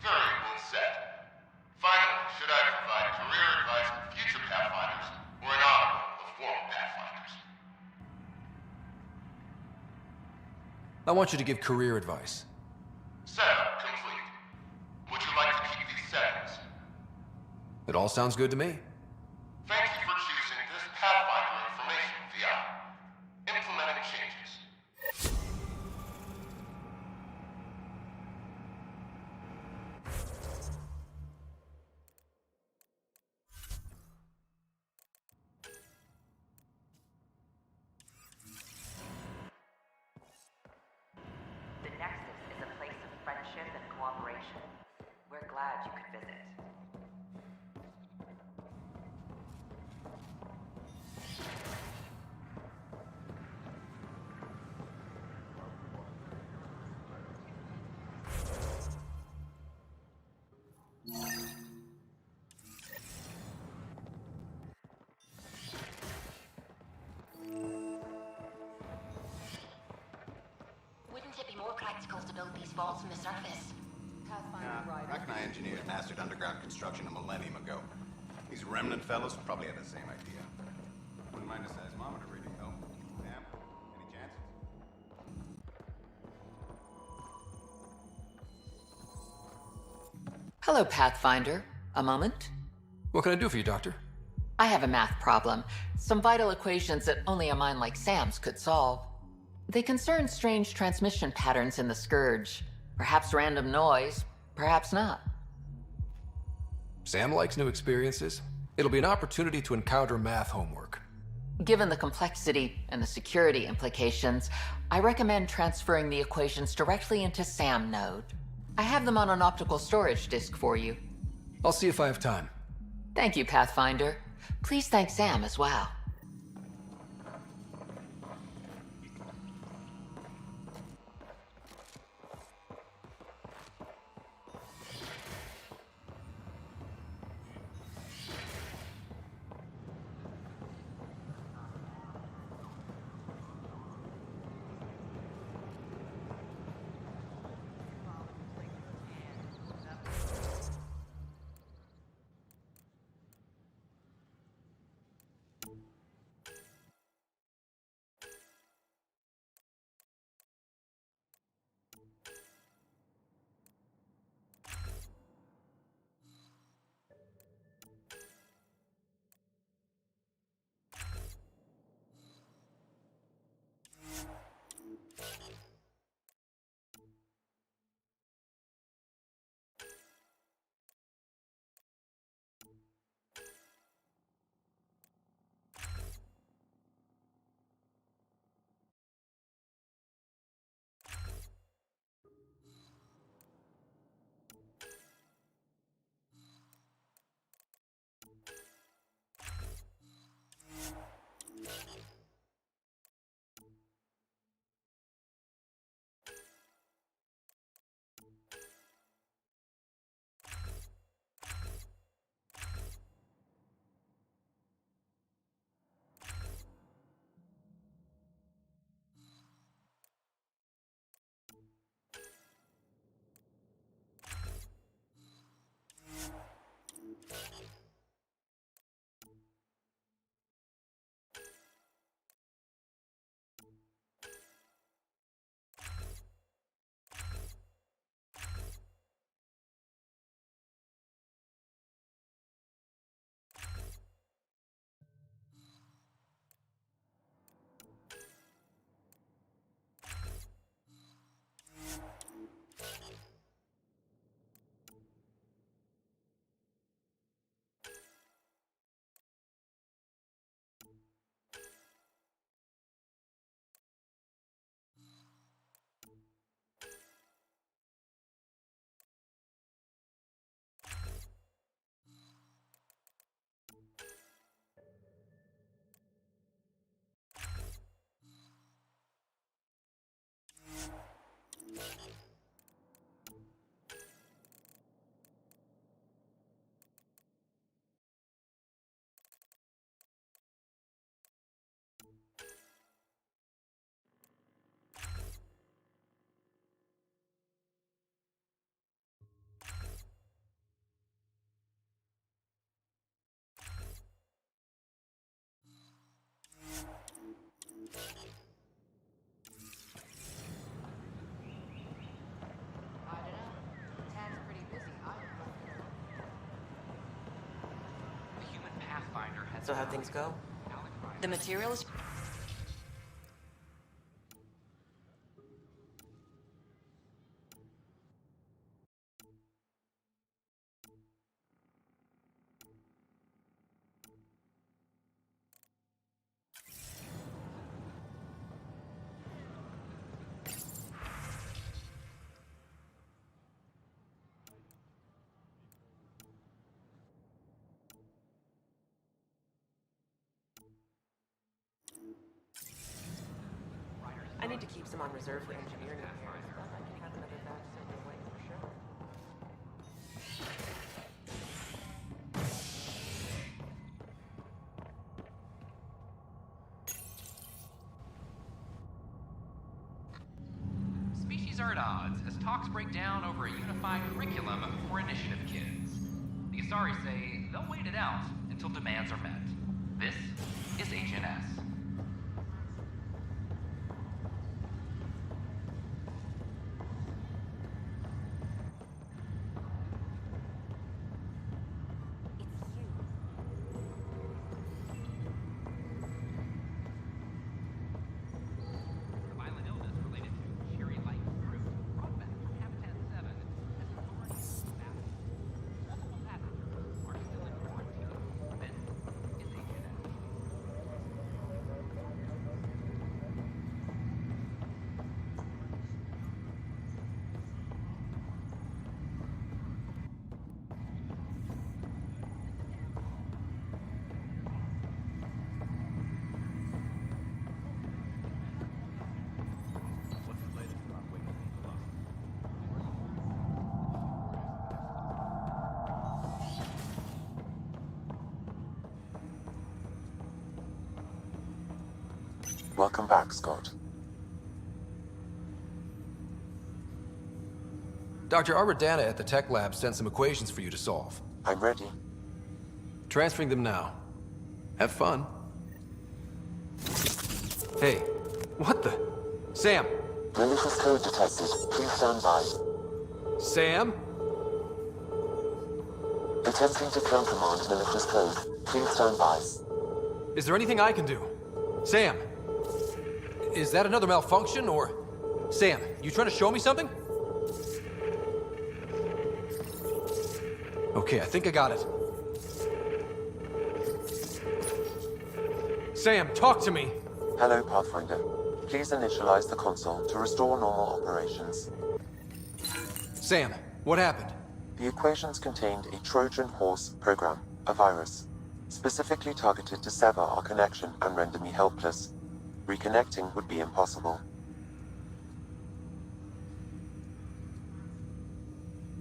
Variable set. Finally, should I provide career advice for future Pathfinders or an honor of former Pathfinders? I want you to give career advice. Setup complete. Would you like to keep these settings? It all sounds good to me. Thank you for choosing this Pathfinder information VI. Implementing changes. The Nexus is a place of friendship and cooperation. We're glad you could visit. Wouldn't it be more practical to build these vaults on the surface? I reckon I engineered mastered underground construction a millennium ago. These remnant fellows probably had the same idea. Wouldn't mind a seismometer reading, though. Sam, any chances? Hello, Pathfinder. A moment? What can I do for you, Doctor? I have a math problem. Some vital equations that only a mind like Sam's could solve. They concern strange transmission patterns in the Scourge. Perhaps random noise, perhaps not. Sam likes new experiences. It'll be an opportunity to encounter math homework. Given the complexity and the security implications, I recommend transferring the equations directly into SAM node. I have them on an optical storage disk for you. I'll see if I have time. Thank you, Pathfinder. Please thank Sam as well. So how'd things go? The materials? I need to keep some on reserve for engineering repairs, but I can have another batch sent your way for sure. Species are at odds as talks break down over a unified curriculum for initiative kids. The Asari say they'll wait it out until demands are met. This is Agent S. Welcome back, Scott. Dr. Aradana at the tech lab sent some equations for you to solve. I'm ready. Transferring them now. Have fun. Hey, what the? Sam! Malicious code detected. Please stand by. Sam? Attempting to countermand malicious code. Please stand by. Is there anything I can do? Sam! Is that another malfunction, or... Sam, you trying to show me something? Okay, I think I got it. Sam, talk to me! Hello, Pathfinder. Please initialize the console to restore normal operations. Sam, what happened? The equations contained a Trojan horse program, a virus, specifically targeted to sever our connection and render me helpless. Reconnecting would be impossible.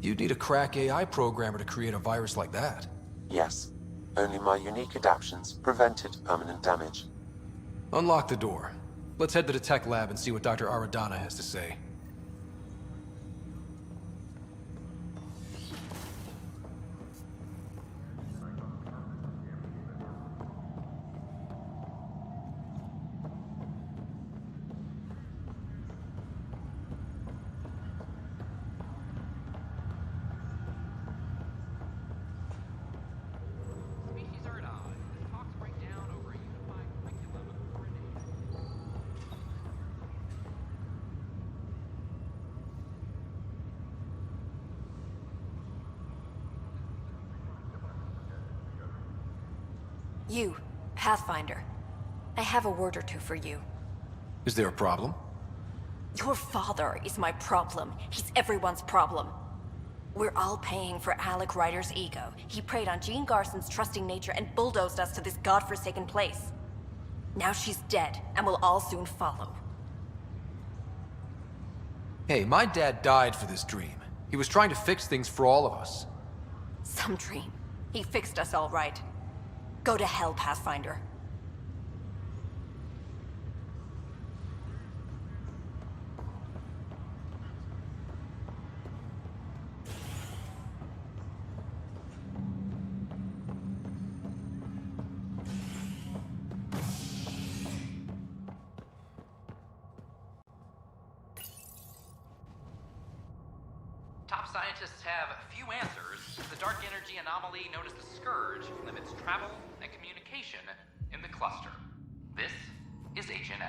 You'd need a crack AI programmer to create a virus like that. Yes. Only my unique adaptions prevented permanent damage. Unlock the door. Let's head to the tech lab and see what Dr. Aradana has to say. You, Pathfinder. I have a word or two for you. Is there a problem? Your father is my problem. He's everyone's problem. We're all paying for Alec Ryder's ego. He preyed on Jean Garson's trusting nature and bulldozed us to this godforsaken place. Now she's dead, and we'll all soon follow. Hey, my dad died for this dream. He was trying to fix things for all of us. Some dream. He fixed us all right. Go to hell, Pathfinder. top scientists have few answers, the dark energy anomaly known as the Scourge limits travel and communication in the cluster. This is HNS.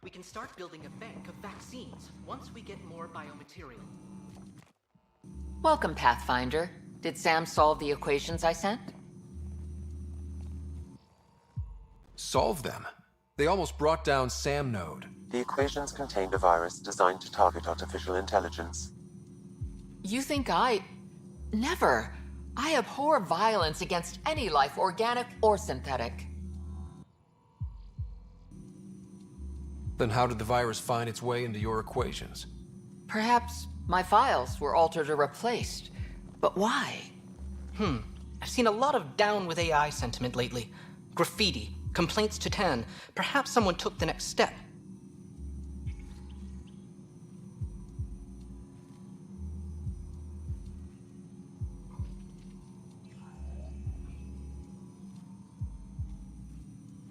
We can start building a bank of vaccines once we get more biomaterial. Welcome, Pathfinder. Did Sam solve the equations I sent? Solve them? They almost brought down Sam Node. The equations contained a virus designed to target artificial intelligence. You think Never. I abhor violence against any life, organic or synthetic. Then how did the virus find its way into your equations? Perhaps my files were altered or replaced. But why? I've seen a lot of down with AI sentiment lately. Graffiti, complaints to 10. Perhaps someone took the next step.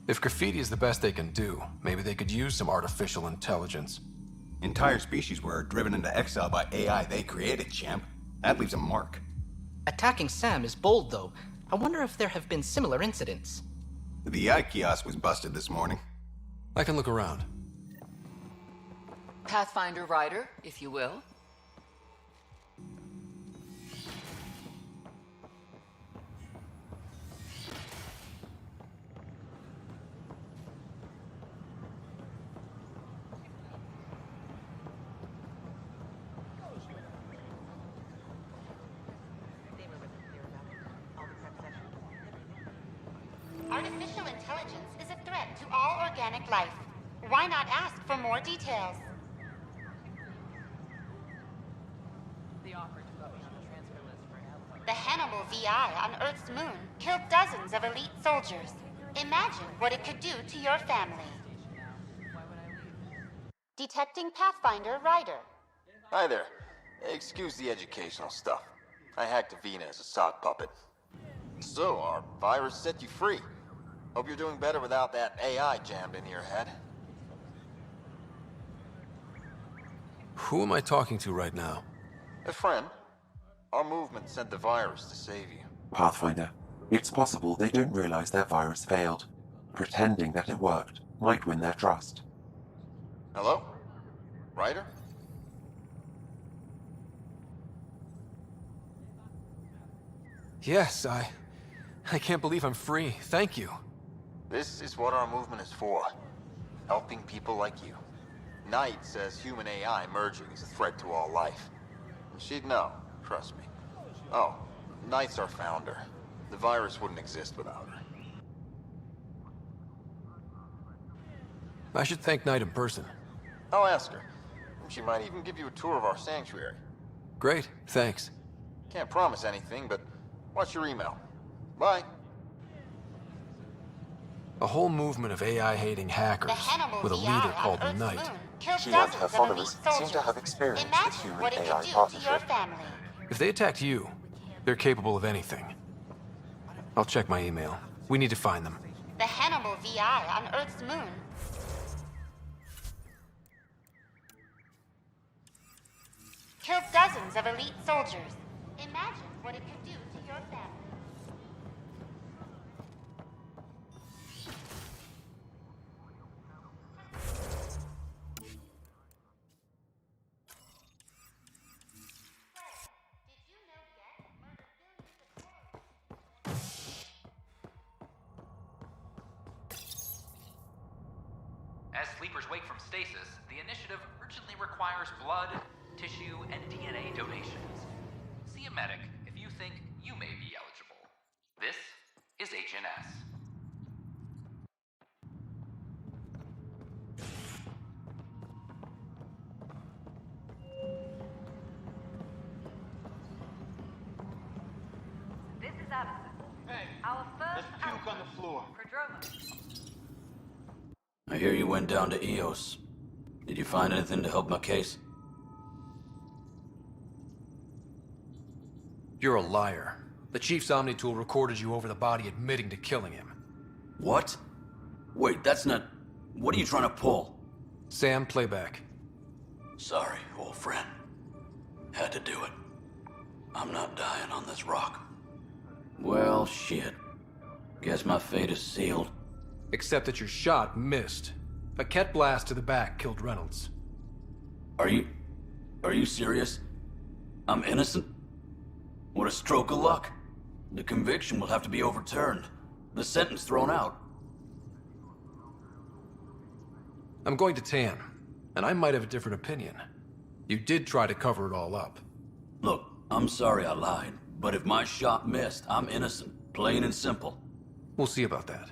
If graffiti is the best they can do, maybe they could use some artificial intelligence. Entire species were driven into exile by AI they created, champ. That leaves a mark. Attacking Sam is bold, though. I wonder if there have been similar incidents. The AI kiosk was busted this morning. I can look around. Pathfinder Rider, if you will. Artificial intelligence is a threat to all organic life. Why not ask for more details? The Hannibal VI on Earth's moon killed dozens of elite soldiers. Imagine what it could do to your family. Detecting Pathfinder Rider. Hi there. Excuse the educational stuff. I hacked Avina as a sock puppet. So, our virus set you free. Hope you're doing better without that AI jammed into your head. Who am I talking to right now? A friend. Our movement sent the virus to save you. Pathfinder, it's possible they don't realize their virus failed. Pretending that it worked might win their trust. Hello? Ryder? Yes, I can't believe I'm free. Thank you. This is what our movement is for. Helping people like you. Knight says human AI merging is a threat to all life. And she'd know, trust me. Oh, Knight's our founder. The virus wouldn't exist without her. I should thank Knight in person. I'll ask her. She might even give you a tour of our sanctuary. Great, thanks. Can't promise anything, but watch your email. Bye. A whole movement of AI-hating hackers with a leader called Knight. She and her followers seem to have experience with human-AI partnership. If they attacked you, they're capable of anything. I'll check my email. We need to find them. The Hannibal VI on Earth's moon. Killed dozens of elite soldiers. Imagine what it could do to your family. As sleepers wake from stasis, the initiative urgently requires blood, tissue, and DNA donations. See a medic if you think you may be eligible. This is HNS. Hey, our first there's puke on the floor. I hear you went down to EOS. Did you find anything to help my case? You're a liar. The Chief's Omni-tool recorded you over the body admitting to killing him. What? Wait, that's not... What are you trying to pull? Sam, playback. Sorry, old friend. Had to do it. I'm not dying on this rock. Well, shit. Guess my fate is sealed. Except that your shot missed. A Ket blast to the back killed Reynolds. Are you serious? I'm innocent? What a stroke of luck. The conviction will have to be overturned. The sentence thrown out. I'm going to Tan, and I might have a different opinion. You did try to cover it all up. Look, I'm sorry I lied, but if my shot missed, I'm innocent. Plain and simple. We'll see about that.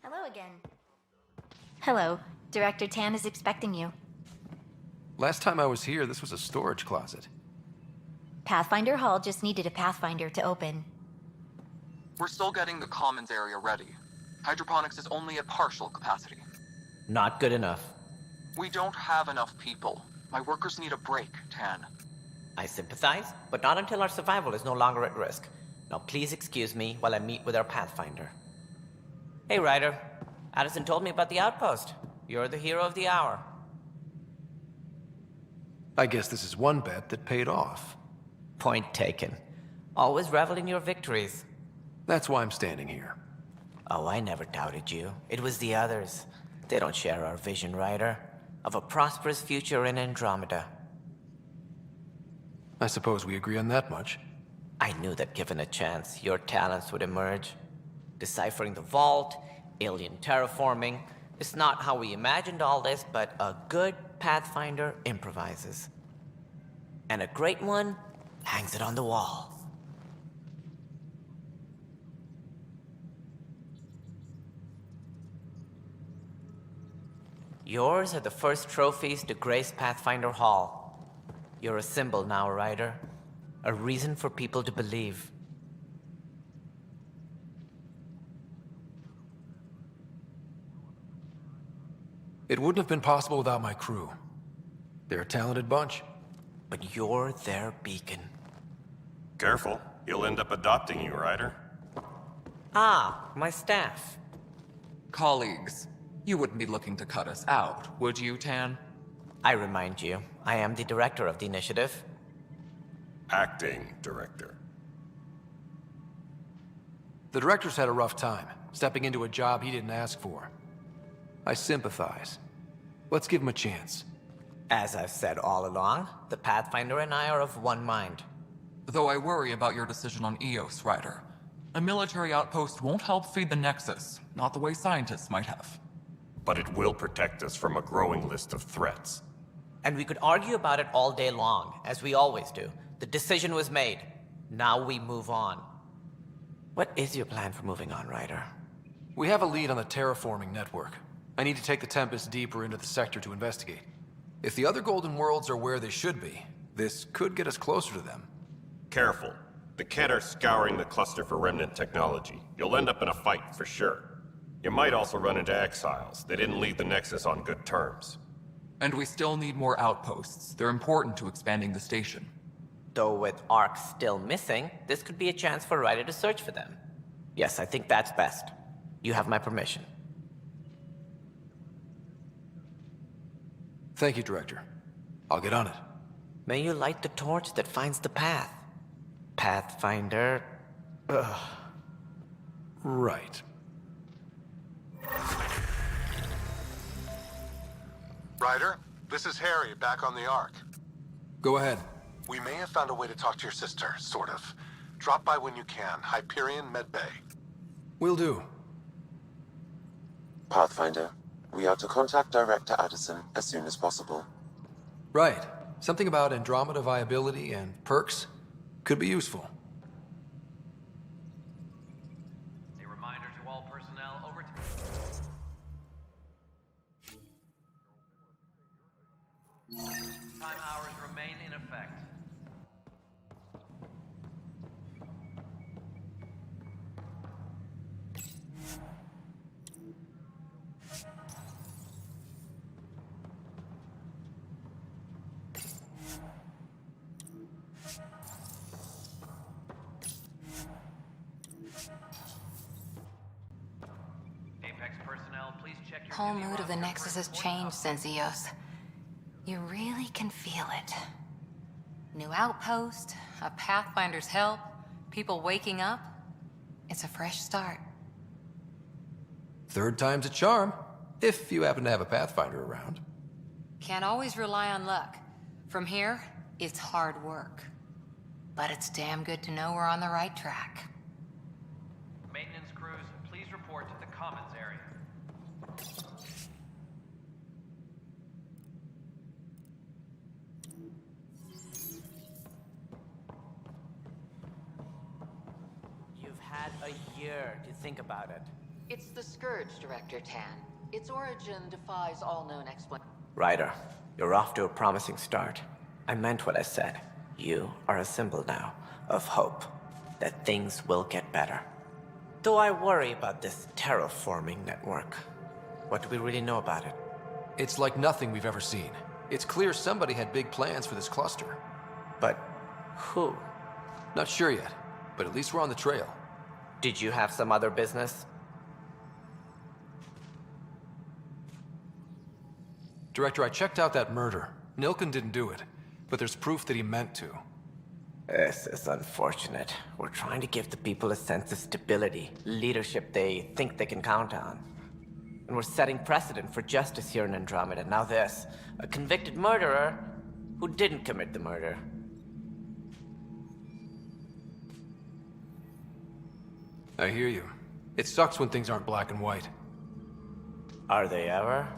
Hello again. Hello. Director Tan is expecting you. Last time I was here, this was a storage closet. Pathfinder Hall just needed a Pathfinder to open. We're still getting the commons area ready. Hydroponics is only at partial capacity. Not good enough. We don't have enough people. My workers need a break, Tan. I sympathize, but not until our survival is no longer at risk. Now please excuse me while I meet with our Pathfinder. Hey, Ryder. Addison told me about the outpost. You're the hero of the hour. I guess this is one bet that paid off. Point taken. Always revel in your victories. That's why I'm standing here. Oh, I never doubted you. It was the others. They don't share our vision, Ryder, of a prosperous future in Andromeda. I suppose we agree on that much. I knew that given a chance, your talents would emerge. Deciphering the vault, alien terraforming. It's not how we imagined all this, but a good Pathfinder improvises. And a great one hangs it on the wall. Yours are the first trophies to grace Pathfinder Hall. You're a symbol now, Ryder. A reason for people to believe. It wouldn't have been possible without my crew. They're a talented bunch. But you're their beacon. Careful. He'll end up adopting you, Ryder. Ah, my staff. Colleagues, you wouldn't be looking to cut us out, would you, Tan? I remind you, I am the director of the initiative. Acting director. The director's had a rough time, stepping into a job he didn't ask for. I sympathize. Let's give him a chance. As I've said all along, the Pathfinder and I are of one mind. Though I worry about your decision on EOS, Ryder. A military outpost won't help feed the Nexus, not the way scientists might have. But it will protect us from a growing list of threats. And we could argue about it all day long, as we always do. The decision was made. Now we move on. What is your plan for moving on, Ryder? We have a lead on the terraforming network. I need to take the Tempest deeper into the sector to investigate. If the other Golden Worlds are where they should be, this could get us closer to them. Careful. The Ket are scouring the cluster for remnant technology. You'll end up in a fight for sure. You might also run into exiles. They didn't leave the Nexus on good terms. And we still need more outposts. They're important to expanding the station. Though with Ark still missing, this could be a chance for Ryder to search for them. Yes, I think that's best. You have my permission. Thank you, Director. I'll get on it. May you light the torch that finds the path. Pathfinder... Ugh. Right. Ryder, this is Harry, back on the Ark. Go ahead. We may have found a way to talk to your sister, sort of. Drop by when you can. Hyperion Med Bay. Will do. Pathfinder, we are to contact Director Addison as soon as possible. Right. Something about Andromeda viability and perks could be useful. A reminder to all personnel over to... Time hours remain in effect. Apex personnel, please check your... Whole mood of the Nexus has changed since EOS. You really can feel it. New outpost, a Pathfinder's help, people waking up. It's a fresh start. Third time's a charm, if you happen to have a Pathfinder around. Can't always rely on luck. From here, it's hard work. But it's damn good to know we're on the right track. Maintenance crews, please report to the commons area. You've had a year to think about it. It's the Scourge, Director Tan. Its origin defies all known explanation. Ryder, you're off to a promising start. I meant what I said. You are a symbol now of hope that things will get better. Though I worry about this terraforming network. What do we really know about it? It's like nothing we've ever seen. It's clear somebody had big plans for this cluster. But who? Not sure yet, but at least we're on the trail. Did you have some other business? Director, I checked out that murder. Nilken didn't do it, but there's proof that he meant to. This is unfortunate. We're trying to give the people a sense of stability, leadership they think they can count on. And we're setting precedent for justice here in Andromeda. Now this, a convicted murderer who didn't commit the murder. I hear you. It sucks when things aren't black and white. Are they ever?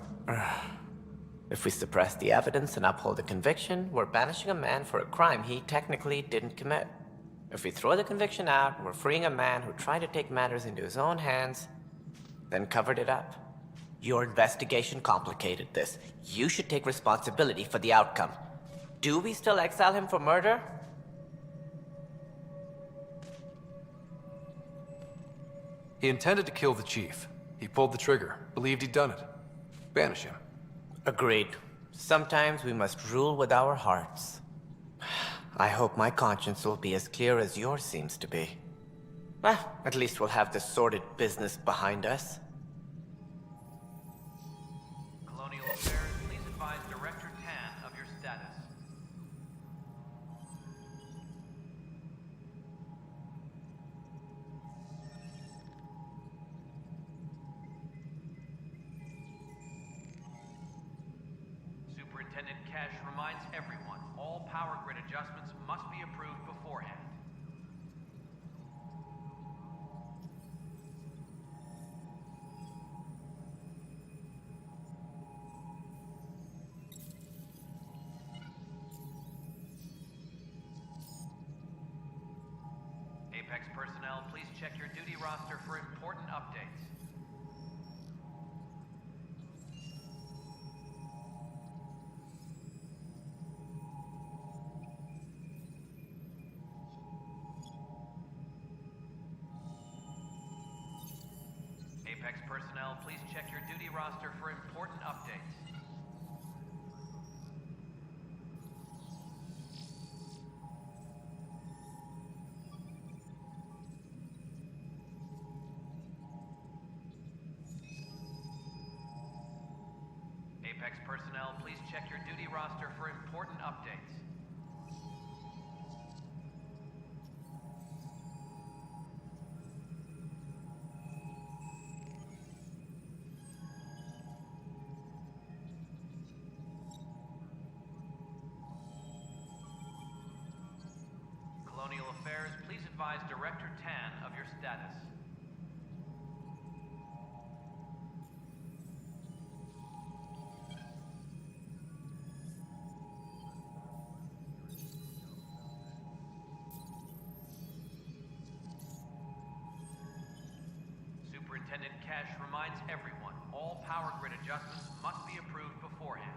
If we suppress the evidence and uphold the conviction, we're banishing a man for a crime he technically didn't commit. If we throw the conviction out, we're freeing a man who tried to take matters into his own hands, then covered it up. Your investigation complicated this. You should take responsibility for the outcome. Do we still exile him for murder? He intended to kill the chief. He pulled the trigger, believed he'd done it. Banish him. Agreed. Sometimes we must rule with our hearts. I hope my conscience will be as clear as yours seems to be. At least we'll have the sordid business behind us. Colonial Affairs, please advise Director Tan of your status. Superintendent Cash reminds everyone, all power grid adjustments must be approved beforehand. Apex personnel, please check your duty roster for important updates. Apex personnel, please check your duty roster for important updates. Apex personnel, please check your duty roster for important updates. Colonial Affairs, please advise Director Tan of your status. Superintendent Cash reminds everyone, all power grid adjustments must be approved beforehand.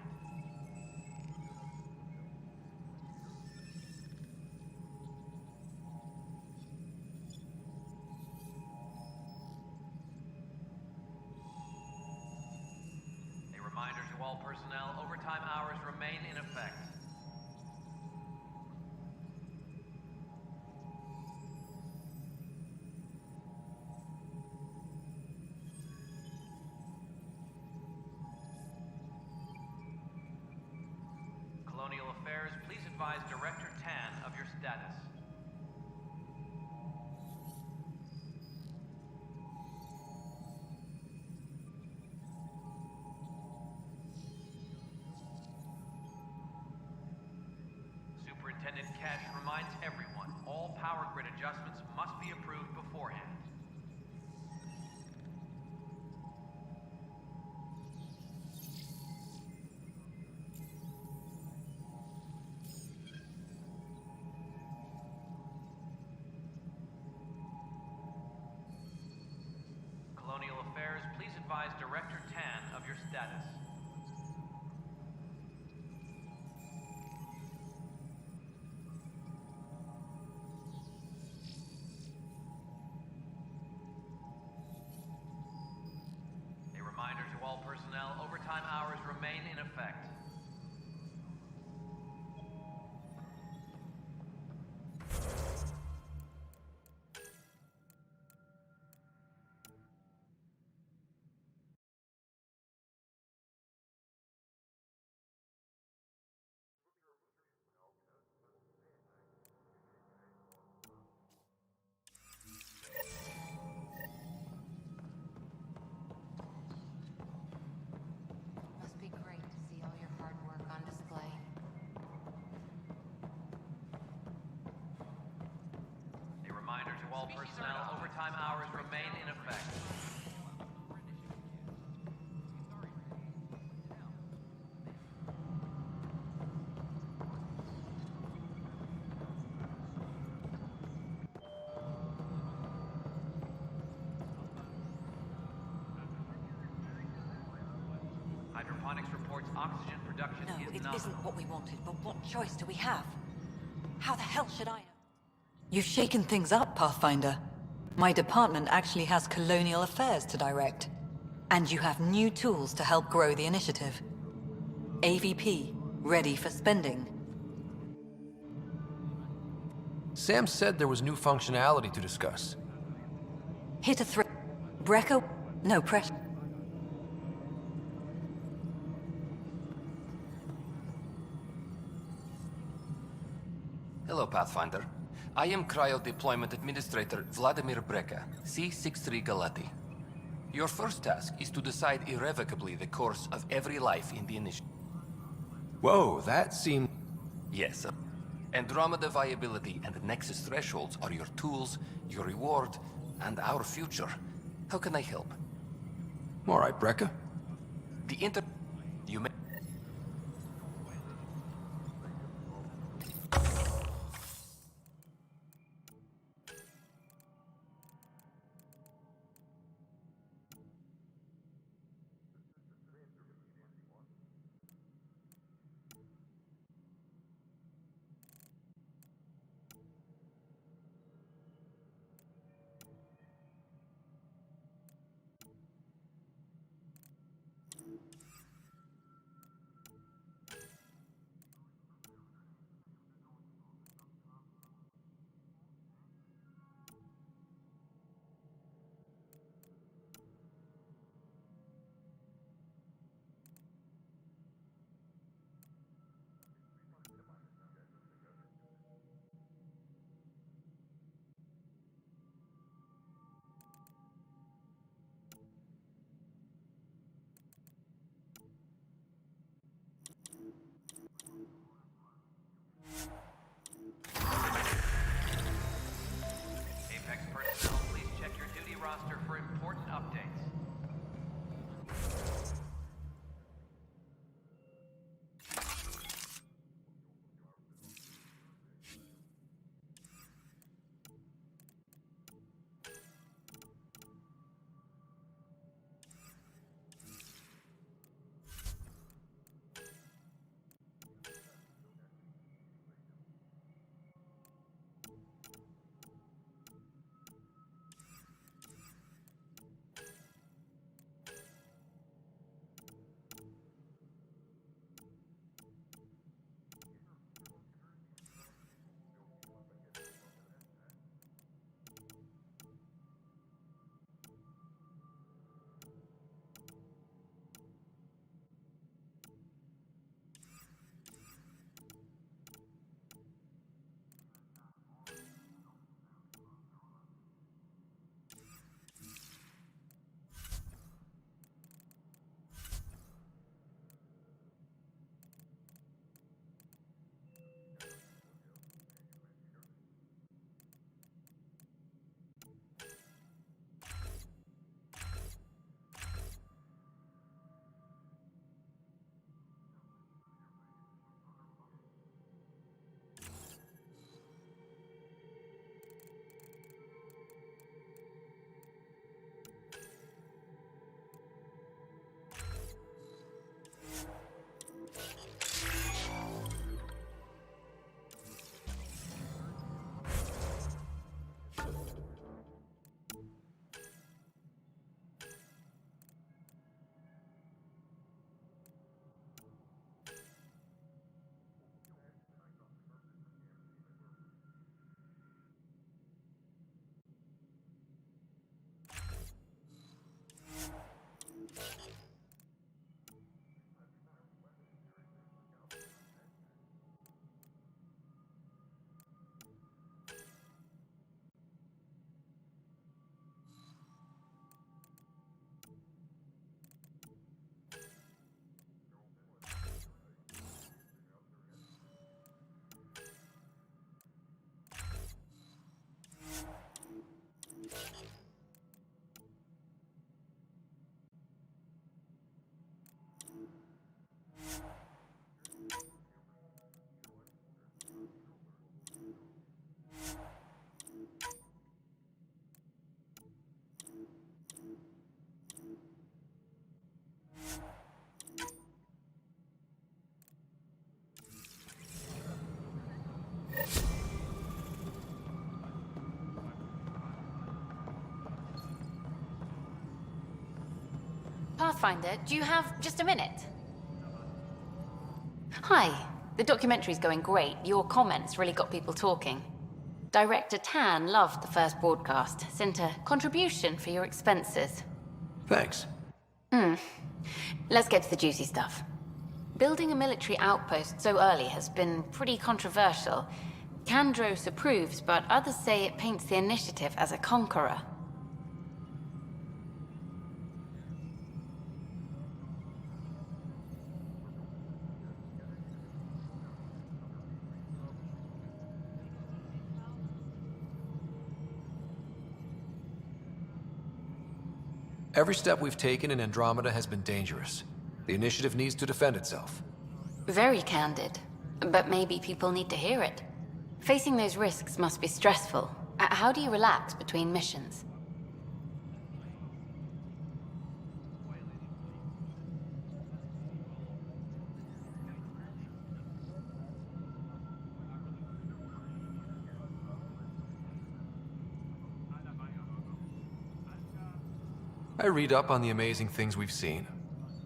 A reminder to all personnel, overtime hours remain in effect. Colonial Affairs, please advise Director Tan of your status. Superintendent Cash reminds everyone, all power grid adjustments must be approved beforehand. Colonial Affairs, please advise Director Tan of your status. A reminder to all personnel, overtime hours remain in effect. Must be great to see all your hard work on display. A reminder to all personnel, overtime hours remain in effect. Hydroponics reports oxygen production No, is it nominal. isn't what we wanted, but what choice do we have? How the hell should I know? You've shaken things up, Pathfinder. My department actually has colonial affairs to direct. And you have new tools to help grow the initiative. AVP, ready for spending. Sam said there was new functionality to discuss. Hit a threat. Brecca? No pressure. Hello, Pathfinder. I am Cryo Deployment Administrator Vladimir Breka, C-63 Galati. Your first task is to decide irrevocably the course of every life in the initiative. Whoa, that seemed... Yes. Andromeda viability and Nexus thresholds are your tools, your reward, and our future. How can I help? All right, Brecca. You may... Pathfinder, do you have just a minute? Hi. The documentary's going great. Your comments really got people talking. Director Tan loved the first broadcast. Sent a contribution for your expenses. Thanks. Let's get to the juicy stuff. Building a military outpost so early has been pretty controversial. Kandros approves, but others say it paints the initiative as a conqueror. Every step we've taken in Andromeda has been dangerous. The initiative needs to defend itself. Very candid. But maybe people need to hear it. Facing those risks must be stressful. How do you relax between missions? I read up on the amazing things we've seen.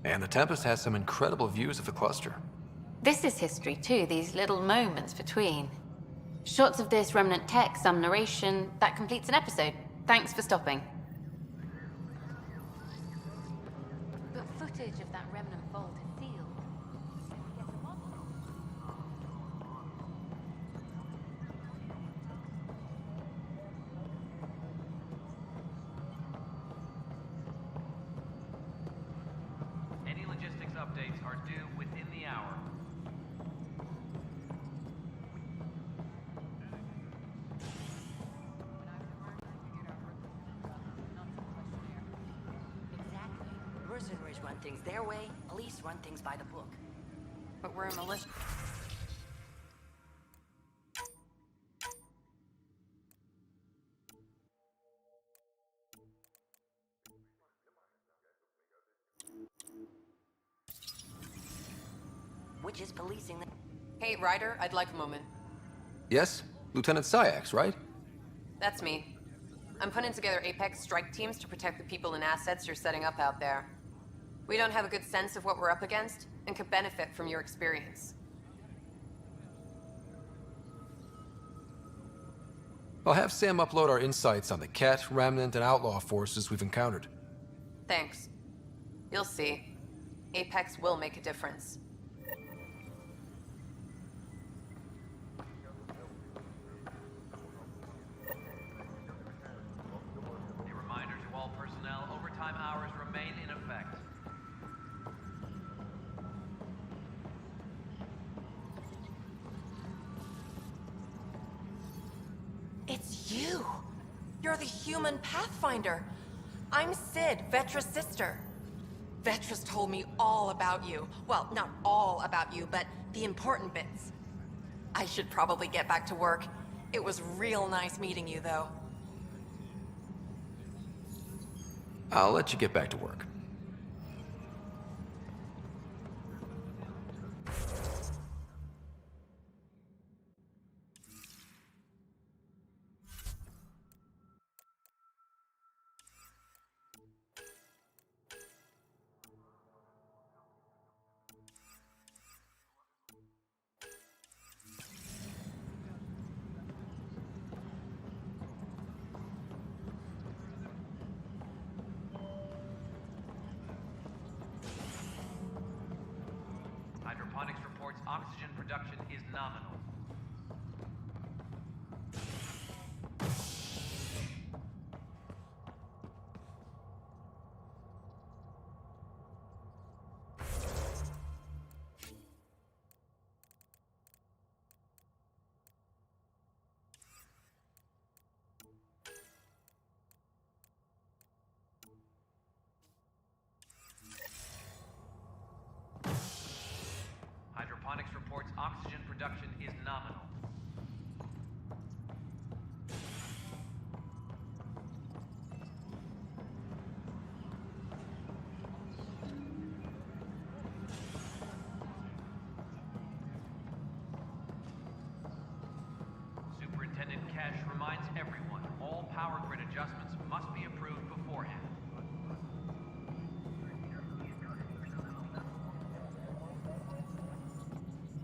And the Tempest has some incredible views of the cluster. This is history too, these little moments between. Shots of this remnant tech, some narration, that completes an episode. Thanks for stopping. But footage of that remnant vault is sealed. Any logistics updates are due within the hour. Mercenaries run things their way, police run things by the book. But we're a militia. Which is policing the... Hey, Ryder, I'd like a moment. Yes? Lieutenant Syax, right? That's me. I'm putting together Apex strike teams to protect the people and assets you're setting up out there. We don't have a good sense of what we're up against, and could benefit from your experience. I'll have Sam upload our insights on the Ket, Remnant, and Outlaw forces we've encountered. Thanks. You'll see. Apex will make a difference. A reminder to all personnel, overtime hours remain in effect. It's you! You're the human Pathfinder! I'm Sid, Vetra's sister. Vetra's told me all about you. Well, not all about you, but the important bits. I should probably get back to work. It was real nice meeting you, though. I'll let you get back to work. Hydroponics reports oxygen production is nominal. Hydroponics reports oxygen production is nominal.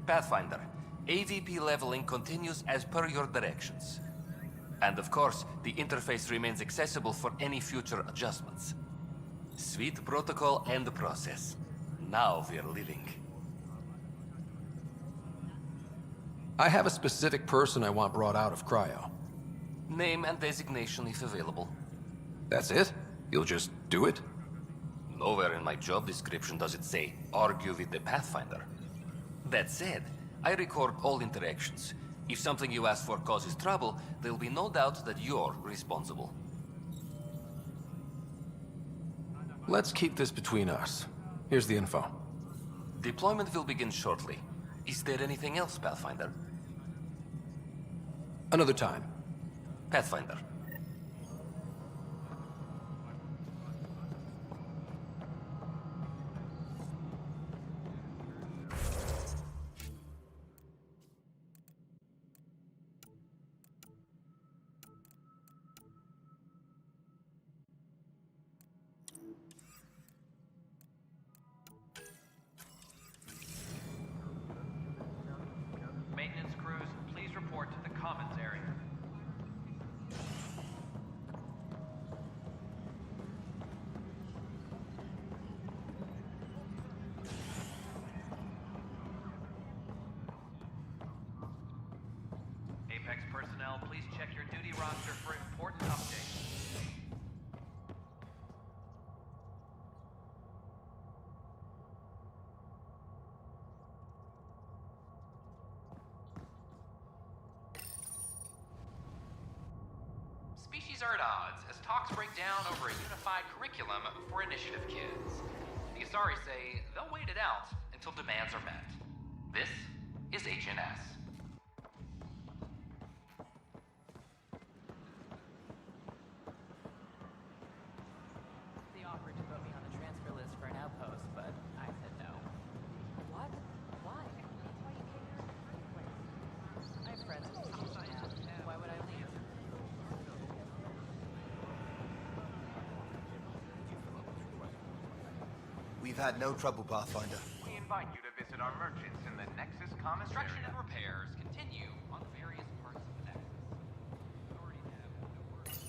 Pathfinder, AVP leveling continues as per your directions. And of course, the interface remains accessible for any future adjustments. Sweet protocol and process. Now we're living. I have a specific person I want brought out of cryo. Name and designation if available. That's it? You'll just do it? Nowhere in my job description does it say, argue with the Pathfinder. That said, I record all interactions. If something you ask for causes trouble, there'll be no doubt that you're responsible. Let's keep this between us. Here's the info. Deployment will begin shortly. Is there anything else, Pathfinder? Another time. Pathfinder. Maintenance crews, please report to the commons area. Apex personnel, please check your duty roster for important updates. Species are at odds as talks break down over a unified curriculum for initiative kids. The Asari say they'll wait it out until demands are met. This is HNS. They offered to put me on the transfer list for an outpost, but I said no. What? Why? Why you came here in the first place? I have friends in the station now. Why would I leave? We've had no trouble, Pathfinder. We invite you to visit our merchants in the Nexus Commons Construction area. And repairs continue on the various parts of the Nexus. Authorities have no worries.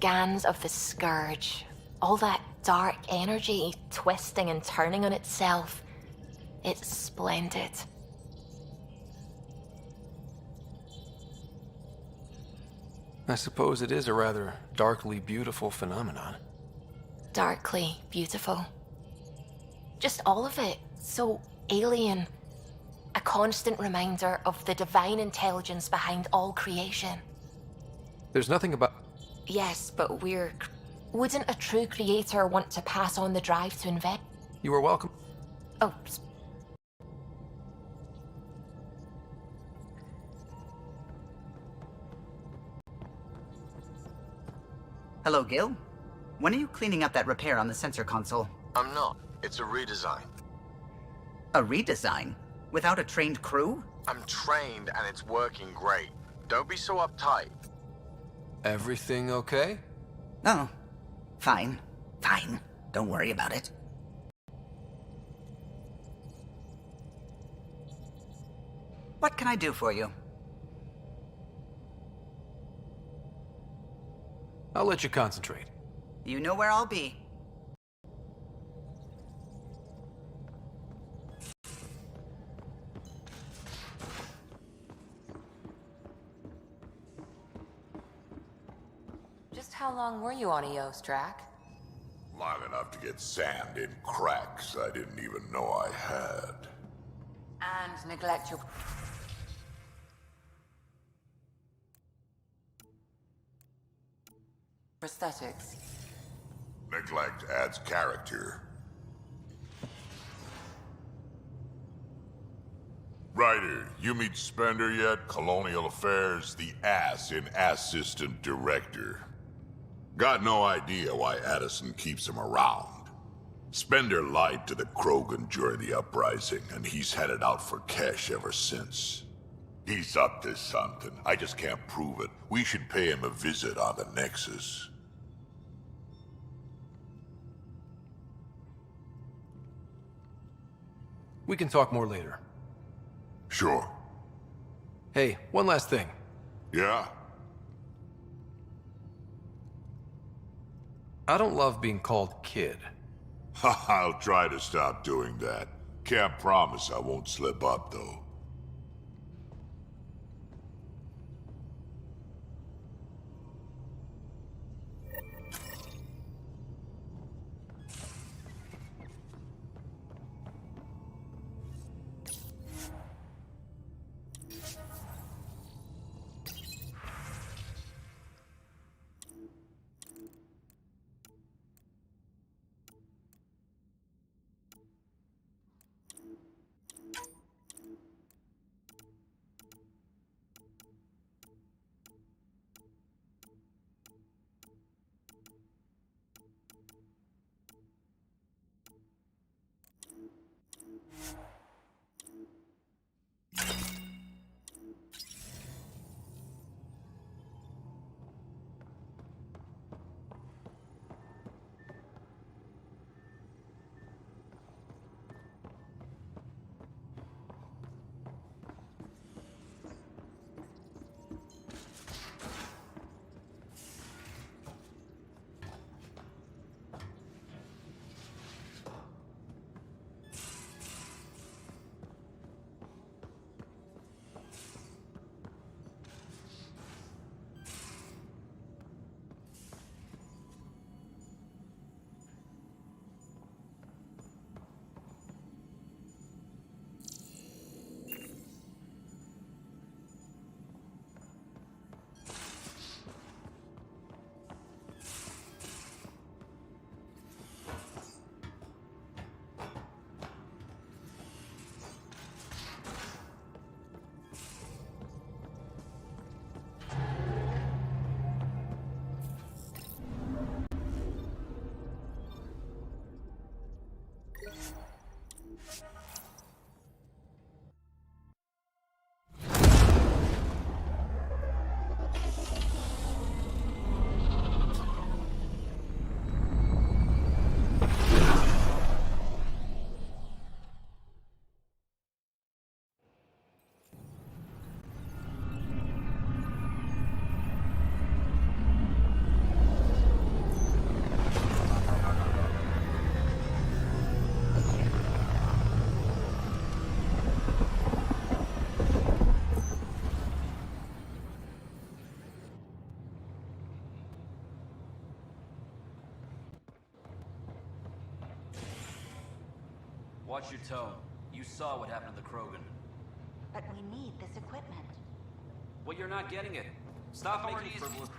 scans of the Scourge. All that dark energy twisting and turning on itself. It's splendid. I suppose it is a rather darkly beautiful phenomenon. Darkly beautiful. Just all of it. So alien. A constant reminder of the divine intelligence behind all creation. There's nothing about... Yes, but wouldn't a true creator want to pass on the drive to invent? You are welcome. Oh. Hello, Gil. When are you cleaning up that repair on the sensor console? I'm not. It's a redesign. A redesign? Without a trained crew? I'm trained and it's working great. Don't be so uptight. Everything okay? Oh. Fine. Fine. Don't worry about it. What can I do for you? I'll let you concentrate. You know where I'll be. Just how long were you on EOS, Drac? Long enough to get sand in cracks I didn't even know I had. And neglect your... prosthetics. Neglect adds character. Ryder, you meet Spender yet? Colonial Affairs, the ass in Assistant Director. Got no idea why Addison keeps him around. Spender lied to the Krogan during the uprising, and he's had it out for cash ever since. He's up to something. I just can't prove it. We should pay him a visit on the Nexus. We can talk more later. Sure. Hey, one last thing. Yeah? I don't love being called kid. I'll try to stop doing that. Can't promise I won't slip up, though. Watch your tone. You saw what happened to the Krogan. But we need this equipment. Well, you're not getting it. Stop making frivolous...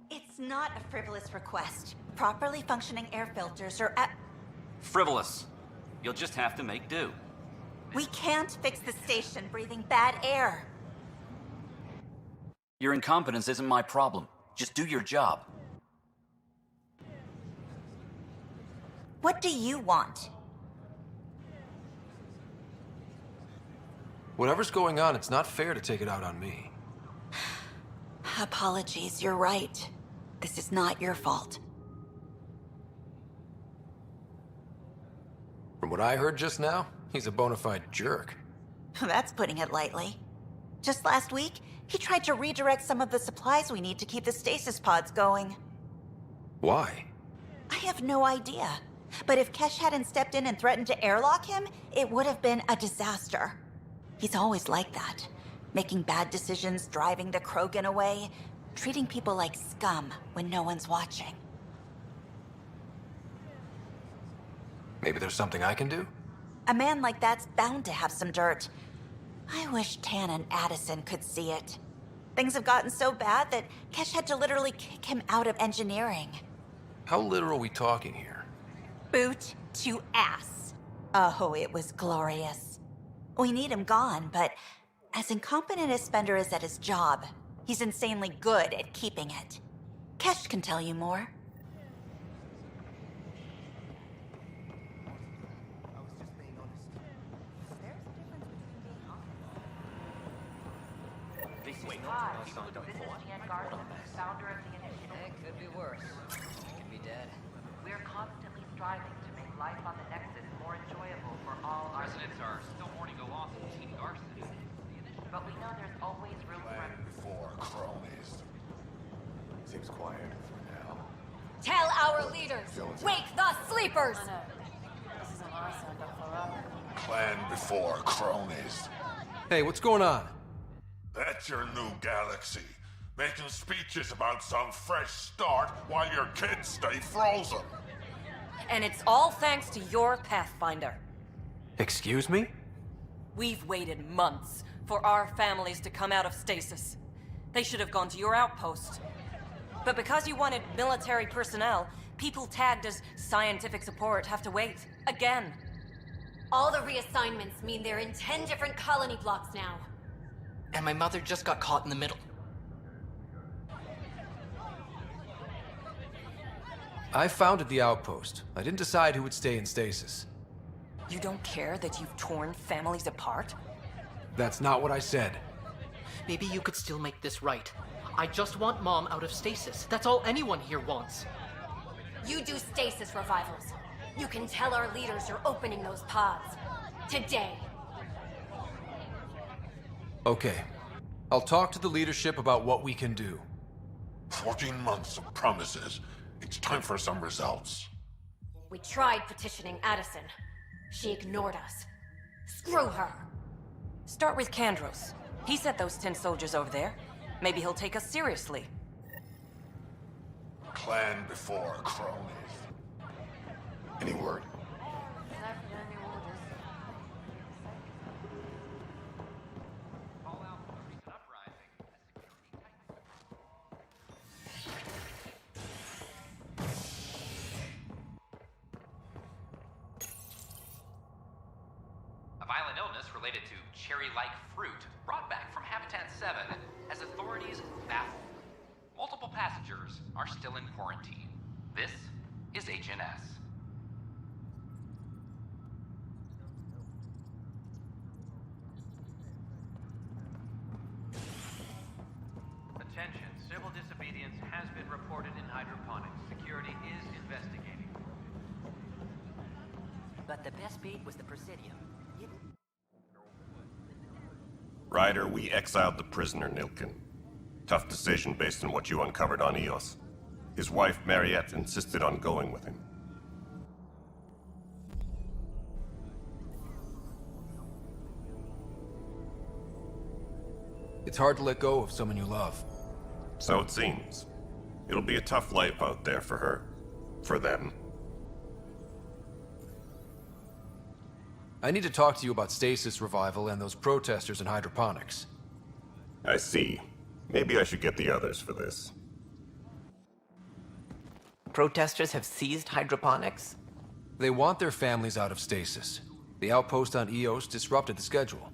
It's not a frivolous request. Properly functioning air filters are at... Frivolous. You'll just have to make do. We can't fix the station breathing bad air. Your incompetence isn't my problem. Just do your job. What do you want? Whatever's going on, it's not fair to take it out on me. Apologies, you're right. This is not your fault. From what I heard just now, he's a bona fide jerk. That's putting it lightly. Just last week, he tried to redirect some of the supplies we need to keep the stasis pods going. Why? I have no idea. But if Kesh hadn't stepped in and threatened to airlock him, it would have been a disaster. He's always like that. Making bad decisions, driving the Krogan away, treating people like scum when no one's watching. Maybe there's something I can do? A man like that's bound to have some dirt. I wish Tan and Addison could see it. Things have gotten so bad that Kesh had to literally kick him out of engineering. How literal are we talking here? Boot to ass. Oh, it was glorious. We need him gone, but as incompetent as Spender is at his job, he's insanely good at keeping it. Kesh can tell you more. Hi, this is Jan Gardner, founder of the initiative. It could be worse. I could be dead. We're constantly striving to make life on the Nexus more enjoyable for all our Residents are still mourning the loss of Team Garson. But we know there's always room for... Before cronies. Seems quiet for now. Tell our leaders! Wake the sleepers! This is an arson, Plan before cronies. Hey, what's going on? That's your new galaxy. Making speeches about some fresh start while your kids stay frozen. And it's all thanks to your Pathfinder. Excuse me? We've waited months for our families to come out of stasis. They should have gone to your outpost. But because you wanted military personnel, people tagged as scientific support have to wait. Again. All the reassignments mean they're in 10 different colony blocks now. And my mother just got caught in the middle. I founded the outpost. I didn't decide who would stay in stasis. You don't care that you've torn families apart? That's not what I said. Maybe you could still make this right. I just want Mom out of stasis. That's all anyone here wants. You do stasis revivals. You can tell our leaders you're opening those pods. Today. Okay. I'll talk to the leadership about what we can do. 14 months of promises. It's time for some results. We tried petitioning Addison. She ignored us. Screw her. Start with Kandros. He sent those 10 soldiers over there. Maybe he'll take us seriously. Clan before cronies. Any word? A violent illness related to cherry-like fruit brought back from Habitat 7 has authorities baffled. Multiple passengers are still in quarantine. This is HNS. Attention, civil disobedience has been reported in hydroponics. Security is investigating. But the best beat was the Presidium. Ryder, we exiled the prisoner Nilkin. Tough decision based on what you uncovered on Eos. His wife, Mariette, insisted on going with him. It's hard to let go of someone you love. So it seems. It'll be a tough life out there for her. For them. I need to talk to you about stasis revival and those protesters in hydroponics. I see. Maybe I should get the others for this. Protesters have seized hydroponics? They want their families out of stasis. The outpost on Eos disrupted the schedule.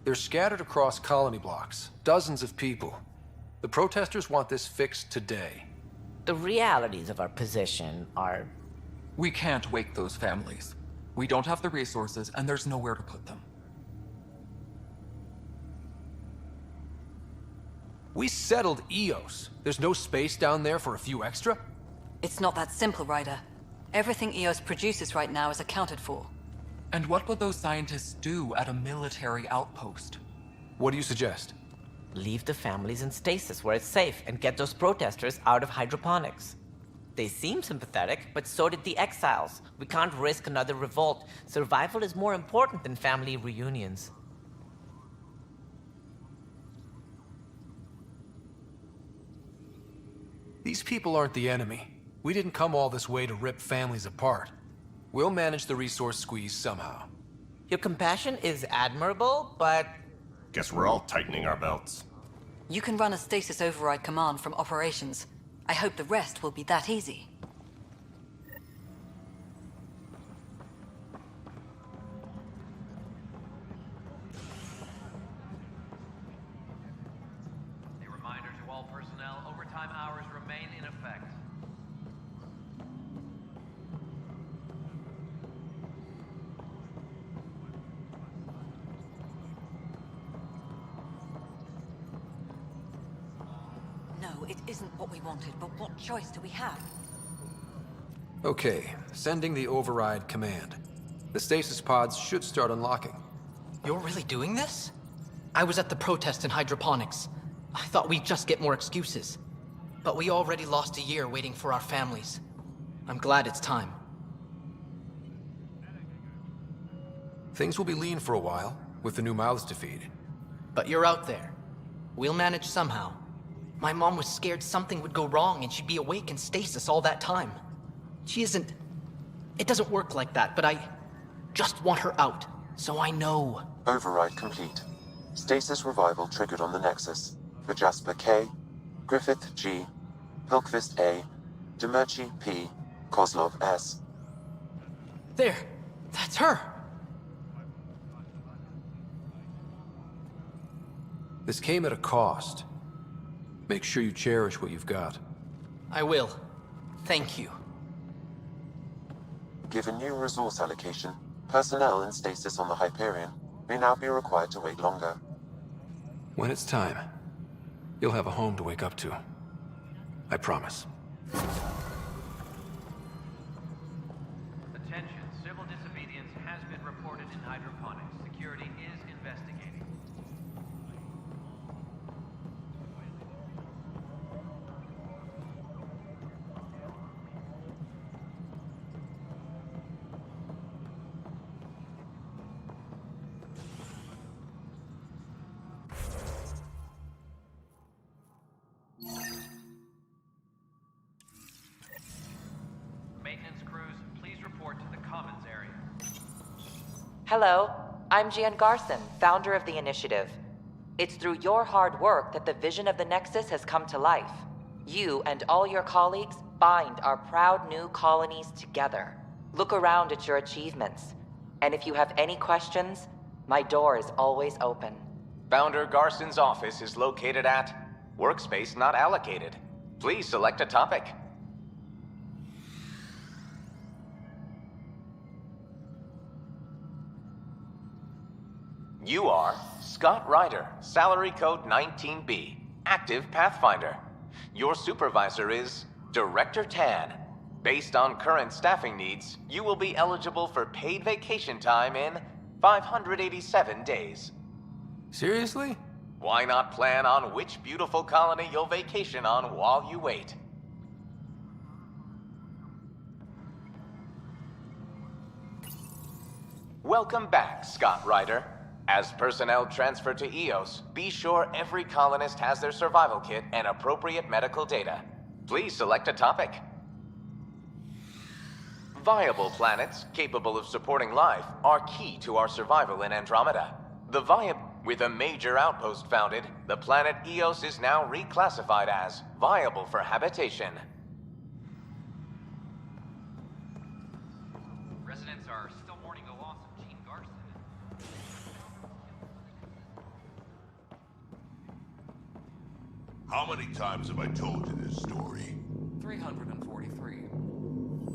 They're scattered across colony blocks, dozens of people. The protesters want this fixed today. The realities of our position are... We can't wake those families. We don't have the resources, and there's nowhere to put them. We settled Eos. There's no space down there for a few extra? It's not that simple, Ryder. Everything Eos produces right now is accounted for. And what would those scientists do at a military outpost? What do you suggest? Leave the families in stasis where it's safe and get those protesters out of hydroponics. They seem sympathetic, but so did the exiles. We can't risk another revolt. Survival is more important than family reunions. These people aren't the enemy. We didn't come all this way to rip families apart. We'll manage the resource squeeze somehow. Your compassion is admirable, but... Guess we're all tightening our belts. You can run a stasis override command from operations. I hope the rest will be that easy. A reminder to all personnel, overtime hours remain in effect. No, it isn't what we wanted, but what choice do we have? Okay, sending the override command. The stasis pods should start unlocking. You're really doing this? I was at the protest in hydroponics. I thought we'd just get more excuses. But we already lost a year waiting for our families. I'm glad it's time. Things will be lean for a while, with the new mouths to feed. But you're out there. We'll manage somehow. My mom was scared something would go wrong and she'd be awake in stasis all that time. She isn't... It doesn't work like that, but I just want her out, so I know. Override complete. Stasis revival triggered on the Nexus. For Jasper K, Griffith G, Pilkvist A, Demerchi P, Kozlov S. There! That's her! This came at a cost. Make sure you cherish what you've got. I will. Thank you. Given new resource allocation, personnel in stasis on the Hyperion may now be required to wait longer. When it's time, you'll have a home to wake up to. I promise. Attention, civil disobedience has been reported in hydroponics. Security is investigating. Hello, I'm Gian Garson, founder of the initiative. It's through your hard work that the vision of the Nexus has come to life. You and all your colleagues bind our proud new colonies together. Look around at your achievements. And if you have any questions, my door is always open. Founder Garson's office is located at Workspace Not Allocated. Please select a topic. You are Scott Ryder, salary code 19B, active Pathfinder. Your supervisor is Director Tan. Based on current staffing needs, you will be eligible for paid vacation time in 587 days. Seriously? Why not plan on which beautiful colony you'll vacation on while you wait? Welcome back, Scott Ryder. As personnel transfer to EOS, be sure every colonist has their survival kit and appropriate medical data. Please select a topic. Viable planets capable of supporting life are key to our survival in Andromeda. With a major outpost founded, the planet EOS is now reclassified as viable for habitation. Residents are still mourning the loss of Gene Garson. How many times have I told you this story? 343.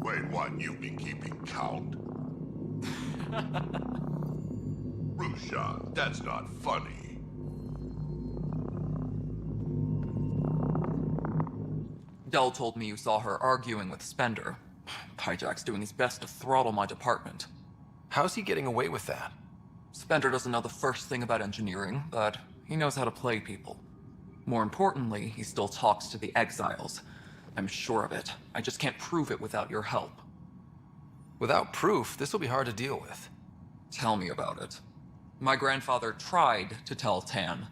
Wait, what? You've been keeping count? Rushan, that's not funny. Dell told me you saw her arguing with Spender. Hijack's doing his best to throttle my department. How's he getting away with that? Spender doesn't know the first thing about engineering, but he knows how to play people. More importantly, he still talks to the exiles. I'm sure of it. I just can't prove it without your help. Without proof, this will be hard to deal with. Tell me about it. My grandfather tried to tell Tan.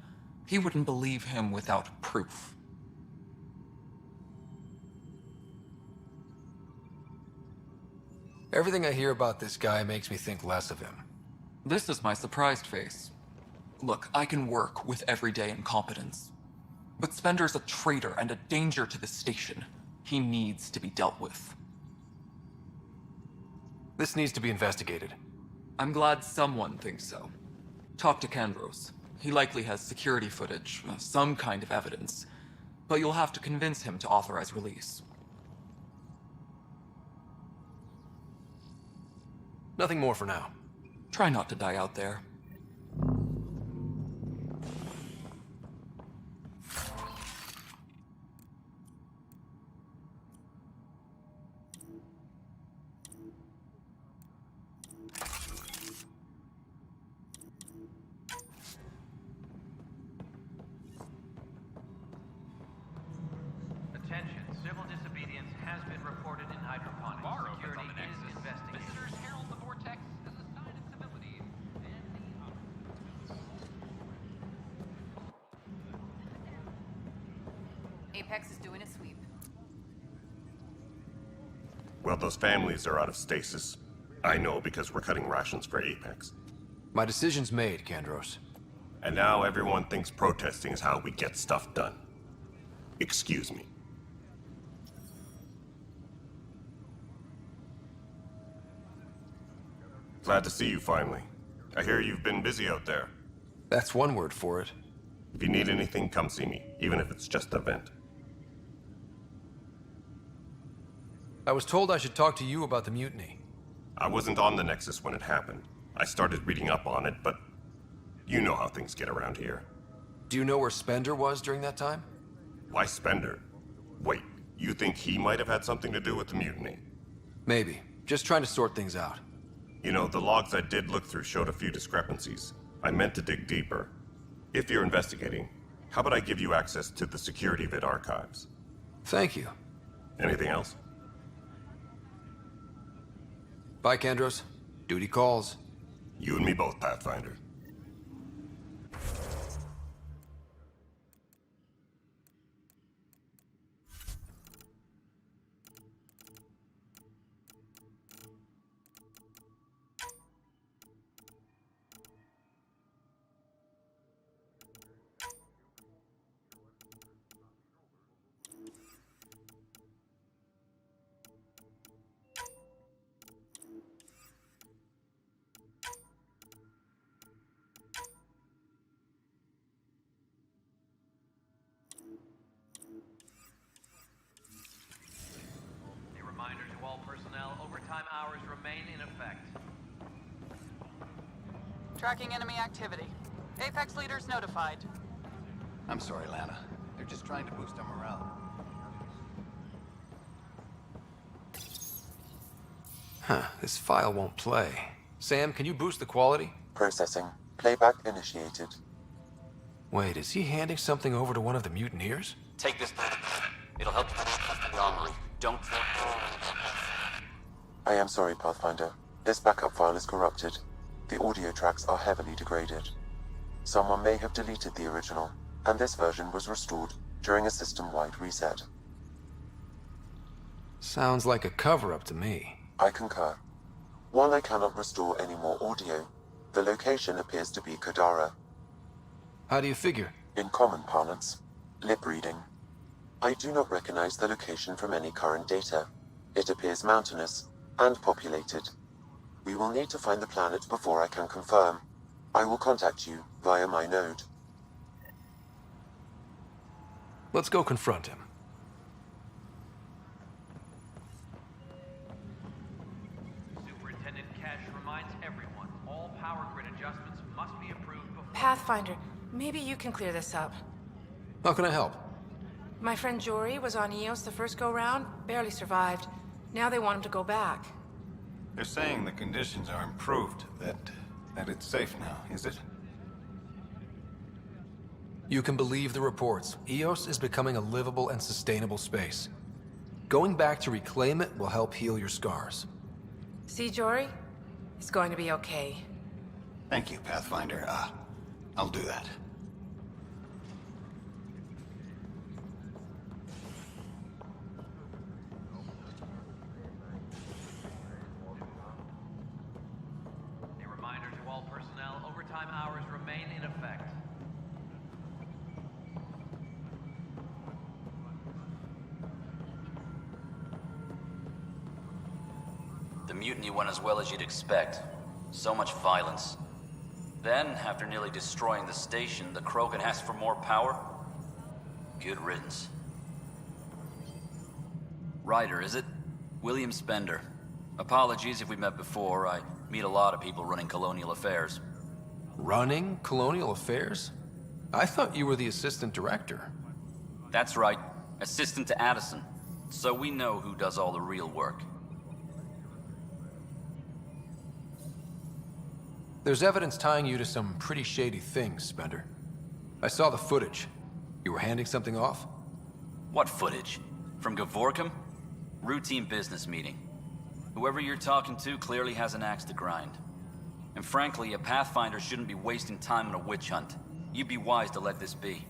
He wouldn't believe him without proof. Everything I hear about this guy makes me think less of him. This is my surprised face. Look, I can work with everyday incompetence. But Spender's a traitor and a danger to the station. He needs to be dealt with. This needs to be investigated. I'm glad someone thinks so. Talk to Kandros. He likely has security footage, some kind of evidence. But you'll have to convince him to authorize release. Nothing more for now. Try not to die out there. Attention, civil disobedience has been reported in hydroponics. Security is investigating. Visitors herald the vortex as a sign of civility. Apex is doing a sweep. Well, those families are out of stasis. I know because we're cutting rations for Apex. My decision's made, Kandros. And now everyone thinks protesting is how we get stuff done. Excuse me. Glad to see you finally. I hear you've been busy out there. That's one word for it. If you need anything, come see me, even if it's just a vent. I was told I should talk to you about the mutiny. I wasn't on the Nexus when it happened. I started reading up on it, but you know how things get around here. Do you know where Spender was during that time? Why Spender? Wait, you think he might have had something to do with the mutiny? Maybe. Just trying to sort things out. You know, the logs I did look through showed a few discrepancies. I meant to dig deeper. If you're investigating, how about I give you access to the security vid archives? Thank you. Anything else? Bye, Kandros. Duty calls. You and me both, Pathfinder. Tracking enemy activity. Apex leaders notified. I'm sorry, Lana. They're just trying to boost our morale. Huh, this file won't play. Sam, can you boost the quality? Processing. Playback initiated. Wait, is he handing something over to one of the mutineers? Take this. It'll help you armory. Don't. I am sorry, Pathfinder. This backup file is corrupted. The audio tracks are heavily degraded. Someone may have deleted the original, and this version was restored during a system-wide reset. Sounds like a cover-up to me. I concur. While I cannot restore any more audio, the location appears to be Kadara. How do you figure? In common parlance, lip reading. I do not recognize the location from any current data. It appears mountainous and populated. We will need to find the planet before I can confirm. I will contact you via my node. Let's go confront him. Superintendent Cash reminds everyone, all power grid adjustments must be approved before... Pathfinder, maybe you can clear this up. How can I help? My friend Jory was on EOS the first go-round, barely survived. Now they want him to go back. They're saying the conditions are improved, that it's safe now, is it? You can believe the reports. EOS is becoming a livable and sustainable space. Going back to reclaim it will help heal your scars. See, Jory? It's going to be okay. Thank you, Pathfinder. I'll do that. A reminder to all personnel, overtime hours remain in effect. The mutiny went as well as you'd expect. So much violence. Then, after nearly destroying the station, the Krogan asked for more power? Good riddance. Ryder, is it? William Spender. Apologies if we met before. I meet a lot of people running colonial affairs. Running colonial affairs? I thought you were the assistant director. That's right. Assistant to Addison. So we know who does all the real work. There's evidence tying you to some pretty shady things, Spender. I saw the footage. You were handing something off? What footage? From Gavorkum? Routine business meeting. Whoever you're talking to clearly has an axe to grind. And frankly, a Pathfinder shouldn't be wasting time on a witch hunt. You'd be wise to let this be.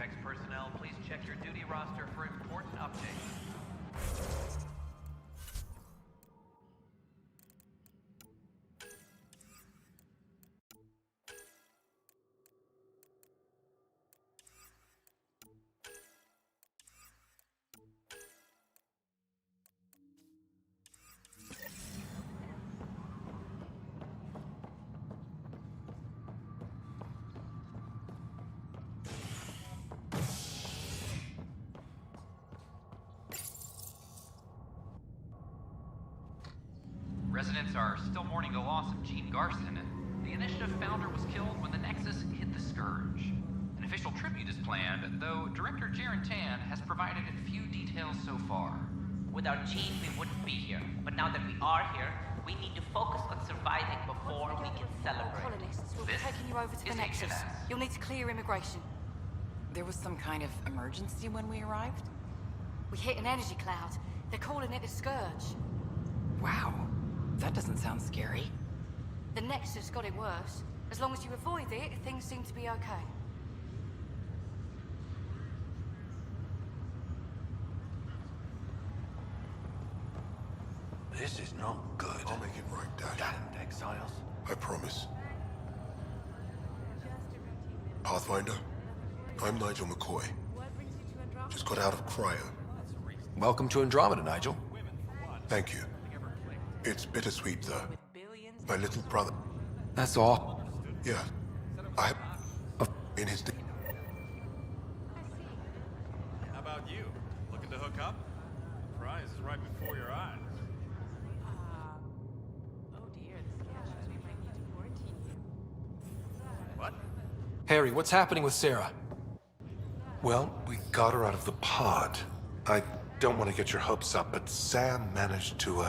Apex personnel, please check your duty roster for important updates. Residents are still mourning the loss of Gene Garson. The Initiative founder was killed when the Nexus hit the Scourge. An official tribute is planned, though Director Jaren Tan has provided few details so far. Without Gene, we wouldn't be here. But now that we are here, we need to focus on surviving before we can celebrate. Colonists will be taking you over to the Nexus. You'll need to clear immigration. There was some kind of emergency when we arrived? We hit an energy cloud. They're calling it a Scourge. Wow. That doesn't sound scary. The Nexus got it worse. As long as you avoid it, things seem to be okay. This is not good. I'll make it right, Dad. Damned exiles. I promise. Pathfinder, I'm Nigel McCoy. Just got out of cryo. Welcome to Andromeda, Nigel. Thank you. It's bittersweet, though. My little brother. That's all. Yeah. In his... How about you? Looking to hook up? Prize is right before your eyes. What? Harry, what's happening with Sarah? Well, we got her out of the pod. I don't want to get your hopes up, but Sam managed to,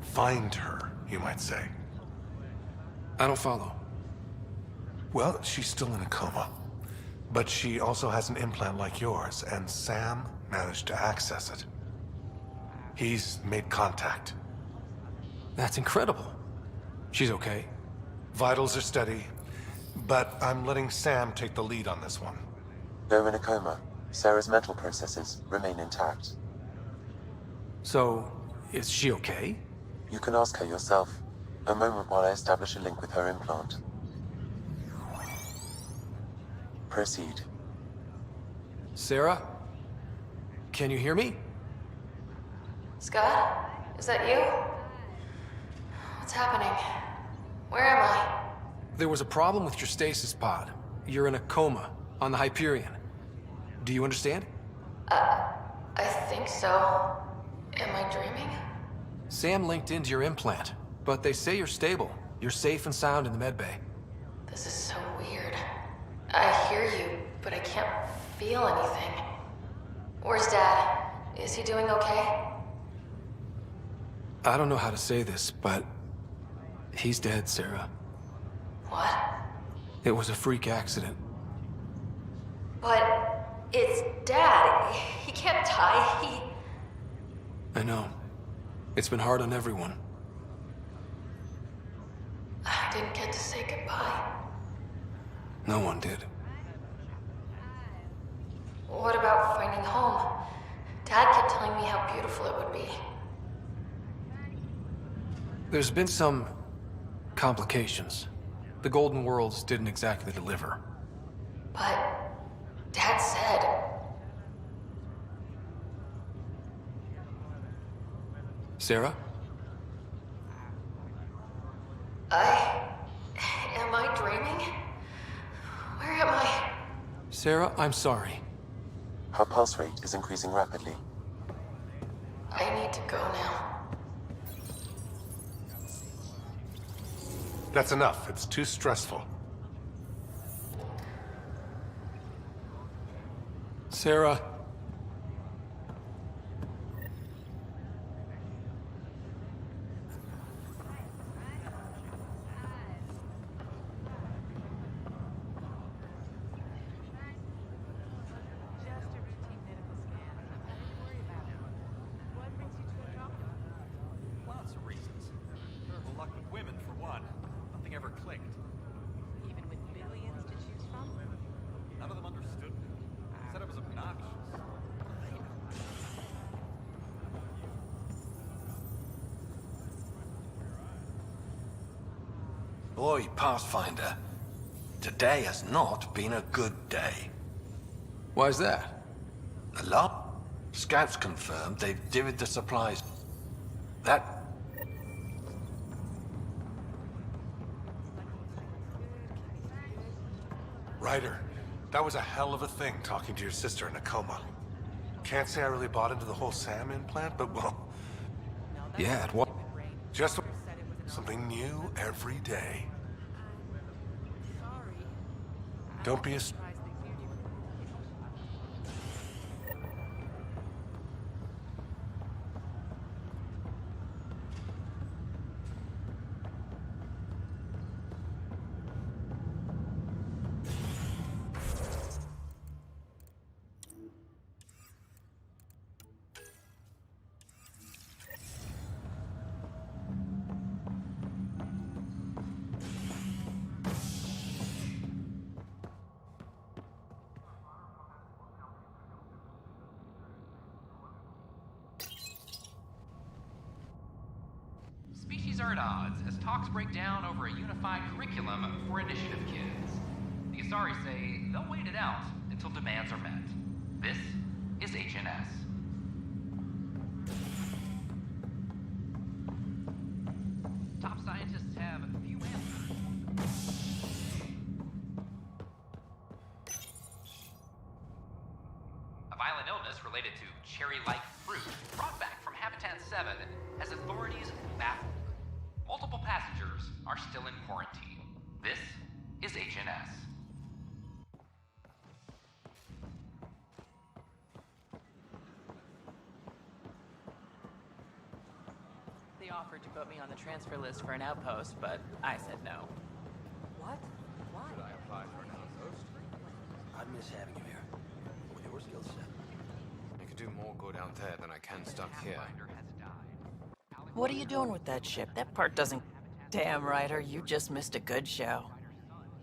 find her, you might say. I don't follow. Well, she's still in a coma. But she also has an implant like yours, and Sam managed to access it. He's made contact. That's incredible. She's okay. Vitals are steady, but I'm letting Sam take the lead on this one. Though in a coma, Sarah's mental processes remain intact. So, is she okay? You can ask her yourself. A moment while I establish a link with her implant. Proceed. Sarah? Can you hear me? Scott? Is that you? What's happening? Where am I? There was a problem with your stasis pod. You're in a coma on the Hyperion. Do you understand? I think so. Am I dreaming? Sam linked into your implant, but they say you're stable. You're safe and sound in the medbay. This is so weird. I hear you, but I can't feel anything. Where's Dad? Is he doing okay? I don't know how to say this, but he's dead, Sarah. What? It was a freak accident. But it's Dad. He can't die. I know. It's been hard on everyone. I didn't get to say goodbye. No one did. What about finding home? Dad kept telling me how beautiful it would be. There's been some complications. The Golden Worlds didn't exactly deliver. But Dad said... Sarah? Am I dreaming? Where am I? Sarah, I'm sorry. Her pulse rate is increasing rapidly. I need to go now. That's enough. It's too stressful. Sarah. Lots of reasons. Terrible luck with women, for one. Nothing ever clicked. Even with billions to choose from? None of them understood me. Boy, Pathfinder, today has not been a good day. Why's that? Alarm? Scouts confirmed they've divvied the supplies. That... Ryder, that was a hell of a thing talking to your sister in a coma. Can't say I really bought into the whole Sam implant, but well... Yeah, what? Just something new every day. Don't be a... Species are at odds as talks break down over a unified curriculum for initiative kids. The Asari say they'll wait it out until demands are met. This is HNS. Top scientists have few answers. A violent illness related to cherry-like fruit brought back from Habitat 7 has authorities baffled. Multiple passengers are still in quarantine. This is HNS. They offered to put me on the transfer list for an outpost, but I said no. What? Why? Should I apply for an outpost? I'd miss having you here. With your skill set. I could do more good out there than I can stuck here. What are you doing with that ship? That part doesn't... Damn, Ryder, you just missed a good show.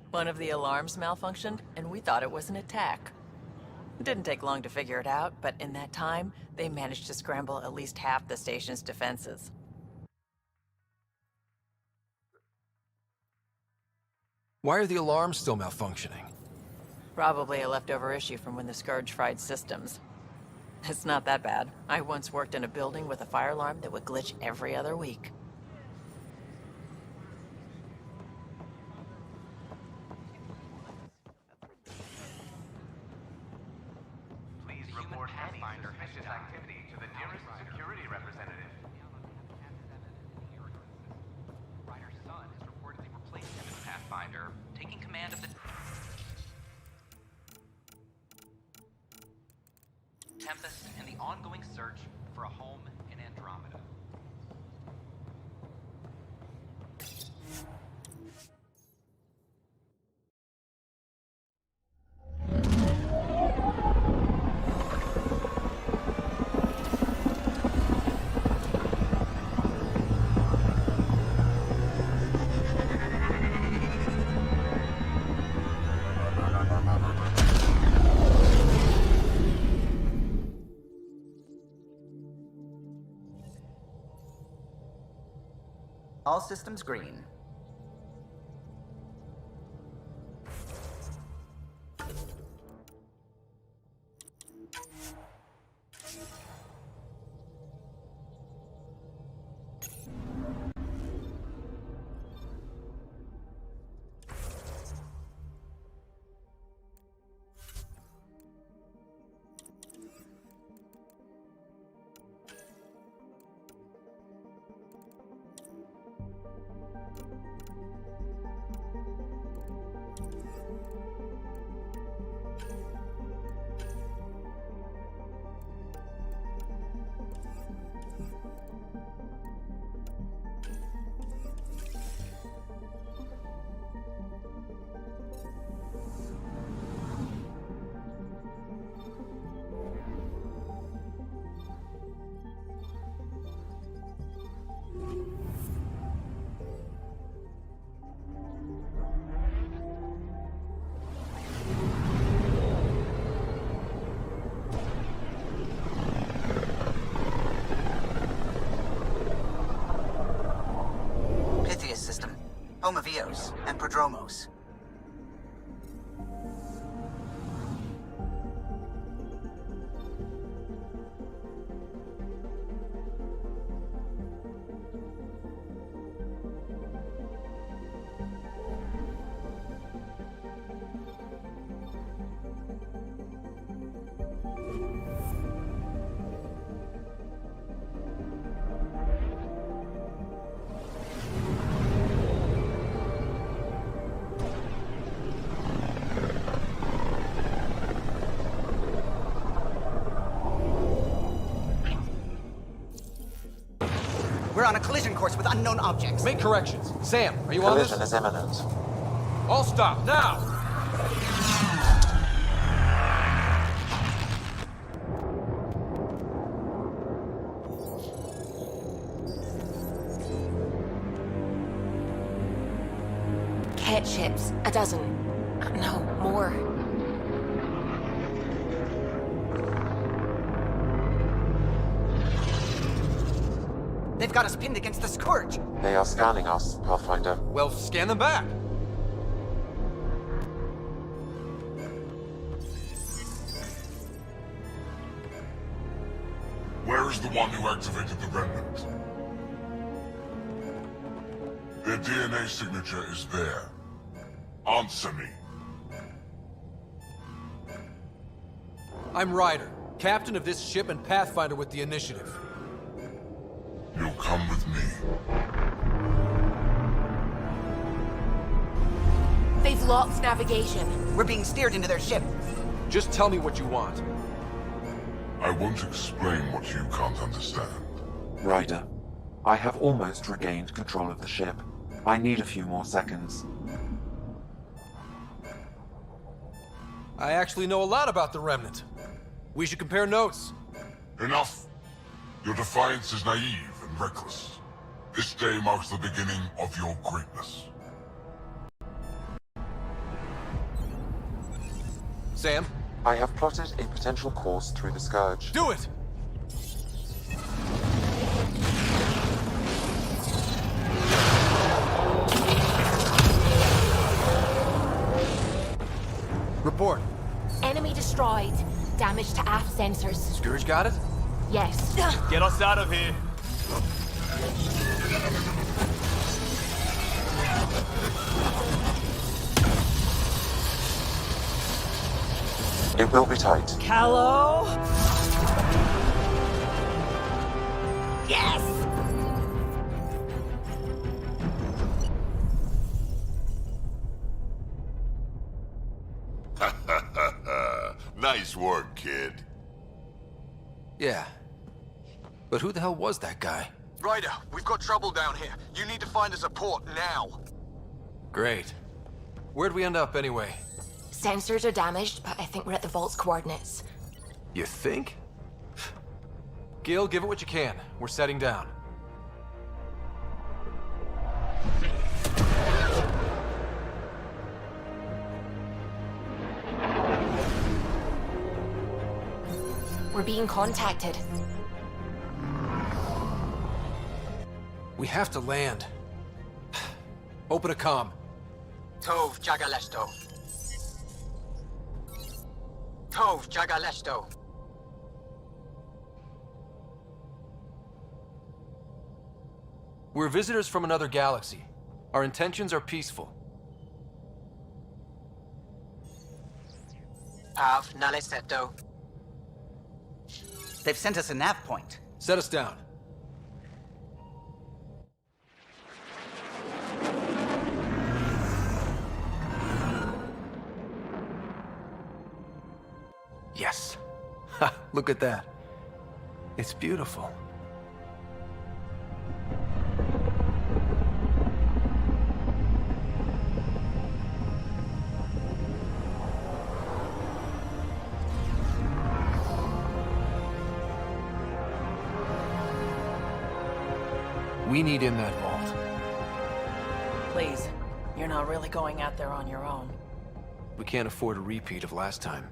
One of the alarms malfunctioned, and we thought it was an attack. It didn't take long to figure it out, but in that time, they managed to scramble at least half the station's defenses. Why are the alarms still malfunctioning? Probably a leftover issue from when the Scourge fried systems. It's not that bad. I once worked in a building with a fire alarm that would glitch every other week. Please report any suspicious activity to the nearest security representative. Ryder's son has reportedly replaced him as Pathfinder, taking command of the Tempest and the ongoing search for a home in Andromeda. All systems green. Nostrodromos. We're on a collision course with unknown objects. Make corrections. Sam, are you on this? Collision is imminent. All stop, now! Cat ships. A dozen. No, more. They've got us pinned against the Scourge. They are scanning us, Pathfinder. Well, scan them back. Where is the one who activated the remnant? Their DNA signature is there. Answer me. I'm Ryder, captain of this ship and Pathfinder with the Initiative. You'll come with me. They've lost navigation. We're being steered into their ship. Just tell me what you want. I won't explain what you can't understand. Ryder, I have almost regained control of the ship. I need a few more seconds. I actually know a lot about the Remnant. We should compare notes. Enough! Your defiance is naive and reckless. This day marks the beginning of your greatness. Sam? I have plotted a potential course through the Scourge. Do it! Report. Enemy destroyed. Damage to aft sensors. Scourge got it? Yes. Get us out of here. It will be tight. Callow? Yes! Nice work, kid. Yeah. But who the hell was that guy? Ryder, we've got trouble down here. You need to find us a port now. Great. Where'd we end up anyway? Sensors are damaged, but I think we're at the vault's coordinates. You think? Gil, give it what you can. We're setting down. We're being contacted. We have to land. Open a comm. Tov Jagalesto. Tov Jagalesto. We're visitors from another galaxy. Our intentions are peaceful. Av Naleseto. They've sent us a nav point. Set us down. Yes. Ha, look at that. It's beautiful. We need in that vault. Please, you're not really going out there on your own. We can't afford a repeat of last time.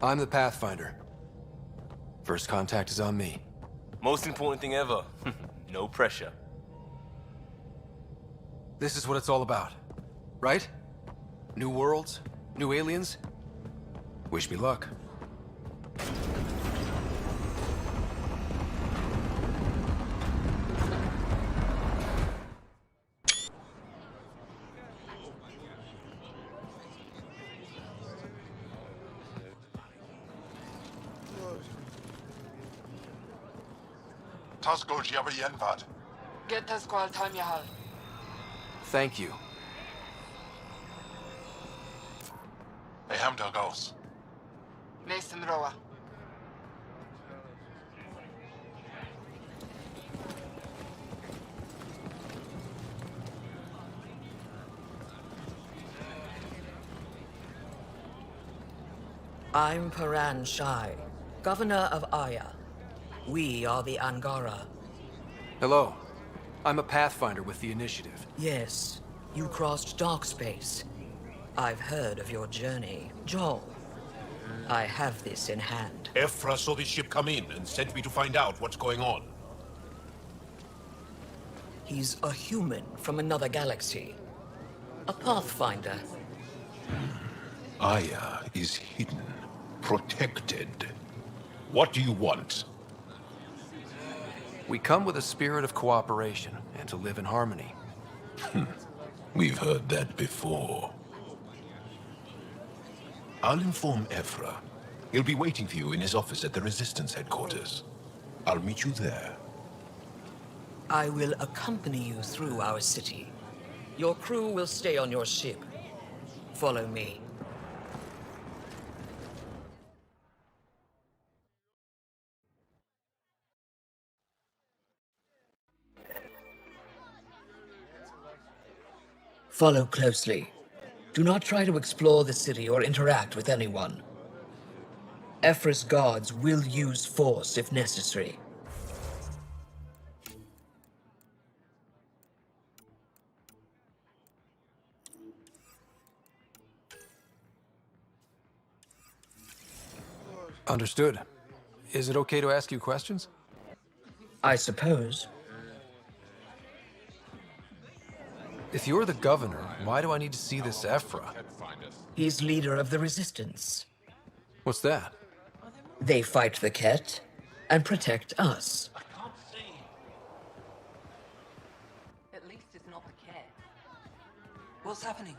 I'm the Pathfinder. First contact is on me. Most important thing ever. No pressure. This is what it's all about. right? New worlds? New aliens? Wish me luck. Tasgo Jabba Yenvad. Get the squall time, Yahal. Thank you. They hamdar goes. Mason Roa. I'm Paran Shai, Governor of Aya. We are the Angara. Hello. I'm a Pathfinder with the Initiative. Yes, you crossed dark space. I've heard of your journey, Joel. I have this in hand. Ephra saw this ship come in and sent me to find out what's going on. He's a human from another galaxy. A Pathfinder. Aya is hidden, protected. What do you want? We come with a spirit of cooperation and to live in harmony. We've heard that before. I'll inform Ephra. He'll be waiting for you in his office at the Resistance headquarters. I'll meet you there. I will accompany you through our city. Your crew will stay on your ship. Follow me. Follow closely. Do not try to explore the city or interact with anyone. Ephra's guards will use force if necessary. Understood. Is it okay to ask you questions? I suppose. If you're the governor, why do I need to see this Ephra? He's leader of the Resistance. What's that? They fight the Ket and protect us. At least it's not the cat. What's happening?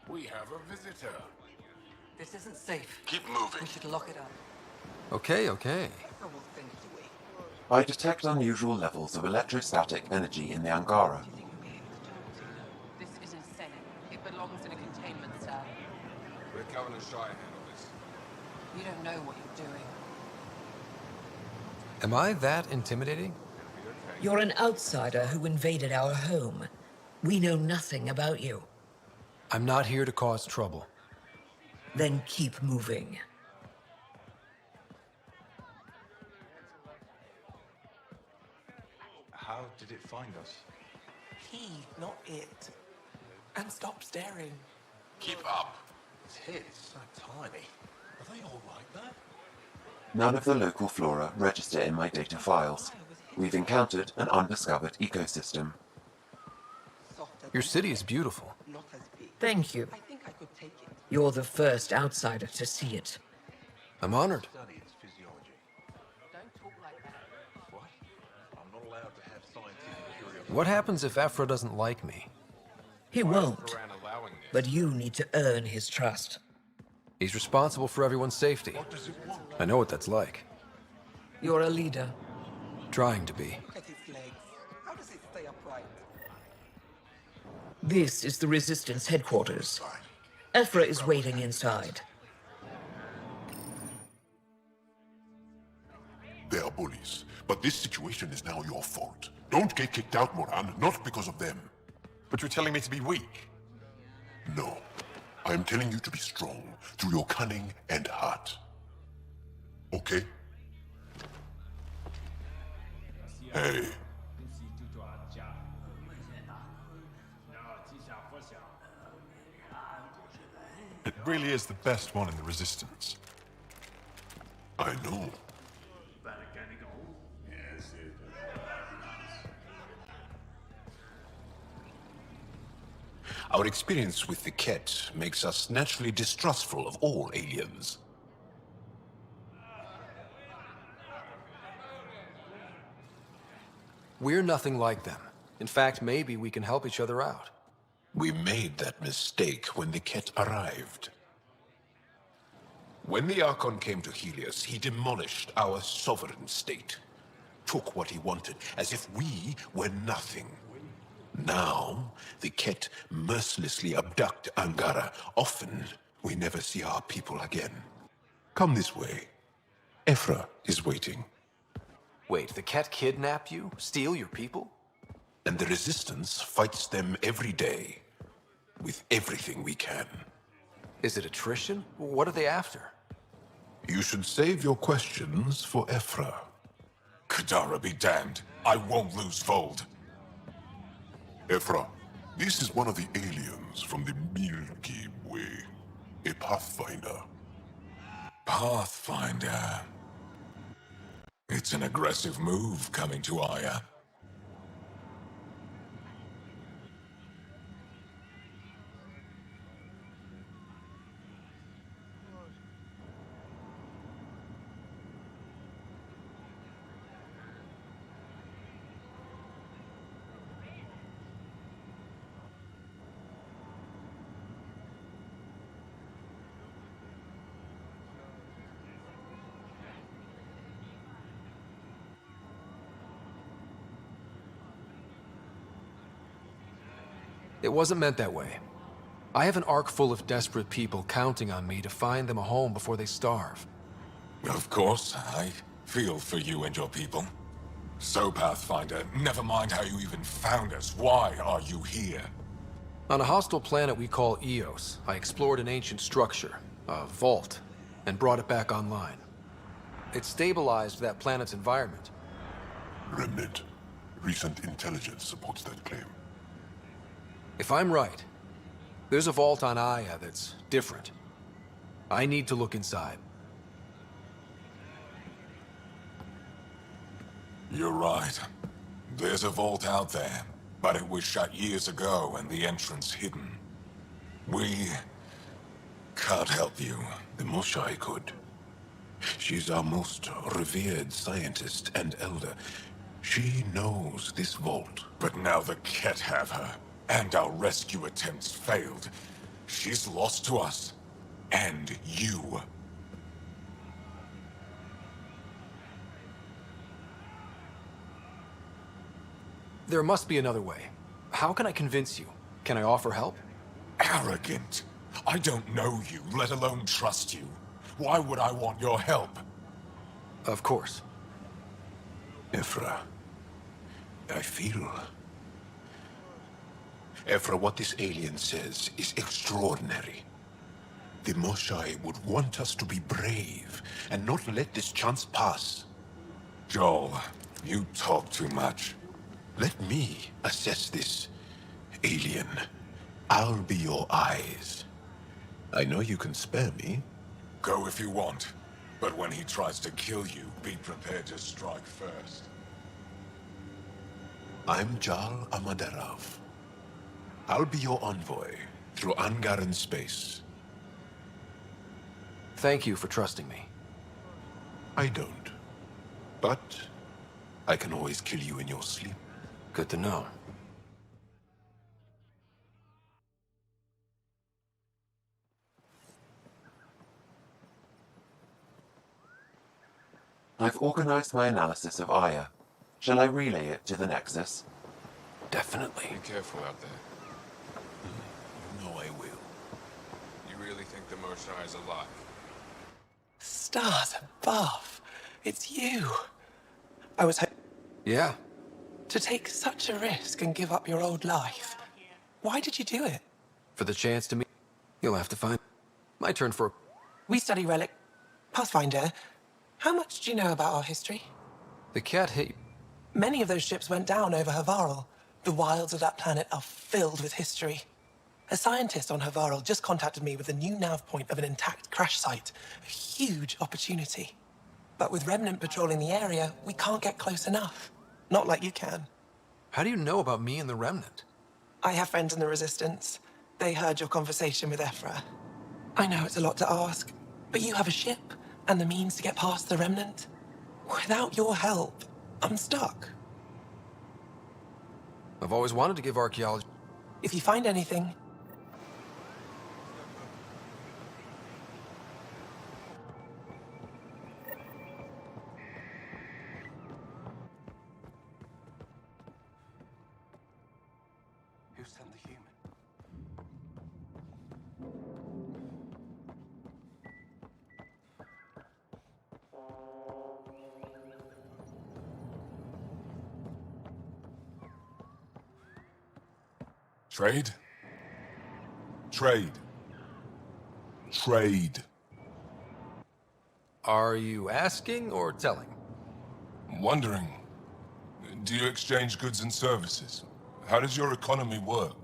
We have a visitor. This isn't safe. Keep moving. We should lock it up. Okay. I detect unusual levels of electrostatic energy in the Angara. This is insane. It belongs in a containment cell. Let Governor Shai handle this. You don't know what you're doing. Am I that intimidating? You're an outsider who invaded our home. We know nothing about you. I'm not here to cause trouble. Then keep moving. How did it find us? He, not it. And stop staring. Keep up. It's hid. It's so tiny. Are they all like that? None of the local flora register in my data files. We've encountered an undiscovered ecosystem. Your city is beautiful. Thank you. You're the first outsider to see it. I'm honored. What happens if Ephra doesn't like me? He won't. But you need to earn his trust. He's responsible for everyone's safety. I know what that's like. You're a leader. Trying to be. Look at his legs. How does it stay upright? This is the Resistance headquarters. Ephra is waiting inside. They are bullies, but this situation is now your fault. Don't get kicked out, Moran, not because of them. But you're telling me to be weak? No. I am telling you to be strong through your cunning and heart. Okay? Hey. It really is the best one in the Resistance. I know. Our experience with the Ket makes us naturally distrustful of all aliens. We're nothing like them. In fact, maybe we can help each other out. We made that mistake when the Ket arrived. When the Archon came to Helios, he demolished our sovereign state. Took what he wanted, as if we were nothing. Now, the Ket mercilessly abduct Angara. Often, we never see our people again. Come this way. Ephra is waiting. Wait, the Ket kidnap you? Steal your people? And the Resistance fights them every day. With everything we can. Is it attrition? What are they after? You should save your questions for Ephra. Kadara be damned. I won't lose Vold. Ephra, this is one of the aliens from the Milky Way. A Pathfinder. Pathfinder. It's an aggressive move coming to Aya. It wasn't meant that way. I have an ark full of desperate people counting on me to find them a home before they starve. Of course, I feel for you and your people. So, Pathfinder, never mind how you even found us. Why are you here? On a hostile planet we call Eos, I explored an ancient structure, a vault, and brought it back online. It stabilized that planet's environment. Remnant. Recent intelligence supports that claim. If I'm right, there's a vault on Aya that's different. I need to look inside. You're right. There's a vault out there, but it was shut years ago and the entrance hidden. We can't help you. The Moshai could. She's our most revered scientist and elder. She knows this vault. But now the Ket have her. And our rescue attempts failed. She's lost to us. And you. There must be another way. How can I convince you? Can I offer help? Arrogant. I don't know you, let alone trust you. Why would I want your help? Of course. Ephra, I feel... Ephra, what this alien says is extraordinary. The Moshai would want us to be brave and not let this chance pass. Joel, you talk too much. Let me assess this, alien. I'll be your eyes. I know you can spare me. Go if you want. But when he tries to kill you, be prepared to strike first. I'm Jal Amaderov. I'll be your envoy through Angaran space. Thank you for trusting me. I don't. But I can always kill you in your sleep. Good to know. I've organized my analysis of Aya. Shall I relay it to the Nexus? Definitely. Be careful out there. You know I will. You really think the Moshai is alive? Stars above. It's you. I was Yeah. to take such a risk and give up your old life. Why did you do it? For the chance to meet, you'll have to find my turn for... We study relic. Pathfinder, how much do you know about our history? The cat hit you. Many of those ships went down over Havarl. The wilds of that planet are filled with history. A scientist on Havarl just contacted me with the new nav point of an intact crash site. A huge opportunity. But with Remnant patrolling the area, we can't get close enough. Not like you can. How do you know about me and the Remnant? I have friends in the Resistance. they heard your conversation with Ephra. I know it's a lot to ask, but you have a ship and the means to get past the Remnant. Without your help, I'm stuck. I've always wanted to give archaeology... If you find anything... Who sent the human? Trade? Trade. Trade. Are you asking or telling? Wondering, do you exchange goods and services? How does your economy work?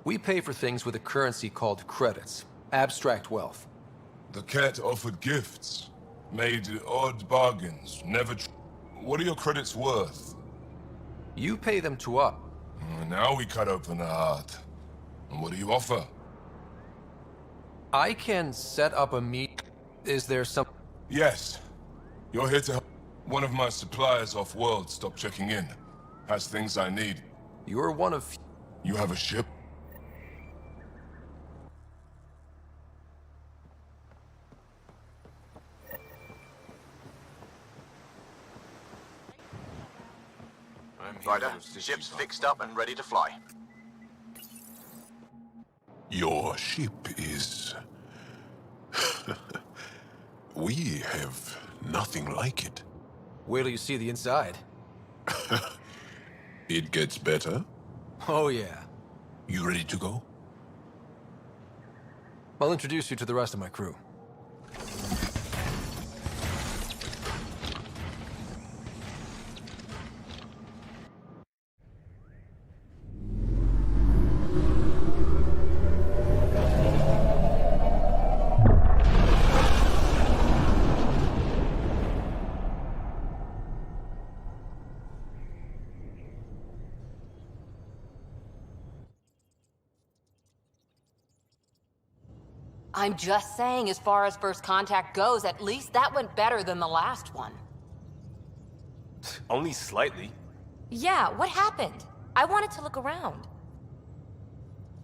We pay for things with a currency called credits. Abstract wealth. The cat offered gifts, made odd bargains, never what are your credits worth? You pay them to us. Now we cut open the heart. And what do you offer? I can set up a meet... Is there some... Yes. You're here to help. One of my suppliers off-world stopped checking in. Has things I need. You're one of... You have a ship? Ryder, ship's fixed up and ready to fly. Your ship is... We have nothing like it. Wait till you see the inside. It gets better? Oh, yeah. You ready to go? I'll introduce you to the rest of my crew. I'm just saying, as far as first contact goes, at least that went better than the last one. Only slightly. Yeah, what happened? I wanted to look around.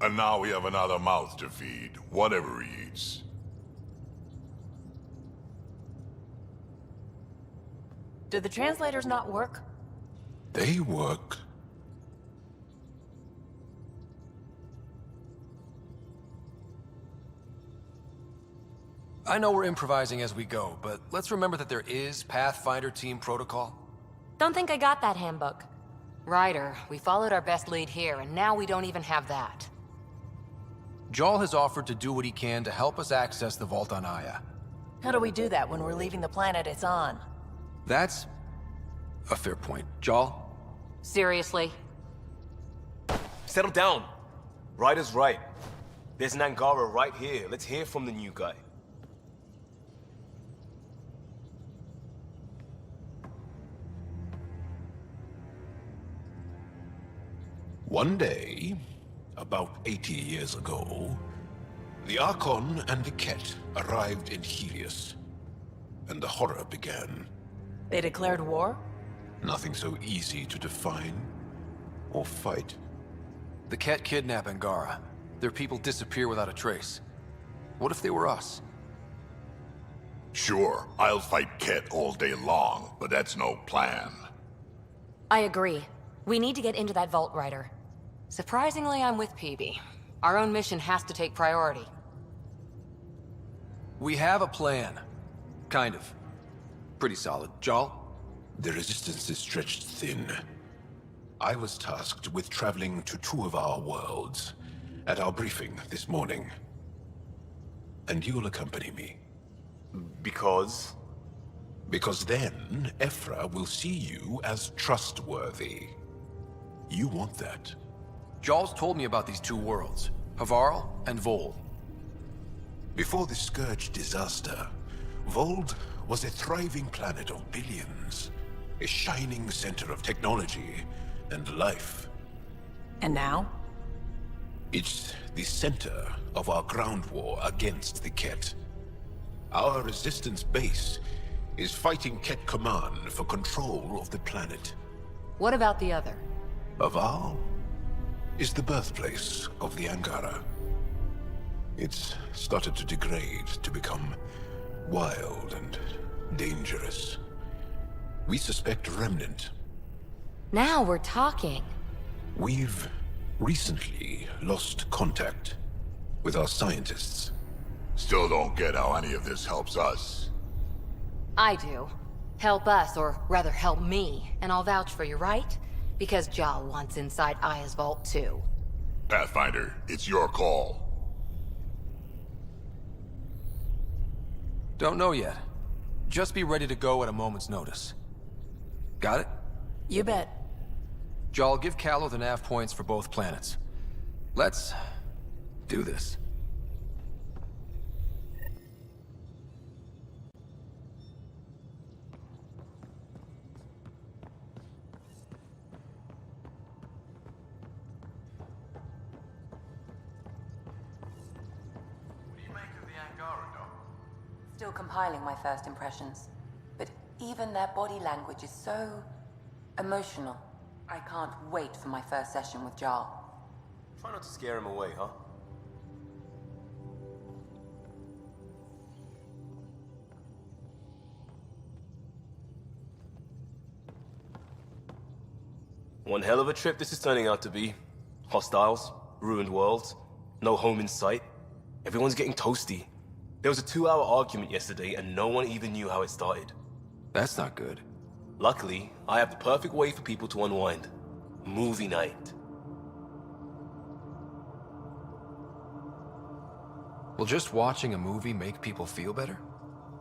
And now we have another mouth to feed, whatever he eats. Do the translators not work? They work. I know we're improvising as we go, but let's remember that there is Pathfinder team protocol. Don't think I got that handbook. Ryder, we followed our best lead here, and now we don't even have that. Jarl has offered to do what he can to help us access the vault on Aya. How do we do that when we're leaving the planet it's on? That's a fair point. Jarl? Seriously? Settle down. Ryder's right. There's an Angara right here. Let's hear from the new guy. One day, about 80 years ago, the Archon and the Ket arrived in Helios, and the horror began. They declared war? Nothing so easy to define or fight. The Ket kidnap Angara. Their people disappear without a trace. What if they were us? Sure, I'll fight Ket all day long, but that's no plan. I agree. We need to get into that vault, Ryder. Surprisingly, I'm with PB. Our own mission has to take priority. We have a plan. Kind of. Pretty solid. Jal? The resistance is stretched thin. I was tasked with traveling to 2 of our worlds at our briefing this morning. And you'll accompany me. Because? Because then, Ephra will see you as trustworthy. You want that. Jal's told me about these 2 worlds, Havarl and Vol. Before the Scourge disaster, Vold was a thriving planet of billions. A shining center of technology and life. And now? It's the center of our ground war against the Ket. Our resistance base is fighting Ket Command for control of the planet. What about the other? Havarl is the birthplace of the Angara. It's started to degrade, to become wild and dangerous. We suspect Remnant. Now we're talking. We've recently lost contact with our scientists. Still don't get how any of this helps us. I do. Help us, or rather help me, and I'll vouch for you, right? Because Jal wants inside Aya's vault too. Pathfinder, it's your call. Don't know yet. Just be ready to go at a moment's notice. Got it? You bet. Jal, give Callow the nav points for both planets. Let's do this. Still compiling my first impressions. But even their body language is so emotional. I can't wait for my first session with Jarl. Try not to scare him away, huh? One hell of a trip this is turning out to be. Hostiles, ruined worlds, no home in sight. Everyone's getting toasty. There was a 2-hour argument yesterday and no one even knew how it started. That's not good. Luckily, I have the perfect way for people to unwind. Movie night. Will just watching a movie make people feel better?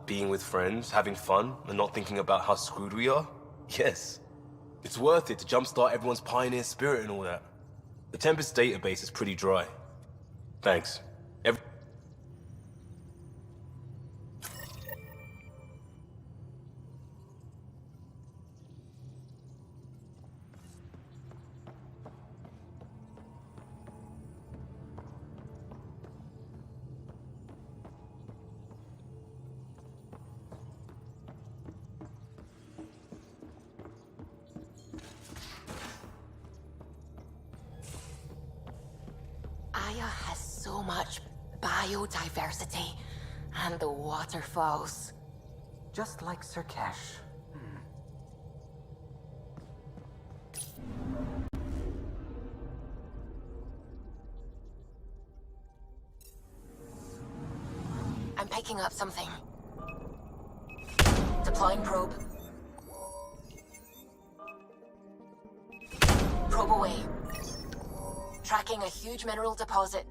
Being with friends, having fun, and not thinking about how screwed we are? Yes. It's worth it to jumpstart everyone's pioneer spirit and all that. The Tempest database is pretty dry. Thanks. Aya has so much biodiversity and the waterfalls. Just like Sirkesh. I'm picking up something. Deploying probe. Probe away. Tracking a huge mineral deposit.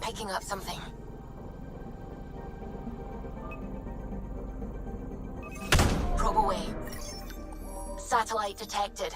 picking up something. Probe away. Satellite detected.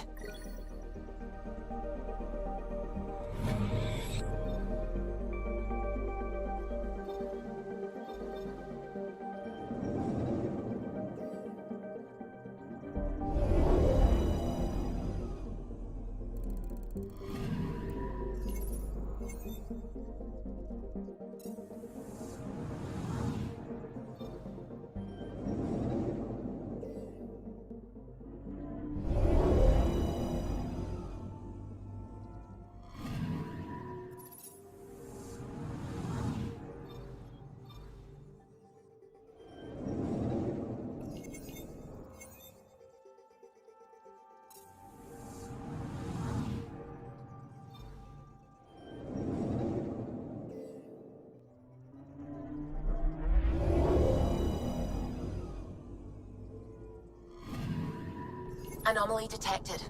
Anomaly detected.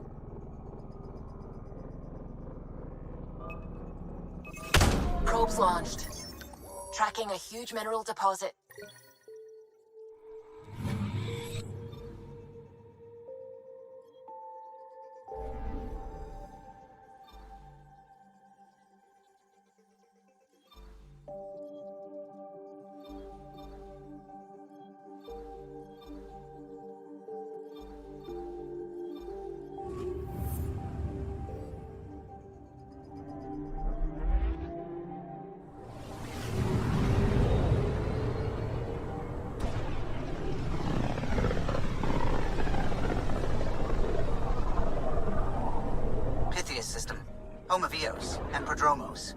Probes launched. Tracking a huge mineral deposit. System, home of Eos and Prodromos.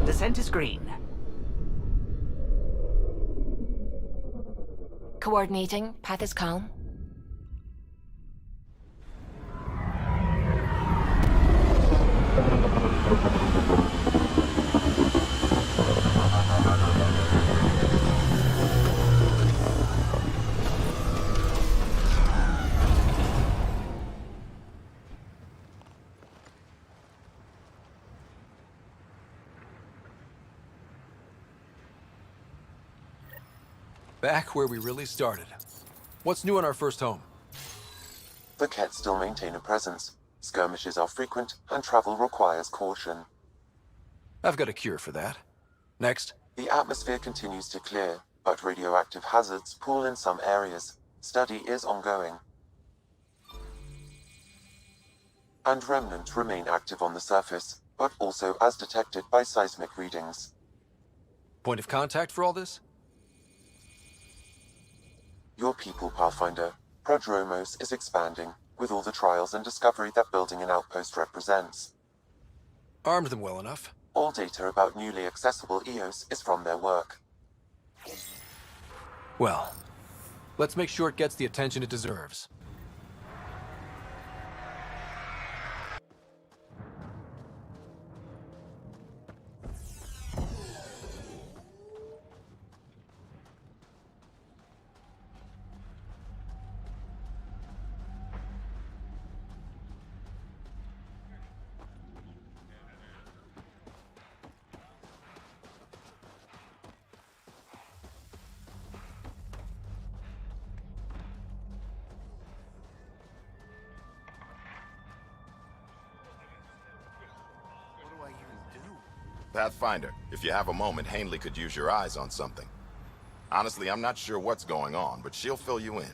Descent is green. Coordinating. Path is calm. Back where we really started. What's new in our first home? The Kett still maintain a presence. Skirmishes are frequent, and travel requires caution. I've got a cure for that. Next. The atmosphere continues to clear, but radioactive hazards pool in some areas. Study is ongoing. And remnants remain active on the surface, but also as detected by seismic readings. Point of contact for all this? Your people, Pathfinder. Prodromos is expanding, with all the trials and discovery that building an outpost represents. Armed them well enough. All data about newly accessible Eos is from their work. Well, let's make sure it gets the attention it deserves. Pathfinder, if you have a moment, Hanley could use your eyes on something. Honestly, I'm not sure what's going on, but she'll fill you in.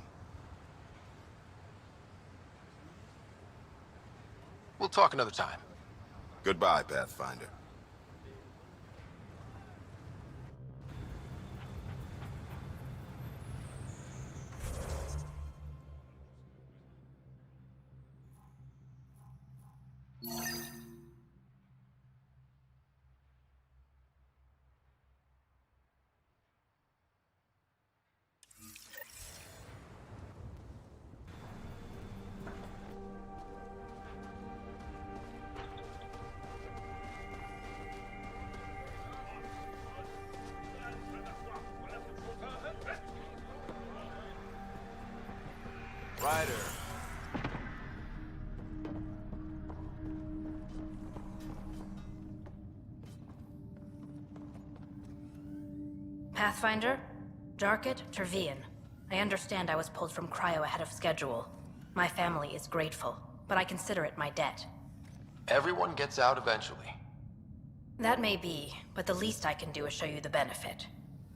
We'll talk another time. Goodbye, Pathfinder. Ryder. Pathfinder? Jarkett, Tervian. I understand I was pulled from cryo ahead of schedule. My family is grateful, but I consider it my debt. Everyone gets out eventually. That may be, but the least I can do is show you the benefit.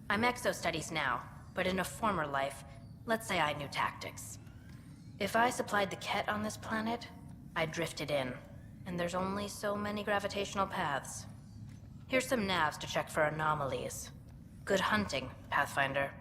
I'm exo-studies now, but in a former life, let's say I knew tactics. If I supplied the Ket on this planet, I drifted in, and there's only so many gravitational paths. Here's some navs to check for anomalies. Good hunting, Pathfinder.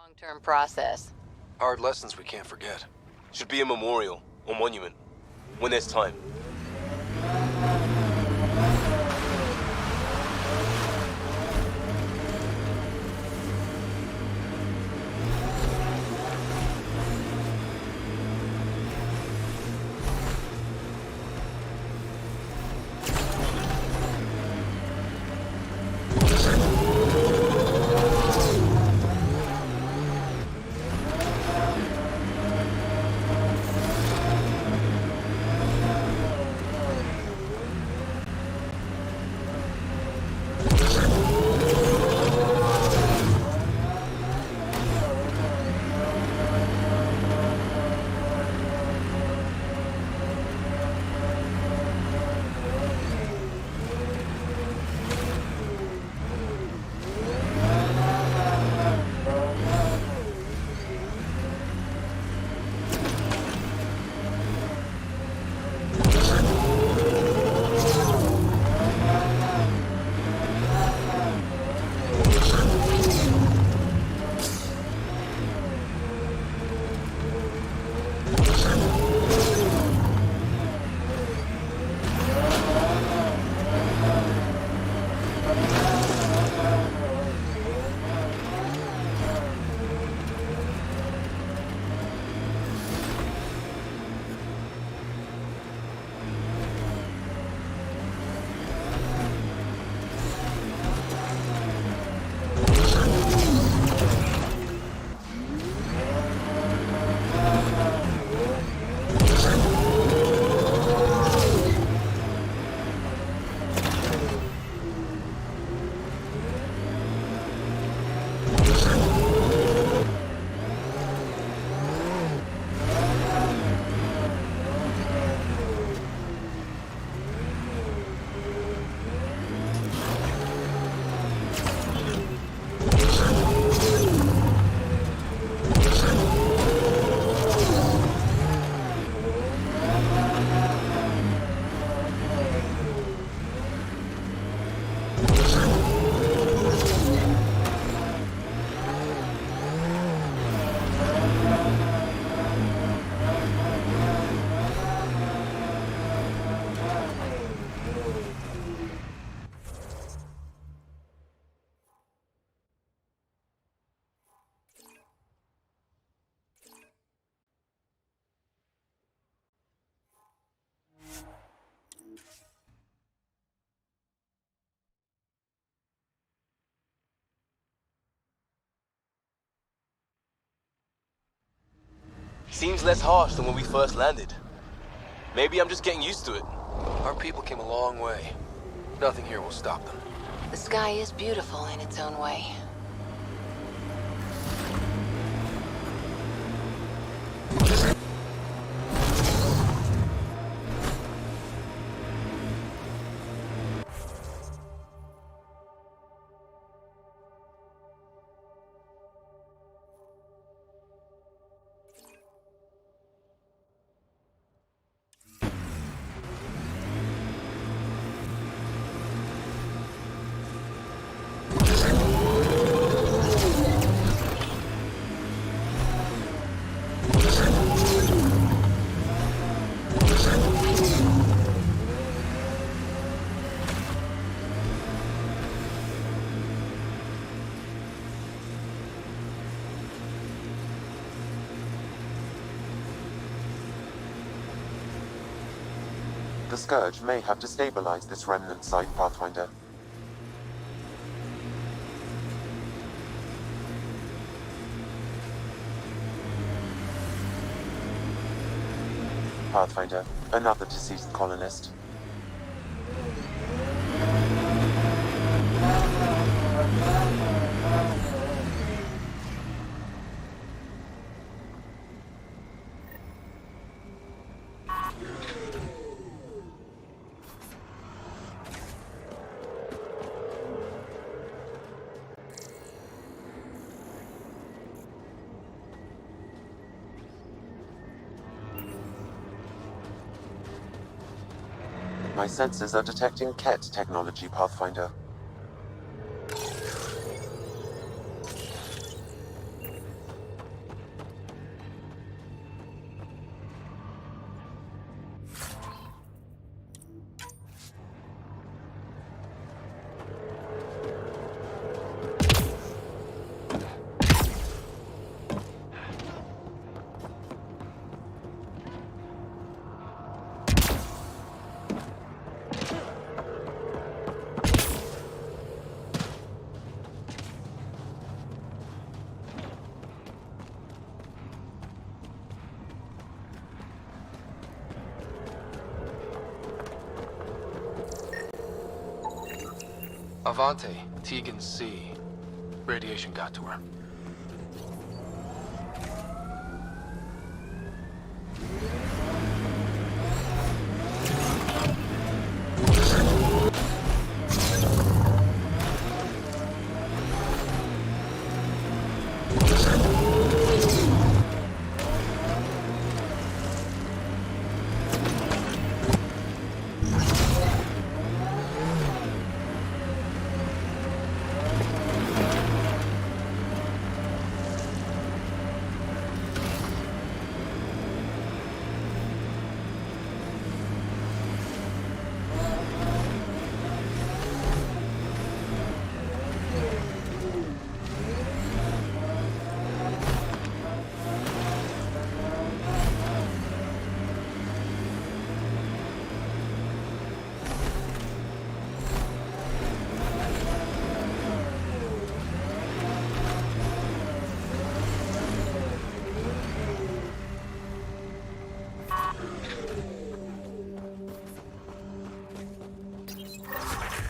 Long-term process. Hard lessons we can't forget. Should be a memorial or monument when there's time. Seems less harsh than when we first landed. Maybe I'm just getting used to it. Our people came a long way. Nothing here will stop them. The sky is beautiful in its own way. The Scourge may have destabilized this remnant site, Pathfinder. Pathfinder, another deceased colonist. My sensors are detecting Ket technology, Pathfinder. Avante, Tegan C. Radiation got to her.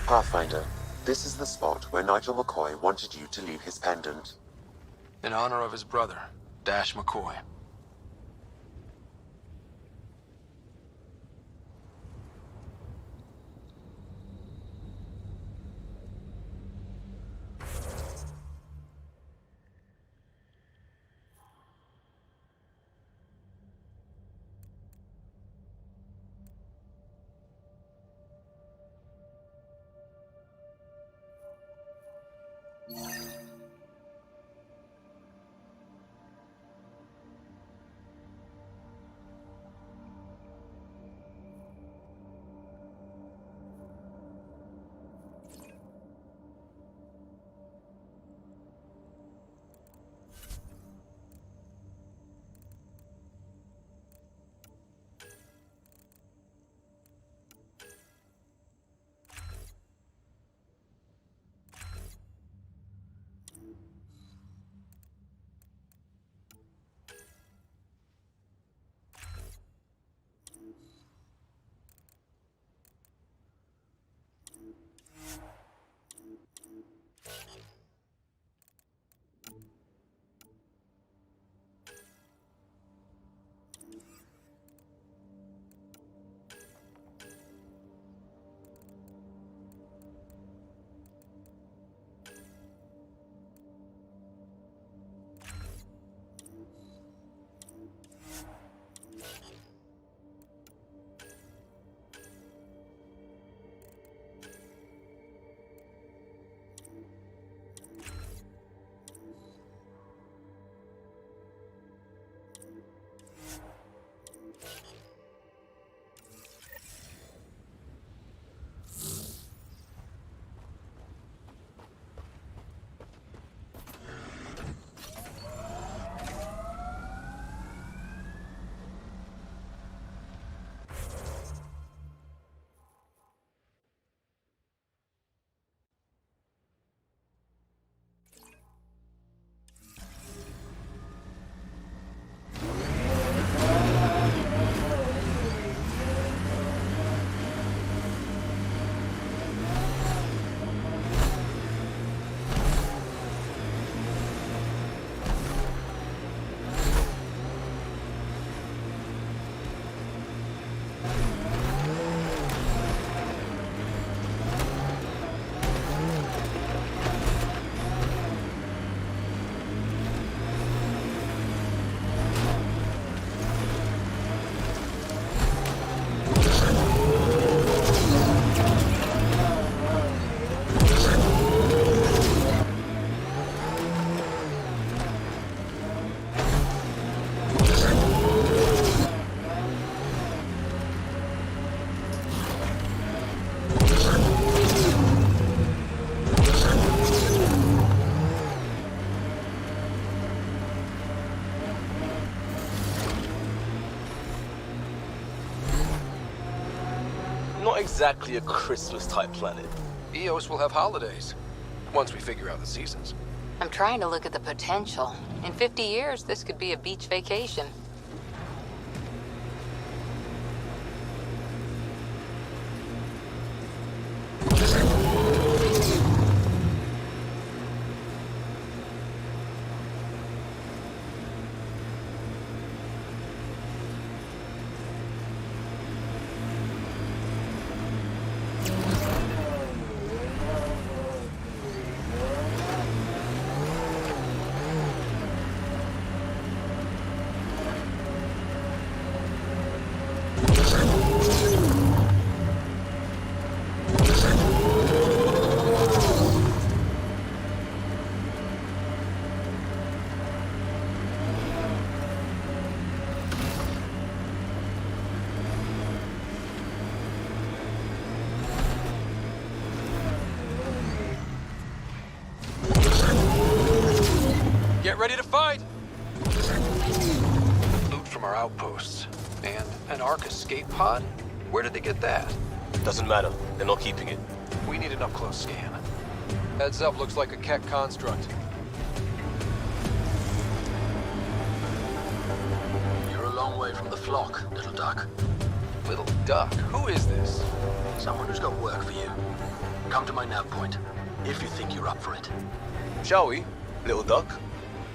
Pathfinder, this is the spot where Nigel McCoy wanted you to leave his pendant. In honor of his brother, Dash McCoy. Not exactly a Christmas-type planet. Eos will have holidays, once we figure out the seasons. I'm trying to look at the potential. In 50 years, this could be a beach vacation. Get ready to fight! Loot from our outposts. And an Ark escape pod? Where did they get that? Doesn't matter. They're not keeping it. We need an up-close scan. Heads up, looks like a Keck construct. You're a long way from the flock, little duck. Little duck? Who is this? Someone who's got work for you. Come to my nav point, if you think you're up for it. Shall we, little duck?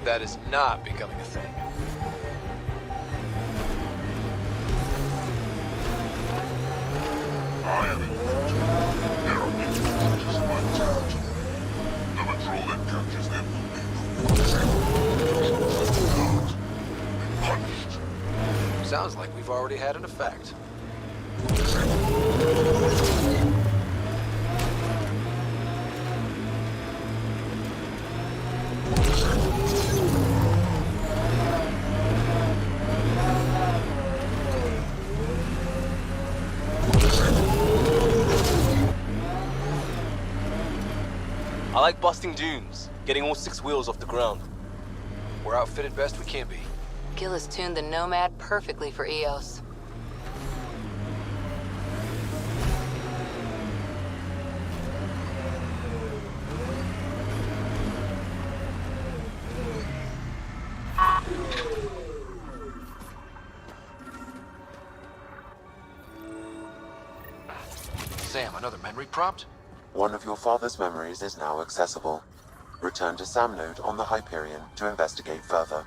That is not becoming a thing. I am in there are instances of my territory. The patrol that captures them will be punished. Sounds like we've already had an effect. I like busting dunes, getting all 6 wheels off the ground. We're outfitted best we can be. Gil has tuned the Nomad perfectly for Eos. Sam, another memory prompt? One of your father's memories is now accessible. Return to Sam Node on the Hyperion to investigate further.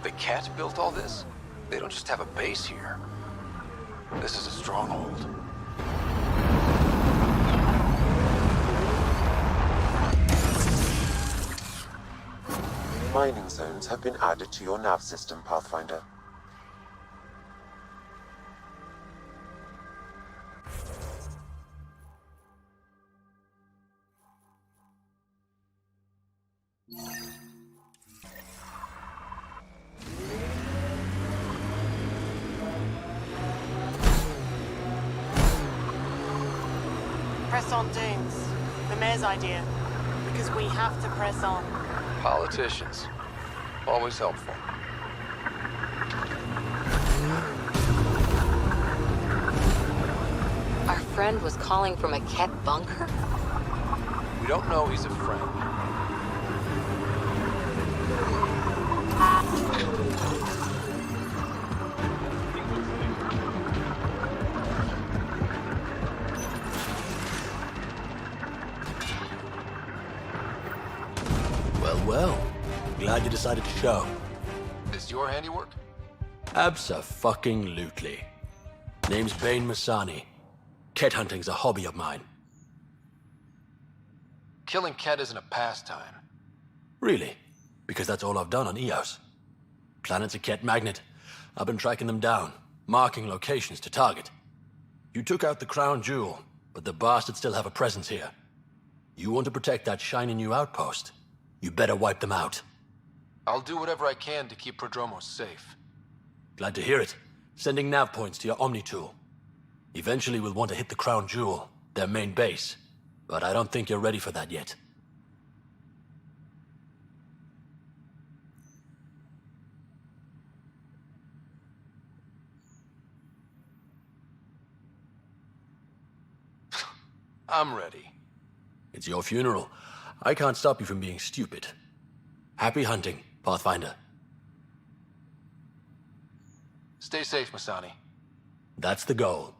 The Cat built all this? They don't just have a base here. This is a stronghold. Mining zones have been added to your nav system, Pathfinder. Press on, Dunes. The mayor's idea. Because we have to press on. Politicians. Always helpful. Our friend was calling from a Ket bunker? We don't know he's a friend. Well, glad you decided to show. This your handiwork? Abso-fucking-lutely. Name's Bane Masani. Ket hunting's a hobby of mine. Killing Ket isn't a pastime. Really? Because that's all I've done on Eos. Planet's a Ket magnet. I've been tracking them down, marking locations to target. You took out the crown jewel, but the bastards still have a presence here. You want to protect that shiny new outpost? You better wipe them out. I'll do whatever I can to keep Prodromos safe. Glad to hear it. Sending nav points to your Omni tool. Eventually we'll want to hit the crown jewel, their main base. But I don't think you're ready for that yet. I'm ready. It's your funeral. I can't stop you from being stupid. Happy hunting, Pathfinder. Stay safe, Masani. That's the goal.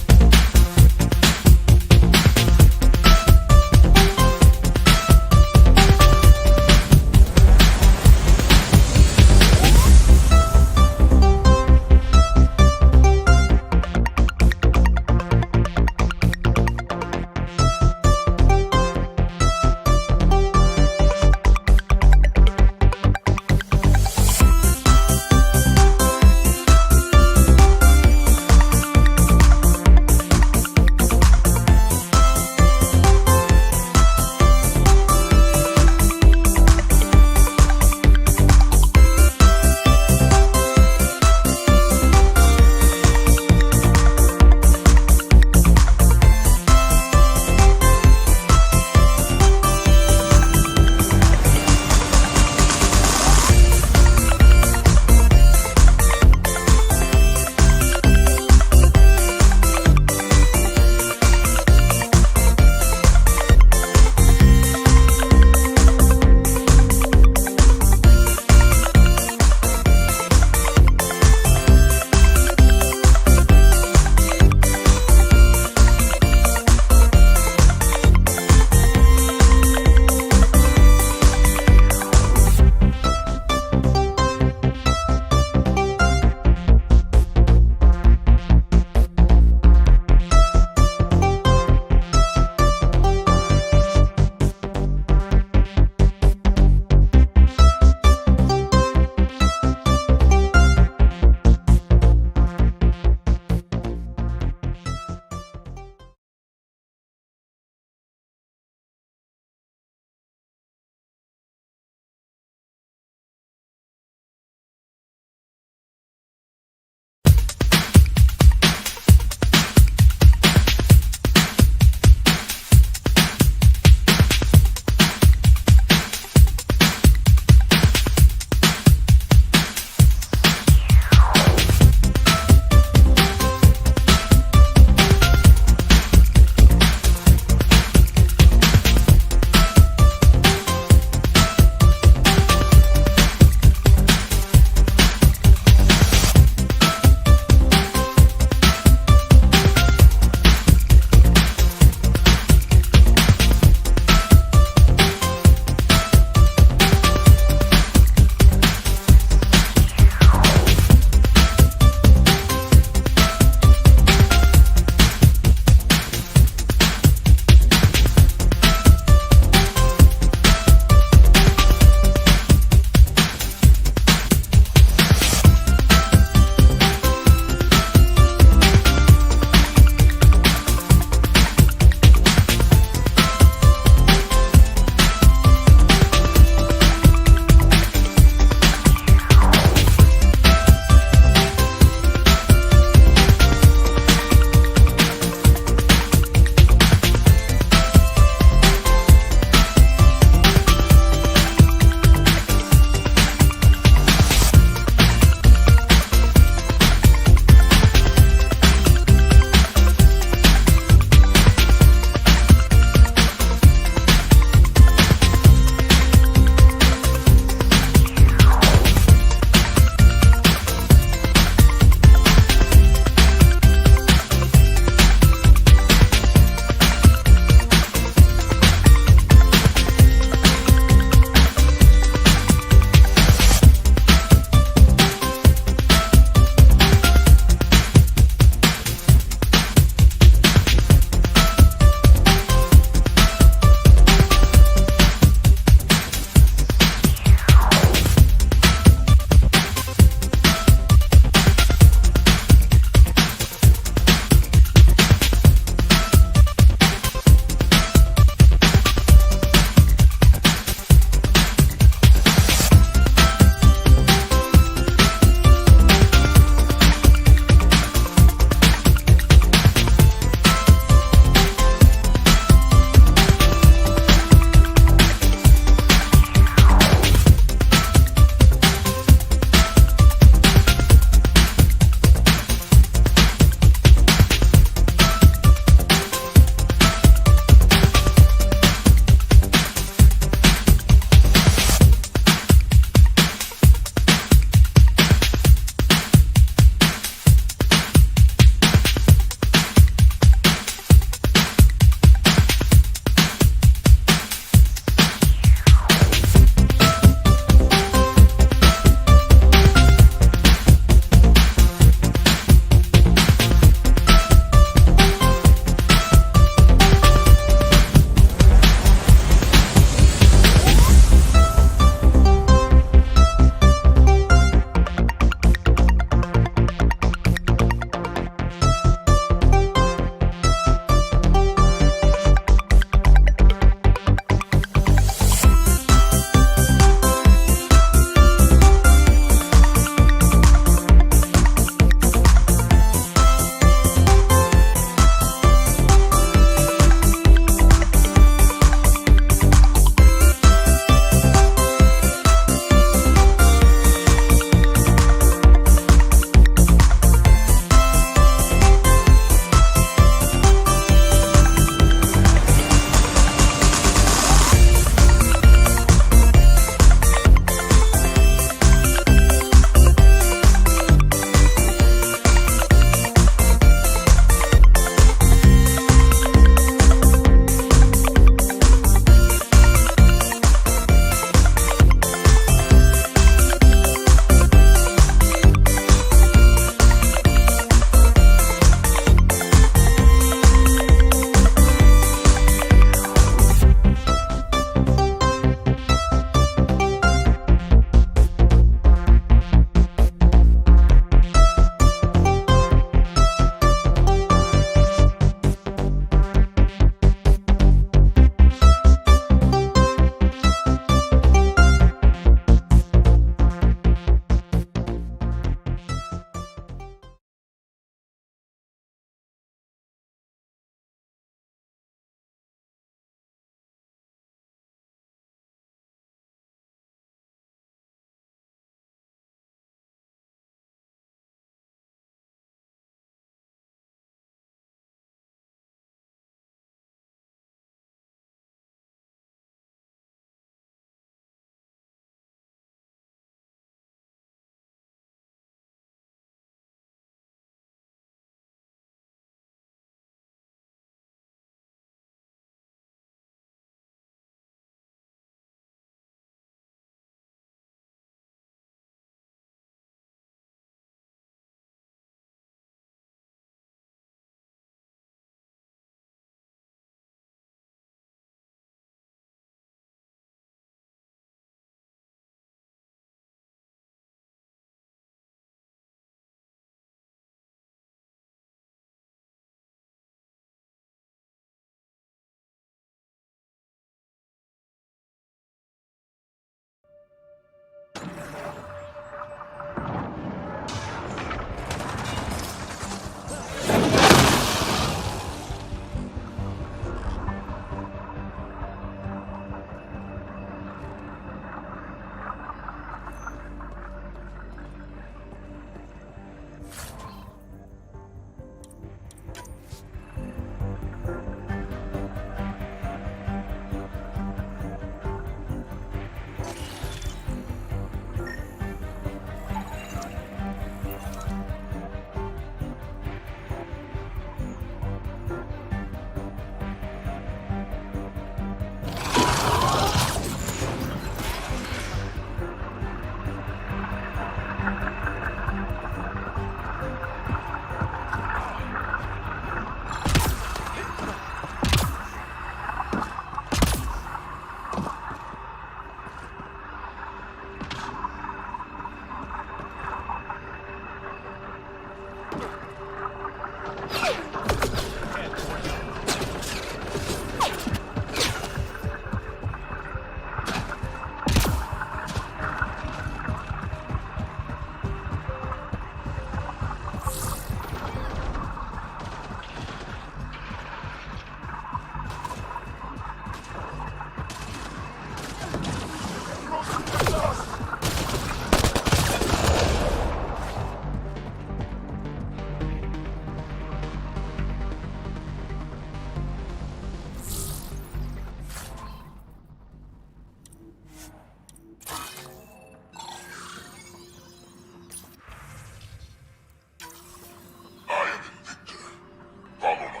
Follow my order.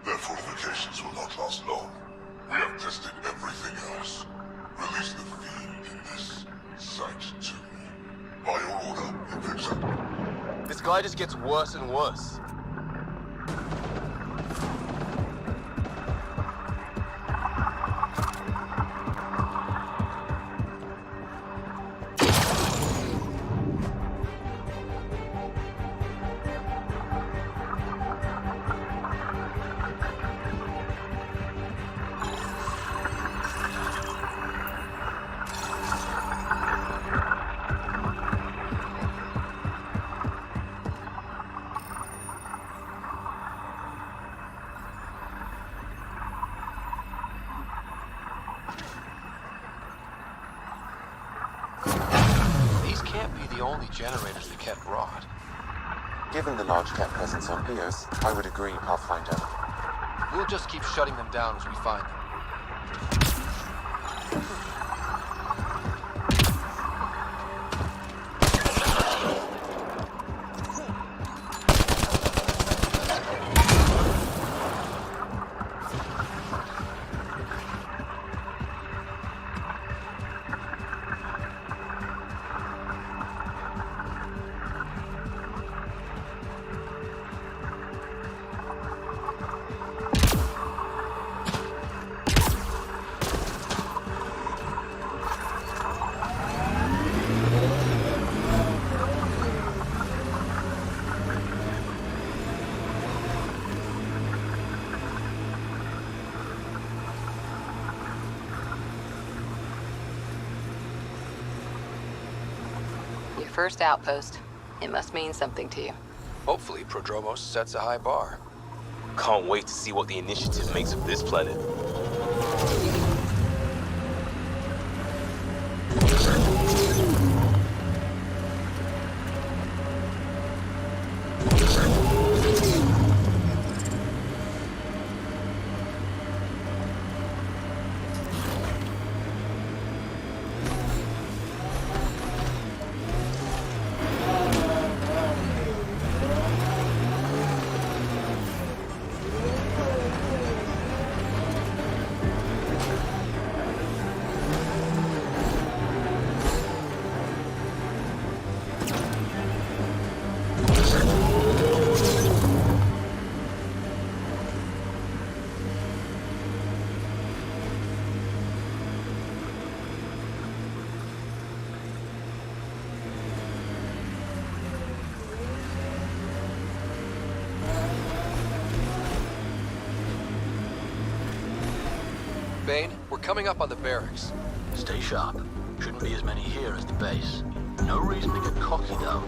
Their fortifications will not last long. We have tested everything else. Release the fiend in this site to me. By your order, Invicta. This guy just gets worse and worse. Can't be the only generators the Ket brought. Given the large Ket presence on Eos, I would agree, Pathfinder. We'll just keep shutting them down as we find them. First outpost. It must mean something to you. Hopefully, Prodromos sets a high bar. Can't wait to see what the initiative makes of this planet. Bane, we're coming up on the barracks. Stay sharp. Shouldn't be as many here as the base. No reason to get cocky, though.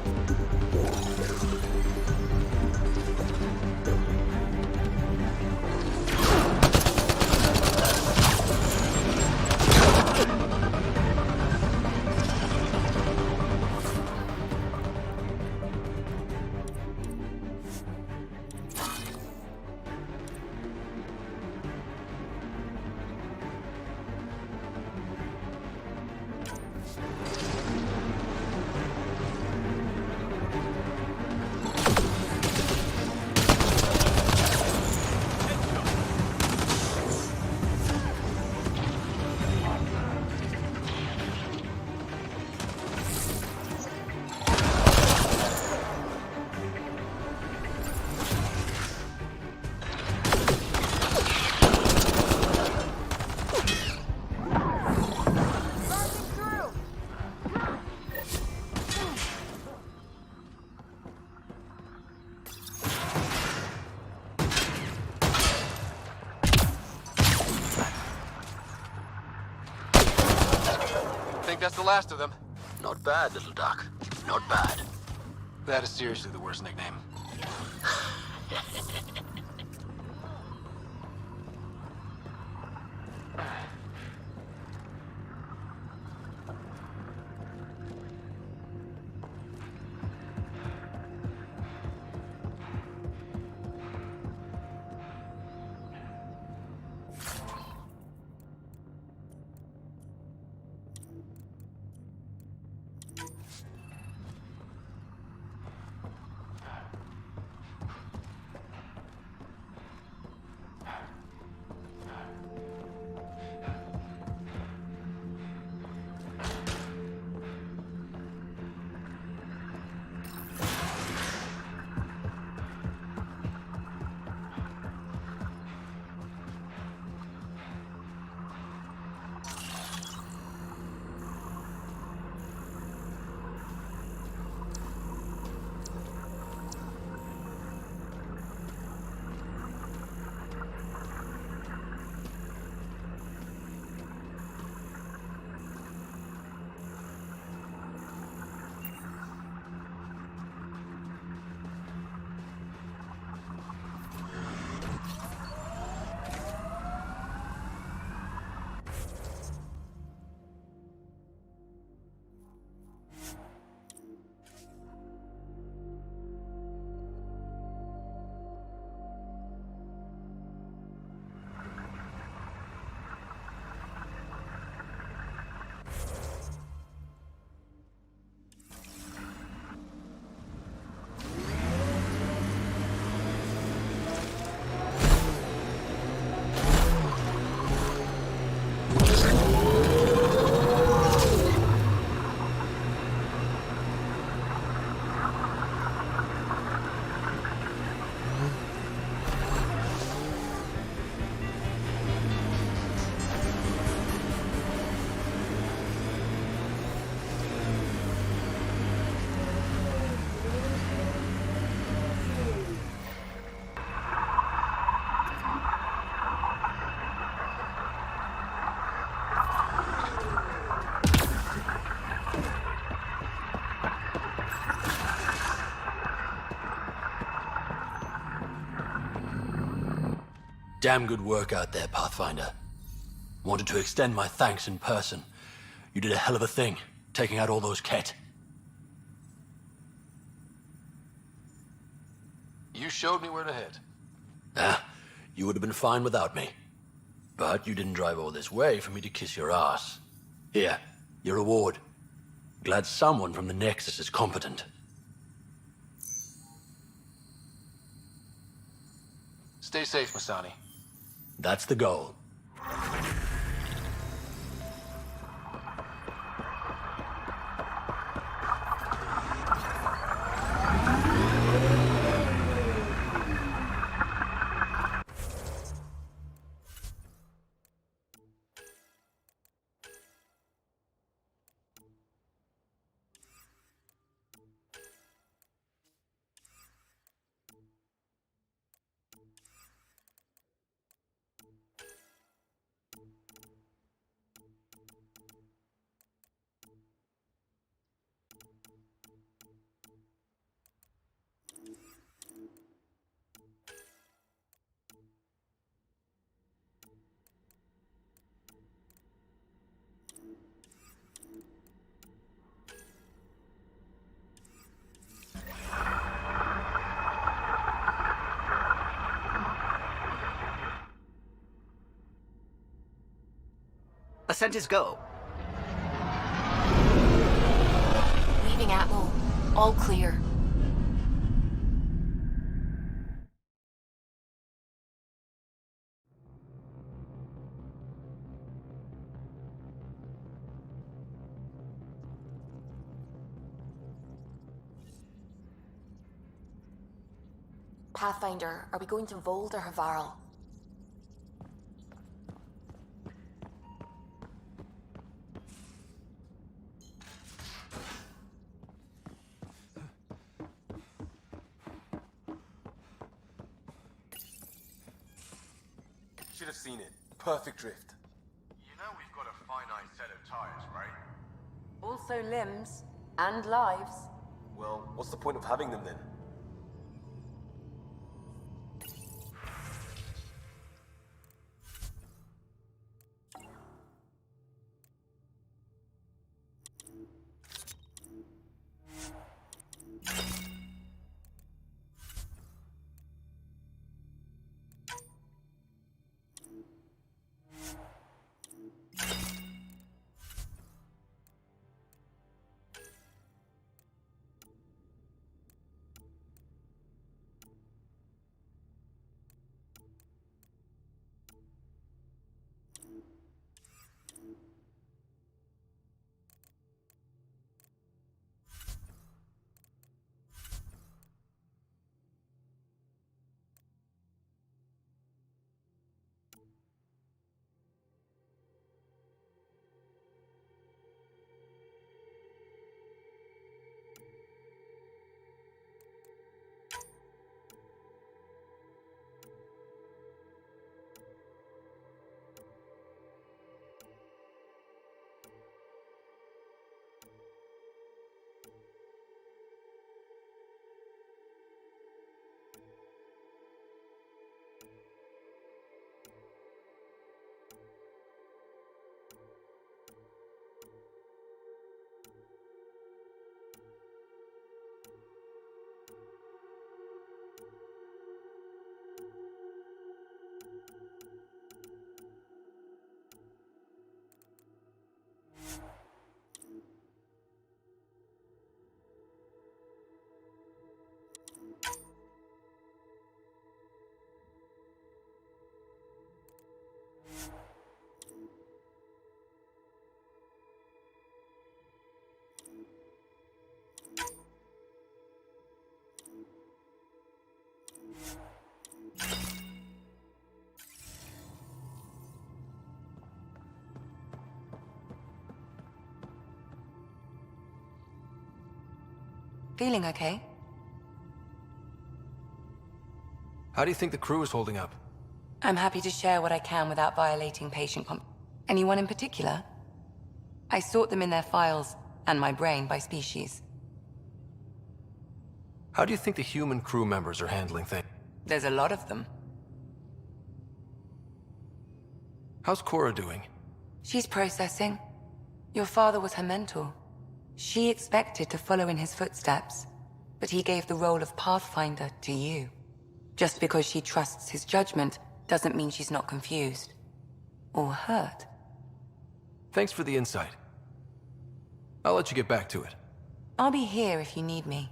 that's the last of them. Not bad, little duck. Not bad. That is seriously the worst nickname. Damn good work out there, Pathfinder. Wanted to extend my thanks in person. You did a hell of a thing, taking out all those Ket. You showed me where to head. Ah, you would have been fine without me. But you didn't drive all this way for me to kiss your ass. Here, your reward. Glad someone from the Nexus is competent. Stay safe, Masani. That's the goal. Ascent is go. Leaving Atmo. All clear. Pathfinder, are we going to Vold or Havarl? Should have seen it. Perfect drift. You know we've got a finite set of tires, right? Also limbs. And lives. Well, what's the point of having them then? Feeling okay? How do you think the crew is holding up? I'm happy to share what I can without violating patient Anyone in particular? I sort them in their files, and my brain by species. How do you think the human crew members are handling things? There's a lot of them. How's Cora doing? She's processing. Your father was her mentor. She expected to follow in his footsteps, but he gave the role of Pathfinder to you. Just because she trusts his judgment doesn't mean she's not confused. Or hurt. Thanks for the insight. I'll let you get back to it. I'll be here if you need me.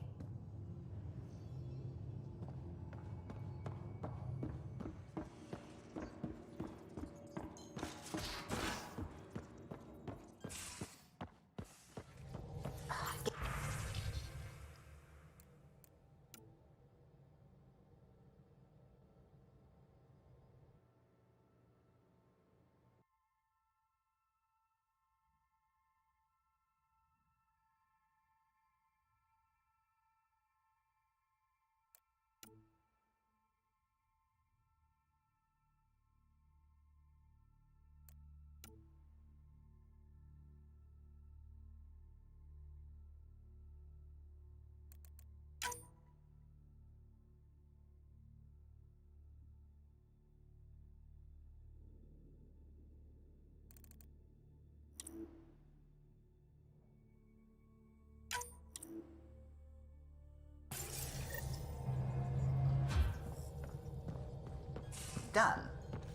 Done.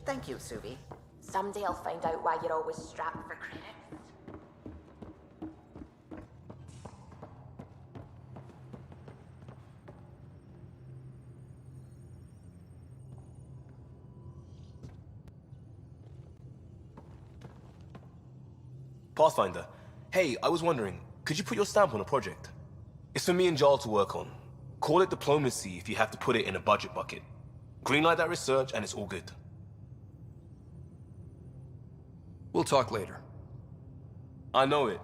Thank you, Suvi. Someday I'll find out why you're always strapped for credits. Pathfinder. Hey, I was wondering, could you put your stamp on a project? It's for me and Jarl to work on. Call it diplomacy if you have to put it in a budget bucket. Greenlight that research and it's all good. We'll talk later. I know it.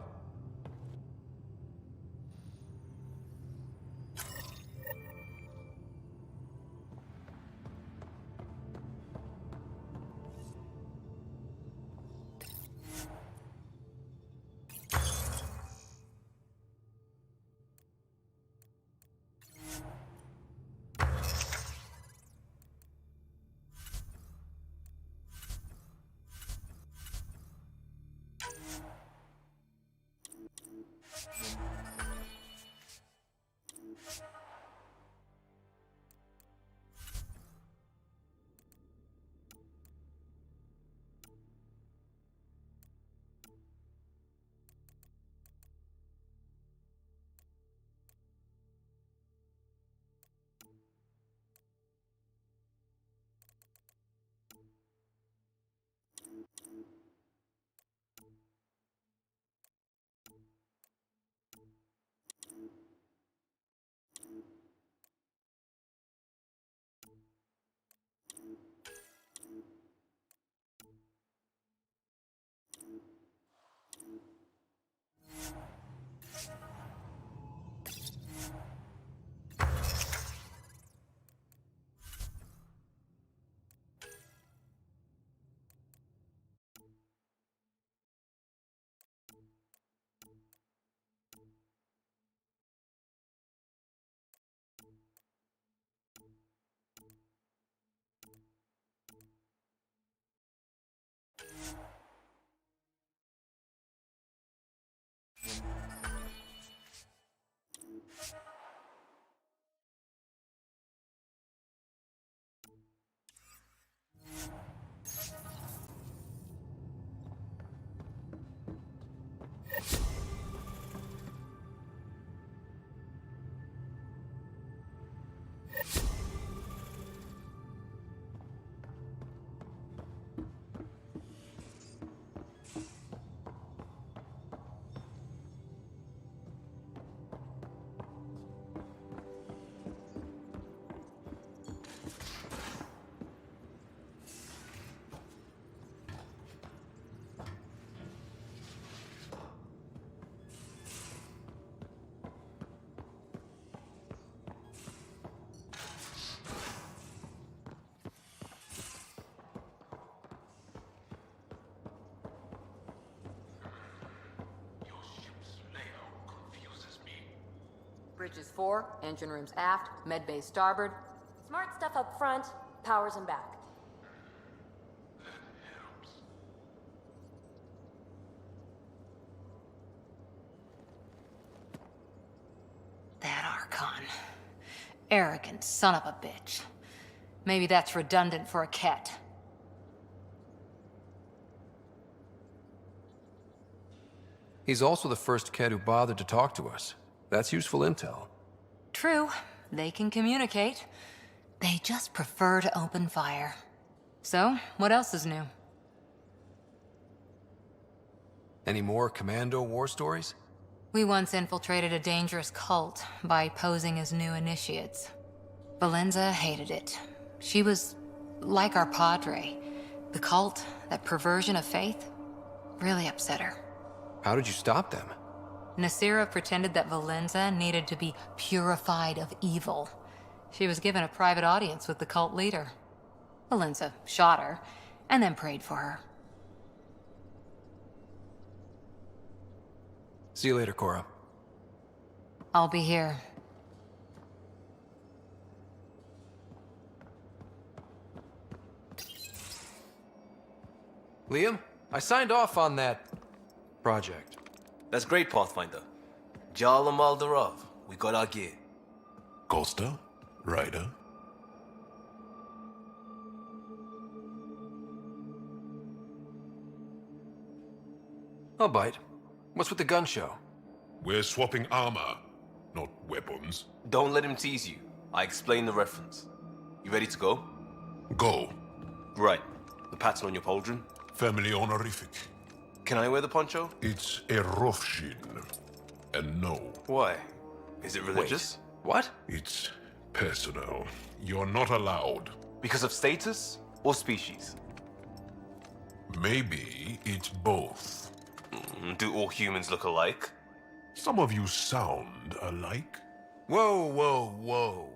Bridges 4, engine rooms aft, med bay starboard. Smart stuff up front, powers in back. That Archon. Arrogant son of a bitch. Maybe that's redundant for a Ket. He's also the first Ket who bothered to talk to us. That's useful intel. True, they can communicate. They just prefer to open fire. So, what else is new? Any more Commando war stories? We once infiltrated a dangerous cult by posing as new initiates. Valenza hated it. She was like our padre. The cult, that perversion of faith, really upset her. How did you stop them? Nasira pretended that Valenza needed to be purified of evil. She was given a private audience with the cult leader. Valenza shot her, and then prayed for her. See you later, Cora. I'll be here. Liam, I signed off on that project. That's great, Pathfinder. Jal and Maldarov, we got our gear. Costa? Ryder? I'll bite. What's with the gun show? We're swapping armor, not weapons. Don't let him tease you. I explained the reference. You ready to go? Go. Right. The pattern on your pauldron? Family honorific. Can I wear the poncho? It's a Rofshin. And no. Why? Is it religious? Wait, what? It's personal. You're not allowed. Because of status or species? Maybe it's both. Do all humans look alike? Some of you sound alike. Whoa, whoa, whoa.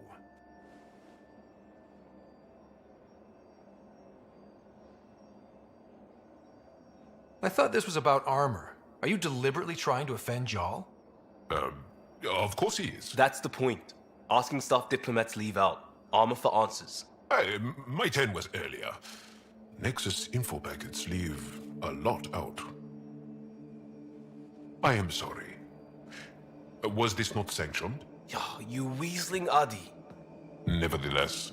I thought this was about armor. Are you deliberately trying to offend Jal? Of course he is. That's the point. Asking stuff diplomats leave out. Armor for answers. Hey, my turn was earlier. Nexus info packets leave a lot out. I am sorry. Was this not sanctioned? You weaseling Adi. Nevertheless.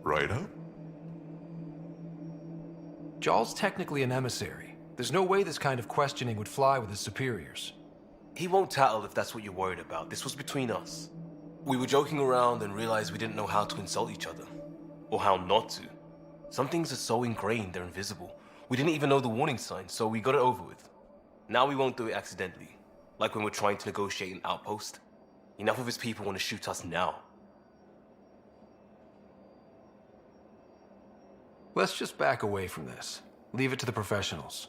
Ryder? Jal's technically an emissary. There's no way this kind of questioning would fly with his superiors. He won't tattle if that's what you're worried about. This was between us. We were joking around and realized we didn't know how to insult each other. Or how not to. Some things are so ingrained they're invisible. We didn't even know the warning signs, so we got it over with. Now we won't do it accidentally. Like when we're trying to negotiate an outpost. Enough of his people want to shoot us now. Let's just back away from this. Leave it to the professionals.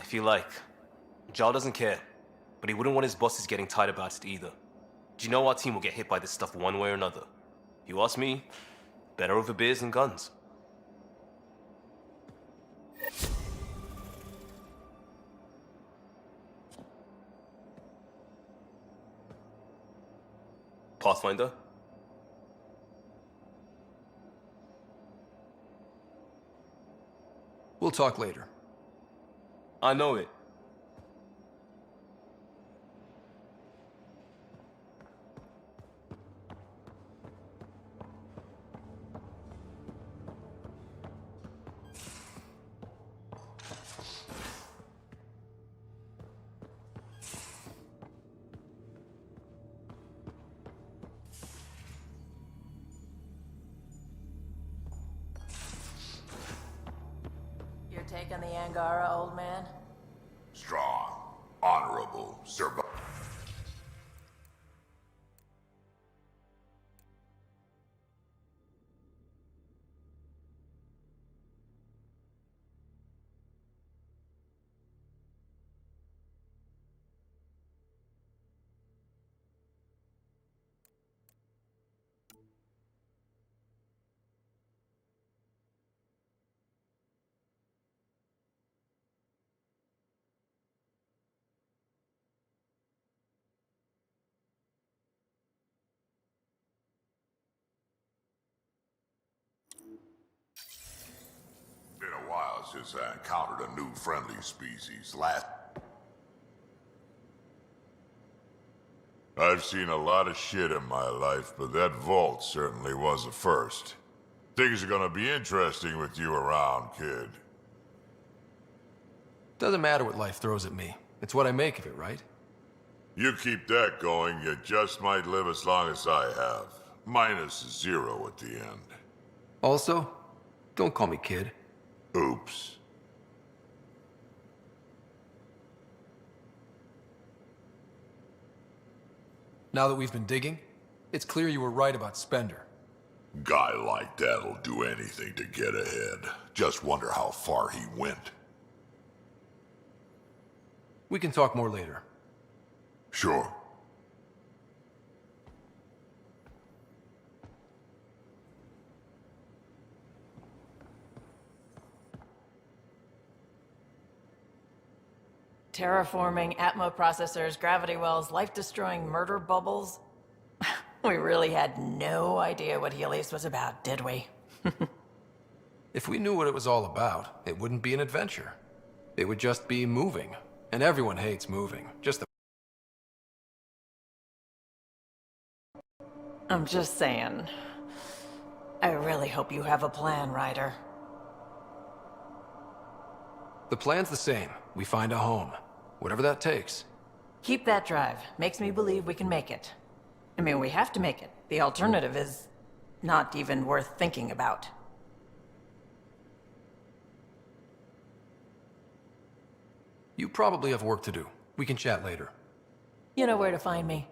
If you like. Jal doesn't care. But he wouldn't want his bosses getting tight about it either. Do you know our team will get hit by this stuff one way or another? If you ask me, better over beers and guns. Pathfinder? We'll talk later. I know it. Your take on the Angara, old man? Strong, honorable, survival. as I encountered a new friendly species last... I've seen a lot of shit in my life, but that vault certainly was a first. Things are gonna be interesting with you around, kid. Doesn't matter what life throws at me. It's what I make of it, right? You keep that going, you just might live as long as I have. Minus 0 at the end. Also, don't call me kid. Oops. Now that we've been digging, it's clear you were right about Spender. Guy like that'll do anything to get ahead. Just wonder how far he went. We can talk more later. Sure. Terraforming, Atmo processors, gravity wells, life-destroying murder bubbles. We really had no idea what Helios was about, did we? If we knew what it was all about, it wouldn't be an adventure. It would just be moving. And everyone hates moving. Just the... I'm just saying. I really hope you have a plan, Ryder. The plan's the same. We find a home. Whatever that takes. Keep that drive. Makes me believe we can make it. I mean, we have to make it. The alternative is not even worth thinking about. You probably have work to do. We can chat later. You know where to find me.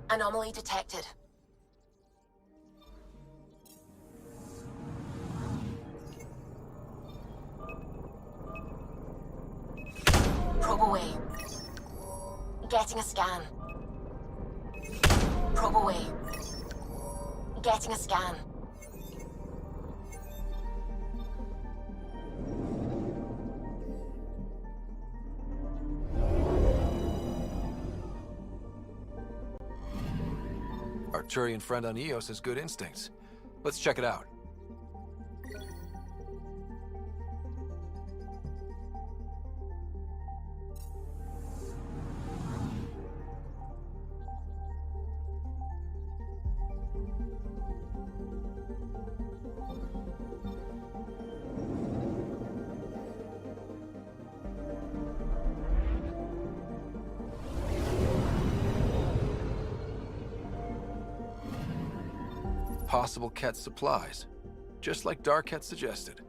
Anomaly detected. Probe away. Getting a scan. Probe away. Getting a scan. Arcturian friend on Eos has good instincts. Let's check it out. Possible Ket supplies, just like Darket suggested.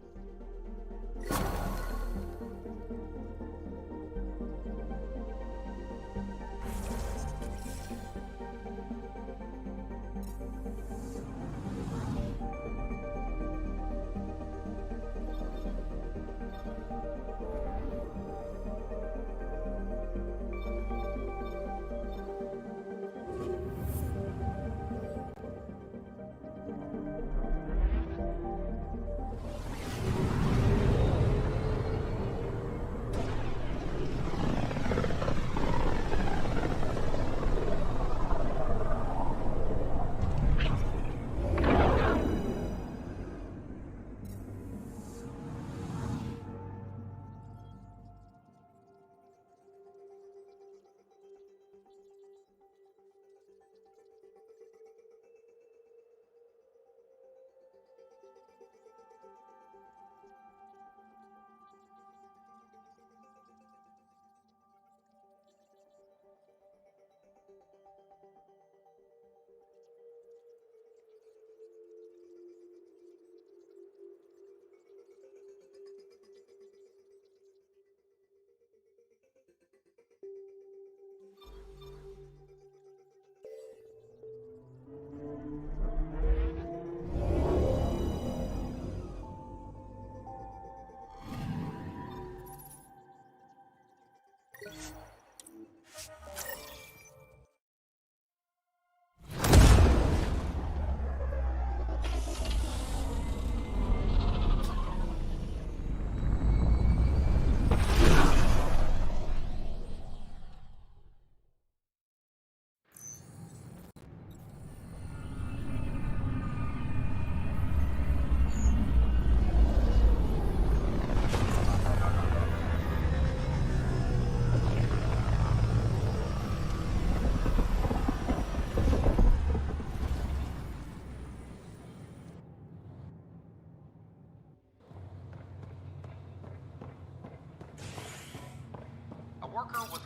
worker was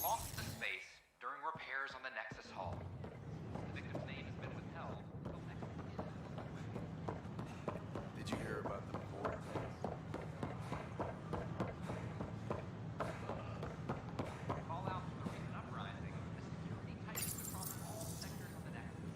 lost to space during repairs on the Nexus hull. The victim's name has been withheld until next. Did you hear about the port? Call out to the recent uprising. The security tightens across all sectors of the Nexus.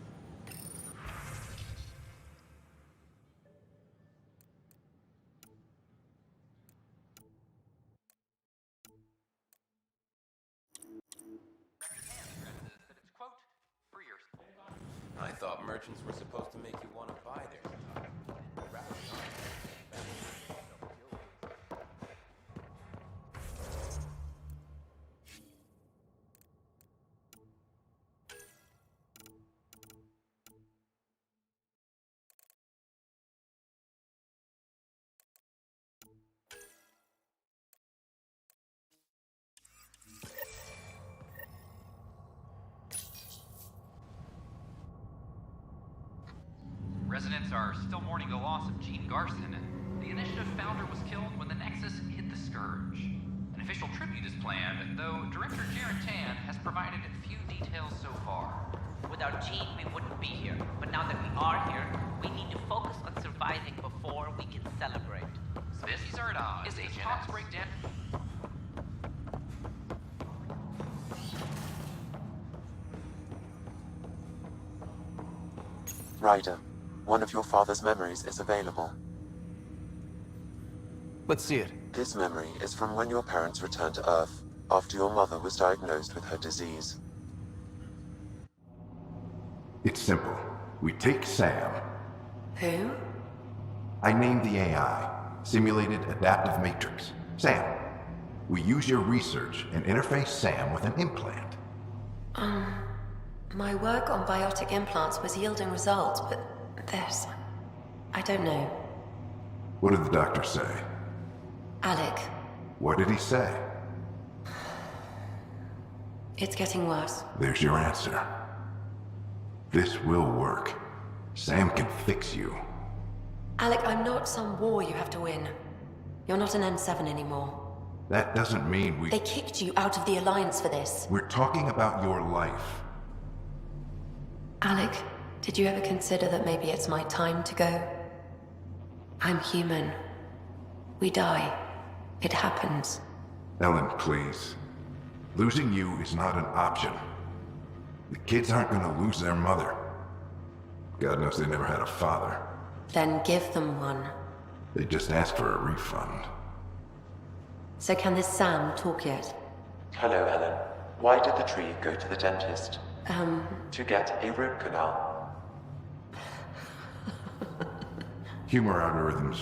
I thought merchants were supposed to make you want to buy their stuff. Residents are still mourning the loss of Gene Garson. The initiative founder was killed when the Nexus hit the Scourge. An official tribute is planned, though Director Jared Tan has provided few details so far. Without Gene, we wouldn't be here. But now that we are here, we need to focus on surviving before we can celebrate. This is a talks breakdown. Ryder, one of your father's memories is available. Let's see it. This memory is from when your parents returned to Earth, after your mother was diagnosed with her disease. It's simple. We take Sam. Who? I named the AI, Simulated Adaptive Matrix. Sam. We use your research and interface Sam with an implant. My work on biotic implants was yielding results, but this... I don't know. What did the doctor say? Alec, What did he say? it's getting worse. There's your answer. This will work. Sam can fix you. Alec, I'm not some war you have to win. You're not an N7 anymore. That doesn't mean They kicked you out of the Alliance for this. We're talking about your life. Alec, did you ever consider that maybe it's my time to go? I'm human. We die. It happens. Ellen, please. Losing you is not an option. The kids aren't gonna lose their mother. God knows they never had a father. Then give them one. They just asked for a refund. So can this Sam talk yet? Hello, Ellen. Why did the tree go to the dentist? To get a root canal. Humor algorithms.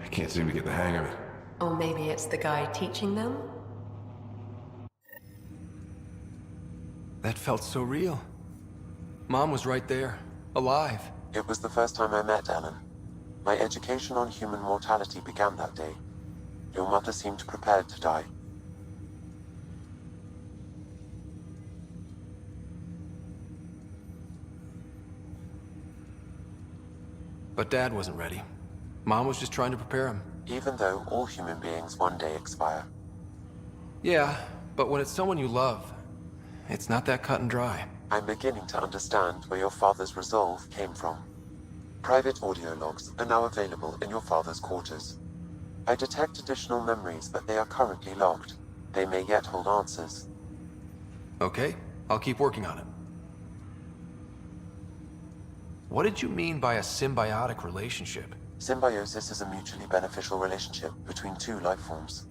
I can't seem to get the hang of it. Or maybe it's the guy teaching them? That felt so real. Mom was right there, alive. It was the first time I met Ellen. My education on human mortality began that day. Your mother seemed prepared to die. But Dad wasn't ready. Mom was just trying to prepare him. Even though all human beings one day expire. Yeah, but when it's someone you love, it's not that cut and dry. I'm beginning to understand where your father's resolve came from. Private audio logs are now available in your father's quarters. I detect additional memories, but they are currently logged. They may yet hold answers. Okay, I'll keep working on it. What did you mean by a symbiotic relationship? Symbiosis is a mutually beneficial relationship between two life forms.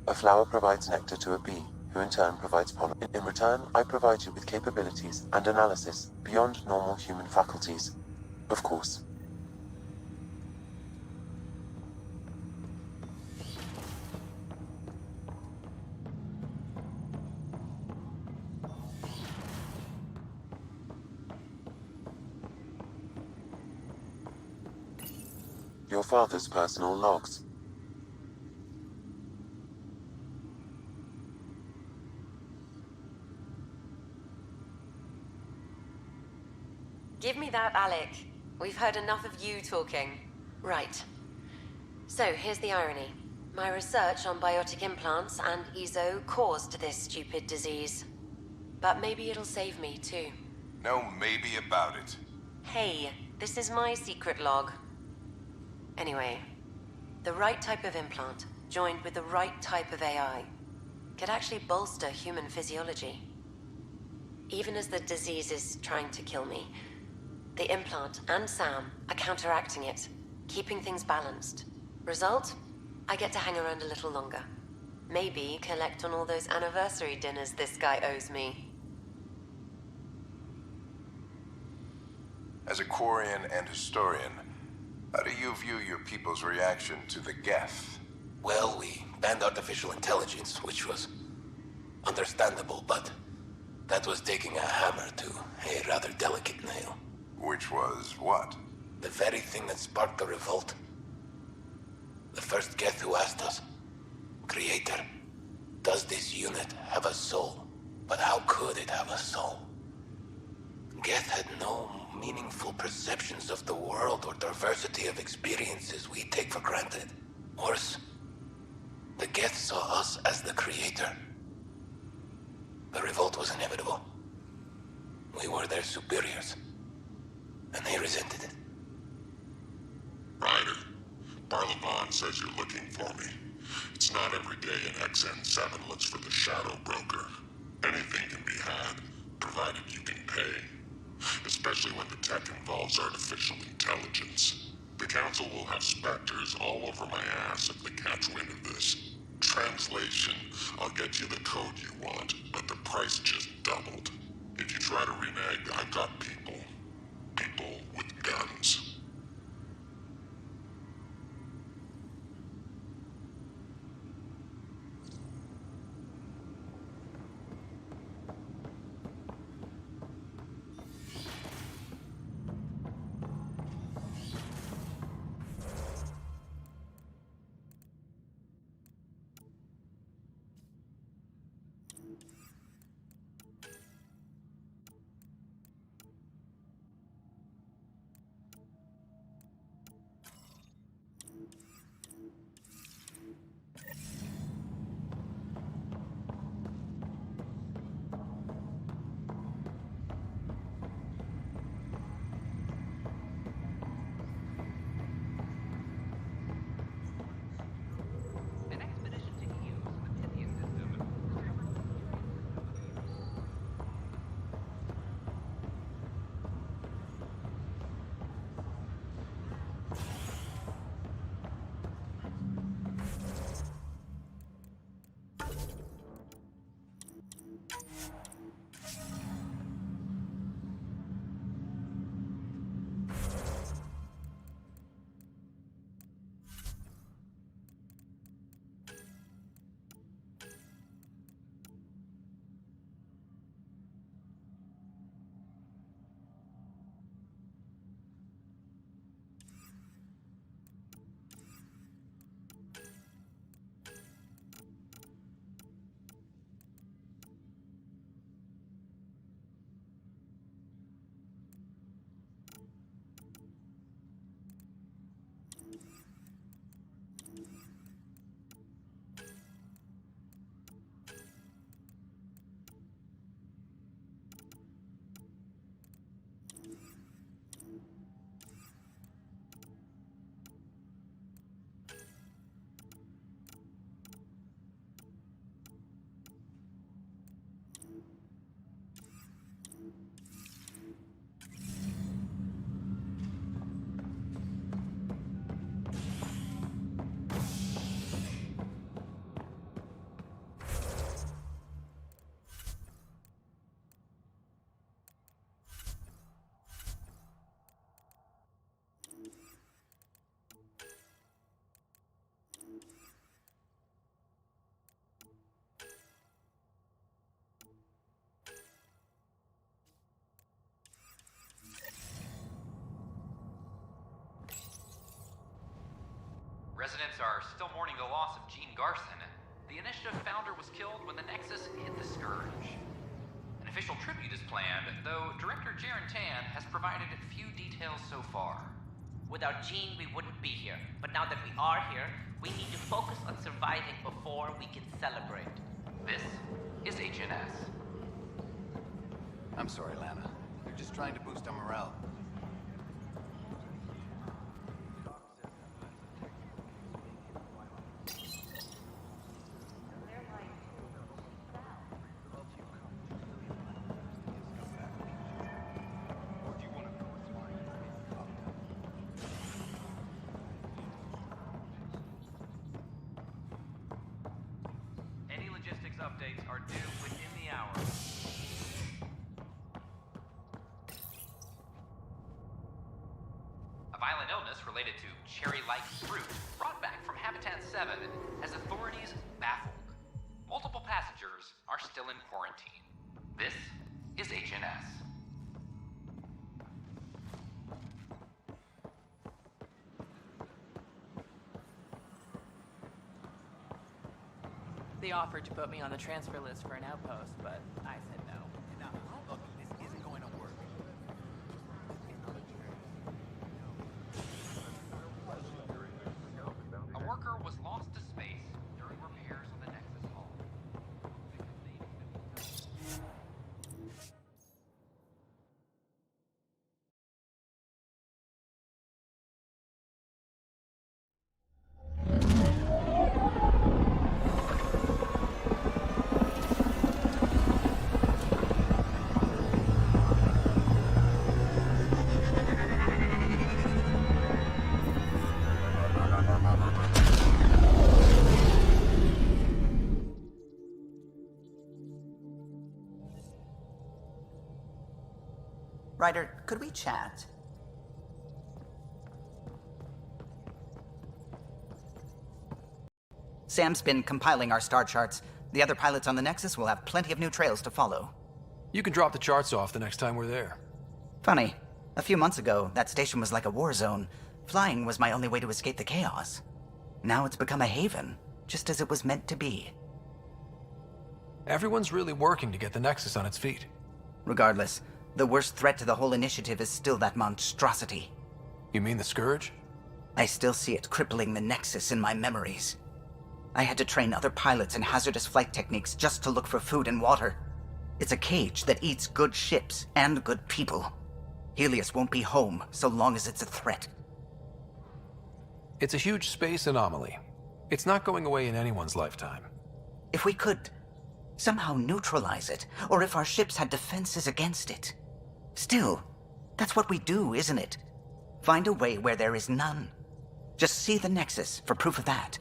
A flower provides nectar to a bee, who in turn provides pollen. In return, I provide you with capabilities and analysis beyond normal human faculties. Of course. Your father's personal logs. Give me that, Alec. We've heard enough of you talking. Right. So, here's the irony. My research on biotic implants and EZO caused this stupid disease. But maybe it'll save me, too. No maybe about it. Hey, this is my secret log. Anyway, the right type of implant, joined with the right type of AI, could actually bolster human physiology. Even as the disease is trying to kill me, the implant and Sam are counteracting it, keeping things balanced. Result? I get to hang around a little longer. Maybe collect on all those anniversary dinners this guy owes me. As a Quarian and historian, how do you view your people's reaction to the Geth? Well, we banned artificial intelligence, which was understandable, but that was taking a hammer to a rather delicate nail. Which was what? The very thing that sparked the revolt. The first Geth who asked us, Creator, does this unit have a soul? But how could it have a soul? Geth had no meaningful perceptions of the world or diversity of experiences we take for granted. Worse, the Geth saw us as the Creator. The revolt was inevitable. We were their superiors, and they resented it. Ryder, Barlavon says you're looking for me. It's not every day an XN7 looks for the Shadow Broker. Anything can be had, provided you can pay. Especially when the tech involves artificial intelligence. The Council will have specters all over my ass if they catch wind of this. Translation, I'll get you the code you want, but the price just doubled. If you try to renege, I've got people. People with guns. Residents are still mourning the loss of Gene Garson. The initiative founder was killed when the Nexus hit the Scourge. An official tribute is planned, though Director Jaren Tan has provided few details so far. Without Gene, we wouldn't be here. But now that we are here, we need to focus on surviving before we can celebrate. This is HNS. I'm sorry, Lana. They're just trying to boost our morale. Any logistics updates are due within the hour. A violent illness related to cherry-like fruit brought back from Habitat 7 has authorities baffled. Multiple passengers are still in quarantine. This is HNS. They offered to put me on the transfer list for an outpost, but I said no. Look, this isn't going to work. A worker was lost to space during repairs on the Nexus hull. Ryder, could we chat? Sam's been compiling our star charts. The other pilots on the Nexus will have plenty of new trails to follow. You can drop the charts off the next time we're there. Funny. A few months ago, that station was like a war zone. Flying was my only way to escape the chaos. Now it's become a haven, just as it was meant to be. Everyone's really working to get the Nexus on its feet. Regardless, the worst threat to the whole initiative is still that monstrosity. You mean the Scourge? I still see it crippling the Nexus in my memories. I had to train other pilots in hazardous flight techniques just to look for food and water. It's a cage that eats good ships and good people. Helios won't be home so long as it's a threat. It's a huge space anomaly. It's not going away in anyone's lifetime. If we could somehow neutralize it, or if our ships had defenses against it. Still, that's what we do, isn't it? Find a way where there is none. Just see the Nexus for proof of that.